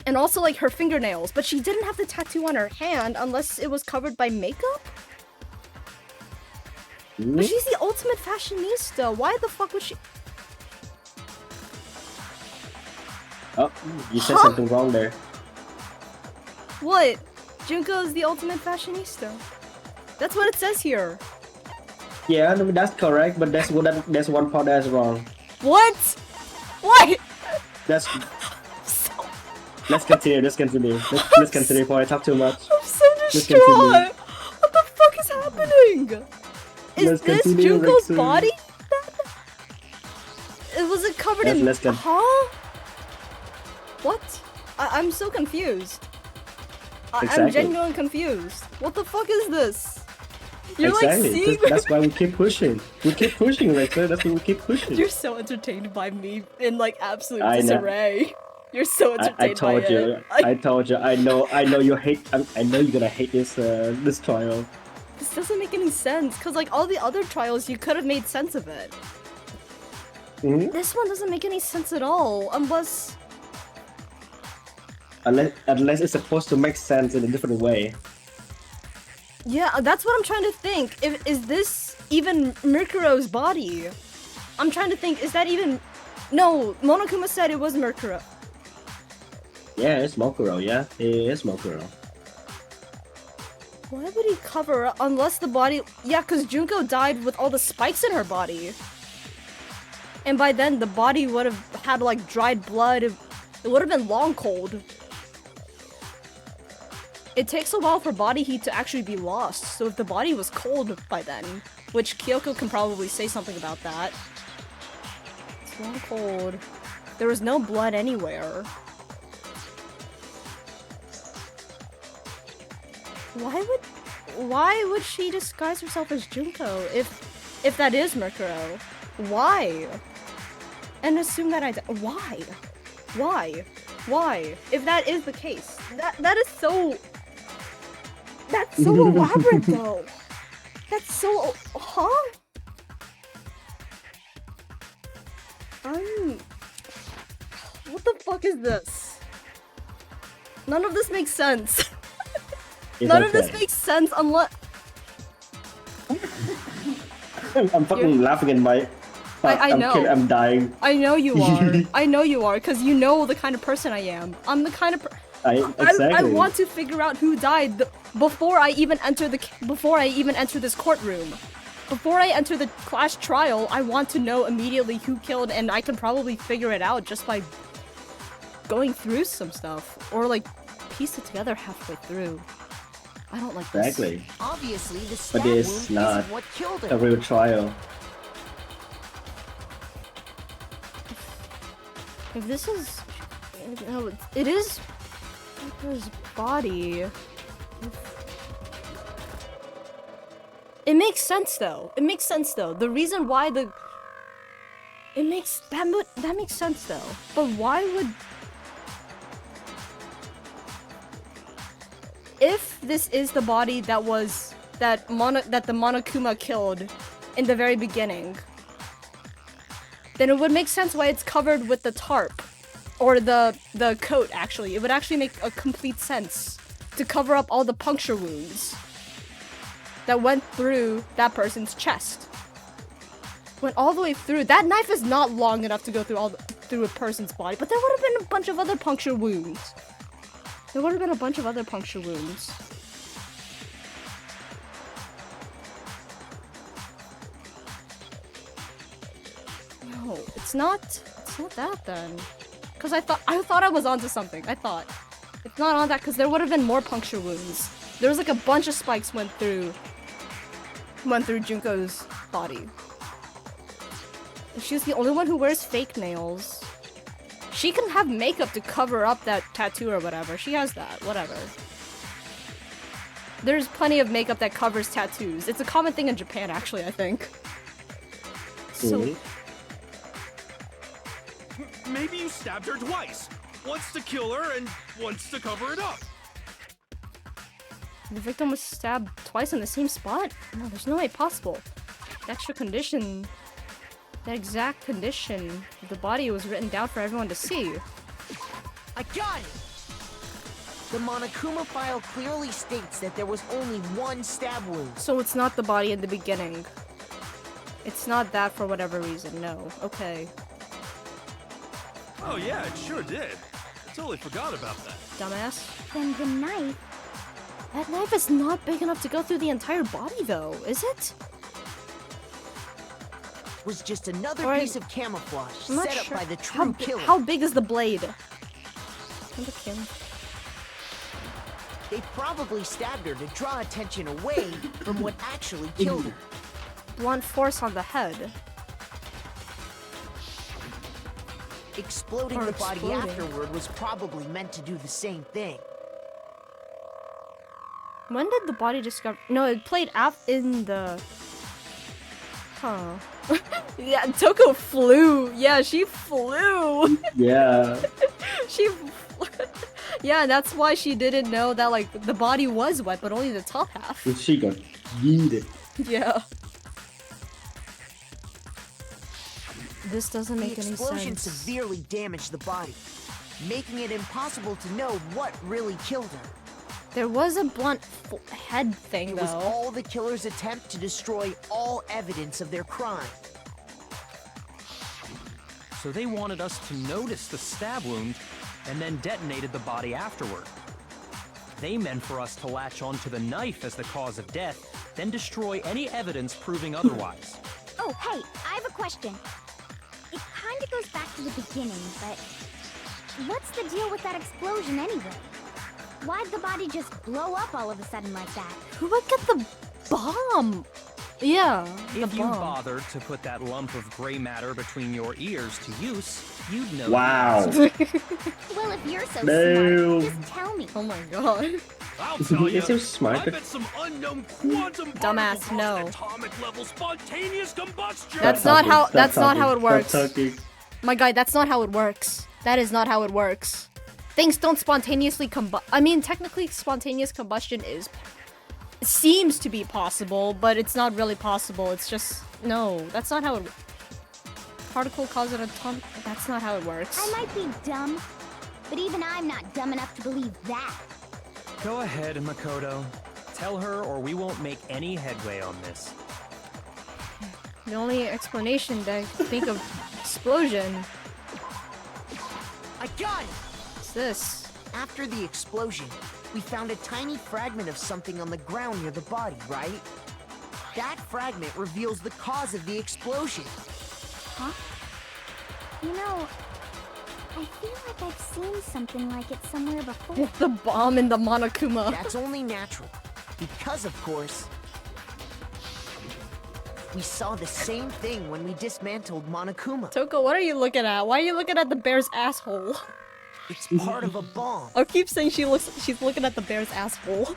S1: And also like her fingernails, but she didn't have the tattoo on her hand unless it was covered by makeup? But she's the ultimate fashionista. Why the fuck would she...
S2: Oh, you said something wrong there.
S1: What? Junko is the ultimate fashionista. That's what it says here.
S2: Yeah, no, that's correct, but that's one part that's wrong.
S1: What? What?
S2: That's... Let's continue. Let's continue before I talk too much.
S1: I'm so distraught. What the fuck is happening? Is this Junko's body? Was it covered in... Huh? What? I'm so confused. I'm genuinely confused. What the fuck is this? You're like seeing...
S2: That's why we keep pushing. We keep pushing, Rachel. That's why we keep pushing.
S1: You're so entertained by me in like absolute disarray. You're so entertained by it.
S2: I told you. I know you hate. I know you're gonna hate this trial.
S1: This doesn't make any sense, cause like all the other trials, you could have made sense of it. This one doesn't make any sense at all, unless
S2: it's supposed to make sense in a different way.
S1: Yeah, that's what I'm trying to think. Is this even Mercuro's body? I'm trying to think. Is that even? No, Monokuma said it was Mercuro.
S2: Yeah, it's Mokuro. Yeah, it is Mokuro.
S1: Why would he cover up unless the body... Yeah, because Junko died with all the spikes in her body. And by then, the body would have had, like, dried blood. It would have been long cold. It takes a while for body heat to actually be lost. So if the body was cold by then, which Kyoko can probably say something about that. It's long cold. There was no blood anywhere. Why would she disguise herself as Junko if that is Murkuro? Why? And assume that why? Why? If that is the case, that's so elaborate though. That's so what the fuck is this? None of this makes sense. None of this makes sense unless
S2: I'm fucking laughing in my.
S1: I know.
S2: I'm dying.
S1: I know you are. I know you are, because you know the kind of person I am. I'm the kind of
S2: exactly.
S1: I want to figure out who died before I even enter this courtroom. Before I enter the class trial, I want to know immediately who killed, and I can probably figure it out just by going through some stuff, or like piece it together halfway through. I don't like this.
S2: Exactly.
S10: Obviously, the stab
S2: But
S10: wound
S2: it's not
S10: isn't what killed
S2: a
S10: her.
S2: real trial.
S1: If this is, no, it is his body. It makes sense though. It makes sense though. The reason why that makes sense though. But why would? If this is the body that the Monokuma killed in the very beginning, then it would make sense why it's covered with the tarp or the coat. Actually, it would actually make a complete sense to cover up all the puncture wounds that went through that person's chest. Went all the way through. That knife is not long enough to go through a person's body, but there would have been a bunch of other puncture wounds. There would have been a bunch of other puncture wounds. No, it's not that then. Cause I thought I was onto something. I thought it's not on that because there would have been more puncture wounds. There was like a bunch of spikes went through Junko's body. And she's the only one who wears fake nails. She can have makeup to cover up that tattoo or whatever. She has that, whatever. There's plenty of makeup that covers tattoos. It's a common thing in Japan, actually, I think. So,
S4: Maybe you stabbed her twice. Once to kill her and once to cover it up.
S1: the victim was stabbed twice in the same spot? No, there's no way possible. The exact condition of the body was written down for everyone to see.
S10: I got it! The Monokuma file clearly states that there was only one stab wound.
S1: So it's not the body in the beginning. It's not that for whatever reason, no. Okay.
S4: Oh yeah, it sure did. I totally forgot about that.
S1: Dumbass.
S12: Then the knife...
S1: That knife is not big enough to go through the entire body though, is it?
S10: Was just another piece of camouflage
S1: I'm not
S10: set
S1: sure.
S10: up by the true killer.
S1: How big is the blade?
S10: They probably stabbed her to draw attention away from what actually killed her.
S1: Blunt force on the head.
S10: Exploding
S1: Or
S10: the body
S1: exploding.
S10: afterward was probably meant to do the same thing.
S1: When did the body discover? No, it played in the. Huh. Yeah, Toko flew. Yeah, she flew.
S2: Yeah.
S1: Yeah, that's why she didn't know that like the body was wet, but only the top half.
S2: And she got yeeted.
S1: Yeah. This doesn't make any
S10: The explosion
S1: sense.
S10: severely damaged the body, making it impossible to know what really killed her.
S1: There was a blunt head thing
S10: It
S1: though.
S10: was all the killer's attempt to destroy all evidence of their crime.
S9: So they wanted us to notice the stab wound and then detonated the body afterward. They meant for us to latch onto the knife as the cause of death, then destroy any evidence proving otherwise.
S12: Oh, hey, I have a question. It kind of goes back to the beginning, but what's the deal with that explosion anyway? Why'd the body just blow up all of a sudden like that?
S1: Who would get the bomb? Yeah, the
S9: If you
S1: bomb.
S9: bothered to put that lump of gray matter between your ears to use, you'd know.
S2: Wow.
S12: Well, if you're so
S2: No.
S12: smart, just tell me.
S1: Oh my god.
S4: I'll tell you.
S2: You're so smart.
S4: I bet some unknown quantum
S1: Dumbass,
S4: particle
S1: no.
S4: caused atomic level spontaneous combustion.
S1: That's not how.
S2: Stop
S1: That's not
S2: talking,
S1: how it
S2: stop
S1: works.
S2: talking.
S1: My guy, that's not how it works. That is not how it works. Things don't spontaneously combust. I mean, technically, spontaneous combustion is. It seems to be possible, but it's not really possible. It's just no. That's not how it. Particle cause an atomic. That's not how it works.
S12: I might be dumb, but even I'm not dumb enough to believe that.
S9: Go ahead, Makoto. Tell her, or we won't make any headway on this.
S1: The only explanation that I can think of explosion
S10: I got it!
S1: is this.
S10: After the explosion, we found a tiny fragment of something on the ground near the body, right? That fragment reveals the cause of the explosion.
S12: Huh? You know, I feel like I've seen something like it somewhere before.
S1: The bomb in the Monokuma.
S10: That's only natural. Because, of course, we saw the same thing when we dismantled Monokuma.
S1: Toko, what are you looking at? Why are you looking at the bear's asshole?
S10: It's part of a bomb.
S1: I keep saying she's looking at the bear's asshole.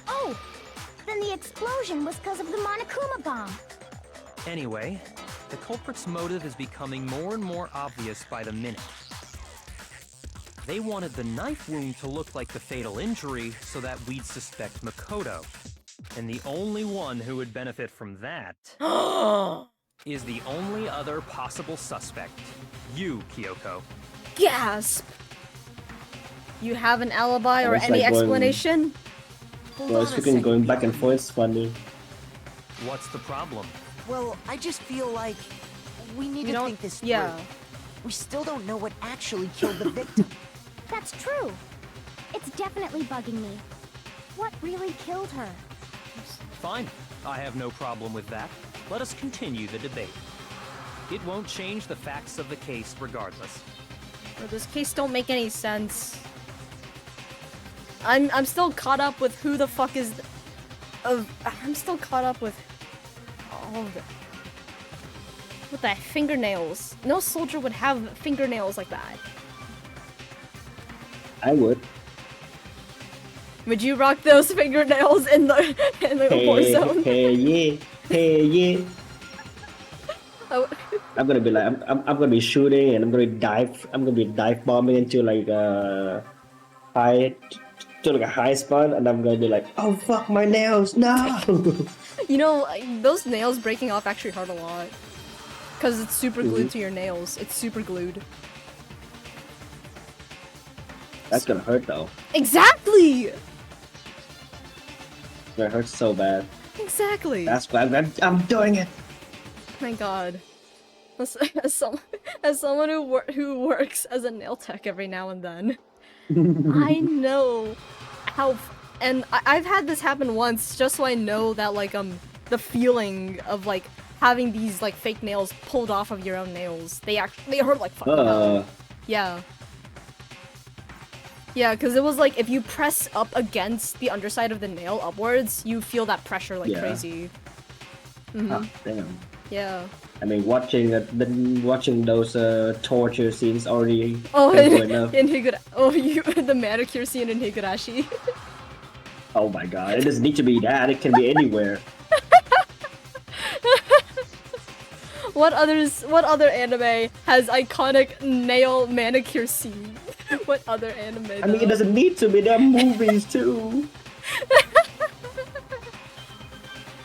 S12: Oh! Then the explosion was because of the Monokuma bomb.
S9: Anyway, the culprit's motive is becoming more and more obvious by the minute. They wanted the knife wound to look like the fatal injury so that we'd suspect Makoto. And the only one who would benefit from that is the only other possible suspect. You, Kyoko.
S1: Gasp! You have an alibi or
S2: It's
S1: any
S2: like going-
S1: explanation?
S2: Well, speaking going back and forth is funny.
S9: What's the problem?
S10: Well, I just feel like we need
S1: You
S10: to
S1: don't-
S10: think this through.
S1: yeah.
S10: We still don't know what actually killed the victim.
S12: That's true. It's definitely bugging me. What really killed her?
S9: Fine. I have no problem with that. Let us continue the debate. It won't change the facts of the case regardless.
S1: Bro, this case don't make any sense. I'm still caught up with who the fuck is I'm still caught up with all of it. With the fingernails. No soldier would have fingernails like that.
S2: I would.
S1: Would you rock those fingernails in the war zone?
S2: Hey, yeah. Hey, yeah.
S1: Oh.
S2: I'm gonna be like, I'm gonna be shooting and I'm gonna be dive bombing into like a high spot and I'm gonna be like, oh fuck my nails, no!
S1: You know, those nails breaking off actually hurt a lot. Because it's super glued to your nails. It's super glued.
S2: That's gonna hurt though.
S1: Exactly!
S2: It's gonna hurt so bad.
S1: Exactly!
S2: That's why I'm doing it!
S1: My god. As someone who works as a nail tech every now and then, I know how, and I've had this happen once, just so I know that like the feeling of like having these like fake nails pulled off of your own nails. They hurt like fucking hell. Yeah. Yeah, because it was like if you press up against the underside of the nail upwards, you feel that pressure like crazy.
S2: Ah, damn.
S1: Yeah.
S2: I mean, watching those torture scenes already.
S1: Oh,
S2: painful enough.
S1: The manicure scene in Higurashi.
S2: Oh my god, it doesn't need to be that. It can be anywhere.
S1: What other anime has iconic nail manicure scene? What other anime?
S2: I mean, it doesn't need to be. There are movies too.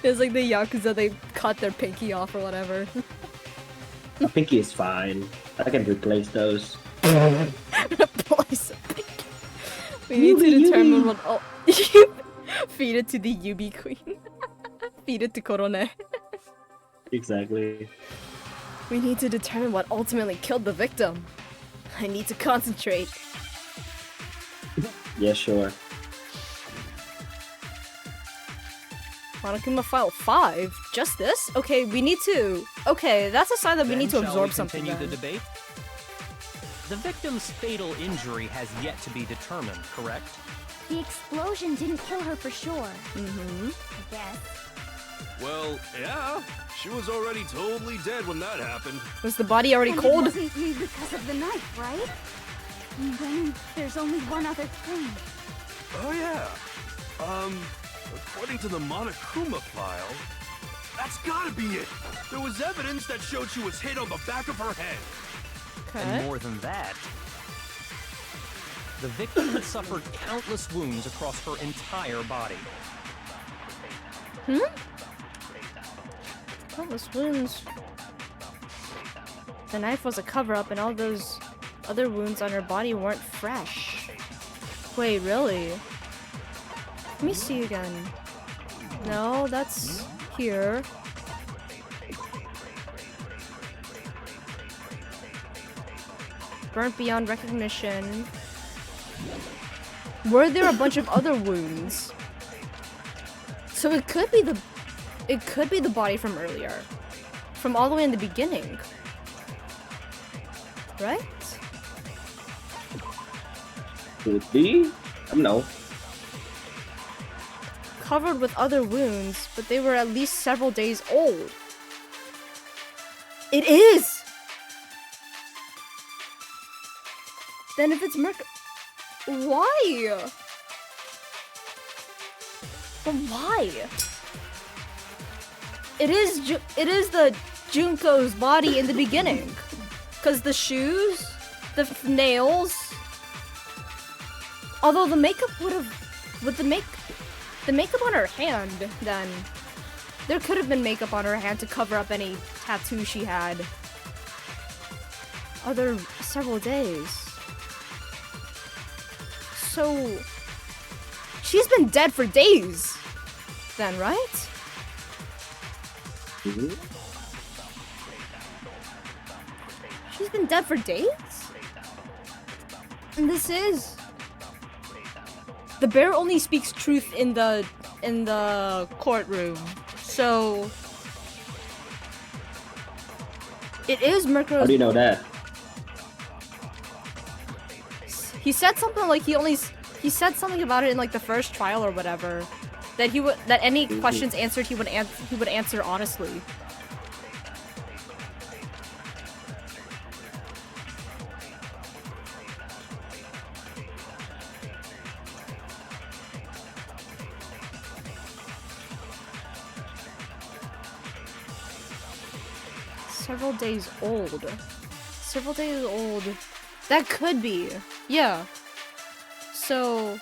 S1: It's like the Yakuza, they cut their pinky off or whatever.
S2: A pinky is fine. I can replace those.
S1: Replace a pinky. We need to determine what. Oh, feed it to the Yubi Queen. Feed it to Korone.
S2: Exactly.
S1: We need to determine what ultimately killed the victim. I need to concentrate.
S2: Yeah, sure.
S1: Monokuma File 5? Just this? Okay, we need to... Okay, that's a sign that we need to
S9: Then
S1: absorb
S9: shall we
S1: something
S9: continue
S1: then.
S9: the debate? The victim's fatal injury has yet to be determined, correct?
S12: The explosion didn't kill her for sure.
S1: Mm-hmm.
S12: I guess.
S4: Well, yeah. She was already totally dead when that happened.
S1: Was the body already
S11: And
S1: cold?
S11: it wasn't because of the knife, right? And then there's only one other thing.
S4: Oh, yeah. According to the Monokuma file, that's gotta be it. There was evidence that showed she was hit on the back of her head.
S9: And more than that, the victim had suffered countless wounds across her entire body.
S1: Countless wounds. The knife was a cover-up, and all those other wounds on her body weren't fresh. Wait, really? Let me see again. No, that's here. Burnt beyond recognition. Were there a bunch of other wounds? So it could be the body from earlier. From all the way in the beginning. Right?
S2: Could be. I don't know.
S1: Covered with other wounds, but they were at least several days old. It is! Then if it's why? But why? It is the Junko's body in the beginning. Cause the shoes, the nails. Although the makeup with the makeup on her hand, then there could have been makeup on her hand to cover up any tattoo she had. Other several days. So she's been dead for days, then, right?
S2: Mm-hmm.
S1: She's been dead for days? And this is... The bear only speaks truth in the courtroom. So... It is Murkuro's...
S2: How do you know that?
S1: He said something like he said something about it in like the first trial or whatever. That any questions answered he would answer honestly. Several days old. Several days old. That could be. Yeah. So...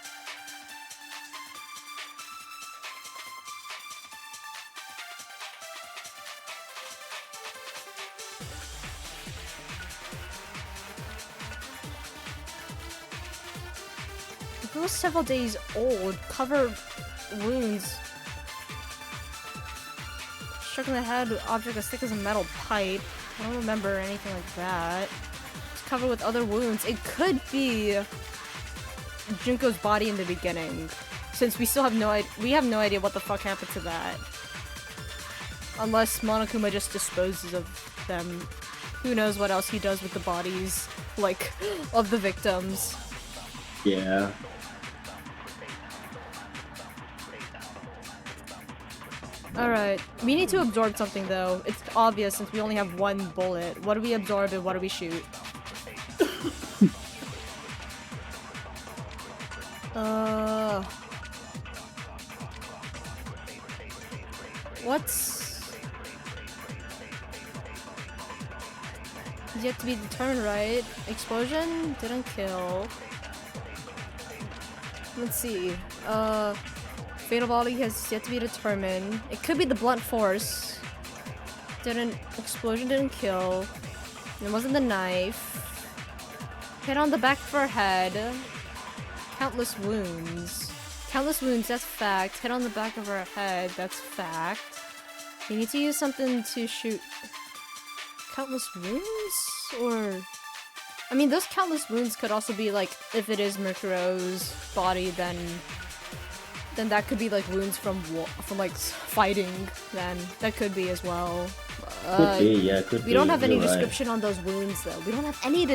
S1: If it was several days old, covered wounds, struck in the head with object as thick as a metal pipe. I don't remember anything like that. It's covered with other wounds. It could be Junko's body in the beginning, since we still have no idea what the fuck happened to that. Unless Monokuma just disposes of them. Who knows what else he does with the bodies, like, of the victims.
S2: Yeah.
S1: Alright, we need to absorb something though. It's obvious since we only have one bullet. What do we absorb and what do we shoot? What's... Yet to be determined, right? Explosion? Didn't kill. Let's see. Fatal body has yet to be determined. It could be the blunt force. Explosion didn't kill. It wasn't the knife. Hit on the back of her head. Countless wounds. Countless wounds, that's fact. Hit on the back of her head, that's fact. You need to use something to shoot countless wounds? Or... I mean, those countless wounds could also be like, if it is Mercuro's body, then that could be like wounds from like fighting. Then that could be as well.
S2: Could be, yeah, could be.
S1: We don't have any
S2: You're
S1: description on those wounds though. We don't have any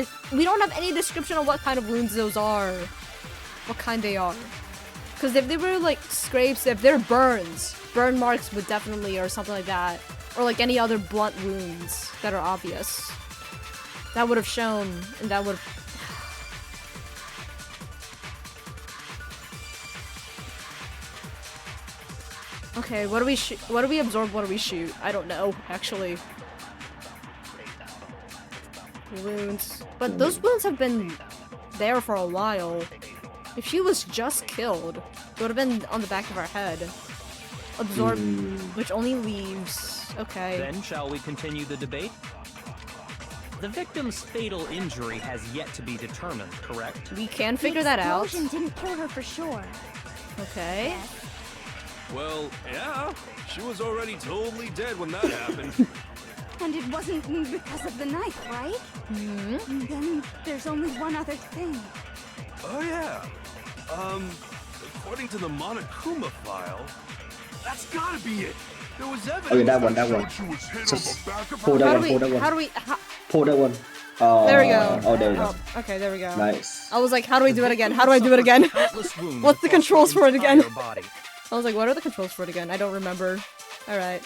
S1: description on what kind of wounds those are. What kind they are. Because if they were like scrapes, if they're burns, burn marks would definitely, or something like that. Or like any other blunt wounds that are obvious. That would have shown, and that would have... Okay, what do we shoot? What do we absorb? What do we shoot? I don't know, actually. Wounds. But those wounds have been there for a while. If she was just killed, it would have been on the back of her head. Absorb, which only leaves... Okay.
S9: Then shall we continue the debate? The victim's fatal injury has yet to be determined, correct?
S1: We can figure that out.
S12: The explosion didn't kill her for sure.
S1: Okay.
S4: Well, yeah. She was already totally dead when that happened.
S11: And it wasn't because of the knife, right?
S1: Mm-hmm.
S11: Then there's only one other thing.
S4: Oh, yeah. According to the Monokuma file, that's gotta be it. There was evidence
S2: Oh, yeah, that one, that one.
S4: showed she was hit
S2: Just
S4: on the back of
S2: pull
S4: her
S2: that
S1: How
S2: one,
S1: do
S2: pull
S1: we...
S2: that one.
S1: How do we...
S2: Pull that one.
S1: There we go.
S2: Oh, there we go.
S1: Oh, okay, there we go.
S2: Nice.
S1: I was like, how do we do it again? How do I do it again? What's the controls for it again? I was like, what are the controls for it again? I don't remember. Alright.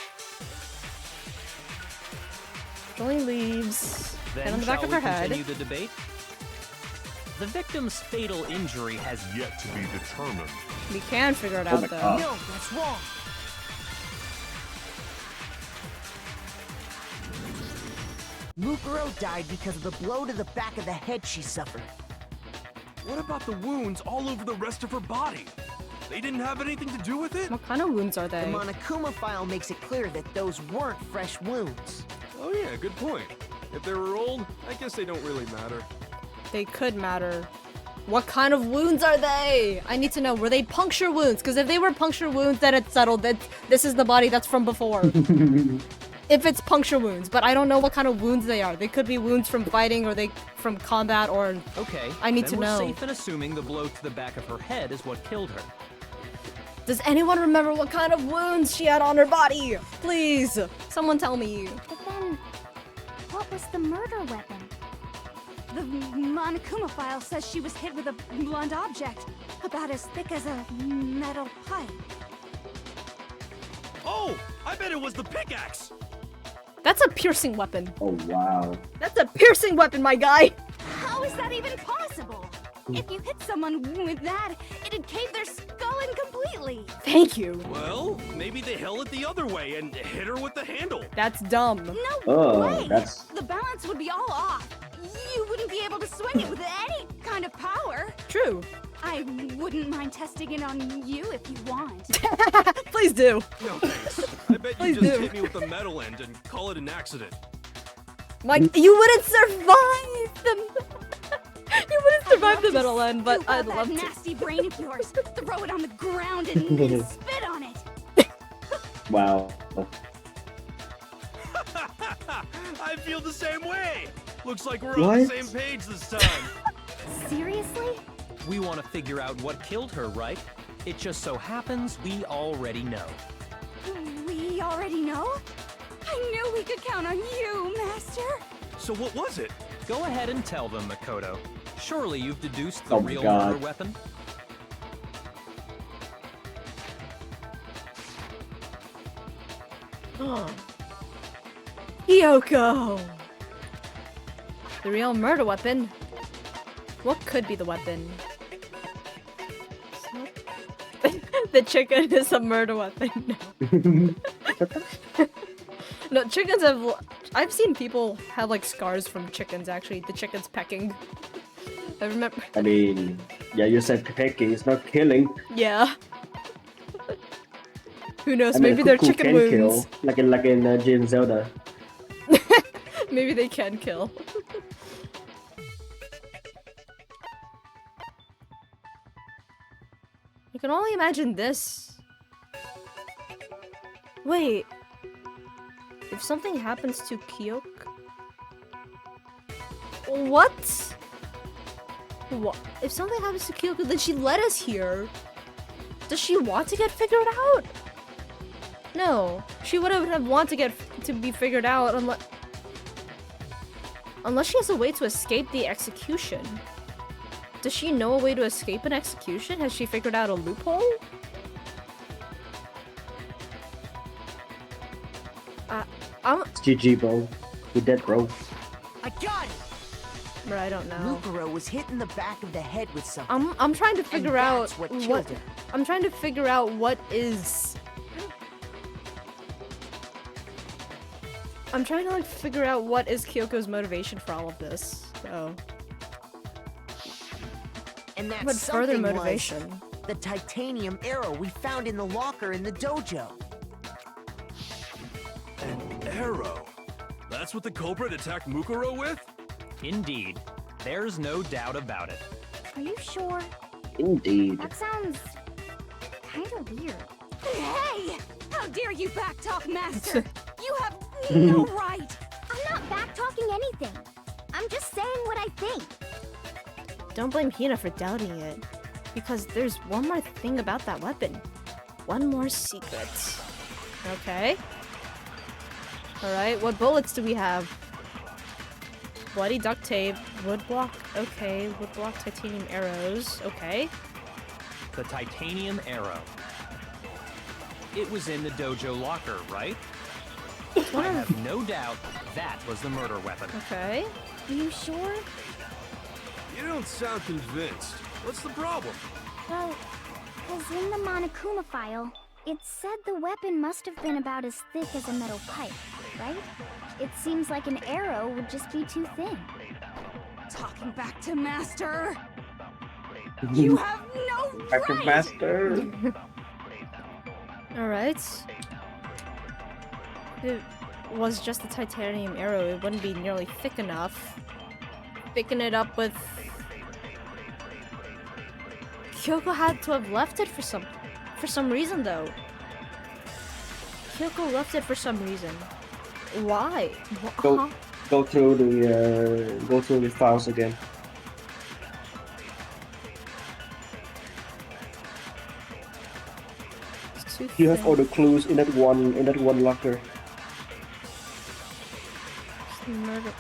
S1: Only leaves.
S9: Then
S1: And on the back
S9: shall
S1: of her
S9: we
S1: head.
S9: continue the debate? The victim's fatal injury has yet to be determined.
S1: We can figure it
S2: Oh
S1: out
S2: my
S1: though.
S2: God.
S10: No, that's wrong. Mukuro died because of the blow to the back of the head she suffered.
S4: What about the wounds all over the rest of her body? They didn't have anything to do with it?
S1: What kind of wounds are
S10: The
S1: they?
S10: Monokuma file makes it clear that those weren't fresh wounds.
S4: Oh yeah, good point. If they were old, I guess they don't really matter.
S1: They could matter. What kind of wounds are they? I need to know. Were they puncture wounds? Because if they were puncture wounds, then it's settled. That this is the body that's from before. If it's puncture wounds, but I don't know what kind of wounds they are. They could be wounds from fighting, or they from combat, or
S9: Okay,
S1: I need
S9: then
S1: to
S9: we're
S1: know.
S9: safe in assuming the blow to the back of her head is what killed her.
S1: Does anyone remember what kind of wounds she had on her body? Please, someone tell me.
S12: But then, what was the murder weapon?
S11: The Monokuma file says she was hit with a blunt object, about as thick as a metal pipe.
S4: Oh, I bet it was the pickaxe.
S1: That's a piercing weapon.
S2: Oh, wow.
S1: That's a piercing weapon, my guy.
S11: How is that even possible? If you hit someone with that, it'd cave their skull in completely.
S1: Thank you.
S4: Well, maybe they held it the other way and hit her with the handle.
S1: That's dumb.
S11: No
S2: Oh,
S11: way!
S2: that's...
S11: The balance would be all off. You wouldn't be able to swing it with any kind of power.
S1: True.
S11: I wouldn't mind testing it on you if you want.
S1: Please do.
S4: No thanks. I bet you
S1: Please
S4: just
S1: do.
S4: hit me with a metal end and call it an accident.
S1: Like, you wouldn't survive them. You wouldn't survive the metal end, but
S11: You
S1: I'd
S11: got
S1: love
S11: that
S1: to.
S11: nasty brain of yours. Throw it on the ground and spit on it.
S2: Wow.
S4: I feel the same way. Looks like we're on the
S2: What?
S4: same page this time.
S12: Seriously?
S9: We want to figure out what killed her, right? It just so happens we already know.
S11: We already know? I knew we could count on you, Master.
S4: So what was it?
S9: Go ahead and tell them, Makoto. Surely you've deduced the
S2: Oh my
S9: real
S2: God.
S9: murder weapon?
S1: Yoko! The real murder weapon? What could be the weapon? The chicken is a murder weapon. No, chickens have... I've seen people have, like, scars from chickens, actually. The chicken's pecking. I remember...
S2: I mean, yeah, you said pecking, it's not killing.
S1: Yeah. Who knows,
S2: I mean,
S1: maybe they're
S2: cuckoo
S1: chicken
S2: can
S1: wounds.
S2: kill, like in Jin Zelda.
S1: Maybe they can kill. I can only imagine this. Wait. If something happens to Kyok... What? What? If something happens to Kyoko, then she led us here. Does she want to get figured out? No. She wouldn't have wanted to be figured out unless she has a way to escape the execution. Does she know a way to escape an execution? Has she figured out a loophole?
S2: GG, bro. You're dead, bro.
S10: I got it!
S1: Bro, I don't know.
S10: Mukuro was hit in the back of the head with something.
S1: I'm trying to figure out
S10: that's what killed her.
S1: I'm trying to figure out what is. I'm trying to like figure out what is Kyoko's motivation for all of this. So.
S10: And that
S1: What further
S10: something
S1: motivation?
S10: was the titanium arrow we found in the locker in the dojo.
S4: An arrow? That's what the culprit attacked Mukuro with?
S9: Indeed. There's no doubt about it.
S12: Are you sure?
S2: Indeed.
S12: That sounds kinda weird.
S11: Hey! How dare you backtalk, Master? You have no right!
S12: I'm not back-talking anything. I'm just saying what I think.
S1: Don't blame Hina for doubting it, because there's one more thing about that weapon. One more secret. Okay. Alright, what bullets do we have? Bloody duct tape, woodblock, okay, woodblock titanium arrows, okay.
S9: The titanium arrow. It was in the dojo locker, right? I have no doubt that was the murder weapon.
S1: Okay.
S12: Are you sure?
S4: You don't sound convinced. What's the problem?
S12: Well, because in the Monokuma file, it said the weapon must have been about as thick as a metal pipe, right? It seems like an arrow would just be too thin.
S11: Talking back to Master! You have no
S2: Back to
S11: right!
S2: master.
S1: Alright. It was just a titanium arrow, it wouldn't be nearly thick enough. Thicken it up with... Kyoko had to have left it for some reason though. Kyoko left it for some reason. Why?
S2: Go through the files again.
S1: It's too
S2: You have
S1: thin.
S2: all the clues in that one locker.
S1: Murder.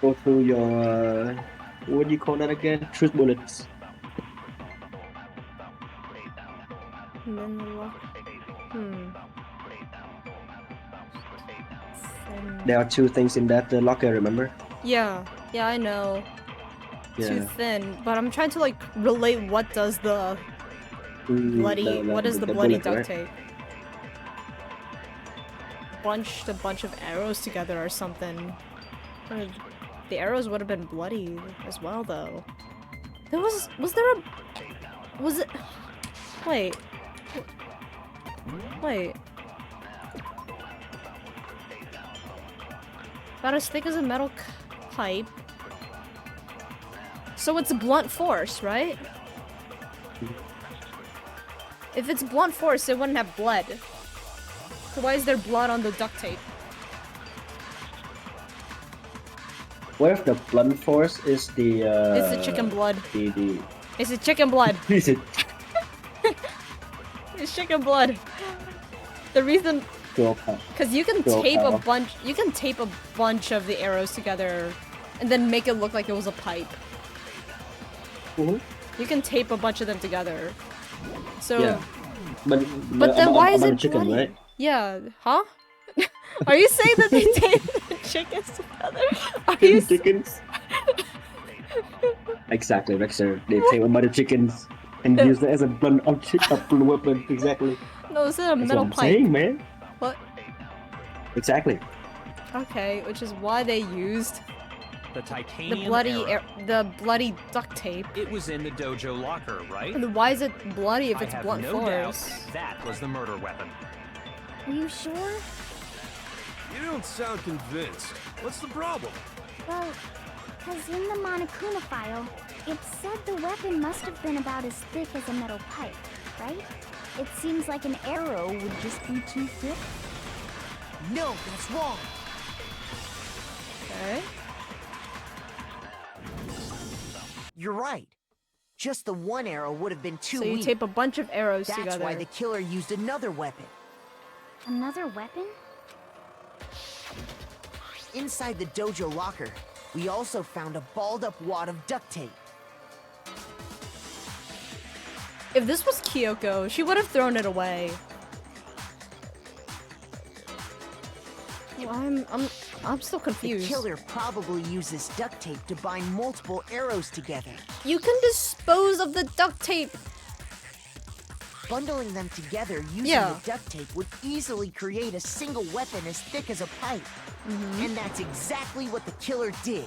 S2: Go through your what do you call that again? Truth bullets.
S1: And then the lock.
S2: There are two things in that locker, remember?
S1: Yeah, I know. Too thin, but I'm trying to like relate what does the bloody what is the bloody
S2: bullet,
S1: duct
S2: right?
S1: tape? Bunched a bunch of arrows together or something. Or the arrows would have been bloody as well though. Was it wait. About as thick as a metal pipe. So it's blunt force, right? If it's blunt force, it wouldn't have blood. So why is there blood on the duct tape?
S2: What if the blunt force is the
S1: It's the chicken blood.
S2: The
S1: It's the chicken blood.
S2: is it
S1: It's chicken blood. The reason, because you can tape a bunch of the arrows together, and then make it look like it was a pipe. You can tape a bunch of them together. So,
S2: yeah. But
S1: then why is it
S2: chicken,
S1: bloody?
S2: right?
S1: Yeah, huh? Are you saying that they tape the chickens together? Are you
S2: chickens? Exactly, Rexer. They tape a bunch of chickens and use it as a blunt weapon. Exactly.
S1: No, it's a
S2: That's
S1: metal
S2: what I'm
S1: pipe.
S2: saying, man.
S1: What?
S2: Exactly.
S1: Okay, which is why they used
S9: The titanium
S1: the
S9: arrow.
S1: bloody duct tape.
S9: It was in the dojo locker, right?
S1: And why is it bloody if
S9: I
S1: it's
S9: have
S1: blunt
S9: no
S1: force?
S9: doubt that was the murder weapon.
S12: Are you sure?
S4: You don't sound convinced. What's the problem?
S12: Well, because in the Monokuma file, it said the weapon must have been about as thick as a metal pipe, right? It seems like an arrow would just be too thick.
S10: No, that's wrong.
S1: Okay.
S10: You're right. Just the one arrow would have been too
S1: So you
S10: weak.
S1: tape a bunch of arrows
S10: That's
S1: together.
S10: why the killer used another weapon.
S12: Another weapon?
S10: Inside the dojo locker, We also found a balled-up wad of duct tape.
S1: If this was Kyoko, she would have thrown it away. Well, I'm still confused.
S10: The killer probably uses duct tape to bind multiple arrows together.
S1: You can dispose of the duct tape.
S10: Bundling them together using the duct tape would easily create a single weapon as thick as a pipe. And that's exactly what the killer did.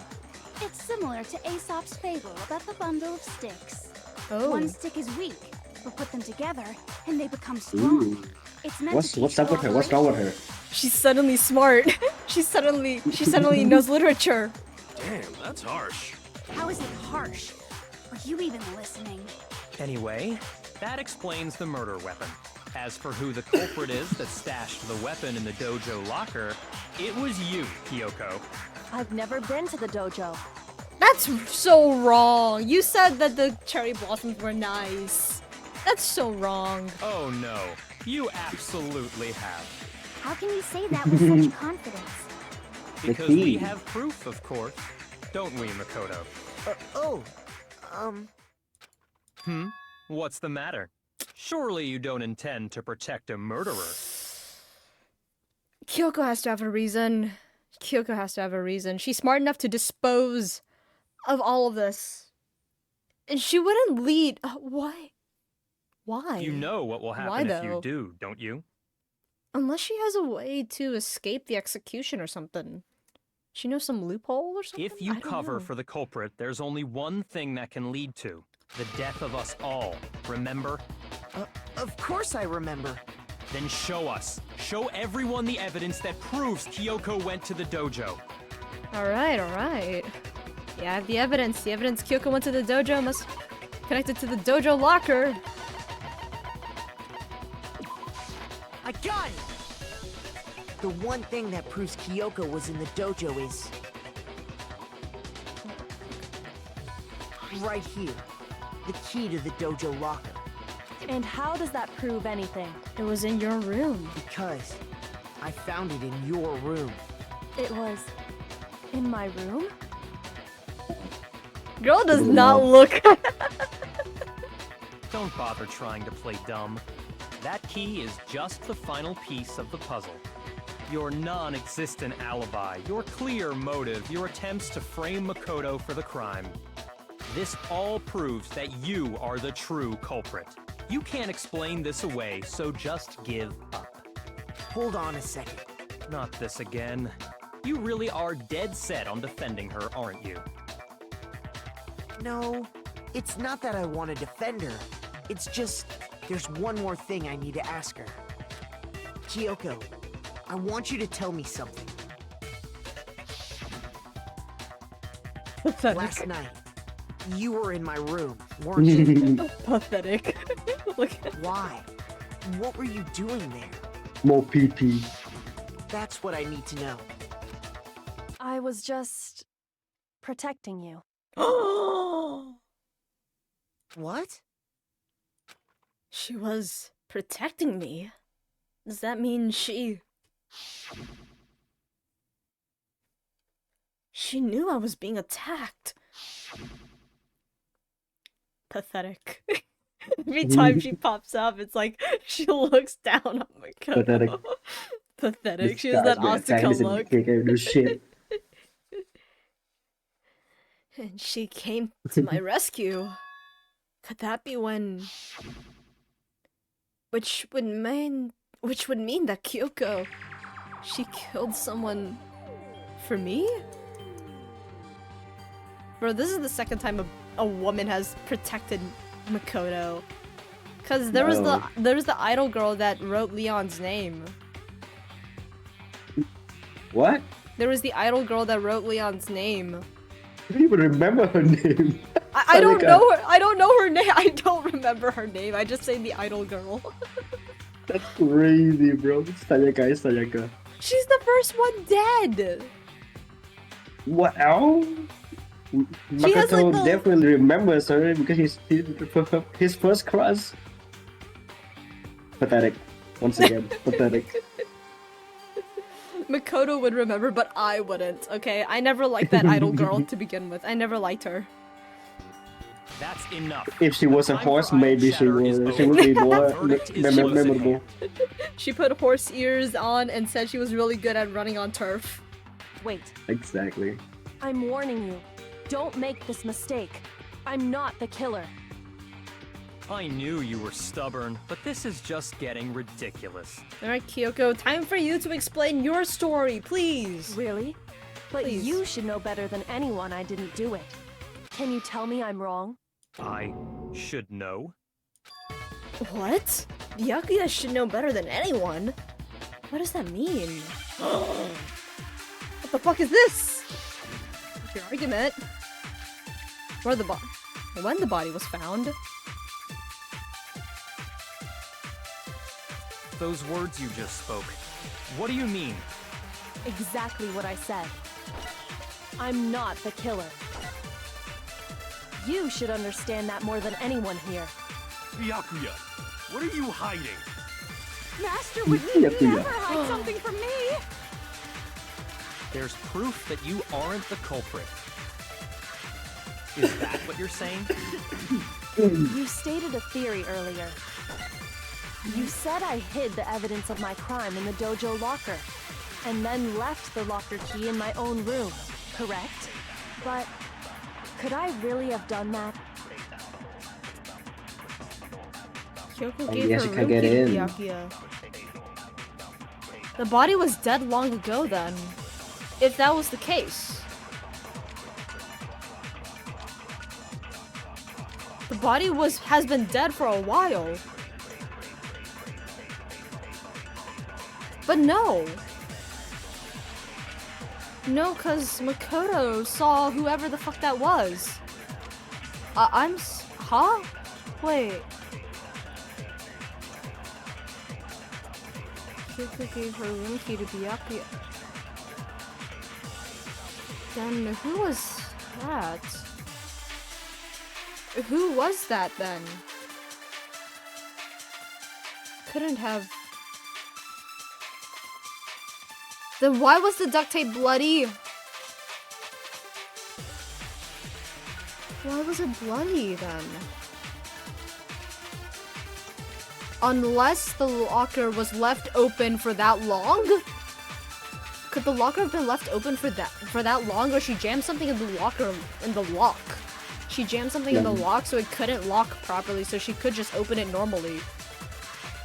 S11: It's similar to Aesop's fable about the bundle of sticks.
S1: Oh.
S11: One stick is weak, but put them together and they become strong.
S2: Ooh.
S11: It's meant
S2: What's
S11: to teach
S2: up with her? What's wrong with her?
S1: She's suddenly smart. she suddenly knows literature.
S4: Damn, that's harsh.
S11: How is it harsh? Are you even listening?
S9: Anyway, that explains the murder weapon. As for who the culprit is that stashed the weapon in the dojo locker, it was you, Kyoko.
S5: I've never been to the dojo.
S1: That's so wrong. You said that the cherry blossoms were nice. That's so wrong.
S9: Oh no, you absolutely have.
S12: How can you say that with such confidence?
S9: Because we have proof, of course. Don't we, Makoto? What's the matter? Surely you don't intend to protect a murderer.
S1: Kyoko has to have a reason. Kyoko has to have a reason. She's smart enough to dispose of all of this. And she wouldn't lead. Why? Why?
S9: You know what will happen if you do, don't you?
S1: Unless she has a way to escape the execution or something. She knows some loophole or something?
S9: If you cover for the culprit, there's only one thing that can lead to the death of us all. Remember?
S10: Of course I remember.
S9: Then show us. Show everyone the evidence that proves Kyoko went to the dojo.
S1: Alright, alright. Yeah, I have the evidence. The evidence Kyoko went to the dojo must connect it to the dojo locker.
S10: I got it! The one thing that proves Kyoko was in the dojo is... right here. The key to the dojo locker.
S5: And how does that prove anything?
S1: It was in your room.
S10: Because I found it in your room.
S5: It was in my room?
S1: Girl does not look...
S9: Don't bother trying to play dumb. That key is just the final piece of the puzzle. Your non-existent alibi, your clear motive, your attempts to frame Makoto for the crime. This all proves that you are the true culprit. You can't explain this away, so just give up.
S10: Hold on a second.
S9: Not this again. You really are dead set on defending her, aren't you?
S10: No, it's not that I want to defend her. It's just, there's one more thing I need to ask her. Kyoko, I want you to tell me something.
S1: Pathetic.
S10: Last night, you were in my room, weren't you?
S1: Pathetic. Look at...
S10: Why? What were you doing there?
S2: More PP.
S10: That's what I need to know.
S5: I was just protecting you.
S10: What?
S1: She was protecting me? Does that mean she knew I was being attacked? Pathetic. Every time she pops up, it's like she looks down on my coat.
S2: Pathetic.
S1: Pathetic. She has that Asuka look.
S2: Do shit.
S1: And she came to my rescue. Could that be when... Which would mean that Kyoko... She killed someone... for me? Bro, this is the second time a woman has protected Makoto. Cause there was the idol girl that wrote Leon's name.
S2: What?
S1: There was the idol girl that wrote Leon's name.
S2: I don't even remember her name.
S1: I don't know her. I don't know her name. I don't remember her name. I just say the idol girl.
S2: That's crazy, bro. It's Sayaka.
S1: She's the first one dead.
S2: What else? Makoto
S1: like,
S2: definitely remembers her because he's his first crush. Pathetic. Once again, pathetic.
S1: Makoto would remember, but I wouldn't, okay? I never liked that idol girl to begin with. I never liked her.
S9: That's enough.
S2: If she was a
S9: Time for
S2: horse,
S9: idle
S2: maybe she
S9: chatter is
S2: would
S9: over.
S2: be more
S9: Verdict is close at
S2: memorable.
S9: hand.
S1: She put horse ears on and said she was really good at running on turf.
S5: Wait,
S2: Exactly.
S5: I'm warning you. Don't make this mistake. I'm not the killer.
S9: I knew you were stubborn, but this is just getting ridiculous.
S1: Alright, Kyoko, time for you to explain your story, please!
S5: Really? But
S1: Please.
S5: you should know better than anyone I didn't do it. Can you tell me I'm wrong?
S9: I should know.
S1: What? Byakuya should know better than anyone? What does that mean? What the fuck is this? What's your argument? When the body was found?
S9: Those words you just spoke. What do you mean?
S5: Exactly what I said. I'm not the killer. You should understand that more than anyone here.
S4: Byakuya, what are you hiding?
S11: Master would
S2: Byakuya.
S11: never hide something from me!
S9: There's proof that you aren't the culprit. Is that what you're saying?
S5: You stated a theory earlier. You said I hid the evidence of my crime in the dojo locker, and then left the locker key in my own room, correct? But could I really have done that?
S1: Kyoko
S2: I
S1: gave
S2: guess
S1: her
S2: you
S1: room
S2: can get
S1: key to
S2: in.
S1: Byakuya. The body was dead long ago then. If that was the case. The body has been dead for a while. But no. No, cause Makoto saw whoever the fuck that was. Huh? Wait. Kyoko gave her room key to Byakuya. Then who was that? Who was that then? Couldn't have. Then why was the duct tape bloody? Why was it bloody then? Unless the locker was left open for that long? Could the locker have been left open for that long, or she jammed something in the locker in the lock? She jammed something in the lock so it couldn't lock properly, so she could just open it normally.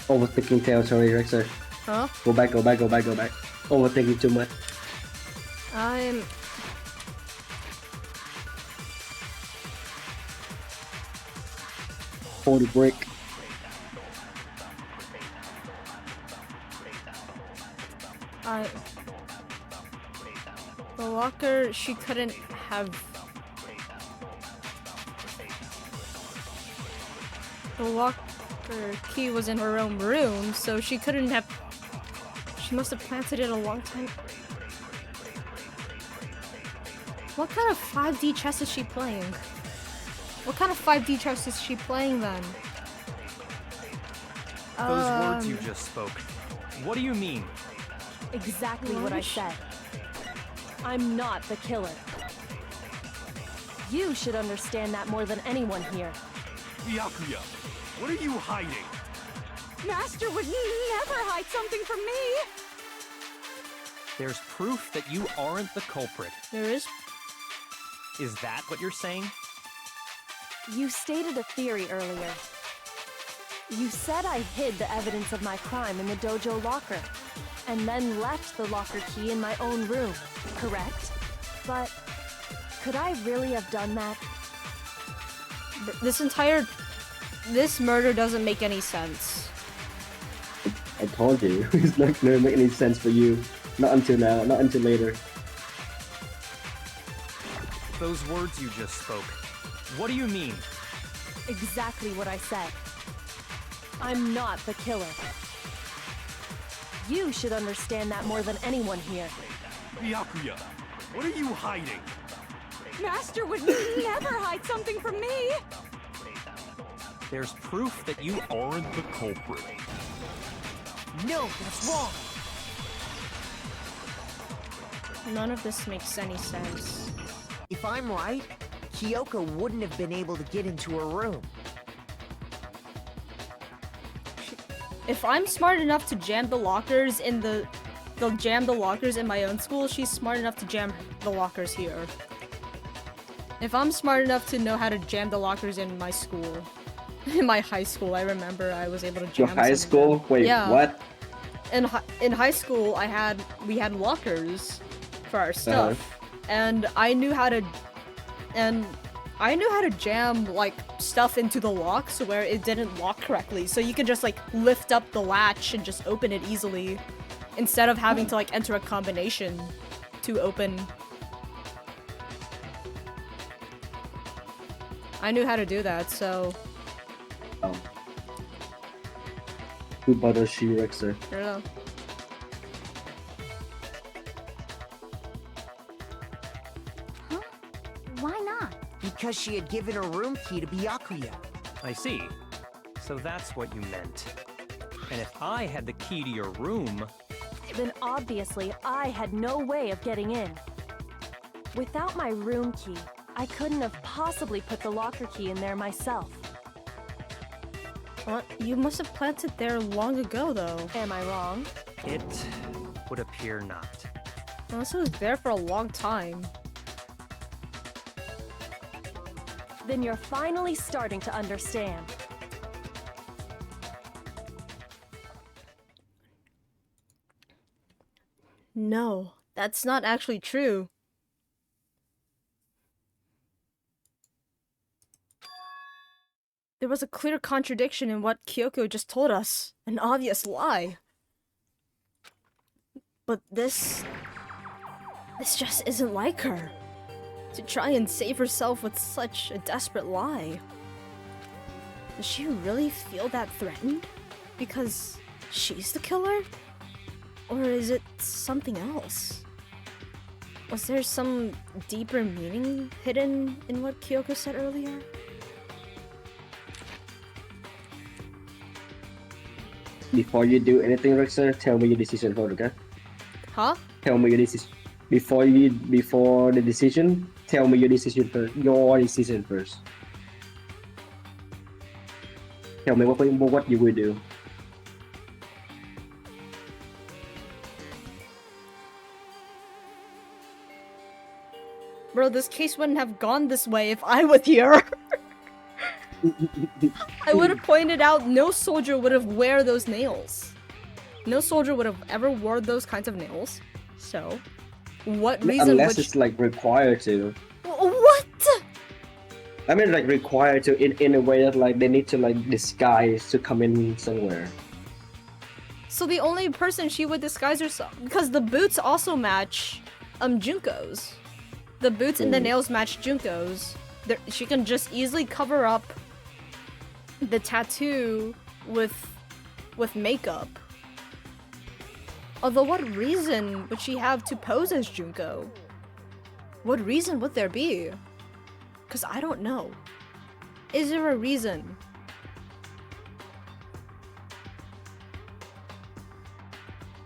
S2: Overthinking territory, Rexer.
S1: Huh?
S2: Go back. Overthinking too much. Hold the brick.
S1: The locker, she couldn't have. The locker key was in her own room, so she couldn't have. She must have planted it a long time. What kind of 5D chess is she playing? What kind of 5D chess is she playing then?
S9: Those words you just spoke. What do you mean?
S5: Exactly what I said. I'm not the killer. You should understand that more than anyone here.
S4: Byakuya, what are you hiding?
S11: Master would never hide something from me!
S9: There's proof that you aren't the culprit.
S1: There is.
S9: Is that what you're saying?
S5: You stated a theory earlier. You said I hid the evidence of my crime in the dojo locker, and then left the locker key in my own room, correct? But could I really have done that?
S1: This murder doesn't make any sense.
S2: I told you, it's not gonna make any sense for you. Not until now, not until later.
S9: Those words you just spoke. What do you mean?
S5: Exactly what I said. I'm not the killer. You should understand that more than anyone here.
S4: Byakuya, what are you hiding?
S11: Master would never hide something from me!
S9: There's proof that you aren't the culprit.
S10: No, that's wrong.
S1: None of this makes any sense.
S10: If I'm right, Kyoko wouldn't have been able to get into her room.
S1: If I'm smart enough to jam the lockers in jam the lockers in my own school, she's smart enough to jam the lockers here. If I'm smart enough to know how to jam the lockers in my school, in my high school, I remember I was able to jam.
S2: Your high
S1: some
S2: school?
S1: of them.
S2: Wait,
S1: yeah.
S2: what?
S1: In high school, we had lockers for our stuff, and I knew how to jam like stuff into the lock so where it didn't lock correctly. So you could just like lift up the latch and just open it easily, instead of having to like enter a combination to open. I knew how to do that, so.
S2: Oh. Who bothers she, Rexer?
S1: I don't know.
S12: Huh? Why not?
S10: Because she had given her room key to Byakuya.
S9: I see. So that's what you meant. And if I had the key to your room...
S5: Then obviously I had no way of getting in. Without my room key, I couldn't have possibly put the locker key in there myself.
S1: What? You must have planted there long ago, though.
S5: Am I wrong?
S9: It would appear not.
S1: Unless it was there for a long time.
S5: Then you're finally starting to understand.
S1: No, that's not actually true. There was a clear contradiction in what Kyoko just told us. An obvious lie. But this just isn't like her. To try and save herself with such a desperate lie. Does she really feel that threatened? Because she's the killer? Or is it something else? Was there some deeper meaning hidden in what Kyoko said earlier?
S2: Before you do anything, Rexer, tell me your decision first, okay?
S1: Huh?
S2: Tell me your decision. Before the decision, tell me your decision first. Your decision first. Tell me what you will do.
S1: Bro, this case wouldn't have gone this way if I was here. I would have pointed out no soldier would have wear those nails. No soldier would have ever wore those kinds of nails. So, what reason
S2: Unless it's like required to.
S1: What?
S2: I mean, like required to in a way that like they need to like disguise to come in somewhere.
S1: So the only person she would disguise herself, because the boots also match Junko's. The boots and the nails match Junko's. She can just easily cover up the tattoo with makeup. Although what reason would she have to pose as Junko? What reason would there be? Because I don't know. Is there a reason?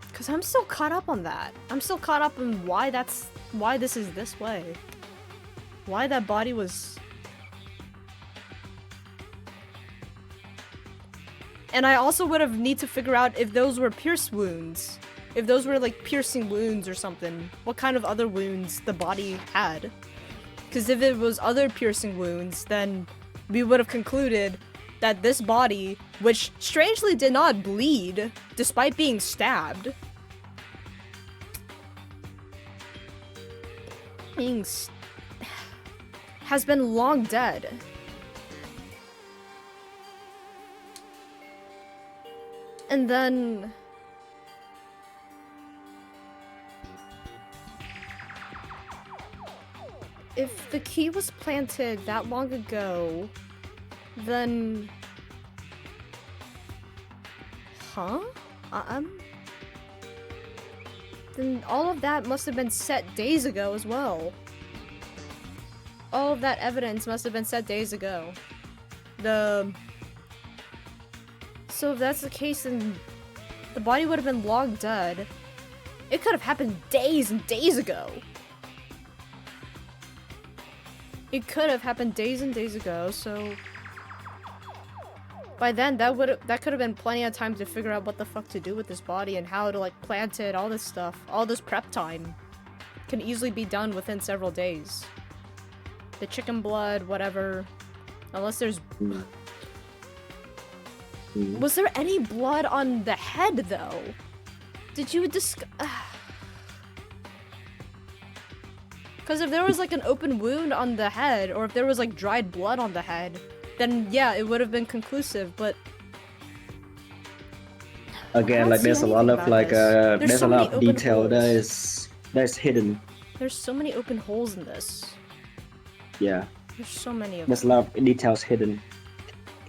S1: Because I'm still caught up on that. I'm still caught up on why this is this way. Why that body was... And I also would have need to figure out if those were pierced wounds. If those were like piercing wounds or something. What kind of other wounds the body had. Because if it was other piercing wounds, then we would have concluded that this body, which strangely did not bleed, despite being stabbed, has been long dead. And then... if the key was planted that long ago, then... Huh? Then all of that must have been set days ago as well. All of that evidence must have been set days ago. So if that's the case, then the body would have been long dead. It could have happened days and days ago. It could have happened days and days ago, so by then that could have been plenty of time to figure out what the fuck to do with this body and how to like plant it, all this stuff. All this prep time can easily be done within several days. The chicken blood, whatever. Unless there's... Was there any blood on the head, though? Did you Because if there was, like, an open wound on the head, or if there was, like, dried blood on the head, then, yeah, it would have been conclusive, but...
S2: Again, like, there's a lot of, like, there's a lot of detail that is hidden.
S1: There's so many open holes in this.
S2: Yeah.
S1: There's so many of
S2: There's
S1: them.
S2: a lot of details hidden.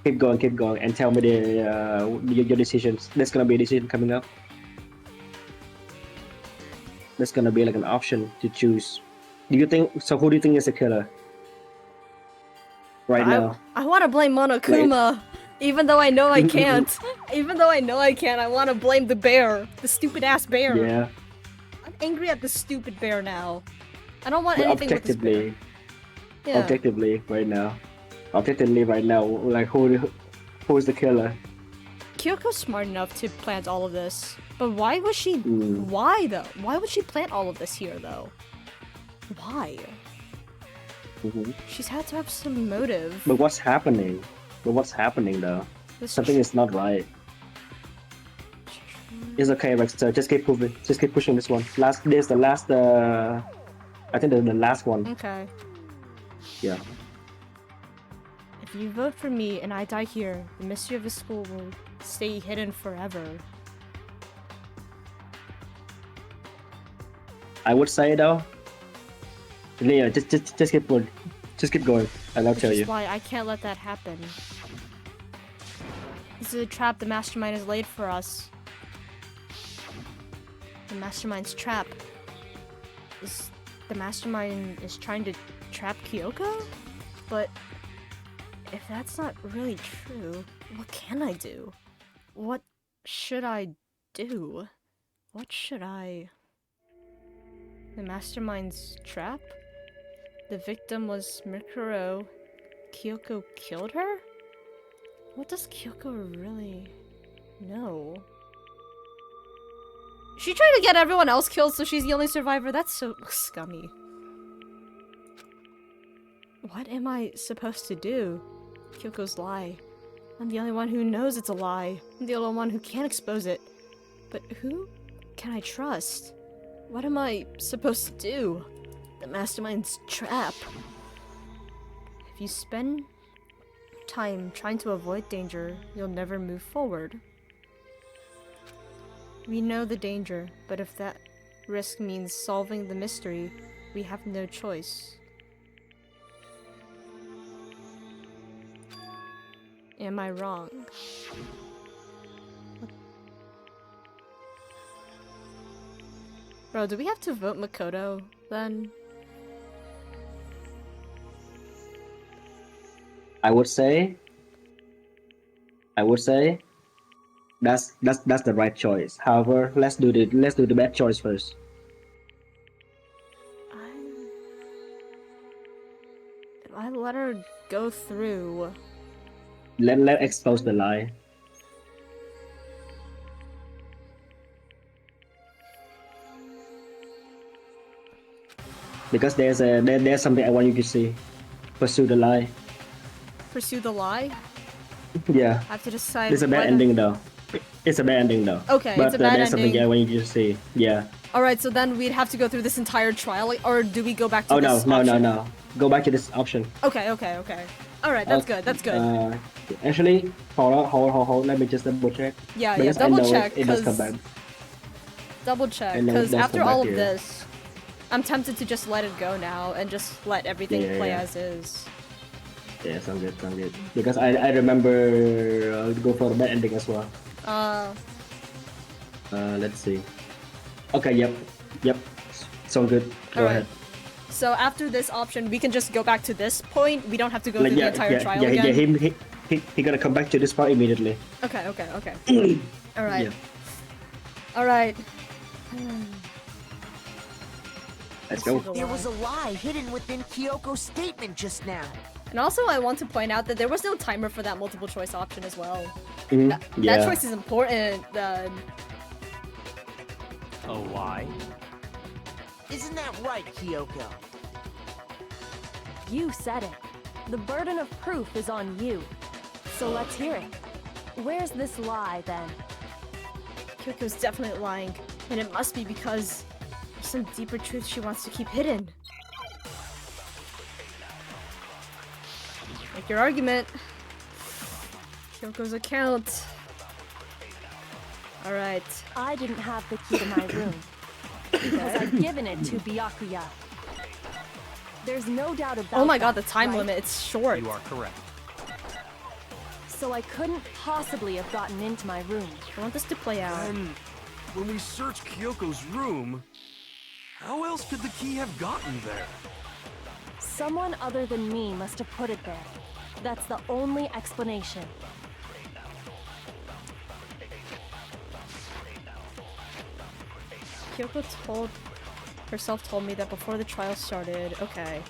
S2: Keep going, and tell me your decisions. There's gonna be a decision coming up. There's gonna be like an option to choose. Do you think so? Who do you think is the killer? Right now.
S1: I want to blame Monokuma, even though I know I can't. Even though I know I can't, I want to blame the bear, the stupid ass bear.
S2: Yeah.
S1: I'm angry at the stupid bear now. I don't want
S2: But
S1: anything with this bear. Yeah.
S2: Objectively, right now, like who's the killer?
S1: Kyoko's smart enough to plant all of this, but why was she? Why though? Why would she plant all of this here though? Why? She's had to have some motive.
S2: But what's happening? Though? Something is not right. It's okay, Rexter. Just keep moving. Just keep pushing this one. This the last. I think the last one.
S1: Okay.
S2: Yeah.
S1: If you vote for me and I die here, the mystery of the school will stay hidden forever.
S2: I would say though. Yeah, just keep going. Just keep going, and I'll tell you.
S1: That's why I can't let that happen. This is a trap the mastermind has laid for us. The mastermind's trap. The mastermind is trying to trap Kyoko? But if that's not really true, what can I do? What should I do? What should I... The mastermind's trap? The victim was Mikuro. Kyoko killed her? What does Kyoko really know? She tried to get everyone else killed so she's the only survivor? That's so scummy. What am I supposed to do? Kyoko's lie. I'm the only one who knows it's a lie. I'm the only one who can expose it. But who can I trust? What am I supposed to do? The mastermind's trap. If you spend time trying to avoid danger, you'll never move forward. We know the danger, but if that risk means solving the mystery, we have no choice. Am I wrong? Bro, do we have to vote Makoto, then?
S2: I would say that's the right choice. However, let's do the bad choice first.
S1: If I let her go through...
S2: Let expose the lie. Because there's something I want you to see. Pursue the lie.
S1: Pursue the lie?
S2: Yeah.
S1: I have to decide.
S2: It's a bad ending though. It's a bad ending though.
S1: Okay,
S2: but
S1: it's a bad
S2: there's
S1: ending.
S2: something I want you to see. Yeah.
S1: Alright, so then we'd have to go through this entire trial, like, or do we go back to
S2: Oh
S1: this
S2: no.
S1: option?
S2: Go back to this option.
S1: Okay. Alright, that's good, that's good.
S2: Actually, hold. Let me just double check.
S1: Yeah,
S2: because
S1: double
S2: I know
S1: check,
S2: it does come back.
S1: Double check,
S2: I know it
S1: because
S2: does
S1: after
S2: come
S1: all
S2: back
S1: of
S2: here.
S1: this, I'm tempted to just let it go now and just let everything play
S2: Yeah.
S1: as is.
S2: Yeah, sound good. Because I remember go for the bad ending as well. Let's see. Okay, yep. Sound good. Go ahead.
S1: So after this option, we can just go back to this point. We don't have to go through the entire trial
S2: yeah,
S1: again.
S2: he gonna come back to this part immediately.
S1: Okay. Alright.
S2: Yeah.
S1: Alright.
S2: Let's go.
S10: There was a lie hidden within Kyoko's statement just now.
S1: And also, I want to point out that there was no timer for that multiple choice option as well.
S2: Mhm,
S1: That choice is important.
S9: A lie?
S10: Isn't that right, Kyoko?
S5: You said it. The burden of proof is on you. So let's hear it. Where's this lie, then?
S1: Kyoko's definitely lying, and it must be because there's some deeper truth she wants to keep hidden. Make your argument. Kyoko's account. Alright.
S5: I didn't have the key to my room because I'd given it to Byakuya. There's no doubt about
S1: Oh my god, the
S5: that,
S1: time
S5: right?
S1: limit, it's short.
S9: You are correct.
S5: So I couldn't possibly have gotten into my room.
S1: I want this to play out.
S4: And when we searched Kyoko's room, how else could the key have gotten there?
S5: Someone other than me must have put it there. That's the only explanation.
S1: Kyoko told me that before the trial started. Okay.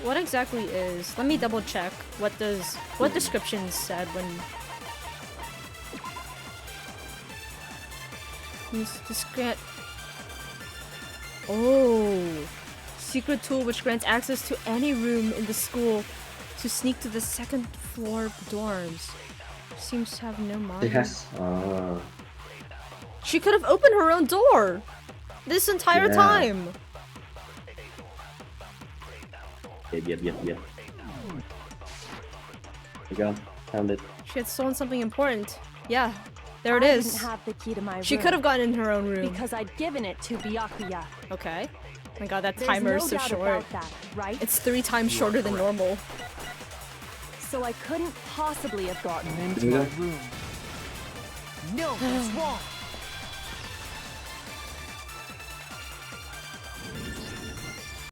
S1: What exactly is? Let me double check. What description said when this grant. Oh, secret tool which grants access to any room in the school to sneak to the second floor dorms. Seems to have no mind.
S2: It has.
S1: She could have opened her own door this entire time.
S2: Yep. There you go. Found it.
S1: She had stolen something important. Yeah, there it
S5: I
S1: is.
S5: didn't have the key to my room.
S1: She could have gotten in her own room.
S5: Because I'd given it to Byakuya.
S1: Okay. Oh my god, that
S5: There's
S1: timer
S5: no
S1: is so
S5: doubt
S1: short.
S5: about that, right?
S1: It's 3 times shorter than normal.
S5: So I couldn't possibly have gotten into
S2: Yeah.
S5: my room.
S10: No, that's wrong.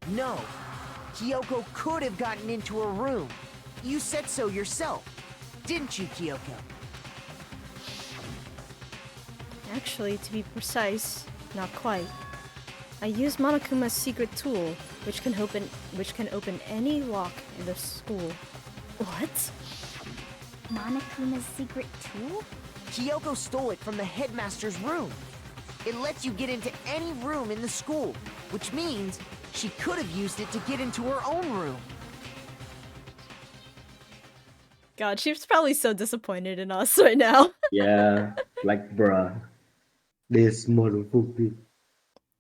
S10: No, Kyoko could have gotten into her room. You said so yourself, didn't you, Kyoko?
S1: Actually, to be precise, not quite. I used Monokuma's secret tool, which can open any lock in the school. What?
S12: Monokuma's secret tool?
S10: Kyoko stole it from the headmaster's room. It lets you get into any room in the school, which means she could have used it to get into her own room.
S1: God, she's probably so disappointed in us right now.
S2: Yeah, like bruh. This motherfucker.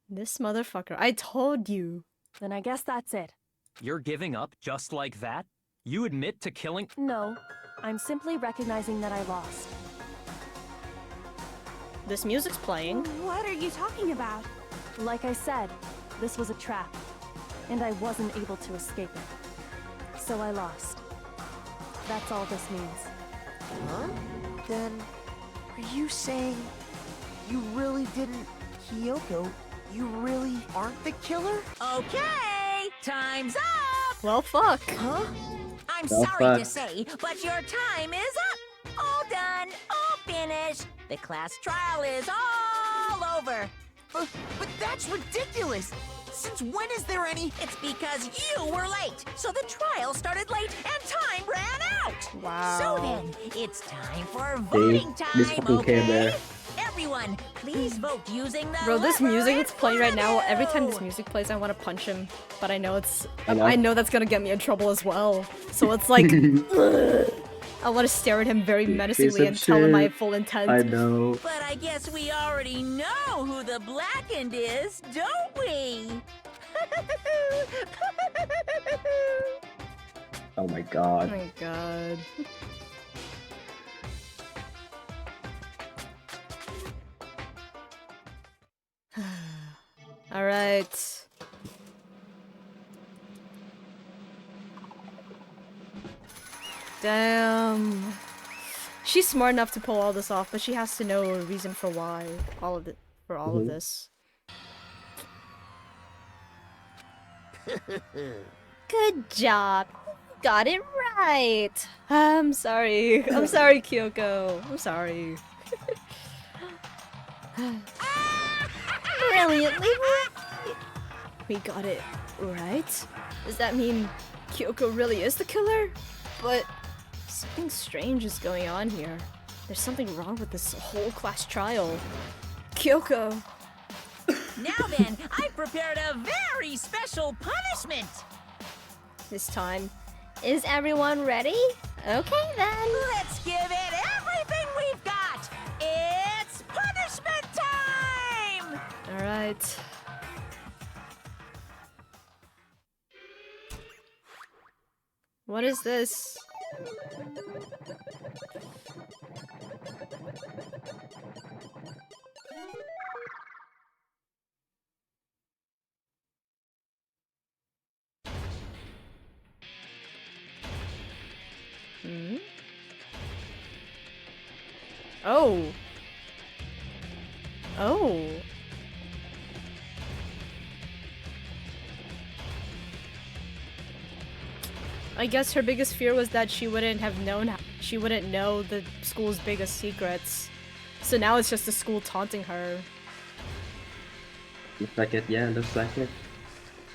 S1: This motherfucker. I told you.
S5: Then I guess that's it.
S9: You're giving up just like that? You admit to killing—
S5: No, I'm simply recognizing that I lost.
S1: This music's playing.
S11: What are you talking about?
S5: Like I said, this was a trap, and I wasn't able to escape it. So I lost. That's all this means.
S10: Huh? Then, are you saying you really didn't, Kyoko? You really aren't the killer?
S6: Okay, time's up!
S1: Well, fuck.
S10: Huh?
S6: I'm
S2: Well,
S6: sorry
S2: fuck.
S6: to say, but your time is up! All done, all finished! The class trial is all over!
S10: But that's ridiculous! Since when is there any—
S6: It's because you were late, so the trial started late and time ran out!
S1: Wow.
S6: So then, it's time for voting time,
S2: this fucking Care Bear.
S6: okay? Everyone, please vote using the
S1: Bro, this
S6: lever
S1: music
S6: in
S1: that's playing right
S6: front
S1: now,
S6: of
S1: every time
S6: you.
S1: this music plays, I want to punch him. But I know
S2: know.
S1: I know that's gonna get me in trouble as well. So it's like, ugh. I want to stare at him very menacingly
S2: of
S1: and tell him my
S2: shit.
S1: full intent.
S2: I know.
S6: But I guess we already know who the blackened is, don't we?
S2: Oh my
S1: Oh
S2: god.
S1: my god. Alright. Damn. She's smart enough to pull all this off, but she has to know a reason for why all of
S2: Mhm.
S1: this. Good job. Got it right. I'm sorry. I'm sorry, Kyoko. I'm sorry. Brilliantly. We got it right? Does that mean Kyoko really is the killer? But something strange is going on here. There's something wrong with this whole class trial. Kyoko.
S6: Now then, I've prepared a very special punishment.
S1: This time. Is everyone ready? Okay then.
S6: Let's give it everything we've got. It's punishment time!
S1: Alright. What is this? Hmm? Oh. Oh. I guess her biggest fear was that she wouldn't know the school's biggest secrets. So now it's just the school taunting her.
S2: Looks like it, yeah, looks like it.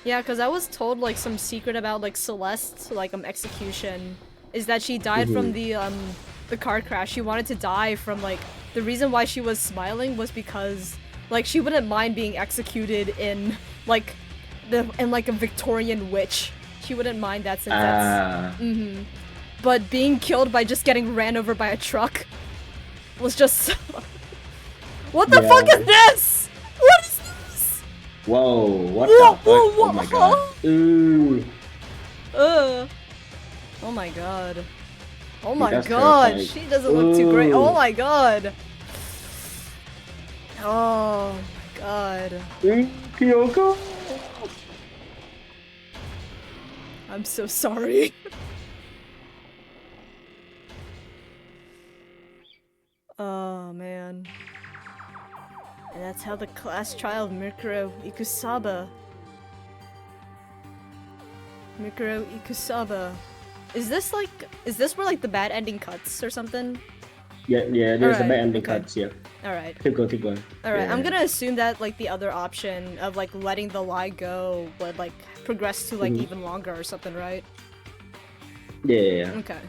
S1: Yeah, because I was told like some secret about like Celeste's like execution is that she died from the car crash. She wanted to die from like the reason why she was smiling was because like she wouldn't mind being executed in like a Victorian witch. She wouldn't mind that since that's But being killed by just getting ran over by a truck was just What the fuck is this? What is this?
S2: Whoa, what the fuck? Oh my god. Ooh.
S1: Oh my god. Oh my
S2: That's
S1: god,
S2: terrifying.
S1: she doesn't look too great.
S2: Ooh.
S1: Oh my god. Oh my god.
S2: Kyoko.
S1: I'm so sorry. Oh man. And that's how the class trial of Mikuro Ikusaba. Is this where like the bad ending cuts or something?
S2: Yeah, there's a
S1: Alright,
S2: bad ending
S1: okay.
S2: cuts, yeah.
S1: Alright.
S2: Keep going.
S1: Alright,
S2: Yeah.
S1: I'm gonna assume that like the other option of like letting the lie go would like progress to like even longer or something, right?
S2: Yeah.
S1: Okay.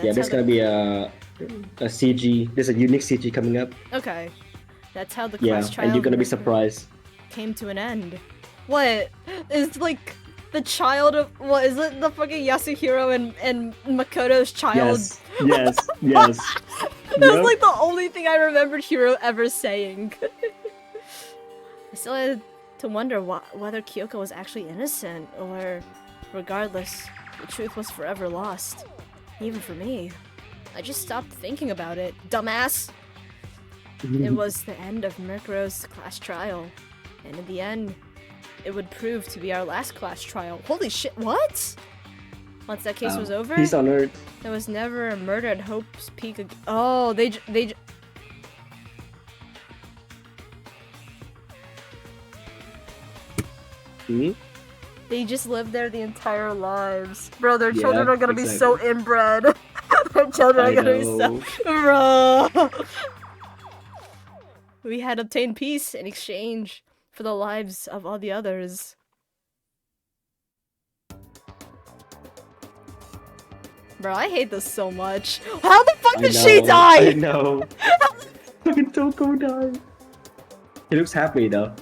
S2: Yeah, there's gonna be a CG. There's a unique CG coming up.
S1: Okay. That's how the
S2: Yeah,
S1: class trial
S2: and you're gonna be
S1: of Mikuro
S2: surprised.
S1: came to an end. What? Is like the child of what is it? The fucking Yasuhiro and Makoto's child?
S2: Yes.
S1: That's like the only thing I remembered Hiro ever saying. I still had to wonder whether Kyoko was actually innocent, or regardless, the truth was forever lost. Even for me. I just stopped thinking about it, dumbass! It was the end of Murkuro's class trial. And in the end, it would prove to be our last class trial. Holy shit, what? Once that case was over,
S2: Peace on Earth.
S1: there was never a murder at Hope's Peak again. Oh, they just lived there the entire lives. Bro, their children are gonna be so inbred. Their children are gonna be so... Bro! We had obtained peace in exchange for the lives of all the others. Bro, I hate this so much. How the fuck did she die?
S2: I know. Fucking Toko died. He looks happy though.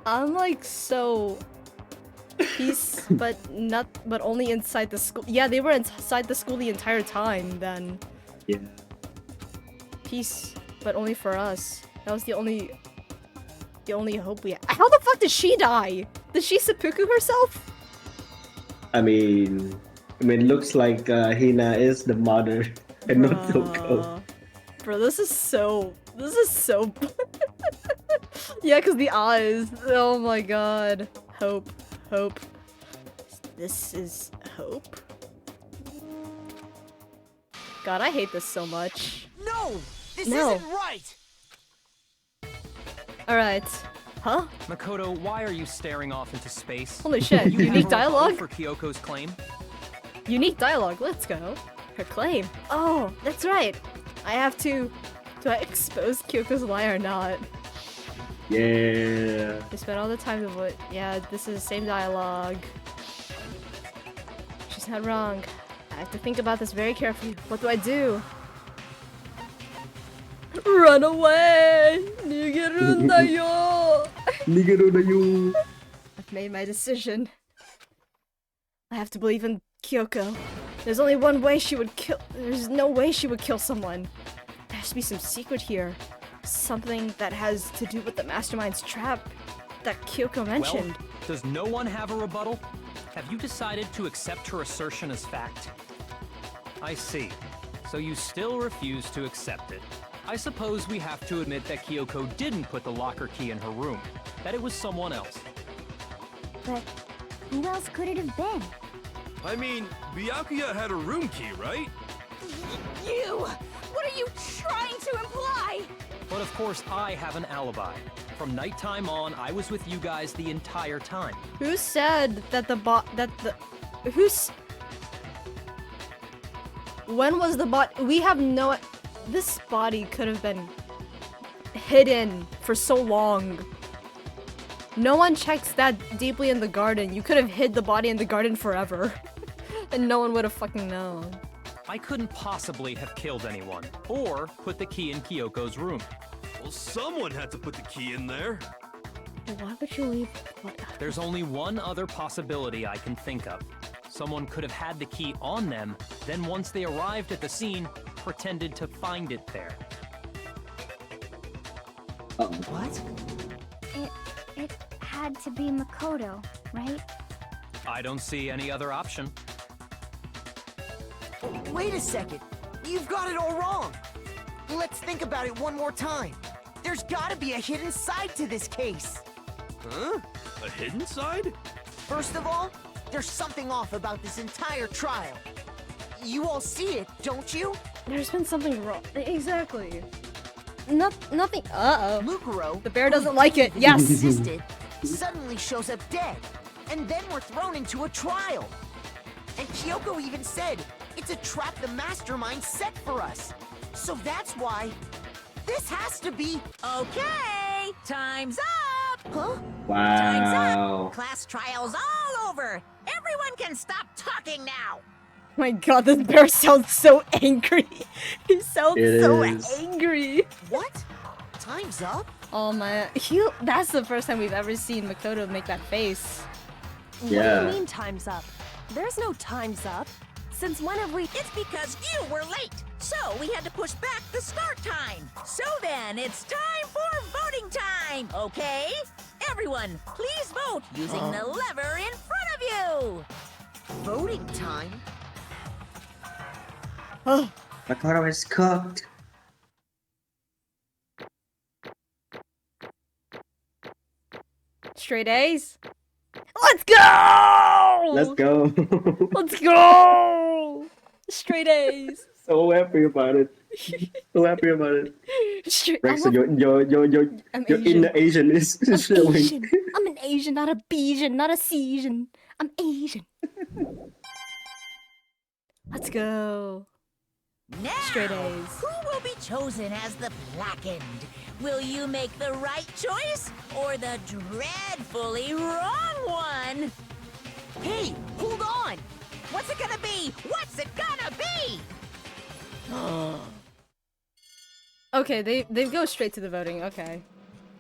S1: I'm like so peace, but only inside the school. Yeah, they were inside the school the entire time then.
S2: Yeah.
S1: Peace, but only for us. That was the only hope we had. How the fuck did she die? Did she seppuku herself?
S2: I mean, looks like Hina is the mother and not Toko.
S1: Bro, this is so yeah, cause the eyes. Oh my god. Hope. This is hope. God, I hate this so much.
S10: No! This
S1: No.
S10: isn't right!
S1: Alright. Huh?
S9: Makoto, why are you staring off into space?
S1: Holy shit,
S9: You have
S1: unique
S9: a rebuttal
S1: dialogue?
S9: for Kyoko's claim?
S1: Unique dialogue, let's go. Her claim. Oh, that's right. I have to... Do I expose Kyoko's lie or not?
S2: Yeah.
S1: We spent all the time to vote. Yeah, this is the same dialogue. She's not wrong. I have to think about this very carefully. What do I do? Run away! Nigerundayo!
S2: Nigerunayu.
S1: I've made my decision. I have to believe in Kyoko. There's only one way she would kill. There's no way she would kill someone. There has to be some secret here. Something that has to do with the mastermind's trap that Kyoko mentioned.
S9: Well, does no one have a rebuttal? Have you decided to accept her assertion as fact? I see. So you still refuse to accept it. I suppose we have to admit that Kyoko didn't put the locker key in her room. That it was someone else.
S12: But who else could it have been?
S4: I mean, Byakuya had a room key, right?
S11: You! What are you trying to imply?
S9: But of course, I have an alibi. From nighttime on, I was with you guys the entire time.
S1: Who said that When was the bot? We have no. This body could have been hidden for so long. No one checks that deeply in the garden. You could have hid the body in the garden forever. And no one would have fucking known.
S9: I couldn't possibly have killed anyone, or put the key in Kyoko's room.
S4: Well, someone had to put the key in there.
S1: Why would you leave?
S9: There's only one other possibility I can think of. Someone could have had the key on them, then once they arrived at the scene, pretended to find it there.
S10: What?
S12: It had to be Makoto, right?
S9: I don't see any other option.
S10: Wait a second. You've got it all wrong. Let's think about it one more time. There's gotta be a hidden side to this case.
S4: Huh? A hidden side?
S10: First of all, there's something off about this entire trial. You all see it, don't you?
S1: There's been something wrong. Exactly. Nothing. Uh-oh.
S10: Mukuro,
S1: The bear doesn't like it. Yes.
S10: Existed, suddenly shows up dead. And then we're thrown into a trial. And Kyoko even said, it's a trap the mastermind set for us. So that's why this has to be...
S6: Okay, time's up!
S10: Huh?
S6: Time's
S2: Wow.
S6: up! Class trial's all over! Everyone can stop talking now!
S1: My god, this bear sounds so angry. He sounds
S2: It
S1: so
S2: is.
S1: angry.
S10: What? Time's up?
S1: Oh my, that's the first time we've ever seen Makoto make that face.
S5: What do
S2: Yeah.
S5: you mean time's up? There's no time's up. Since when have we...
S6: It's because you were late, so we had to push back the start time. So then, it's time for voting time, okay? Everyone, please vote using the lever in front of you!
S10: Voting time?
S1: Oh,
S2: Makoto is cooked.
S1: straight A's. Let's go!
S2: Let's go.
S1: Let's go! Straight A's.
S2: So happy about it. So happy about it.
S1: Straight.
S2: Rex,
S1: I'm
S2: your inner Asian is showing.
S1: Asian. I'm an Asian, not a Bayesian, not a Cesian. I'm Asian. Let's go.
S6: Now,
S1: Straight A's.
S6: who will be chosen as the blackened? Will you make the right choice or the dreadfully wrong one?
S10: Hey, hold on!
S6: What's it gonna be? What's it gonna be?
S1: Okay, they go straight to the voting. Okay.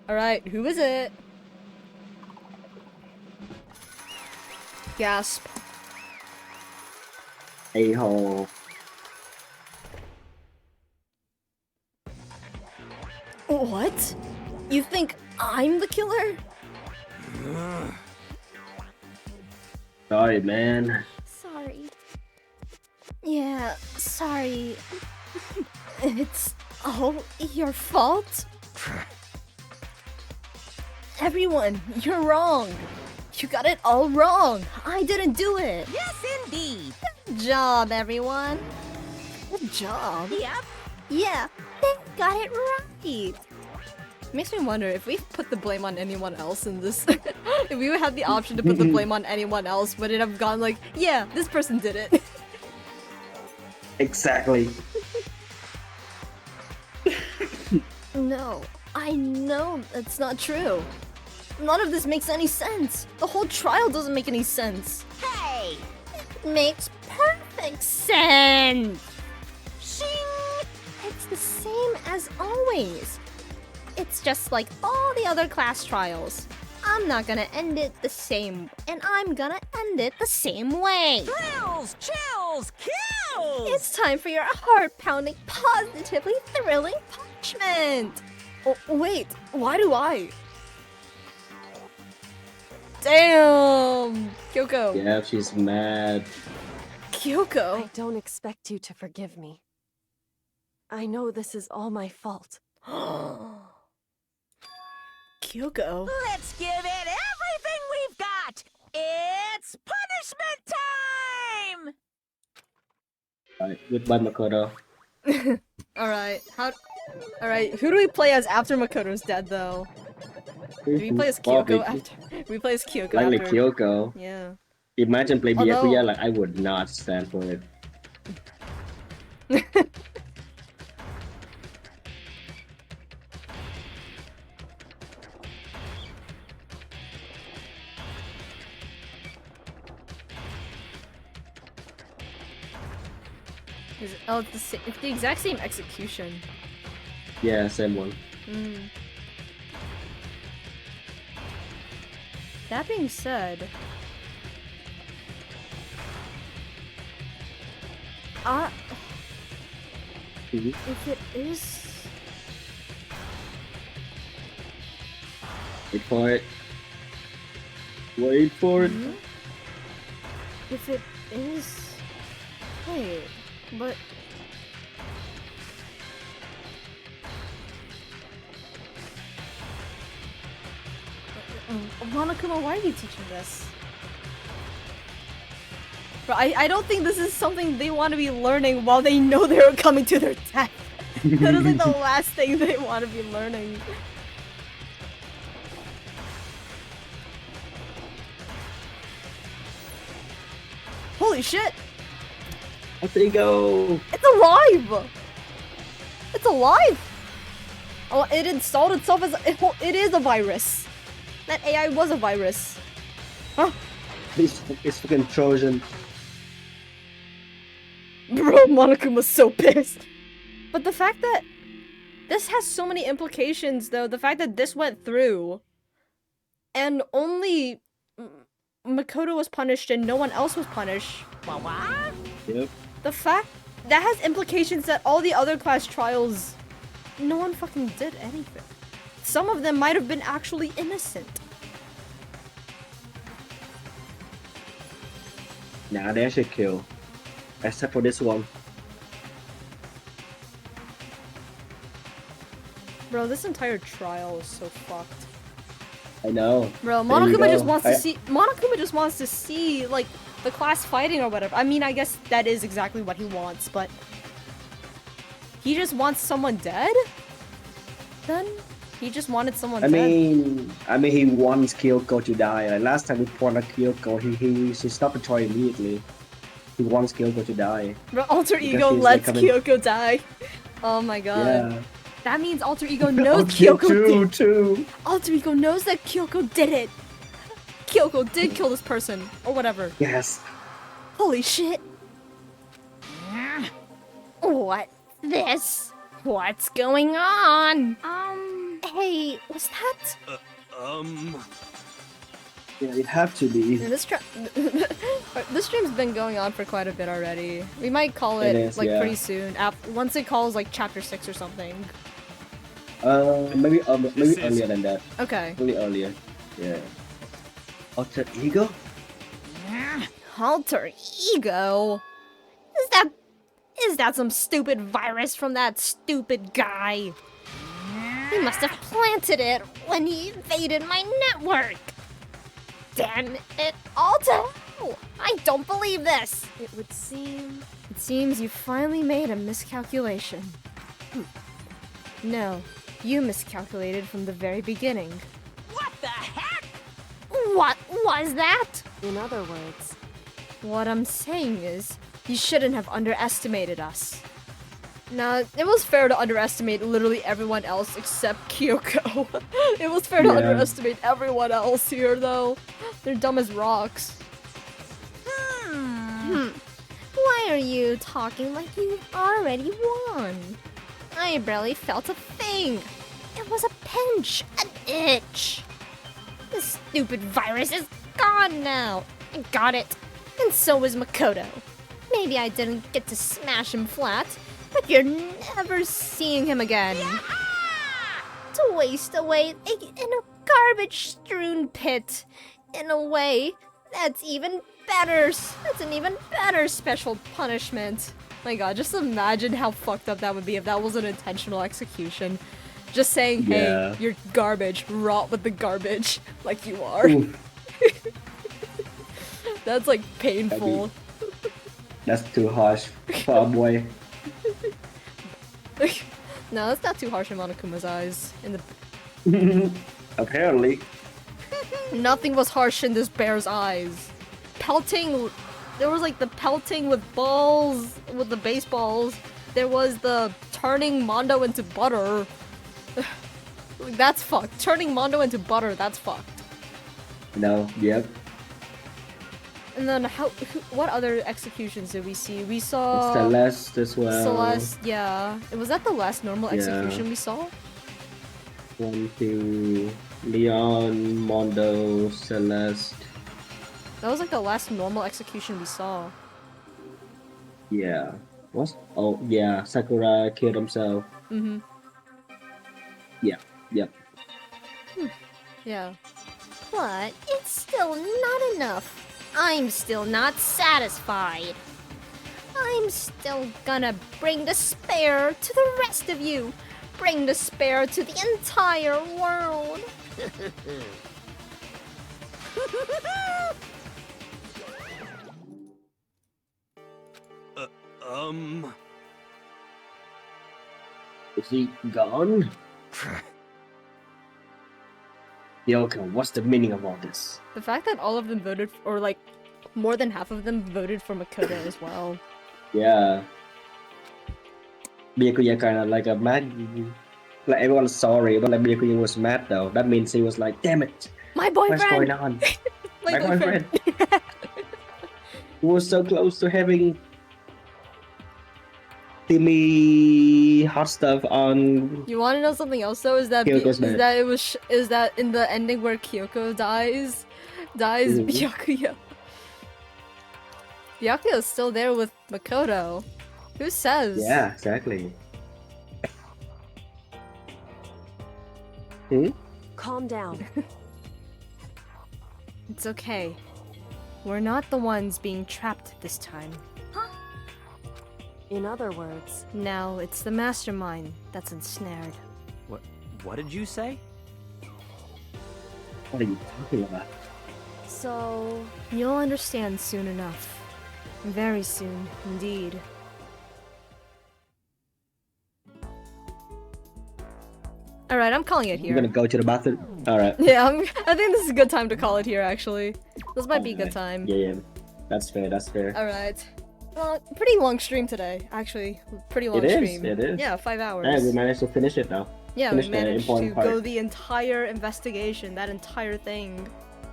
S1: All right, who is it? Gasp.
S2: A-hole.
S1: What? You think I'm the killer?
S2: Sorry, man.
S12: Sorry.
S1: Yeah, sorry. It's all your fault. Everyone, you're wrong. You got it all wrong. I didn't do it.
S6: Yes, indeed.
S1: Good job, everyone. Good job.
S6: Yep.
S1: Yeah, they got it right. Makes me wonder if we put the blame on anyone else in this. If we had the option to put the blame on anyone else, would it have gone like, yeah, this person did it?
S2: Exactly.
S1: No, I know that's not true. None of this makes any sense. The whole trial doesn't make any sense.
S6: Hey!
S3: It makes perfect sense.
S6: Shing!
S3: It's the same as always. It's just like all the other class trials. I'm not gonna end it the same, and I'm gonna end it the same way.
S6: Thrills, chills, kills!
S3: It's time for your heart-pounding, positively thrilling punishment.
S1: Oh, wait, why do I? Damn! Kyoko.
S2: Yeah, she's mad.
S1: Kyoko.
S5: I don't expect you to forgive me. I know this is all my fault.
S1: Kyoko.
S6: Let's give it everything we've got! It's punishment time!
S2: Alright, goodbye, Makoto.
S1: Alright, Alright, who do we play as after Makoto's dead, though? Do we play as Kyoko after? We play as Kyoko
S2: Likely
S1: after.
S2: Kyoko.
S1: Yeah.
S2: Imagine play
S1: Although-
S2: Byakuya, like I would not stand for it.
S1: It's the exact same execution.
S2: Yeah, same one.
S1: That being said, if it is,
S2: Wait for it. Wait for it.
S1: if it is, wait, but. Monokuma, why are you teaching this? Bro, I don't think this is something they want to be learning while they know they're coming to their death. That is like the last thing they want to be learning. Holy shit!
S2: There you go.
S1: It's alive! It's alive! Oh, it installed itself as it is a virus. That AI was a virus. Huh?
S2: It's fucking Trojan.
S1: Bro, Monokuma's so pissed. But the fact that this has so many implications, though, the fact that this went through and only Makoto was punished and no one else was punished.
S2: Yep.
S1: The fact that has implications that all the other class trials, no one fucking did anything. Some of them might have been actually innocent.
S2: Nah, they should kill. Except for this one.
S1: Bro, this entire trial is so fucked.
S2: I know.
S1: Bro,
S2: There you
S1: Monokuma
S2: go.
S1: just wants to see Monokuma just wants to see like the class fighting or whatever. I mean, I guess that is exactly what he wants, but he just wants someone dead? Then he just wanted someone
S2: I
S1: dead.
S2: mean, he wants Kyoko to die. Like last time we fought Kyoko, he stopped the trial immediately. He wants Kyoko to die.
S1: Bro, Alter
S2: Because
S1: Ego
S2: he's,
S1: lets
S2: like, coming-
S1: Kyoko die. Oh my god.
S2: Yeah.
S1: That means Alter Ego knows
S2: Kyoko
S1: Kyoko did.
S2: too.
S1: Alter Ego knows that Kyoko did it. Kyoko did kill this person or whatever.
S2: Yes.
S1: Holy shit.
S3: What? This? What's going on?
S1: Hey, was that?
S2: Yeah, it have to be.
S1: Yeah, this stream's been going on for quite a bit already. We might call it,
S2: It is,
S1: like
S2: yeah.
S1: pretty soon. Once it calls like chapter 6 or something.
S2: Maybe earlier than that.
S1: Okay.
S2: Really earlier. Yeah. Alter Ego?
S1: Alter Ego? Is that some stupid virus from that stupid guy?
S3: He must have planted it when he invaded my network. Damn it all to hell! I don't believe this!
S1: It would seem... It seems you finally made a miscalculation. No, You miscalculated from the very beginning.
S6: What the heck?
S3: What was that?
S5: In other words,
S1: What I'm saying is, you shouldn't have underestimated us. Now, it was fair to underestimate literally everyone else except Kyoko. It was fair to
S2: Yeah.
S1: underestimate everyone else here, though. They're dumb as rocks. Why are you talking like you already won? I barely felt a thing. It was a pinch, an itch. The stupid virus is gone now. I got it. And so is Makoto. Maybe I didn't get to smash him flat, but you're never seeing him again. To waste away in a garbage-strewn pit. In a way, that's even better. That's an even better special punishment. My god, just imagine how fucked up that would be if that was an intentional execution. Just saying, hey,
S2: Yeah.
S1: you're garbage, rot with the garbage, like you are.
S2: Oof,
S1: That's like painful.
S2: that's too harsh for a boy.
S1: No, that's not too harsh in Monokuma's eyes. In the
S2: Apparently.
S1: nothing was harsh in this bear's eyes. Pelting, there was like the pelting with balls, with the baseballs. There was the turning Mondo into butter. That's fucked. Turning Mondo into butter, that's fucked.
S2: No, yep.
S1: And then what other executions did we see? We saw
S2: Celeste as well.
S1: Celeste, yeah. Was that the last normal
S2: Yeah.
S1: execution we saw?
S2: 1, 2, Leon, Mondo, Celeste.
S1: That was like the last normal execution we saw.
S2: Yeah. What? Oh, yeah. Sakura killed himself.
S1: Mm-hmm.
S2: Yeah. Yep.
S1: Yeah.
S3: But it's still not enough. I'm still not satisfied. I'm still gonna bring despair to the rest of you. Bring despair to the entire world.
S2: Is he gone? Yoko, what's the meaning of all this?
S1: The fact that all of them voted, or like more than half of them voted for Makoto as well.
S2: Yeah. Byakuya kind of like a mad. Like everyone's sorry, but like Byakuya was mad though. That means he was like, damn it,
S1: My
S2: what's going
S1: boyfriend!
S2: on?
S1: My
S2: My
S1: boyfriend!
S2: We were so close to having Timmy hot stuff on.
S1: You want to know something else though? Is that
S2: Kyoko's mad.
S1: is that in the ending where Kyoko dies
S2: Mhm.
S1: Byakuya. Byakuya is still there with Makoto. Who says?
S2: Yeah, exactly.
S5: calm down.
S1: It's okay. We're not the ones being trapped this time.
S5: In other words,
S1: Now it's the mastermind that's ensnared.
S9: What did you say?
S2: What are you talking about?
S5: so
S1: You'll understand soon enough. Very soon, indeed. Alright, I'm calling it
S2: I'm
S1: here.
S2: gonna go to the bathroom. Alright.
S1: Yeah, I think this is a good time to call it here, actually. This might be a good time.
S2: Yeah. That's fair, that's fair.
S1: Alright. Well, pretty long stream today, actually. Pretty long
S2: It is,
S1: stream.
S2: it is.
S1: Yeah, 5 hours.
S2: Yeah, we managed to finish it now.
S1: Yeah, we
S2: Finish the
S1: managed to
S2: important
S1: go
S2: part.
S1: the entire investigation, that entire thing.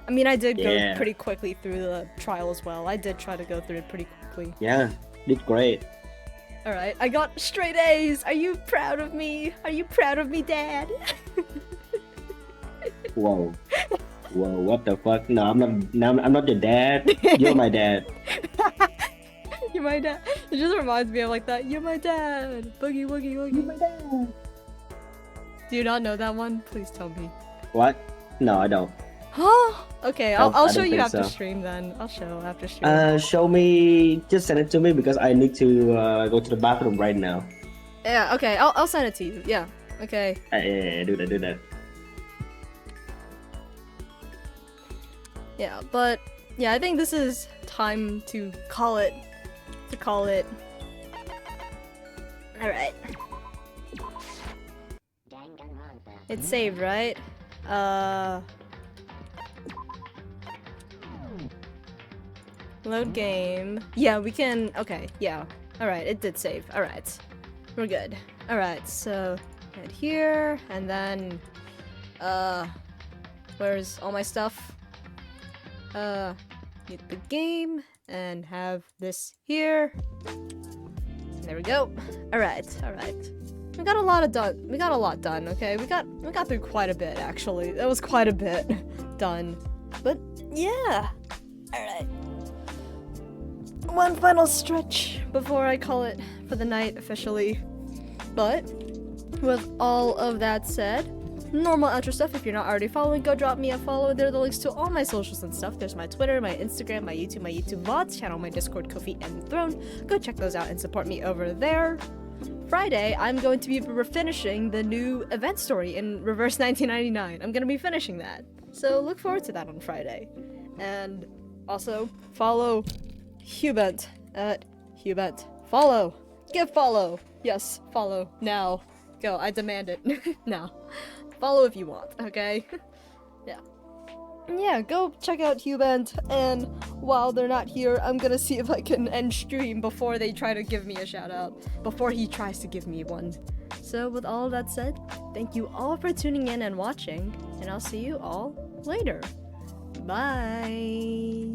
S1: I mean, I did go
S2: Yeah.
S1: pretty quickly through the trial as well. I did try to go through it pretty quickly.
S2: Yeah, did great.
S1: Alright, I got straight A's! Are you proud of me? Are you proud of me, Dad?
S2: Whoa. Whoa, what the fuck? No, I'm not your dad. You're my dad.
S1: You're my dad. It just reminds me of like that. You're my dad. Boogie woogie woogie. You're my dad. Do you not know that one? Please tell me.
S2: What? No, I don't.
S1: Huh? Okay,
S2: I
S1: I'll
S2: don't
S1: show you
S2: think
S1: after
S2: so.
S1: stream then. I'll show after stream.
S2: Show me. Just send it to me because I need to go to the bathroom right now.
S1: Yeah, okay, I'll send it to you. Yeah, okay.
S2: Yeah, do that.
S1: Yeah, but yeah, I think this is time to call it. Alright. It's saved, right? Load game. Yeah, we can. Okay, yeah. Alright, it did save. Alright. We're good. Alright, so head here, and then where's all my stuff? Get the game and have this here. There we go. Alright, alright. We got a lot done, okay? We got through quite a bit actually. That was quite a bit done. But yeah. Alright. One final stretch before I call it for the night officially. But with all of that said, normal outro stuff. If you're not already following, go drop me a follow. There are the links to all my socials and stuff. There's my Twitter, my Instagram, my YouTube VODs channel, my Discord, Ko-fi, and Throne. Go check those out and support me over there. Friday, I'm going to be finishing the new event story in Reverse 1999. I'm going to be finishing that. So look forward to that on Friday. And also, follow HuBent at HuBent. Follow! Give follow! Yes, follow. Now. Go, I demand it. Now. Follow if you want, okay? Yeah. Yeah, go check out HuBent, and while they're not here, I'm gonna see if I can end stream before they try to give me a shout out. Before he tries to give me one. So with all of that said, thank you all for tuning in and watching, and I'll see you all later. Bye!